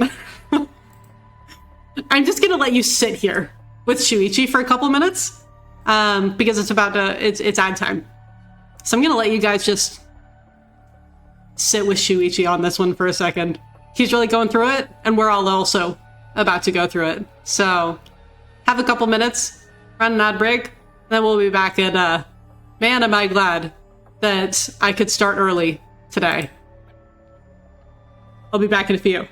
Speaker 1: I'm just gonna let you sit here with Shuichi for a couple minutes. Because it's about to... It's ad time. So I'm gonna let you guys just sit with Shuichi on this one for a second. He's really going through it, and we're all also about to go through it. So, have a couple minutes, run an ad break, then we'll be back at, man, am I glad that I could start early today. I'll be back in a few.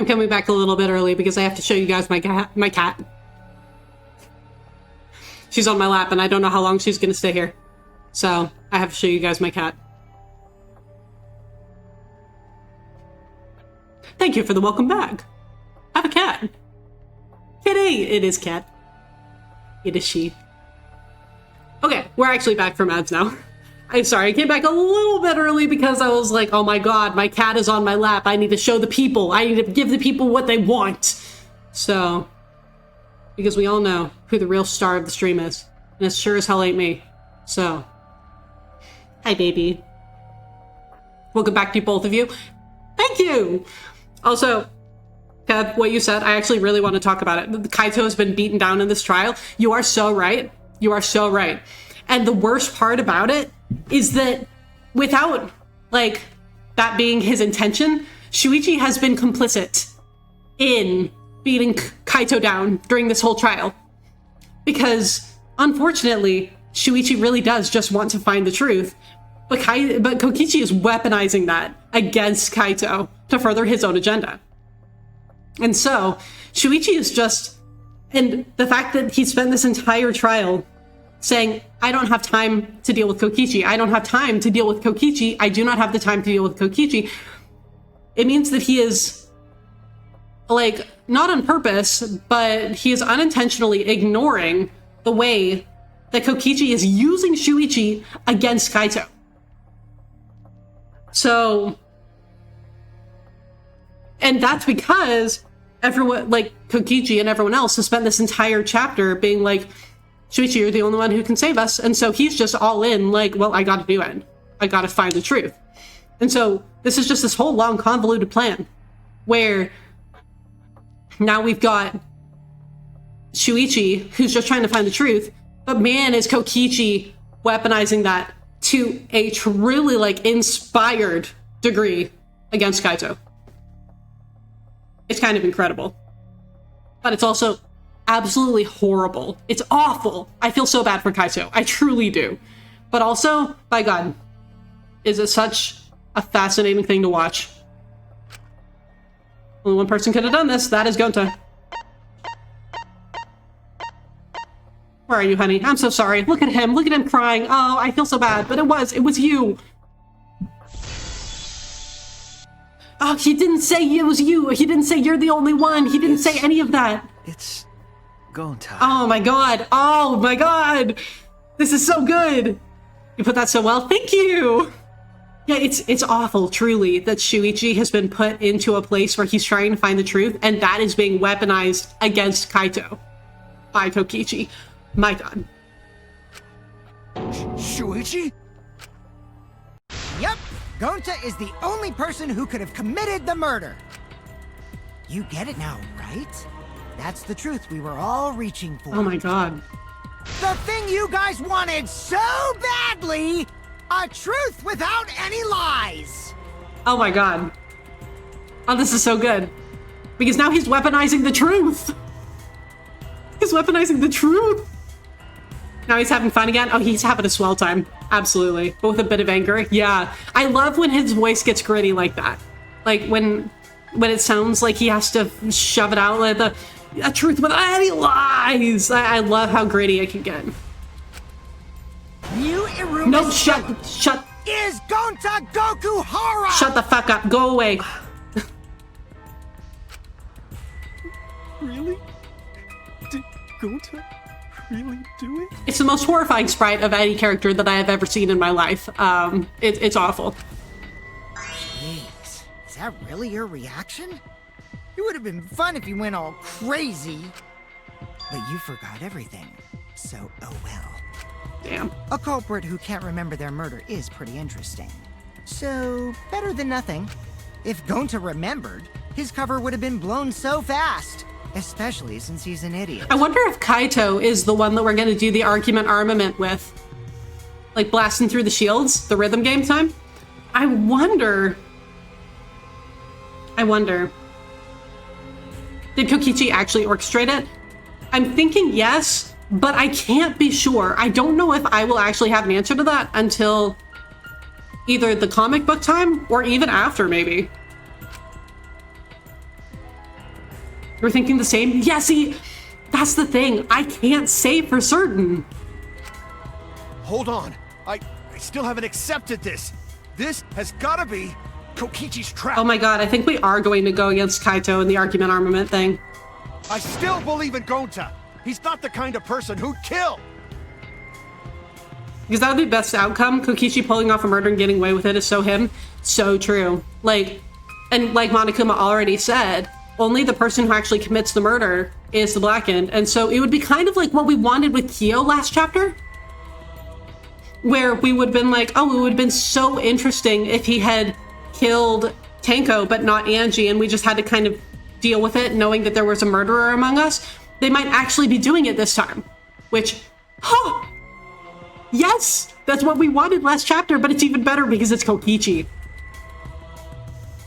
Speaker 1: I'm coming back a little bit early because I have to show you guys my cat. She's on my lap and I don't know how long she's gonna stay here. So I have to show you guys my cat. Thank you for the welcome back. I have a cat. Kitty! It is cat. It is she. Okay, we're actually back from ads now. I'm sorry, I came back a little bit early because I was like, oh my god, my cat is on my lap. I need to show the people. I need to give the people what they want. So, because we all know who the real star of the stream is. And it sure as hell ain't me. So, hi baby. Welcome back to both of you. Thank you! Also, Kev, what you said, I actually really want to talk about it. Kaito has been beaten down in this trial. You are so right. You are so right. And the worst part about it is that without, like, that being his intention, Shuichi has been complicit in beating Kaito down during this whole trial. Because, unfortunately, Shuichi really does just want to find the truth. But Kokichi is weaponizing that against Kaito to further his own agenda. And so, Shuichi is just... And the fact that he spent this entire trial saying, I don't have time to deal with Kokichi. I don't have time to deal with Kokichi. I do not have the time to deal with Kokichi. It means that he is, like, not on purpose, but he is unintentionally ignoring the way that Kokichi is using Shuichi against Kaito. So, and that's because everyone, like Kokichi and everyone else, has spent this entire chapter being like, Shuichi, you're the only one who can save us. And so he's just all in, like, well, I gotta do it. I gotta find the truth. And so this is just this whole long convoluted plan where now we've got Shuichi, who's just trying to find the truth, but man, is Kokichi weaponizing that to a truly, like, inspired degree against Kaito. It's kind of incredible. But it's also absolutely horrible. It's awful. I feel so bad for Kaito. I truly do. But also, by God, is it such a fascinating thing to watch. Only one person could have done this. That is Gonta. Where are you, honey? I'm so sorry. Look at him. Look at him crying. Oh, I feel so bad. But it was you. Oh, he didn't say it was you. He didn't say you're the only one. He didn't say any of that.
Speaker 4: It's Gonta.
Speaker 1: Oh my god. Oh my god. This is so good. You put that so well. Thank you. Yeah, it's awful, truly, that Shuichi has been put into a place where he's trying to find the truth, and that is being weaponized against Kaito by Kokichi. My god.
Speaker 7: Shuichi?
Speaker 3: Yep, Gonta is the only person who could have committed the murder. You get it now, right? That's the truth we were all reaching for.
Speaker 1: Oh my god.
Speaker 3: The thing you guys wanted so badly! A truth without any lies!
Speaker 1: Oh my god. Oh, this is so good. Because now he's weaponizing the truth! He's weaponizing the truth! Now he's having fun again? Oh, he's having a swell time. Absolutely. But with a bit of anger. Yeah. I love when his voice gets gritty like that. Like, when it sounds like he has to shove it out like the truth without any lies! I love how gritty it can get.
Speaker 3: New Iruma's
Speaker 1: No, shut.
Speaker 3: Is Gonta Gokuhara!
Speaker 1: Shut the fuck up. Go away.
Speaker 9: Really? Did Gonta really do it?
Speaker 1: It's the most horrifying sprite of any character that I have ever seen in my life. It's awful.
Speaker 3: Jeez, is that really your reaction? It would have been fun if you went all crazy. But you forgot everything, so oh well.
Speaker 1: Damn.
Speaker 3: A culprit who can't remember their murder is pretty interesting. So, better than nothing. If Gonta remembered, his cover would have been blown so fast. Especially since he's an idiot.
Speaker 1: I wonder if Kaito is the one that we're gonna do the argument armament with. Like blasting through the shields, the rhythm game time. I wonder. Did Kokichi actually orchestrate it? I'm thinking yes, but I can't be sure. I don't know if I will actually have an answer to that until either the comic book time or even after, maybe. You're thinking the same? Yeah, see, that's the thing. I can't say for certain.
Speaker 7: Hold on. I still haven't accepted this. This has gotta be Kokichi's trap.
Speaker 1: Oh my god, I think we are going to go against Kaito in the argument armament thing.
Speaker 7: I still believe in Gonta. He's not the kind of person who'd kill.
Speaker 1: Because that would be best outcome. Kokichi pulling off a murder and getting away with it is so him. So true. Like, and like Monokuma already said, only the person who actually commits the murder is the Blackened. And so it would be kind of like what we wanted with Kyo last chapter. Where we would have been like, oh, it would have been so interesting if he had killed Tenko, but not Angie, and we just had to kind of deal with it, knowing that there was a murderer among us. They might actually be doing it this time. Which, huh! Yes! That's what we wanted last chapter, but it's even better because it's Kokichi.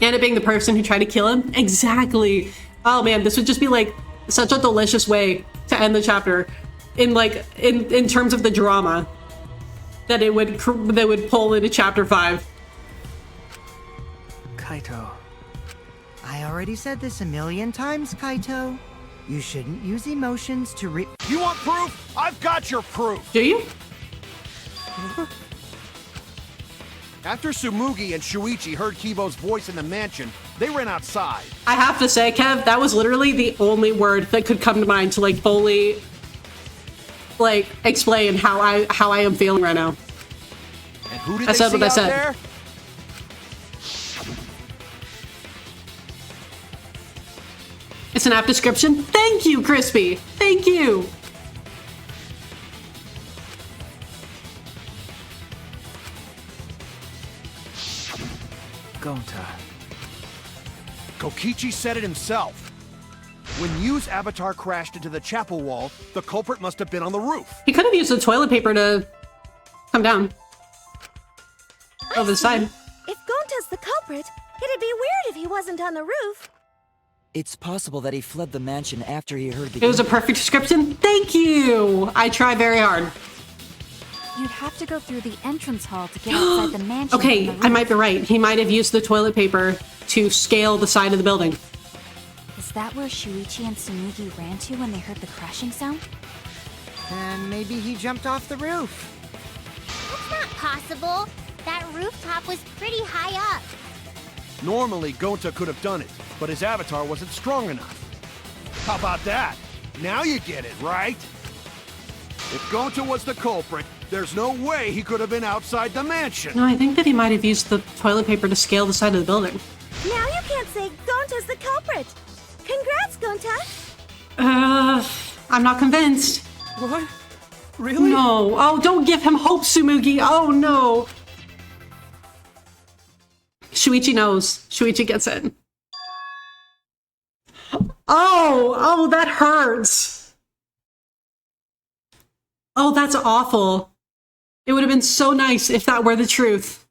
Speaker 1: And it being the person who tried to kill him? Exactly. Oh man, this would just be like such a delicious way to end the chapter in like in terms of the drama that it would pull into chapter 5.
Speaker 3: Kaito. I already said this a million times, Kaito. You shouldn't use emotions to
Speaker 7: You want proof? I've got your proof.
Speaker 1: Do you?
Speaker 7: After Tsumugi and Shuichi heard Kibo's voice in the mansion, they ran outside.
Speaker 1: I have to say, Kev, that was literally the only word that could come to mind to like fully like explain how I am feeling right now.
Speaker 7: And who did
Speaker 1: I
Speaker 7: they
Speaker 1: said
Speaker 7: see
Speaker 1: what I
Speaker 7: out
Speaker 1: said.
Speaker 7: there?
Speaker 1: It's an apt description. Thank you, Crispy. Thank you.
Speaker 4: Gonta.
Speaker 7: Kokichi said it himself. When Yu's avatar crashed into the chapel wall, the culprit must have been on the roof.
Speaker 1: He could have used the toilet paper to come down over the side.
Speaker 11: If Gonta's the culprit, it'd be weird if he wasn't on the roof.
Speaker 8: It's possible that he fled the mansion after he heard the
Speaker 1: It was a perfect description. Thank you. I try very hard.
Speaker 10: You'd have to go through the entrance hall to get outside the mansion.
Speaker 1: Okay,
Speaker 10: from the
Speaker 1: I might be right. He might have used the toilet paper to scale the side of the building.
Speaker 10: Is that where Shuichi and Tsumugi ran to when they heard the crashing sound?
Speaker 3: And maybe he jumped off the roof.
Speaker 5: That's not possible. That rooftop was pretty high up.
Speaker 7: Normally, Gonta could have done it, but his avatar wasn't strong enough. How about that? Now you get it, right? If Gonta was the culprit, there's no way he could have been outside the mansion.
Speaker 1: No, I think that he might have used the toilet paper to scale the side of the building.
Speaker 11: Now you can't say Gonta's the culprit. Congrats, Gonta.
Speaker 1: I'm not convinced.
Speaker 9: What? Really?
Speaker 1: No. Oh, don't give him hope, Tsumugi. Oh, no. Shuichi knows. Shuichi gets in. Oh, that hurts. Oh, that's awful. It would have been so nice if that were the truth.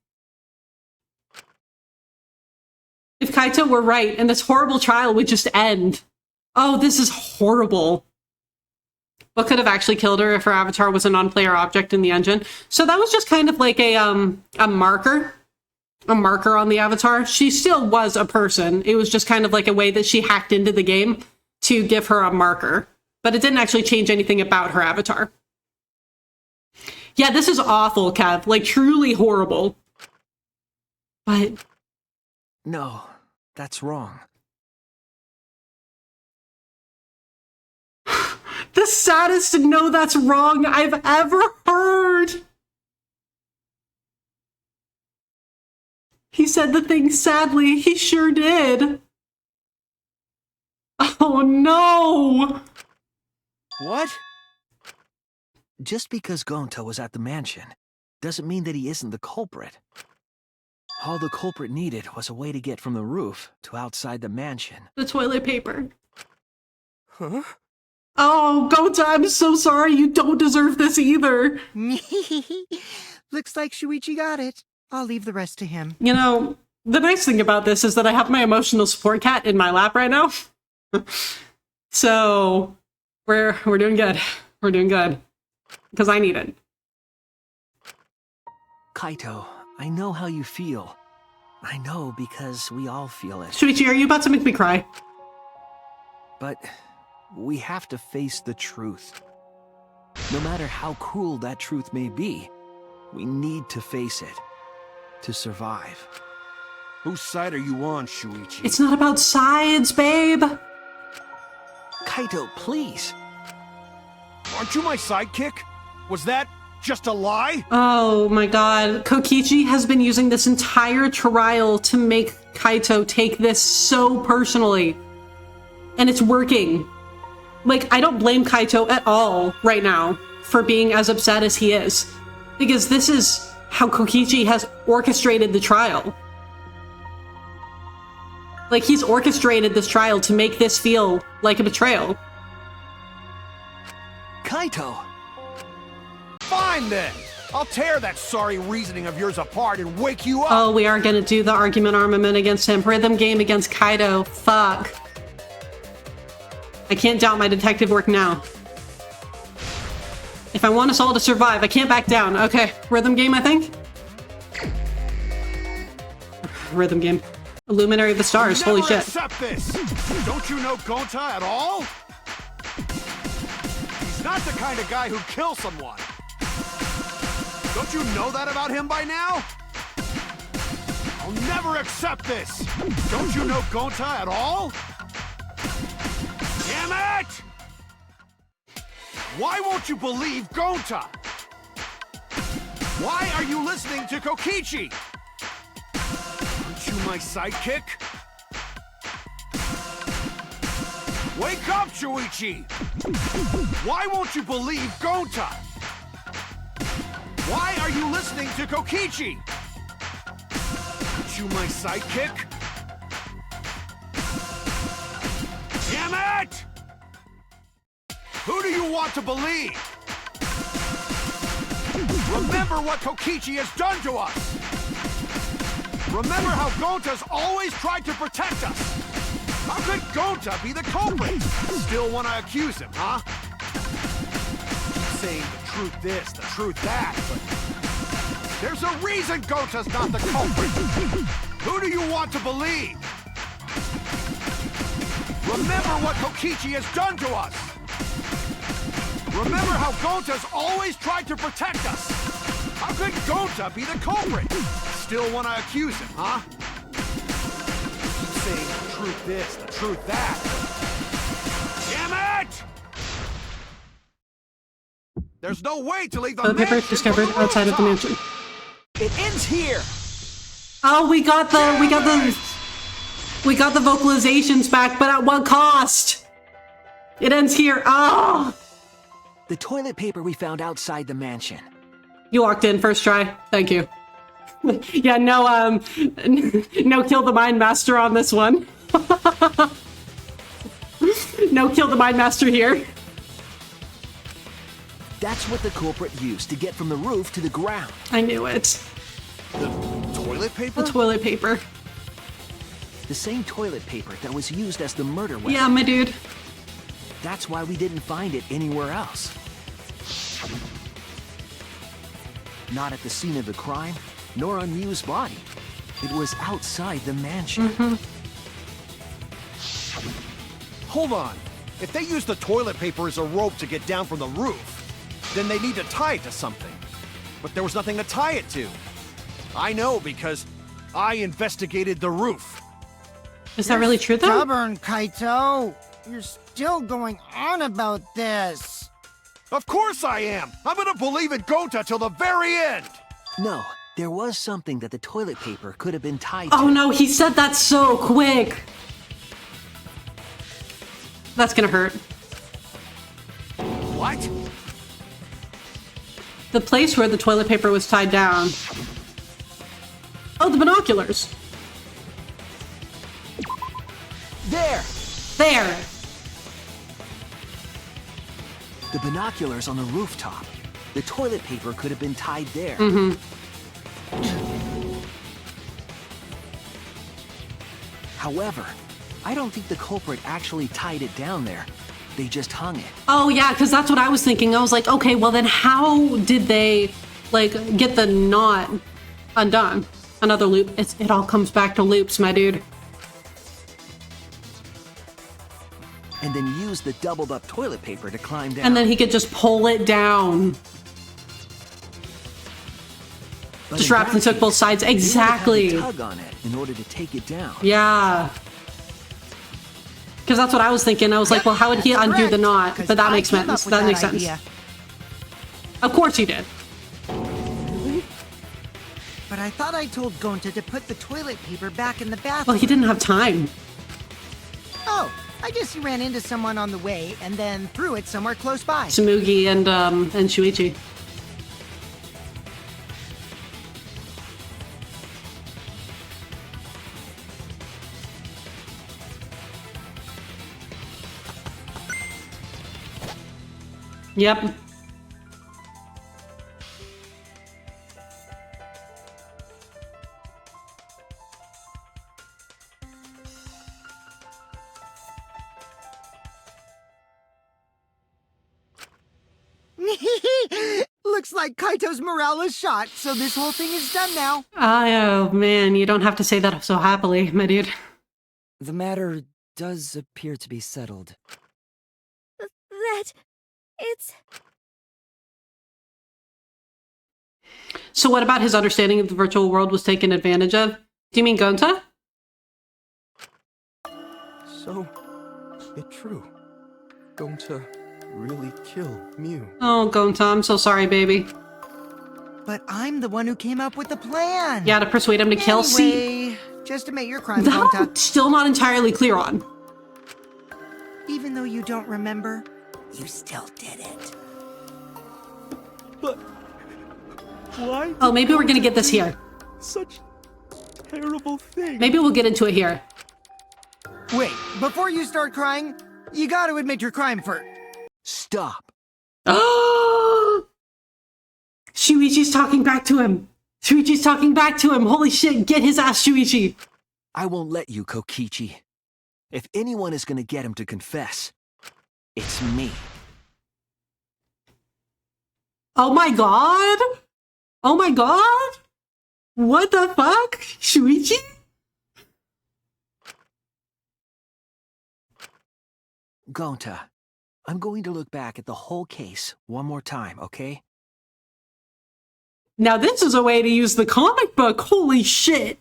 Speaker 1: If Kaito were right and this horrible trial would just end. Oh, this is horrible. What could have actually killed her if her avatar was a non-player object in the engine? So that was just kind of like a marker. A marker on the avatar. She still was a person. It was just kind of like a way that she hacked into the game to give her a marker. But it didn't actually change anything about her avatar. Yeah, this is awful, Kev. Like, truly horrible. But...
Speaker 4: No, that's wrong.
Speaker 1: The saddest no that's wrong I've ever heard. He said the thing sadly. He sure did. Oh no.
Speaker 4: What? Just because Gonta was at the mansion doesn't mean that he isn't the culprit. All the culprit needed was a way to get from the roof to outside the mansion.
Speaker 1: The toilet paper.
Speaker 9: Huh?
Speaker 1: Oh, Gonta, I'm so sorry. You don't deserve this either.
Speaker 3: Looks like Shuichi got it. I'll leave the rest to him.
Speaker 1: You know, the nice thing about this is that I have my emotional support cat in my lap right now. So, we're doing good. We're doing good. Because I need it.
Speaker 4: Kaito, I know how you feel. I know because we all feel it.
Speaker 1: Shuichi, are you about to make me cry?
Speaker 4: But we have to face the truth. No matter how cruel that truth may be, we need to face it to survive.
Speaker 7: Whose side are you on, Shuichi?
Speaker 1: It's not about sides, babe.
Speaker 4: Kaito, please.
Speaker 7: Aren't you my sidekick? Was that just a lie?
Speaker 1: Oh my god. Kokichi has been using this entire trial to make Kaito take this so personally. And it's working. Like, I don't blame Kaito at all right now for being as upset as he is. Because this is how Kokichi has orchestrated the trial. Like, he's orchestrated this trial to make this feel like a betrayal.
Speaker 4: Kaito!
Speaker 7: Fine then! I'll tear that sorry reasoning of yours apart and wake you up!
Speaker 1: Oh, we are gonna do the argument armament against him. Rhythm game against Kaito. Fuck. I can't doubt my detective work now. If I want us all to survive, I can't back down. Okay, rhythm game, I think? Rhythm game. Illuminary of the Stars, holy shit.
Speaker 7: Accept this. Don't you know Gonta at all? He's not the kind of guy who kills someone. Don't you know that about him by now? I'll never accept this. Don't you know Gonta at all? Damn it! Why won't you believe Gonta? Why are you listening to Kokichi? Aren't you my sidekick? Wake up, Shuichi! Why won't you believe Gonta? Why are you listening to Kokichi? Aren't you my sidekick? Damn it! Who do you want to believe? Remember what Kokichi has done to us! Remember how Gonta's always tried to protect us! How could Gonta be the culprit? Still want to accuse him, huh? Keep saying the truth this, the truth that, but there's a reason Gonta's not the culprit! Who do you want to believe? Remember what Kokichi has done to us! Remember how Gonta's always tried to protect us! How could Gonta be the culprit? Still want to accuse him, huh? Keep saying the truth this, the truth that. Damn it! There's no way to leave the
Speaker 1: Toilet paper
Speaker 7: mansion
Speaker 1: discovered
Speaker 7: from the
Speaker 1: outside of the
Speaker 7: rooftop.
Speaker 1: mansion.
Speaker 4: It ends here!
Speaker 1: Oh, we got the vocalizations back, but at what cost? It ends here. Oh!
Speaker 4: The toilet paper we found outside the mansion.
Speaker 1: You walked in first try. Thank you. Yeah, no kill the Mind Master on this one. No kill the Mind Master here.
Speaker 4: That's what the culprit used to get from the roof to the ground.
Speaker 1: I knew it.
Speaker 7: The toilet paper?
Speaker 1: The toilet paper.
Speaker 4: The same toilet paper that was used as the murder weapon.
Speaker 1: Yeah, my dude.
Speaker 4: That's why we didn't find it anywhere else. Not at the scene of the crime, nor on Miu's body. It was outside the mansion.
Speaker 7: Hold on. If they use the toilet paper as a rope to get down from the roof, then they need to tie it to something. But there was nothing to tie it to. I know because I investigated the roof.
Speaker 1: Is that really true, though?
Speaker 3: Stubborn, Kaito. You're still going on about this.
Speaker 7: Of course I am! I'm gonna believe in Gonta till the very end!
Speaker 4: No, there was something that the toilet paper could have been tied to.
Speaker 1: Oh no, he said that so quick. That's gonna hurt.
Speaker 7: What?
Speaker 1: The place where the toilet paper was tied down. Oh, the binoculars.
Speaker 4: There!
Speaker 1: There.
Speaker 4: The binoculars on the rooftop. The toilet paper could have been tied there. However, I don't think the culprit actually tied it down there. They just hung it.
Speaker 1: Oh yeah, because that's what I was thinking. I was like, okay, well then how did they, like, get the knot undone? Another loop. It all comes back to loops, my dude.
Speaker 4: and then use the doubled up toilet paper to climb down.
Speaker 1: And then he could just pull it down.
Speaker 4: But
Speaker 1: Just
Speaker 4: in
Speaker 1: wrapped and
Speaker 4: that
Speaker 1: took both
Speaker 4: case,
Speaker 1: sides.
Speaker 4: you would have
Speaker 1: Exactly.
Speaker 4: to tug on it in order to take it down.
Speaker 1: Yeah. Because that's what I was thinking. I was like, well, how would he
Speaker 3: That's
Speaker 1: undo the
Speaker 3: correct,
Speaker 1: knot?
Speaker 3: 'cause
Speaker 1: But that
Speaker 3: I
Speaker 1: makes
Speaker 3: came up
Speaker 1: sense.
Speaker 3: with
Speaker 1: That makes
Speaker 3: that
Speaker 1: sense.
Speaker 3: idea.
Speaker 1: Of course he did.
Speaker 3: But I thought I told Gonta to put the toilet paper back in the bathroom.
Speaker 1: Well, he didn't have time.
Speaker 3: Oh, I guess he ran into someone on the way and then threw it somewhere close by.
Speaker 1: Tsumugi and Shuichi. Yep.
Speaker 3: Looks like Kaito's morale is shot, so this whole thing is done now.
Speaker 1: Oh, man, you don't have to say that so happily, my dude.
Speaker 8: The matter does appear to be settled.
Speaker 11: It's...
Speaker 1: So what about his understanding of the virtual world was taken advantage of? Do you mean Gonta?
Speaker 9: So, it's true. Going to really kill Mew.
Speaker 1: Oh, Gonta, I'm so sorry, baby.
Speaker 3: But I'm the one who came up with the plan.
Speaker 1: Yeah, to persuade him to kill. See,
Speaker 3: Anyway, just admit your crime,
Speaker 1: that
Speaker 3: Gonta.
Speaker 1: I'm still not entirely clear on.
Speaker 3: Even though you don't remember, you still did it.
Speaker 9: But why?
Speaker 1: Oh, maybe we're gonna get this here.
Speaker 9: Such terrible thing.
Speaker 1: Maybe we'll get into it here.
Speaker 3: Wait, before you start crying, you gotta admit your crime first.
Speaker 4: Stop.
Speaker 1: Oh! Shuichi's talking back to him. Shuichi's talking back to him. Holy shit, get his ass, Shuichi.
Speaker 4: I won't let you, Kokichi. If anyone is gonna get him to confess, it's me.
Speaker 1: Oh my god? Oh my god? What the fuck? Shuichi?
Speaker 4: Gonta, I'm going to look back at the whole case one more time, okay?
Speaker 1: Now this is a way to use the comic book. Holy shit.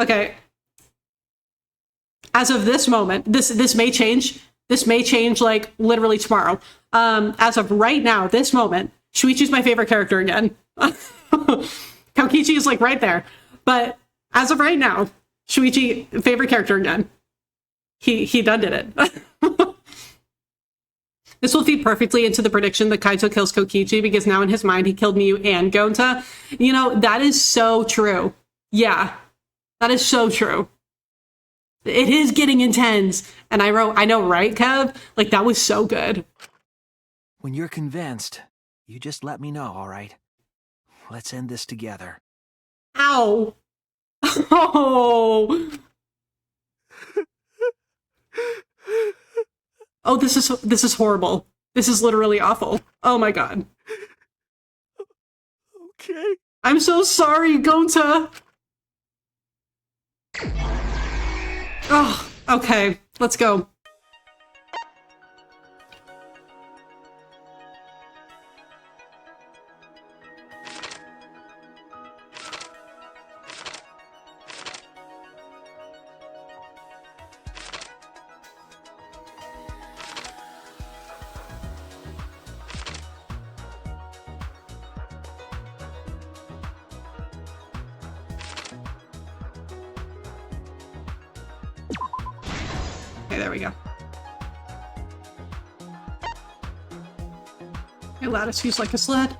Speaker 1: Okay. As of this moment, this may change. This may change like literally tomorrow. As of right now, this moment, Shuichi's my favorite character again. Kokichi is like right there. But as of right now, Shuichi, favorite character again. He done did it. This will feed perfectly into the prediction that Kaito kills Kokichi because now in his mind he killed Miyu and Gonta. You know, that is so true. Yeah, that is so true. It is getting intense. And I know, right, Kev? Like, that was so good.
Speaker 4: When you're convinced, you just let me know, all right? Let's end this together.
Speaker 1: Ow. Oh. Oh, this is horrible. This is literally awful. Oh my god.
Speaker 9: Okay.
Speaker 1: I'm so sorry, Gonta. Oh, okay. Let's go. Okay, there we go. Hey, lattice fuse like a sled.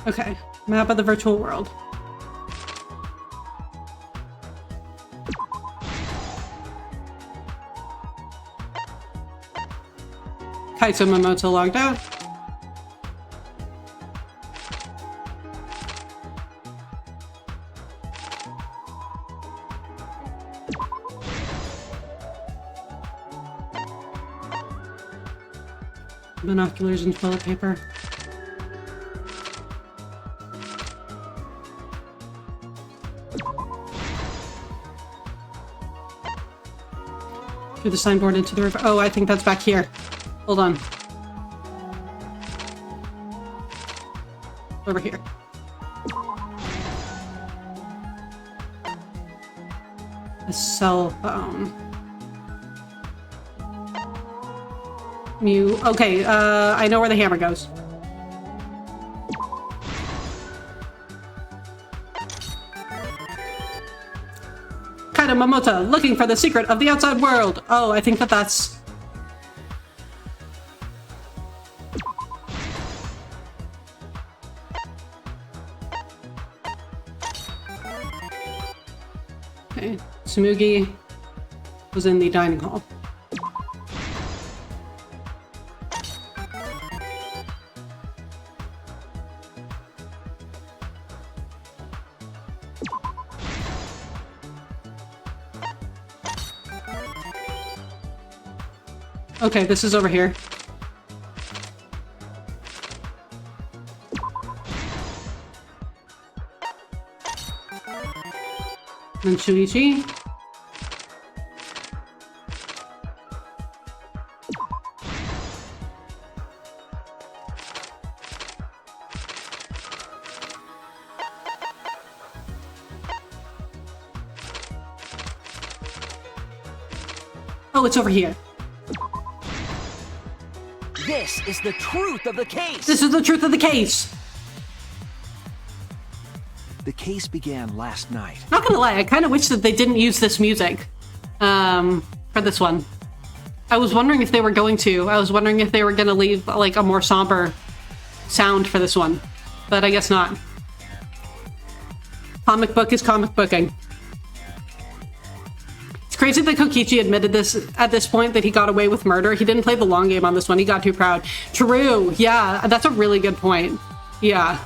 Speaker 1: Okay, map of the virtual world. Kaito Momoto logged out. Binoculars and toilet paper. Through the signboard into the river. Oh, I think that's back here. Hold on. Over here. A cell phone. Mew. Okay, I know where the hammer goes. Kaito Momota, looking for the secret of the outside world. Oh, I think that's... Okay, Tsumugi was in the dining hall. Okay, this is over here. And Shuichi. Oh, it's over here.
Speaker 4: This is the truth of the case!
Speaker 1: This is the truth of the case!
Speaker 4: The case began last night.
Speaker 1: Not gonna lie, I kind of wish that they didn't use this music for this one. I was wondering if they were going to. I was wondering if they were gonna leave like a more somber sound for this one, but I guess not. Comic book is comic booking. It's crazy that Kokichi admitted this at this point, that he got away with murder. He didn't play the long game on this one. He got too proud. True. Yeah, that's a really good point. Yeah.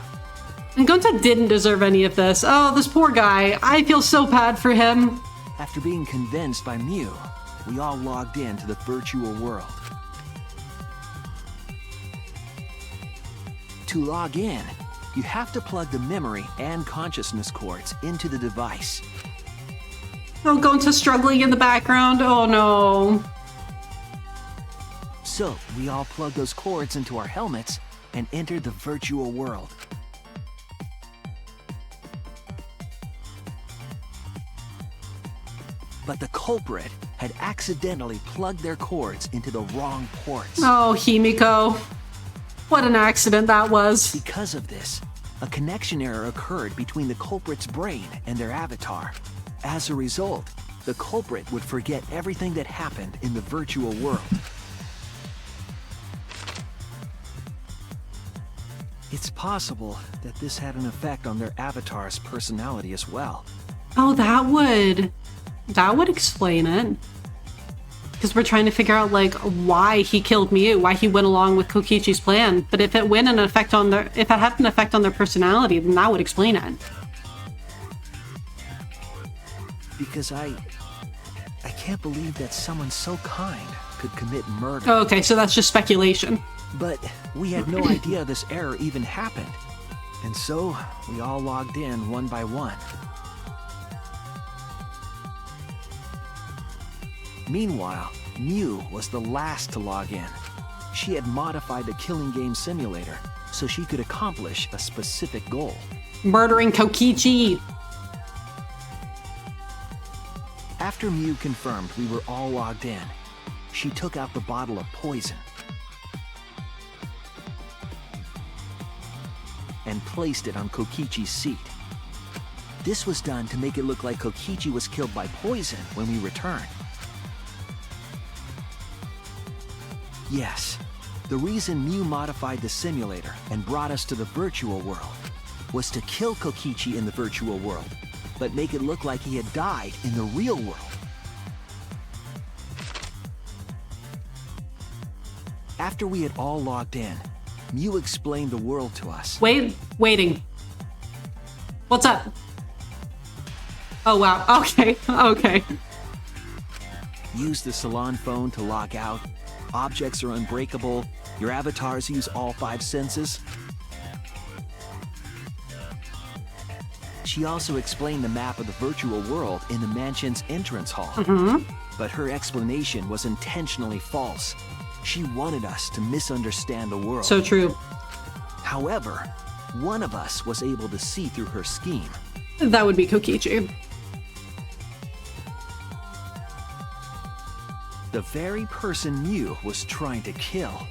Speaker 1: And Gonta didn't deserve any of this. Oh, this poor guy. I feel so bad for him.
Speaker 4: After being convinced by Mew, we all logged in to the virtual world. To log in, you have to plug the memory and consciousness cords into the device.
Speaker 1: Oh, Gonta's struggling in the background. Oh no.
Speaker 4: So, we all plugged those cords into our helmets and entered the virtual world. But the culprit had accidentally plugged their cords into the wrong ports.
Speaker 1: Oh, Himiko. What an accident that was.
Speaker 4: Because of this, a connection error occurred between the culprit's brain and their avatar. As a result, the culprit would forget everything that happened in the virtual world. It's possible that this had an effect on their avatar's personality as well.
Speaker 1: Oh, that would explain it. Because we're trying to figure out, like, why he killed Mew, why he went along with Kokichi's plan. But if it had an effect on their personality, then that would explain it.
Speaker 4: Because I can't believe that someone so kind could commit murder.
Speaker 1: Oh, okay, so that's just speculation.
Speaker 4: But we had no idea this error even happened. And so, we all logged in one by one. Meanwhile, Mew was the last to log in. She had modified the killing game simulator so she could accomplish a specific goal.
Speaker 1: Murdering Kokichi!
Speaker 4: After Mew confirmed we were all logged in, she took out the bottle of poison and placed it on Kokichi's seat. This was done to make it look like Kokichi was killed by poison when we returned. Yes, the reason Mew modified the simulator and brought us to the virtual world was to kill Kokichi in the virtual world, but make it look like he had died in the real world. After we had all logged in, Mew explained the world to us.
Speaker 1: Waiting. What's up? Oh wow, okay, okay.
Speaker 4: Use the salon phone to log out. Objects are unbreakable. Your avatars use all 5 senses? She also explained the map of the virtual world in the mansion's entrance hall. But her explanation was intentionally false. She wanted us to misunderstand the world.
Speaker 1: So true.
Speaker 4: However, one of us was able to see through her scheme.
Speaker 1: That would be Kokichi.
Speaker 4: The very person Mew was trying to kill.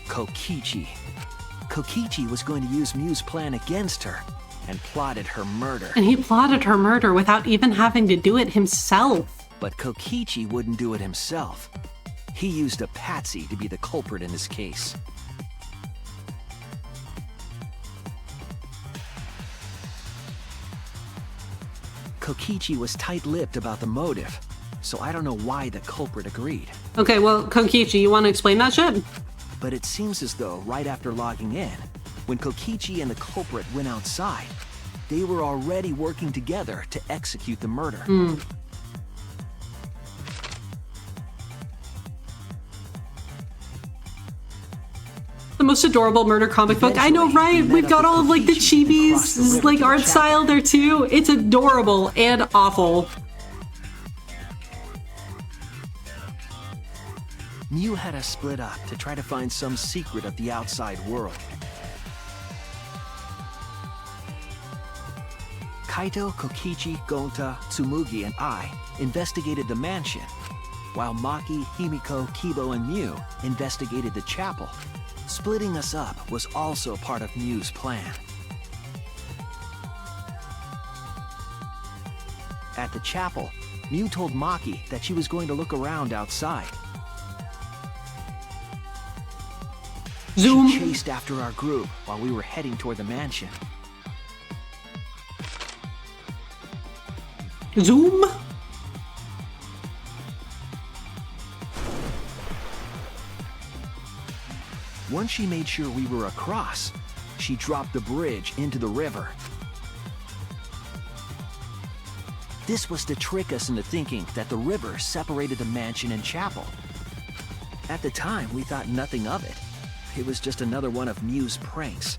Speaker 4: Kokichi. Kokichi was going to use Mew's plan against her and plotted her murder.
Speaker 1: And he plotted her murder without even having to do it himself.
Speaker 4: But Kokichi wouldn't do it himself. He used a patsy to be the culprit in this case. Kokichi was tight-lipped about the motive, so I don't know why the culprit agreed.
Speaker 1: Okay, well, Kokichi, you want to explain that shit?
Speaker 4: But it seems as though right after logging in, when Kokichi and the culprit went outside, they were already working together to execute the murder.
Speaker 1: The most adorable murder comic book. I know, right? We've got all of like the chibis, like art style there too. It's adorable and awful.
Speaker 4: Mew had us split up to try to find some secret of the outside world. Kaito, Kokichi, Gonta, Tsumugi, and I investigated the mansion, while Maki, Himiko, Kibo, and Mew investigated the chapel. Splitting us up was also part of Mew's plan. At the chapel, Mew told Maki that she was going to look around outside.
Speaker 1: Zoom.
Speaker 4: She chased after our group while we were heading toward the mansion.
Speaker 1: Zoom.
Speaker 4: Once she made sure we were across, she dropped the bridge into the river. This was to trick us into thinking that the river separated the mansion and chapel. At the time, we thought nothing of it. It was just another one of Mew's pranks.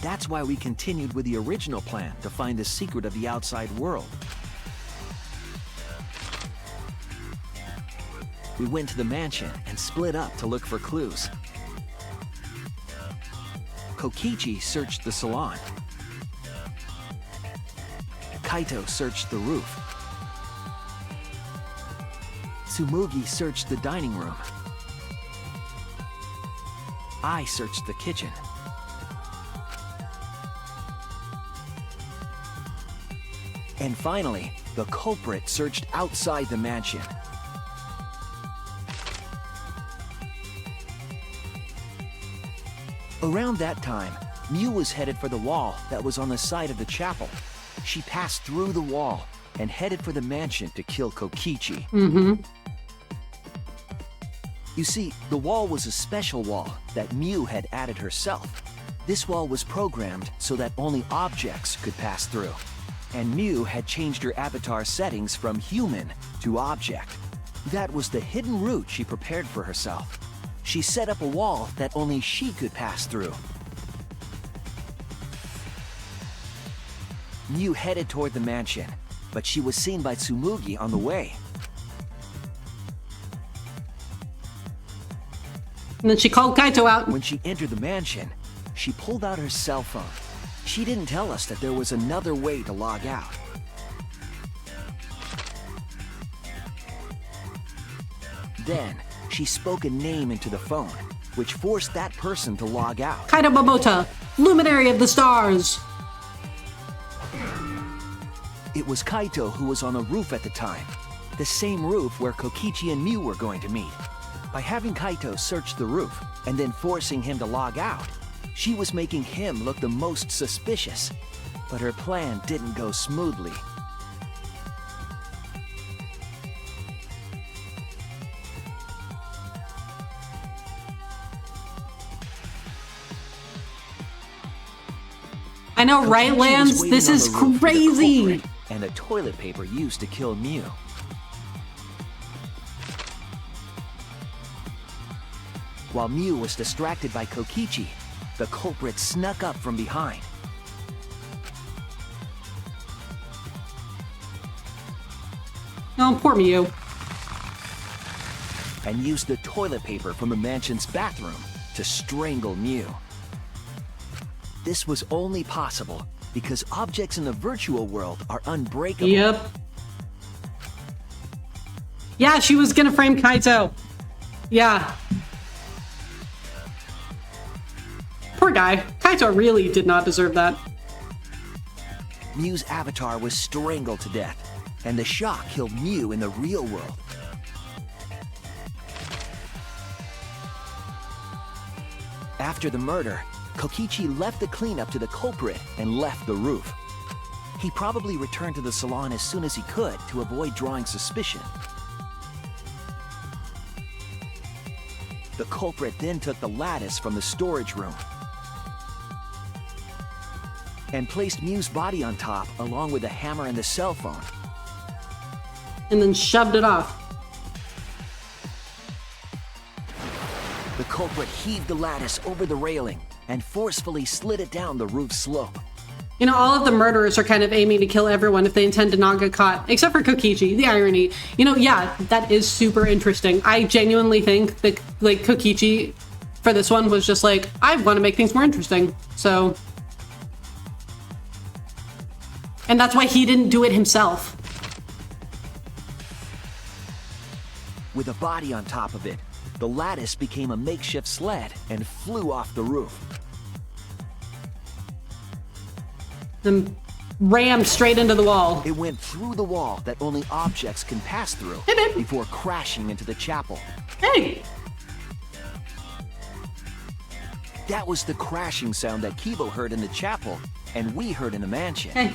Speaker 4: That's why we continued with the original plan to find the secret of the outside world. We went to the mansion and split up to look for clues. Kokichi searched the salon. Kaito searched the roof. Tsumugi searched the dining room. I searched the kitchen. And finally, the culprit searched outside the mansion. Around that time, Mew was headed for the wall that was on the side of the chapel. She passed through the wall and headed for the mansion to kill Kokichi. You see, the wall was a special wall that Mew had added herself. This wall was programmed so that only objects could pass through. And Mew had changed her avatar settings from human to object. That was the hidden route she prepared for herself. She set up a wall that only she could pass through. Mew headed toward the mansion, but she was seen by Tsumugi on the way.
Speaker 1: And then she called Kaito out.
Speaker 4: When she entered the mansion, she pulled out her cell phone. She didn't tell us that there was another way to log out. Then, she spoke a name into the phone, which forced that person to log out.
Speaker 1: Kaito Momota, luminary of the stars.
Speaker 4: It was Kaito who was on the roof at the time, the same roof where Kokichi and Mew were going to meet. By having Kaito search the roof and then forcing him to log out, she was making him look the most suspicious. But her plan didn't go smoothly.
Speaker 1: I know, right,
Speaker 4: Kokichi was
Speaker 1: Lance?
Speaker 4: waiting
Speaker 1: This
Speaker 4: on
Speaker 1: is
Speaker 4: the roof with a
Speaker 1: crazy.
Speaker 4: culprit and the toilet paper used to kill Mew. While Mew was distracted by Kokichi, the culprit snuck up from behind.
Speaker 1: Oh, poor Mew.
Speaker 4: And used the toilet paper from the mansion's bathroom to strangle Mew. This was only possible because objects in the virtual world are unbreakable.
Speaker 1: Yep. Yeah, she was gonna frame Kaito. Yeah. Poor guy. Kaito really did not deserve that.
Speaker 4: Mew's avatar was strangled to death, and the shock killed Mew in the real world. After the murder, Kokichi left the cleanup to the culprit and left the roof. He probably returned to the salon as soon as he could to avoid drawing suspicion. The culprit then took the lattice from the storage room and placed Mew's body on top along with the hammer and the cell phone.
Speaker 1: And then shoved it off.
Speaker 4: The culprit heaved the lattice over the railing and forcefully slid it down the roof slope.
Speaker 1: You know, all of the murderers are kind of aiming to kill everyone if they intend to not get caught, except for Kokichi. The irony. You know, yeah, that is super interesting. I genuinely think that, like, Kokichi for this one was just like, I want to make things more interesting. So... And that's why he didn't do it himself.
Speaker 4: With a body on top of it, the lattice became a makeshift sled and flew off the roof.
Speaker 1: Then rammed straight into the wall.
Speaker 4: It went through the wall that only objects can pass through before crashing into the chapel.
Speaker 1: Hey!
Speaker 4: That was the crashing sound that Kibo heard in the chapel and we heard in the mansion.
Speaker 1: Hey.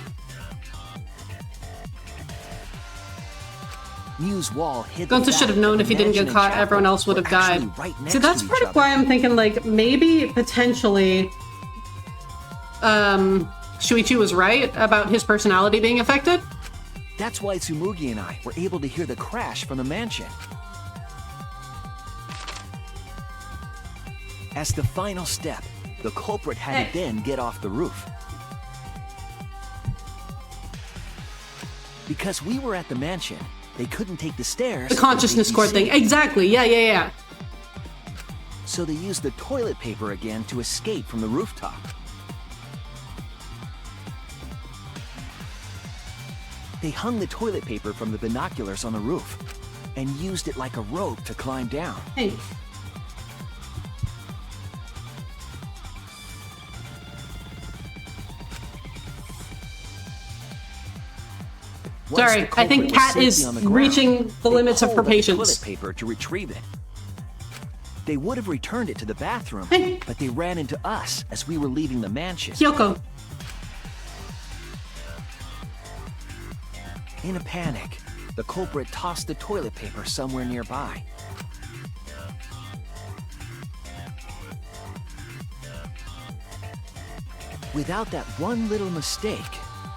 Speaker 4: Mew's wall hid.
Speaker 1: Gonta should have known if he didn't get caught, everyone else would have died. See, that's part of why I'm thinking, like, maybe, potentially, Shuichi was right about his personality being affected?
Speaker 4: That's why Tsumugi and I were able to hear the crash from the mansion. As the final step, the culprit had to then get off the roof. Because we were at the mansion, they couldn't take the stairs.
Speaker 1: The consciousness cord thing. Exactly. Yeah.
Speaker 4: So they used the toilet paper again to escape from the rooftop. They hung the toilet paper from the binoculars on the roof and used it like a rope to climb down.
Speaker 1: Hey. Sorry, I think Kat is reaching the limits of her patience.
Speaker 4: Toilet paper to retrieve it. They would have returned it to the bathroom, but they ran into us as we were leaving the mansion.
Speaker 1: Kyoko.
Speaker 4: In a panic, the culprit tossed the toilet paper somewhere nearby. Without that one little mistake,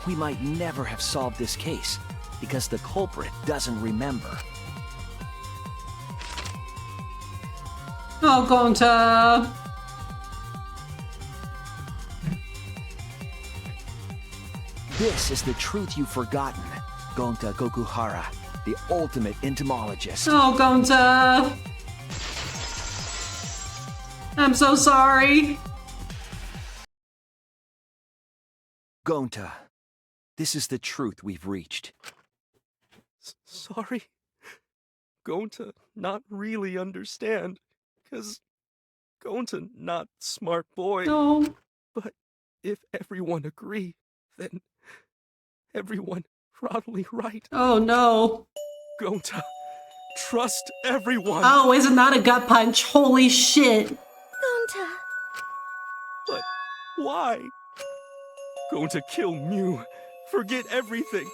Speaker 4: we might never have solved this case, because the culprit doesn't remember.
Speaker 1: Oh, Gonta.
Speaker 4: This is the truth you've forgotten, Gonta Gokuhara, the ultimate entomologist.
Speaker 1: Oh, Gonta. I'm so sorry.
Speaker 4: Gonta, this is the truth we've reached.
Speaker 9: Sorry. Gonta not really understand, 'cause Gonta not smart boy.
Speaker 1: No.
Speaker 9: But if everyone agree, then everyone probably right.
Speaker 1: Oh, no.
Speaker 9: Gonta, trust everyone.
Speaker 1: Oh, isn't that a gut punch? Holy shit.
Speaker 11: Gonta.
Speaker 9: But why? Gonta kill Mew, forget everything.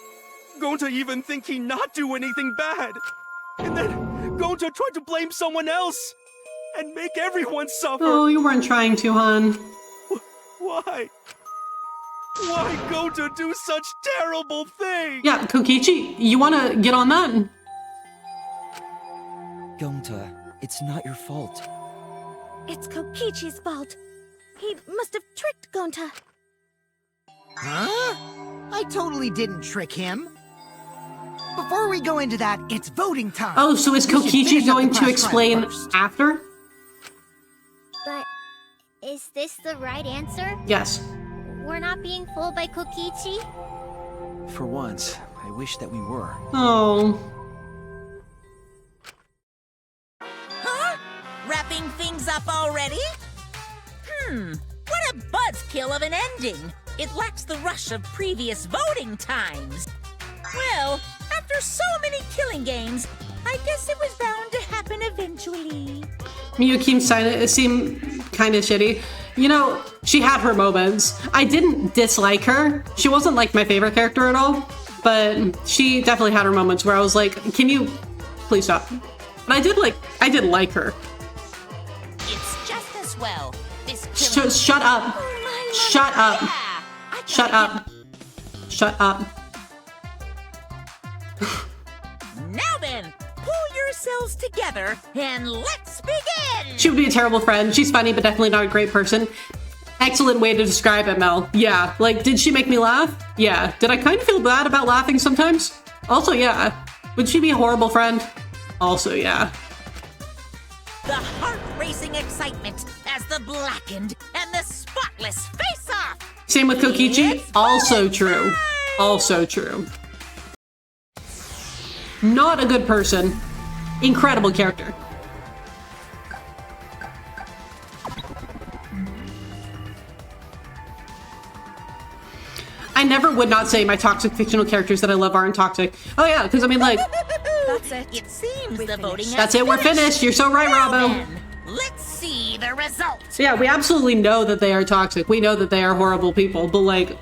Speaker 9: Gonta even think he not do anything bad. And then Gonta tried to blame someone else and make everyone suffer.
Speaker 1: Oh, you weren't trying to, hon.
Speaker 9: Why? Why Gonta do such terrible things?
Speaker 1: Yeah, Kokichi, you wanna get on that?
Speaker 8: Gonta, it's not your fault.
Speaker 6: It's Kokichi's fault. He must have tricked Gonta.
Speaker 3: Huh? I totally didn't trick him. Before we go into that, it's voting time.
Speaker 1: Oh, so is
Speaker 3: We should
Speaker 1: Kokichi
Speaker 3: finish up
Speaker 1: going
Speaker 3: the
Speaker 1: to
Speaker 3: class
Speaker 1: explain
Speaker 3: trial first.
Speaker 1: after?
Speaker 5: But is this the right answer?
Speaker 1: Yes.
Speaker 5: We're not being fooled by Kokichi?
Speaker 4: For once, I wish that we were.
Speaker 1: Oh.
Speaker 12: Huh? Wrapping things up already? What a buzzkill of an ending! It lacks the rush of previous voting times. Well, after so many killing games, I guess it was bound to happen eventually.
Speaker 1: Miyuki seemed kind of shitty. You know, she had her moments. I didn't dislike her. She wasn't like my favorite character at all, but she definitely had her moments where I was like, can you please stop? But I did like her.
Speaker 12: It's just as well. This killing...
Speaker 1: Shut up. Shut up.
Speaker 12: Yeah,
Speaker 1: Shut up. Shut up.
Speaker 12: Now then, pull yourselves together and let's begin!
Speaker 1: She would be a terrible friend. She's funny, but definitely not a great person. Excellent way to describe it, Mel. Yeah, like, did she make me laugh? Yeah. Did I kind of feel bad about laughing sometimes? Also, yeah. Would she be a horrible friend? Also, yeah.
Speaker 12: The heart-racing excitement as the blackened and the spotless face off!
Speaker 1: Same with Kokichi.
Speaker 12: It's
Speaker 1: Also
Speaker 12: voting
Speaker 1: true.
Speaker 12: time!
Speaker 1: Also true. Not a good person. Incredible character. I never would not say my toxic fictional characters that I love aren't toxic. Oh yeah, because I mean like...
Speaker 6: That's it.
Speaker 12: It seems the voting has
Speaker 1: That's it, we're finished. You're so right,
Speaker 12: Now
Speaker 1: Robbo.
Speaker 12: then, let's see the results.
Speaker 1: So yeah, we absolutely know that they are toxic. We know that they are horrible people, but like...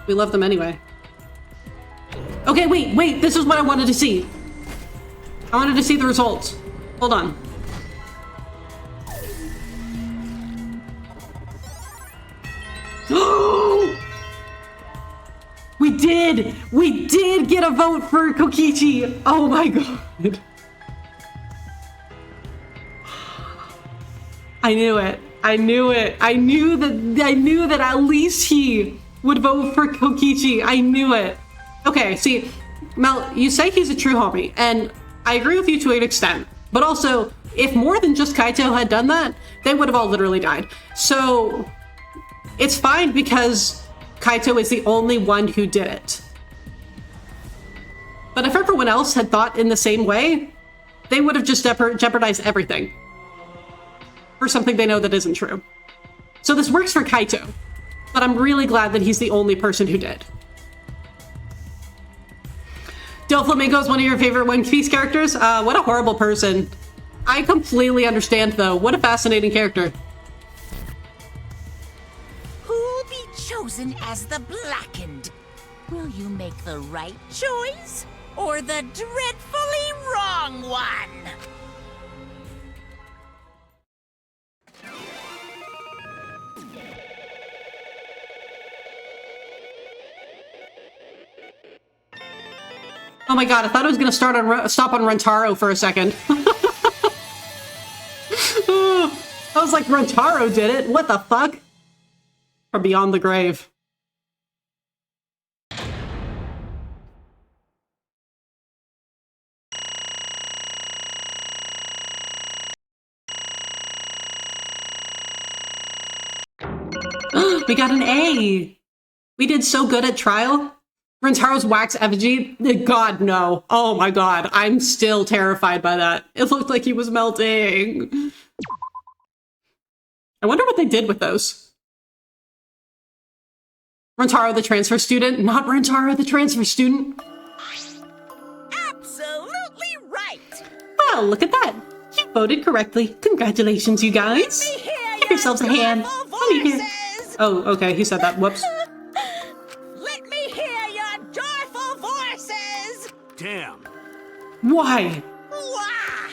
Speaker 1: we love them anyway. Okay, wait, this is what I wanted to see. I wanted to see the results. Hold on. We did get a vote for Kokichi. Oh my god. I knew it. I knew that at least he would vote for Kokichi. I knew it. Okay, see, Mel, you say he's a true homie, and I agree with you to an extent. But also, if more than just Kaito had done that, they would have all literally died. So, it's fine because Kaito is the only one who did it. But if everyone else had thought in the same way, they would have just jeopardized everything for something they know that isn't true. So this works for Kaito, but I'm really glad that he's the only person who did. Doflamingo is one of your favorite One Piece characters? What a horrible person. I completely understand though. What a fascinating character.
Speaker 12: Who'll be chosen as the blackened? Will you make the right choice or the dreadfully wrong one?
Speaker 1: Oh my god, I thought it was gonna stop on Rentaro for a second. I was like, Rentaro did it? What the fuck? From beyond the grave. We got an A! We did so good at trial. Rentaro's wax effigy? God, no. Oh my god, I'm still terrified by that. It looked like he was melting. I wonder what they did with those. Rentaro the transfer student, not Rentaro the transfer student.
Speaker 12: Absolutely right!
Speaker 1: Well, look at that. You voted correctly. Congratulations, you guys. Give yourselves a hand. Let me hear. Oh, okay, he said that. Whoops.
Speaker 12: Let me hear your joyful voices!
Speaker 7: Damn.
Speaker 1: Why?
Speaker 12: Wah!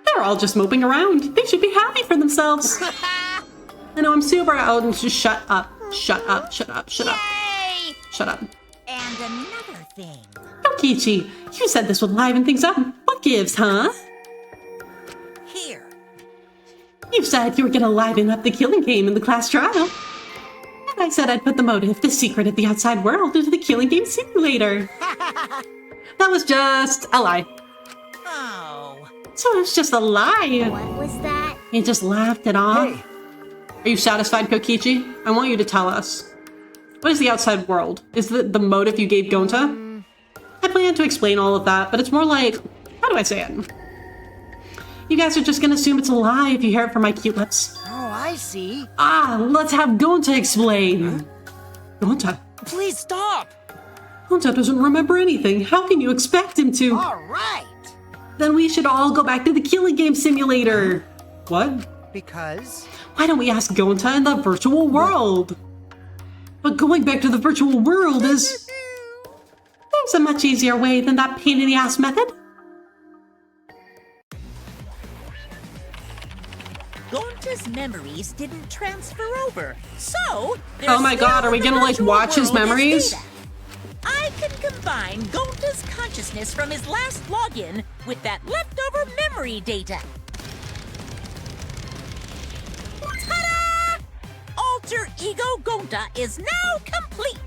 Speaker 1: They're all just moping around. They should be happy for themselves. I know, I'm super out and just shut up. Shut up, shut up, shut up.
Speaker 12: Yay!
Speaker 1: Shut up.
Speaker 12: And another thing.
Speaker 1: Kokichi, you said this would liven things up. What gives, huh?
Speaker 12: Here.
Speaker 1: You said you were gonna liven up the killing game in the class trial. And I said I'd put the motive, the secret of the outside world, into the killing game simulator. That was just a lie.
Speaker 12: Oh.
Speaker 1: So it was just a lie.
Speaker 5: What was that?
Speaker 1: You just laughed it off.
Speaker 4: Hey,
Speaker 1: Are you satisfied, Kokichi? I want you to tell us. What is the outside world? Is the motive you gave Gonta? I plan to explain all of that, but it's more like, how do I say it? You guys are just gonna assume it's a lie if you hear it from my cute lips.
Speaker 3: Oh, I see.
Speaker 1: Let's have Gonta explain. Gonta?
Speaker 3: Please stop.
Speaker 1: Gonta doesn't remember anything. How can you expect him to?
Speaker 3: All right.
Speaker 1: Then we should all go back to the killing game simulator. What?
Speaker 3: Because?
Speaker 1: Why don't we ask Gonta in the virtual world? But going back to the virtual world is... There's a much easier way than that pain-in-the-ass method.
Speaker 12: Gonta's memories didn't transfer over, so
Speaker 1: Oh my god, are we gonna like watch his memories?
Speaker 12: I can combine Gonta's consciousness from his last login with that leftover memory data. Ta-da! Alter Ego Gonta is now complete.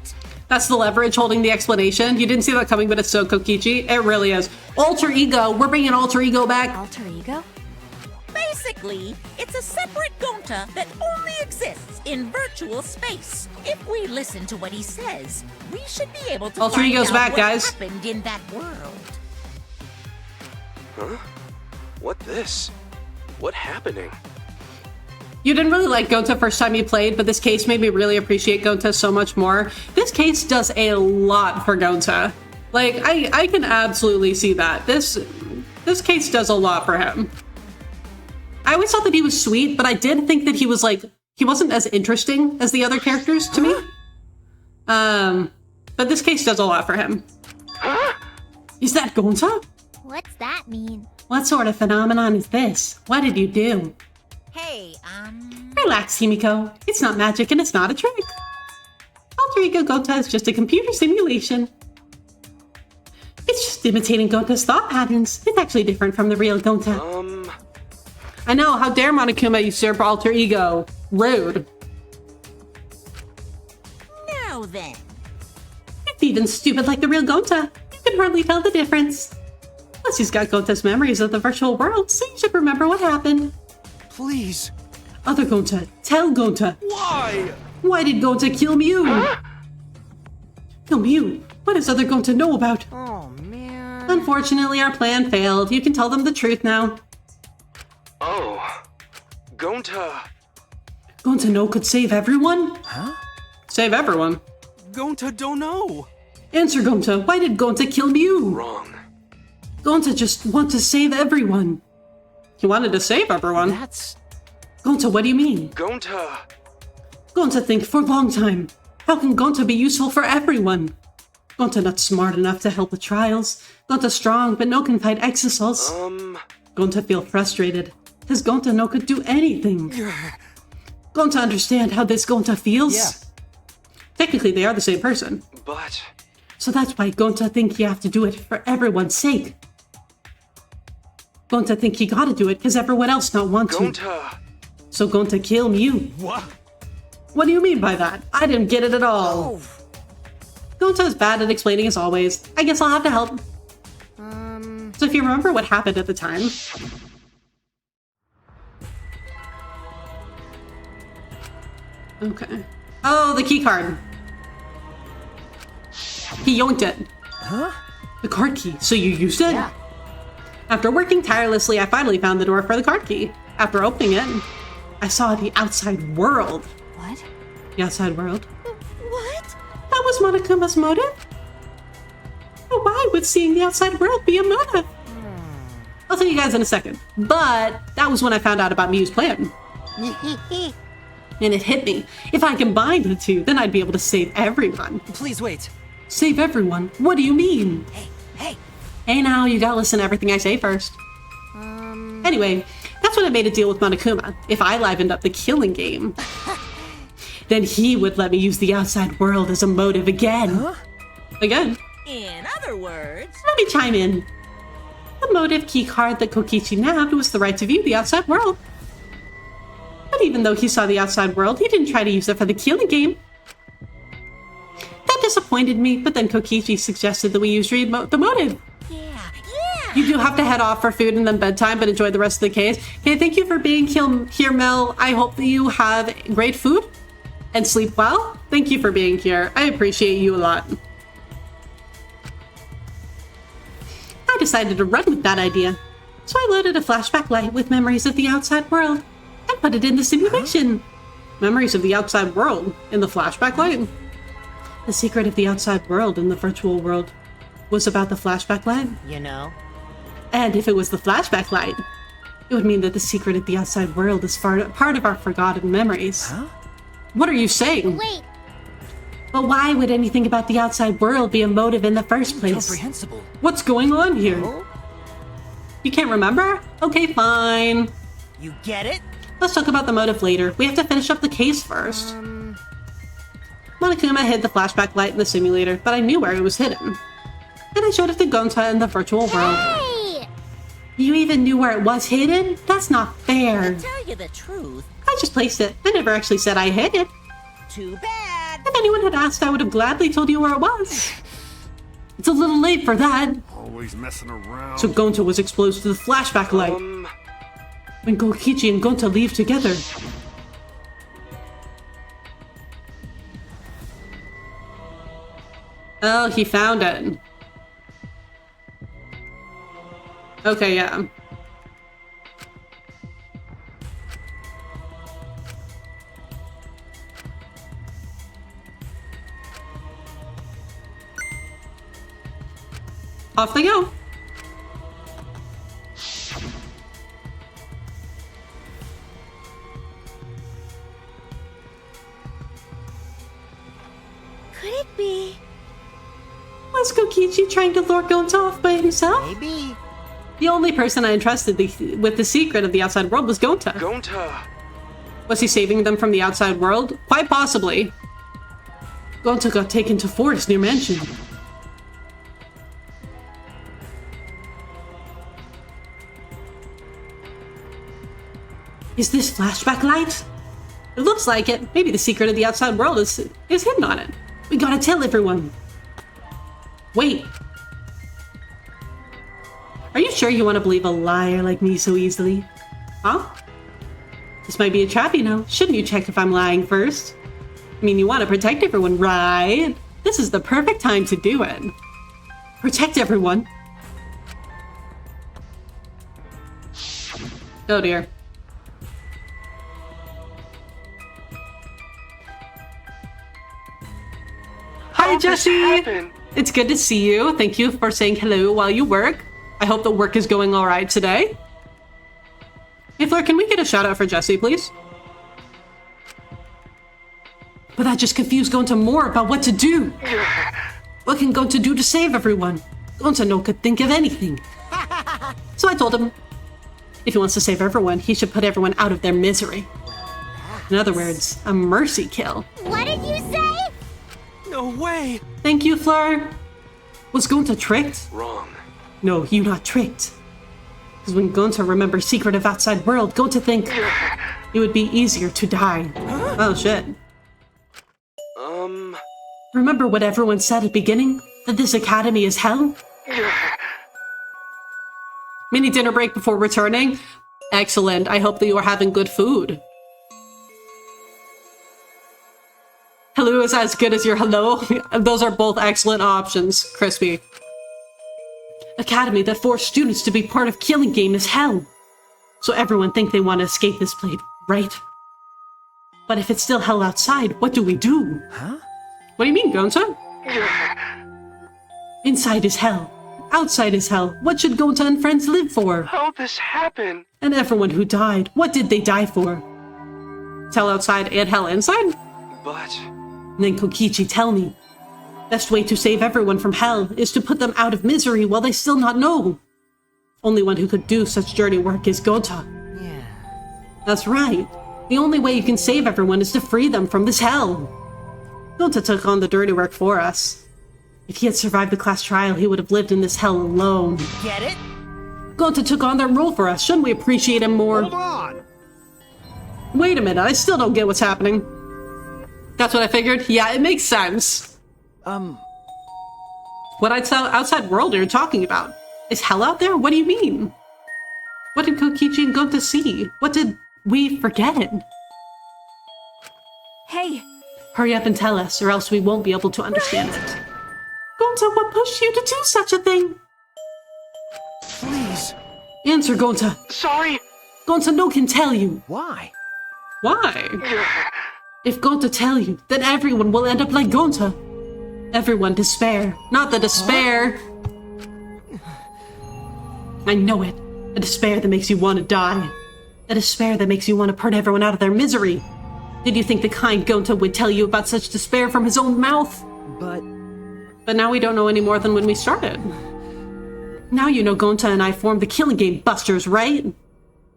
Speaker 1: That's the leverage holding the explanation. You didn't see that coming, but it's so Kokichi. It really is. Alter Ego. We're bringing Alter Ego back.
Speaker 10: Alter ego?
Speaker 12: Basically, it's a separate Gonta that only exists in virtual space. If we listen to what he says, we should be able to
Speaker 1: Alter
Speaker 12: find
Speaker 1: Ego's
Speaker 12: out
Speaker 1: back,
Speaker 12: what
Speaker 1: guys.
Speaker 12: happened in that world.
Speaker 9: Huh? What this? What happening?
Speaker 1: You didn't really like Gonta first time you played, but this case made me really appreciate Gonta so much more. This case does a lot for Gonta. Like, I can absolutely see that. This case does a lot for him. I always thought that he was sweet, but I did think that he was like, he wasn't as interesting as the other characters to me. But this case does a lot for him. Is that Gonta?
Speaker 5: What's that mean?
Speaker 1: What sort of phenomenon is this? What did you do?
Speaker 12: Hey,
Speaker 1: Relax, Himiko. It's not magic and it's not a trick. Alter Ego Gonta is just a computer simulation. It's just imitating Gonta's thought patterns. It's actually different from the real Gonta. I know, how dare Monokuma usurp Alter Ego? Rude.
Speaker 12: now then.
Speaker 1: It's even stupid like the real Gonta. You can hardly tell the difference. Plus he's got Gonta's memories of the virtual world, so you should remember what happened.
Speaker 4: Please.
Speaker 1: Other Gonta, tell Gonta.
Speaker 9: Why?
Speaker 1: Why did Gonta kill Mew? Kill Mew? What does other Gonta know about?
Speaker 3: Oh, man.
Speaker 1: Unfortunately, our plan failed. You can tell them the truth now.
Speaker 9: Oh. Gonta.
Speaker 1: Gonta no could save everyone?
Speaker 4: Huh?
Speaker 1: Save everyone?
Speaker 9: Gonta don't know.
Speaker 1: Answer, Gonta. Why did Gonta kill Mew?
Speaker 9: Wrong.
Speaker 1: Gonta just want to save everyone. He wanted to save everyone.
Speaker 4: That's...
Speaker 1: Gonta, what do you mean?
Speaker 9: Gonta.
Speaker 1: Gonta think for a long time. How can Gonta be useful for everyone? Gonta not smart enough to help with trials. Gonta strong, but no can fight exisals. Gonta feel frustrated. Cause Gonta no could do anything. Gonta understand how this Gonta feels?
Speaker 4: Yeah.
Speaker 1: Technically, they are the same person.
Speaker 9: But...
Speaker 1: So that's why Gonta think you have to do it for everyone's sake. Gonta think he gotta do it cause everyone else not want to.
Speaker 9: Gonta.
Speaker 1: So Gonta kill Mew.
Speaker 9: What?
Speaker 1: What do you mean by that? I didn't get it at all.
Speaker 3: Oh.
Speaker 1: Gonta is bad at explaining as always. I guess I'll have to help. So if you remember what happened at the time... Okay. Oh, the key card. He yoinked it.
Speaker 4: Huh?
Speaker 1: The card key. So you used it?
Speaker 3: Yeah.
Speaker 1: After working tirelessly, I finally found the door for the card key. After opening it, I saw the outside world.
Speaker 10: What?
Speaker 1: The outside world?
Speaker 11: What?
Speaker 1: That was Monokuma's motive? But why would seeing the outside world be a motive? I'll tell you guys in a second. But that was when I found out about Mew's plan. And it hit me. If I combined the two, then I'd be able to save everyone.
Speaker 8: Please wait.
Speaker 1: Save everyone? What do you mean?
Speaker 3: Hey.
Speaker 1: Hey now, you gotta listen to everything I say first. Anyway, that's when I made a deal with Monokuma. If I livened up the killing game, then he would let me use the outside world as a motive again.
Speaker 4: Huh?
Speaker 1: Again.
Speaker 12: In other words,
Speaker 1: Let me chime in. The motive key card that Kokichi nabbed was the right to view the outside world. even though he saw the outside world, he didn't try to use it for the killing game. That disappointed me, but then Kokichi suggested that we use the motive.
Speaker 12: Yeah.
Speaker 1: You do have to head off for food and then bedtime, but enjoy the rest of the case. Okay, thank you for being here, Mel. I hope that you have great food and sleep well. Thank you for being here. I appreciate you a lot. I decided to run with that idea. So I loaded a flashback light with memories of the outside world and put it in the simulation. Memories of the outside world in the flashback light? The secret of the outside world in the virtual world was about the flashback light.
Speaker 3: You know?
Speaker 1: And if it was the flashback light, it would mean that the secret of the outside world is part of our forgotten memories.
Speaker 3: Huh?
Speaker 1: What are you saying?
Speaker 5: Wait,
Speaker 1: But why would anything about the outside world be a motive in the first place?
Speaker 8: Incomprehensible.
Speaker 1: What's going on here?
Speaker 3: Oh?
Speaker 1: You can't remember? Okay, fine.
Speaker 3: You get it?
Speaker 1: Let's talk about the motive later. We have to finish up the case first. Monokuma hid the flashback light in the simulator, but I knew where it was hidden. And I showed it to Gonta in the virtual world.
Speaker 5: hey!
Speaker 1: You even knew where it was hidden? That's not fair.
Speaker 12: To tell you the truth,
Speaker 1: I just placed it. I never actually said I hid it.
Speaker 12: too bad.
Speaker 1: If anyone had asked, I would have gladly told you where it was. It's a little late for that.
Speaker 7: Always messing around.
Speaker 1: So Gonta was exposed to the flashback light. When Kokichi and Gonta leave together. Oh, he found it. Okay, yeah. Off they go.
Speaker 11: Could it be?
Speaker 1: Was Kokichi trying to lure Gonta off by himself?
Speaker 3: Maybe.
Speaker 1: The only person I entrusted with the secret of the outside world was Gonta.
Speaker 9: Gonta.
Speaker 1: Was he saving them from the outside world? Quite possibly. Gonta got taken to forest near mansion. Is this flashback light? It looks like it. Maybe the secret of the outside world is hidden on it. We gotta tell everyone. Wait. Are you sure you want to believe a liar like me so easily? Huh? This might be a trap, you know. Shouldn't you check if I'm lying first? I mean, you want to protect everyone, right? This is the perfect time to do it. Protect everyone. Oh dear. Hi, Jesse! It's good to see you. Thank you for saying hello while you work. I hope the work is going alright today. Hey, Fleur, can we get a shout out for Jesse, please? But that just confused Gonta more about what to do. What can Gonta do to save everyone? Gonta no could think of anything. So I told him, if he wants to save everyone, he should put everyone out of their misery. In other words, a mercy kill.
Speaker 5: What did you say?
Speaker 9: No way.
Speaker 1: Thank you, Fleur. Was Gonta tricked?
Speaker 9: Wrong.
Speaker 1: No, you not tricked. Because when Gonta remembers secret of outside world, Gonta think it would be easier to die. Oh shit. Remember what everyone said at beginning? That this academy is hell? Mini dinner break before returning? Excellent. I hope that you are having good food. Hello is as good as your hello. Those are both excellent options, Crispy. Academy that forced students to be part of killing game is hell. So everyone think they want to escape this place, right? But if it's still hell outside, what do we do?
Speaker 3: Huh?
Speaker 1: What do you mean, Gonta? Inside is hell. Outside is hell. What should Gonta and friends live for?
Speaker 9: How'd this happen?
Speaker 1: And everyone who died, what did they die for? Hell outside and hell inside?
Speaker 9: But...
Speaker 1: And then Kokichi, tell me. Best way to save everyone from hell is to put them out of misery while they still not know. Only one who could do such dirty work is Gonta.
Speaker 3: Yeah.
Speaker 1: That's right. The only way you can save everyone is to free them from this hell. Gonta took on the dirty work for us. If he had survived the class trial, he would have lived in this hell alone.
Speaker 3: Get it?
Speaker 1: Gonta took on that role for us. Shouldn't we appreciate him more?
Speaker 7: Hold on!
Speaker 1: Wait a minute, I still don't get what's happening. That's what I figured? Yeah, it makes sense. What outside world are you talking about? Is hell out there? What do you mean? What did Kokichi and Gonta see? What did we forget?
Speaker 10: Hey!
Speaker 1: Hurry up and tell us, or else we won't be able to understand it. Gonta, what pushed you to do such a thing?
Speaker 7: Please.
Speaker 1: Answer, Gonta.
Speaker 9: Sorry.
Speaker 1: Gonta no can tell you.
Speaker 7: Why?
Speaker 1: Why? If Gonta tell you, then everyone will end up like Gonta. Everyone despair, not the despair. I know it. A despair that makes you want to die. A despair that makes you want to put everyone out of their misery. Did you think the kind Gonta would tell you about such despair from his own mouth? But now we don't know any more than when we started. Now you know Gonta and I formed the Killing Game Busters, right?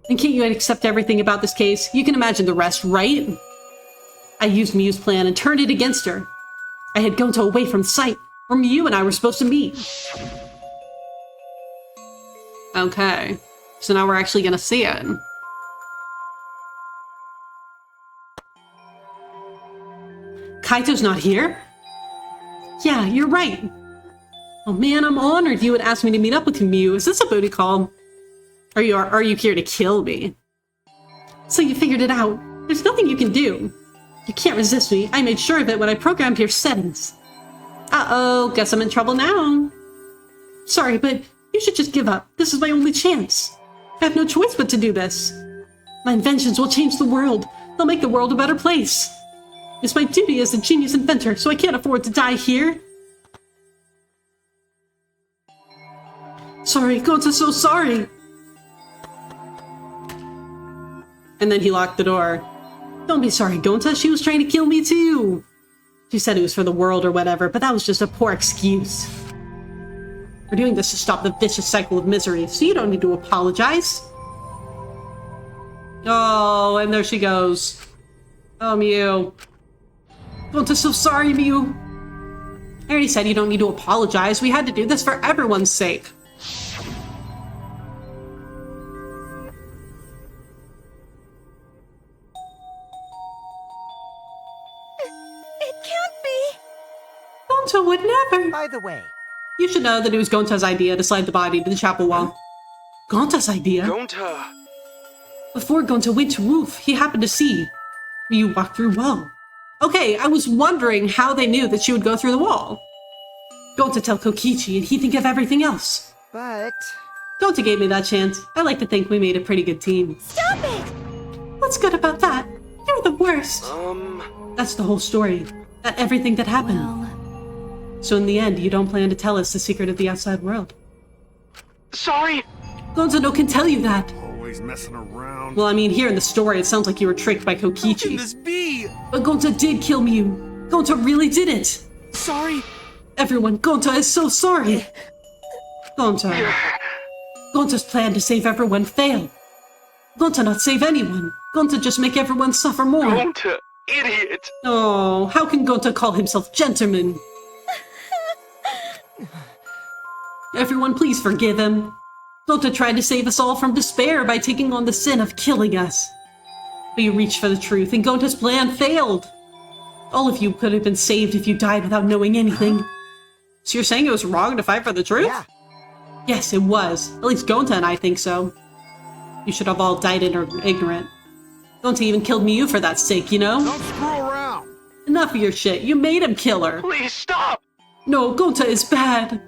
Speaker 1: And can't you accept everything about this case? You can imagine the rest, right? I used Miu's plan and turned it against her. I had Gonta away from sight, where Miu and I were supposed to meet. Okay, so now we're actually gonna see it. Kaito's not here? Yeah, you're right. Oh man, I'm honored you would ask me to meet up with you, Miu. Is this a booty call? Are you here to kill me? So you figured it out. There's nothing you can do. You can't resist me. I made sure of it when I programmed your settings. Uh-oh, guess I'm in trouble now. Sorry, but you should just give up. This is my only chance. I have no choice but to do this. My inventions will change the world. They'll make the world a better place. It's my duty as a genius inventor, so I can't afford to die here. Sorry, Gonta's so sorry. And then he locked the door. Don't be sorry, Gonta. She was trying to kill me too. She said it was for the world or whatever, but that was just a poor excuse. We're doing this to stop the vicious cycle of misery, so you don't need to apologize. Oh, and there she goes. Oh, Miu. Gonta's so sorry, Miu. I already said you don't need to apologize. We had to do this for everyone's sake.
Speaker 11: It can't be.
Speaker 1: Gonta would never.
Speaker 3: By the way,
Speaker 1: You should know that it was Gonta's idea to slide the body to the chapel wall. Gonta's idea?
Speaker 9: Gonta.
Speaker 1: Before Gonta went to roof, he happened to see Miu walk through wall. Okay, I was wondering how they knew that she would go through the wall. Gonta tell Kokichi and he think of everything else.
Speaker 3: but
Speaker 1: Gonta gave me that chance. I like to think we made a pretty good team.
Speaker 11: Stop it!
Speaker 1: What's good about that? You're the worst. That's the whole story. That everything that happened.
Speaker 10: Well,
Speaker 1: So in the end, you don't plan to tell us the secret of the outside world.
Speaker 9: Sorry.
Speaker 1: Gonta no can tell you that.
Speaker 7: Always messing around.
Speaker 1: Well, I mean, here in the story, it sounds like you were tricked by
Speaker 9: How can
Speaker 1: Kokichi.
Speaker 9: this be?
Speaker 1: But Gonta did kill Miu. Gonta really did it.
Speaker 9: Sorry.
Speaker 1: Everyone, Gonta is so sorry. Gonta. Gonta's plan to save everyone failed. Gonta not save anyone. Gonta just make everyone suffer more.
Speaker 9: Gonta, idiot.
Speaker 1: Oh, how can Gonta call himself gentleman? Everyone, please forgive him. Gonta tried to save us all from despair by taking on the sin of killing us. But you reached for the truth, and Gonta's plan failed. All of you could have been saved if you died without knowing anything. So you're saying it was wrong to fight for the truth?
Speaker 3: yeah,
Speaker 1: Yes, it was. At least Gonta and I think so. You should have all died ignorant. Gonta even killed Miu for that sake, you know?
Speaker 7: Don't screw around.
Speaker 1: Enough of your shit. You made him kill her.
Speaker 9: Please stop.
Speaker 1: No, Gonta is bad.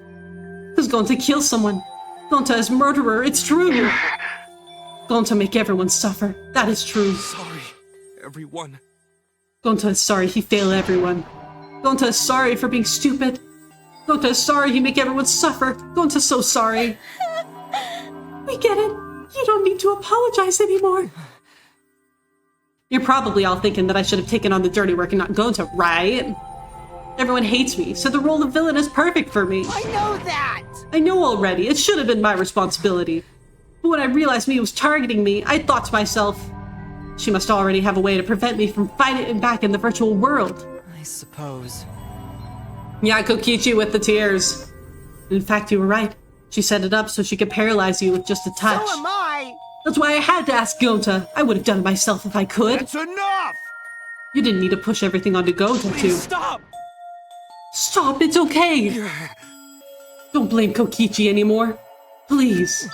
Speaker 1: Because Gonta kills someone. Gonta is murderer. It's true. Gonta make everyone suffer. That is true.
Speaker 9: Sorry, everyone.
Speaker 1: Gonta is sorry he failed everyone. Gonta is sorry for being stupid. Gonta is sorry he make everyone suffer. Gonta's so sorry. We get it. You don't need to apologize anymore. You're probably all thinking that I should have taken on the dirty work and not Gonta, right? Everyone hates me, so the role of villain is perfect for me.
Speaker 3: I know that.
Speaker 1: I know already. It should have been my responsibility. But when I realized Mia was targeting me, I thought to myself, she must already have a way to prevent me from fighting back in the virtual world.
Speaker 8: I suppose.
Speaker 1: Yeah, Kokichi with the tears. In fact, you were right. She set it up so she could paralyze you with just a touch.
Speaker 3: So am I.
Speaker 1: That's why I had to ask Gonta. I would have done it myself if I could.
Speaker 7: That's enough!
Speaker 1: You didn't need to push everything onto Gonta, too.
Speaker 9: Please stop!
Speaker 1: Stop, it's okay! Don't blame Kokichi anymore. Please.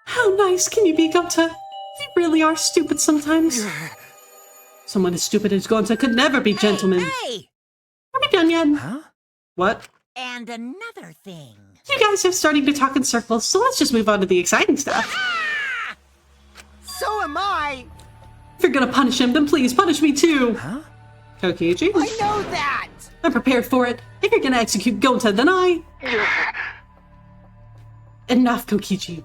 Speaker 1: How nice can you be, Gonta? You really are stupid sometimes. Someone as stupid as Gonta could never be gentleman.
Speaker 12: Hey!
Speaker 1: Are we done yet?
Speaker 4: Huh?
Speaker 1: What?
Speaker 12: And another thing.
Speaker 1: You guys are starting to talk in circles, so let's just move on to the exciting stuff.
Speaker 3: So am I!
Speaker 1: If you're gonna punish him, then please punish me too.
Speaker 4: Huh?
Speaker 1: Kokichi?
Speaker 3: I know that!
Speaker 1: I'm prepared for it. If you're gonna execute Gonta, then I... Enough, Kokichi.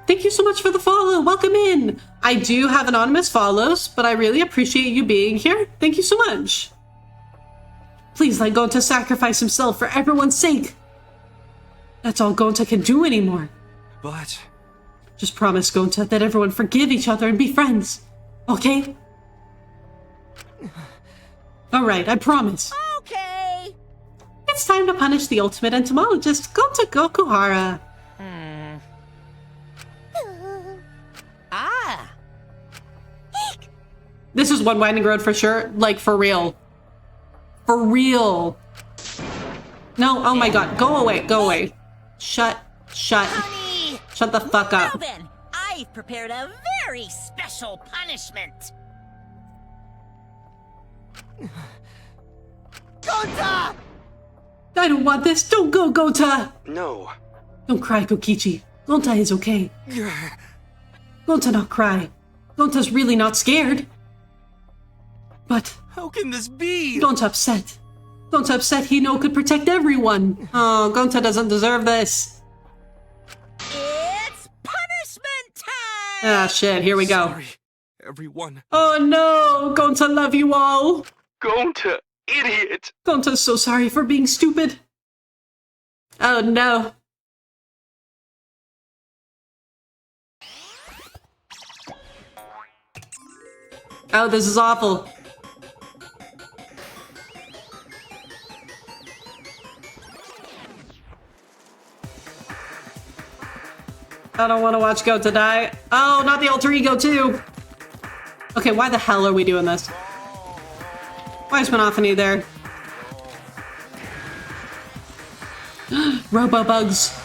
Speaker 1: Thank you so much for the follow. Welcome in. I do have anonymous follows, but I really appreciate you being here. Thank you so much. Please let Gonta sacrifice himself for everyone's sake. That's all Gonta can do anymore.
Speaker 9: But...
Speaker 1: Just promise, Gonta, that everyone forgive each other and be friends. Okay? Alright, I promise.
Speaker 12: Okay.
Speaker 1: It's time to punish the ultimate entomologist, Gonta Gokuhara.
Speaker 12: Ah.
Speaker 1: This is one winding road for sure. Like, for real. For real. No, oh my god. Go away, go away. Shut
Speaker 12: Honey.
Speaker 1: the fuck
Speaker 12: Now
Speaker 1: up.
Speaker 12: then, I've prepared a very special punishment.
Speaker 3: Gonta!
Speaker 1: I don't want this. Don't go, Gonta.
Speaker 9: No.
Speaker 1: Don't cry, Kokichi. Gonta is okay. Gonta not cry. Gonta's really not scared. But
Speaker 9: How can this be?
Speaker 1: Gonta upset. Gonta upset he could protect everyone. Oh, Gonta doesn't deserve this.
Speaker 12: It's punishment time.
Speaker 1: Ah, shit. Here we go.
Speaker 9: Sorry, everyone.
Speaker 1: Oh no! Gonta love you all!
Speaker 9: Gonta, idiot!
Speaker 1: Gonta's so sorry for being stupid. Oh no. Oh, this is awful. I don't want to watch Gonta die. Oh, not the alter ego too! Okay, why the hell are we doing this? Why is Monophony there? Robo-bugs.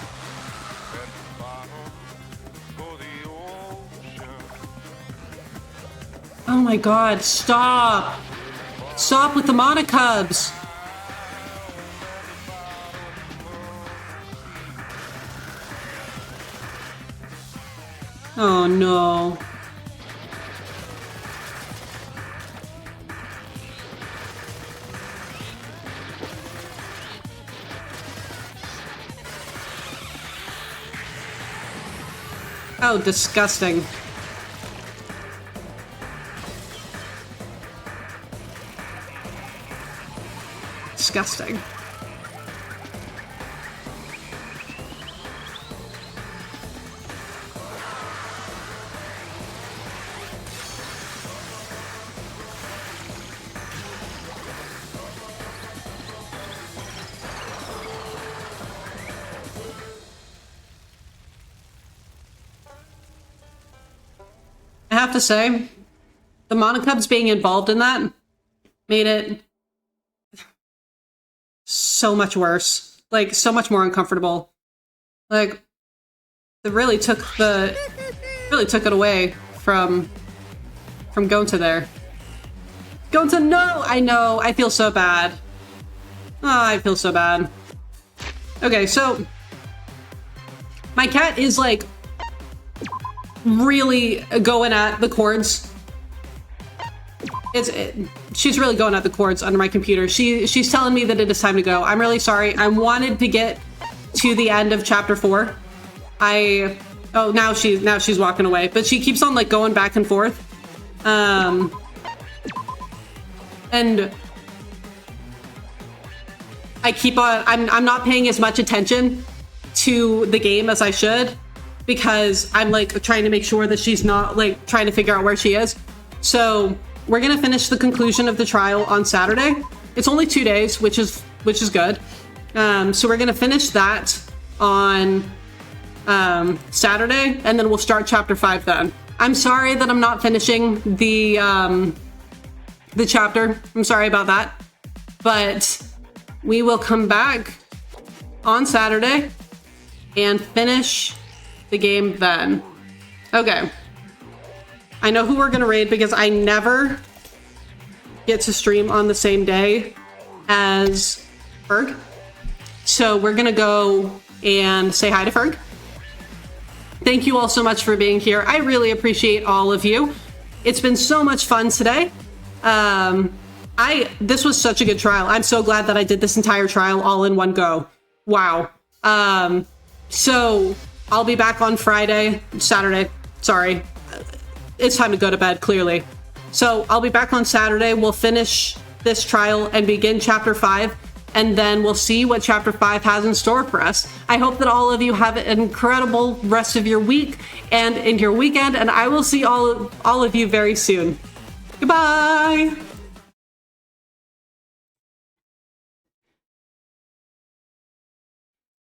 Speaker 1: Oh my god, stop! Stop with the Monocubs! Oh no. Oh, disgusting. Disgusting. I have to say, the Monocubs being involved in that made it so much worse. Like, so much more uncomfortable. Like, it really took it away from Gonta there. Gonta, no! I know, I feel so bad. Oh, I feel so bad. Okay, so my cat is like really going at the cords. She's really going at the cords under my computer. She's telling me that it is time to go. I'm really sorry. I wanted to get to the end of chapter 4. Oh, now she's walking away, but she keeps on like going back and forth. And I keep on, I'm not paying as much attention to the game as I should, because I'm like trying to make sure that she's not like trying to figure out where she is. So we're gonna finish the conclusion of the trial on Saturday. It's only 2 days, which is good. So we're gonna finish that on Saturday, and then we'll start chapter 5 then. I'm sorry that I'm not finishing the chapter. I'm sorry about that. But we will come back on Saturday and finish the game then. Okay. I know who we're gonna raid because I never get to stream on the same day as Ferg. So we're gonna go and say hi to Ferg. Thank you all so much for being here. I really appreciate all of you. It's been so much fun today. This was such a good trial. I'm so glad that I did this entire trial all in one go. Wow. So I'll be back on Saturday. Sorry. It's time to go to bed, clearly. So I'll be back on Saturday. We'll finish this trial and begin chapter 5. And then we'll see what chapter 5 has in store for us. I hope that all of you have an incredible rest of your week and in your weekend, and I will see all of you very soon. Goodbye!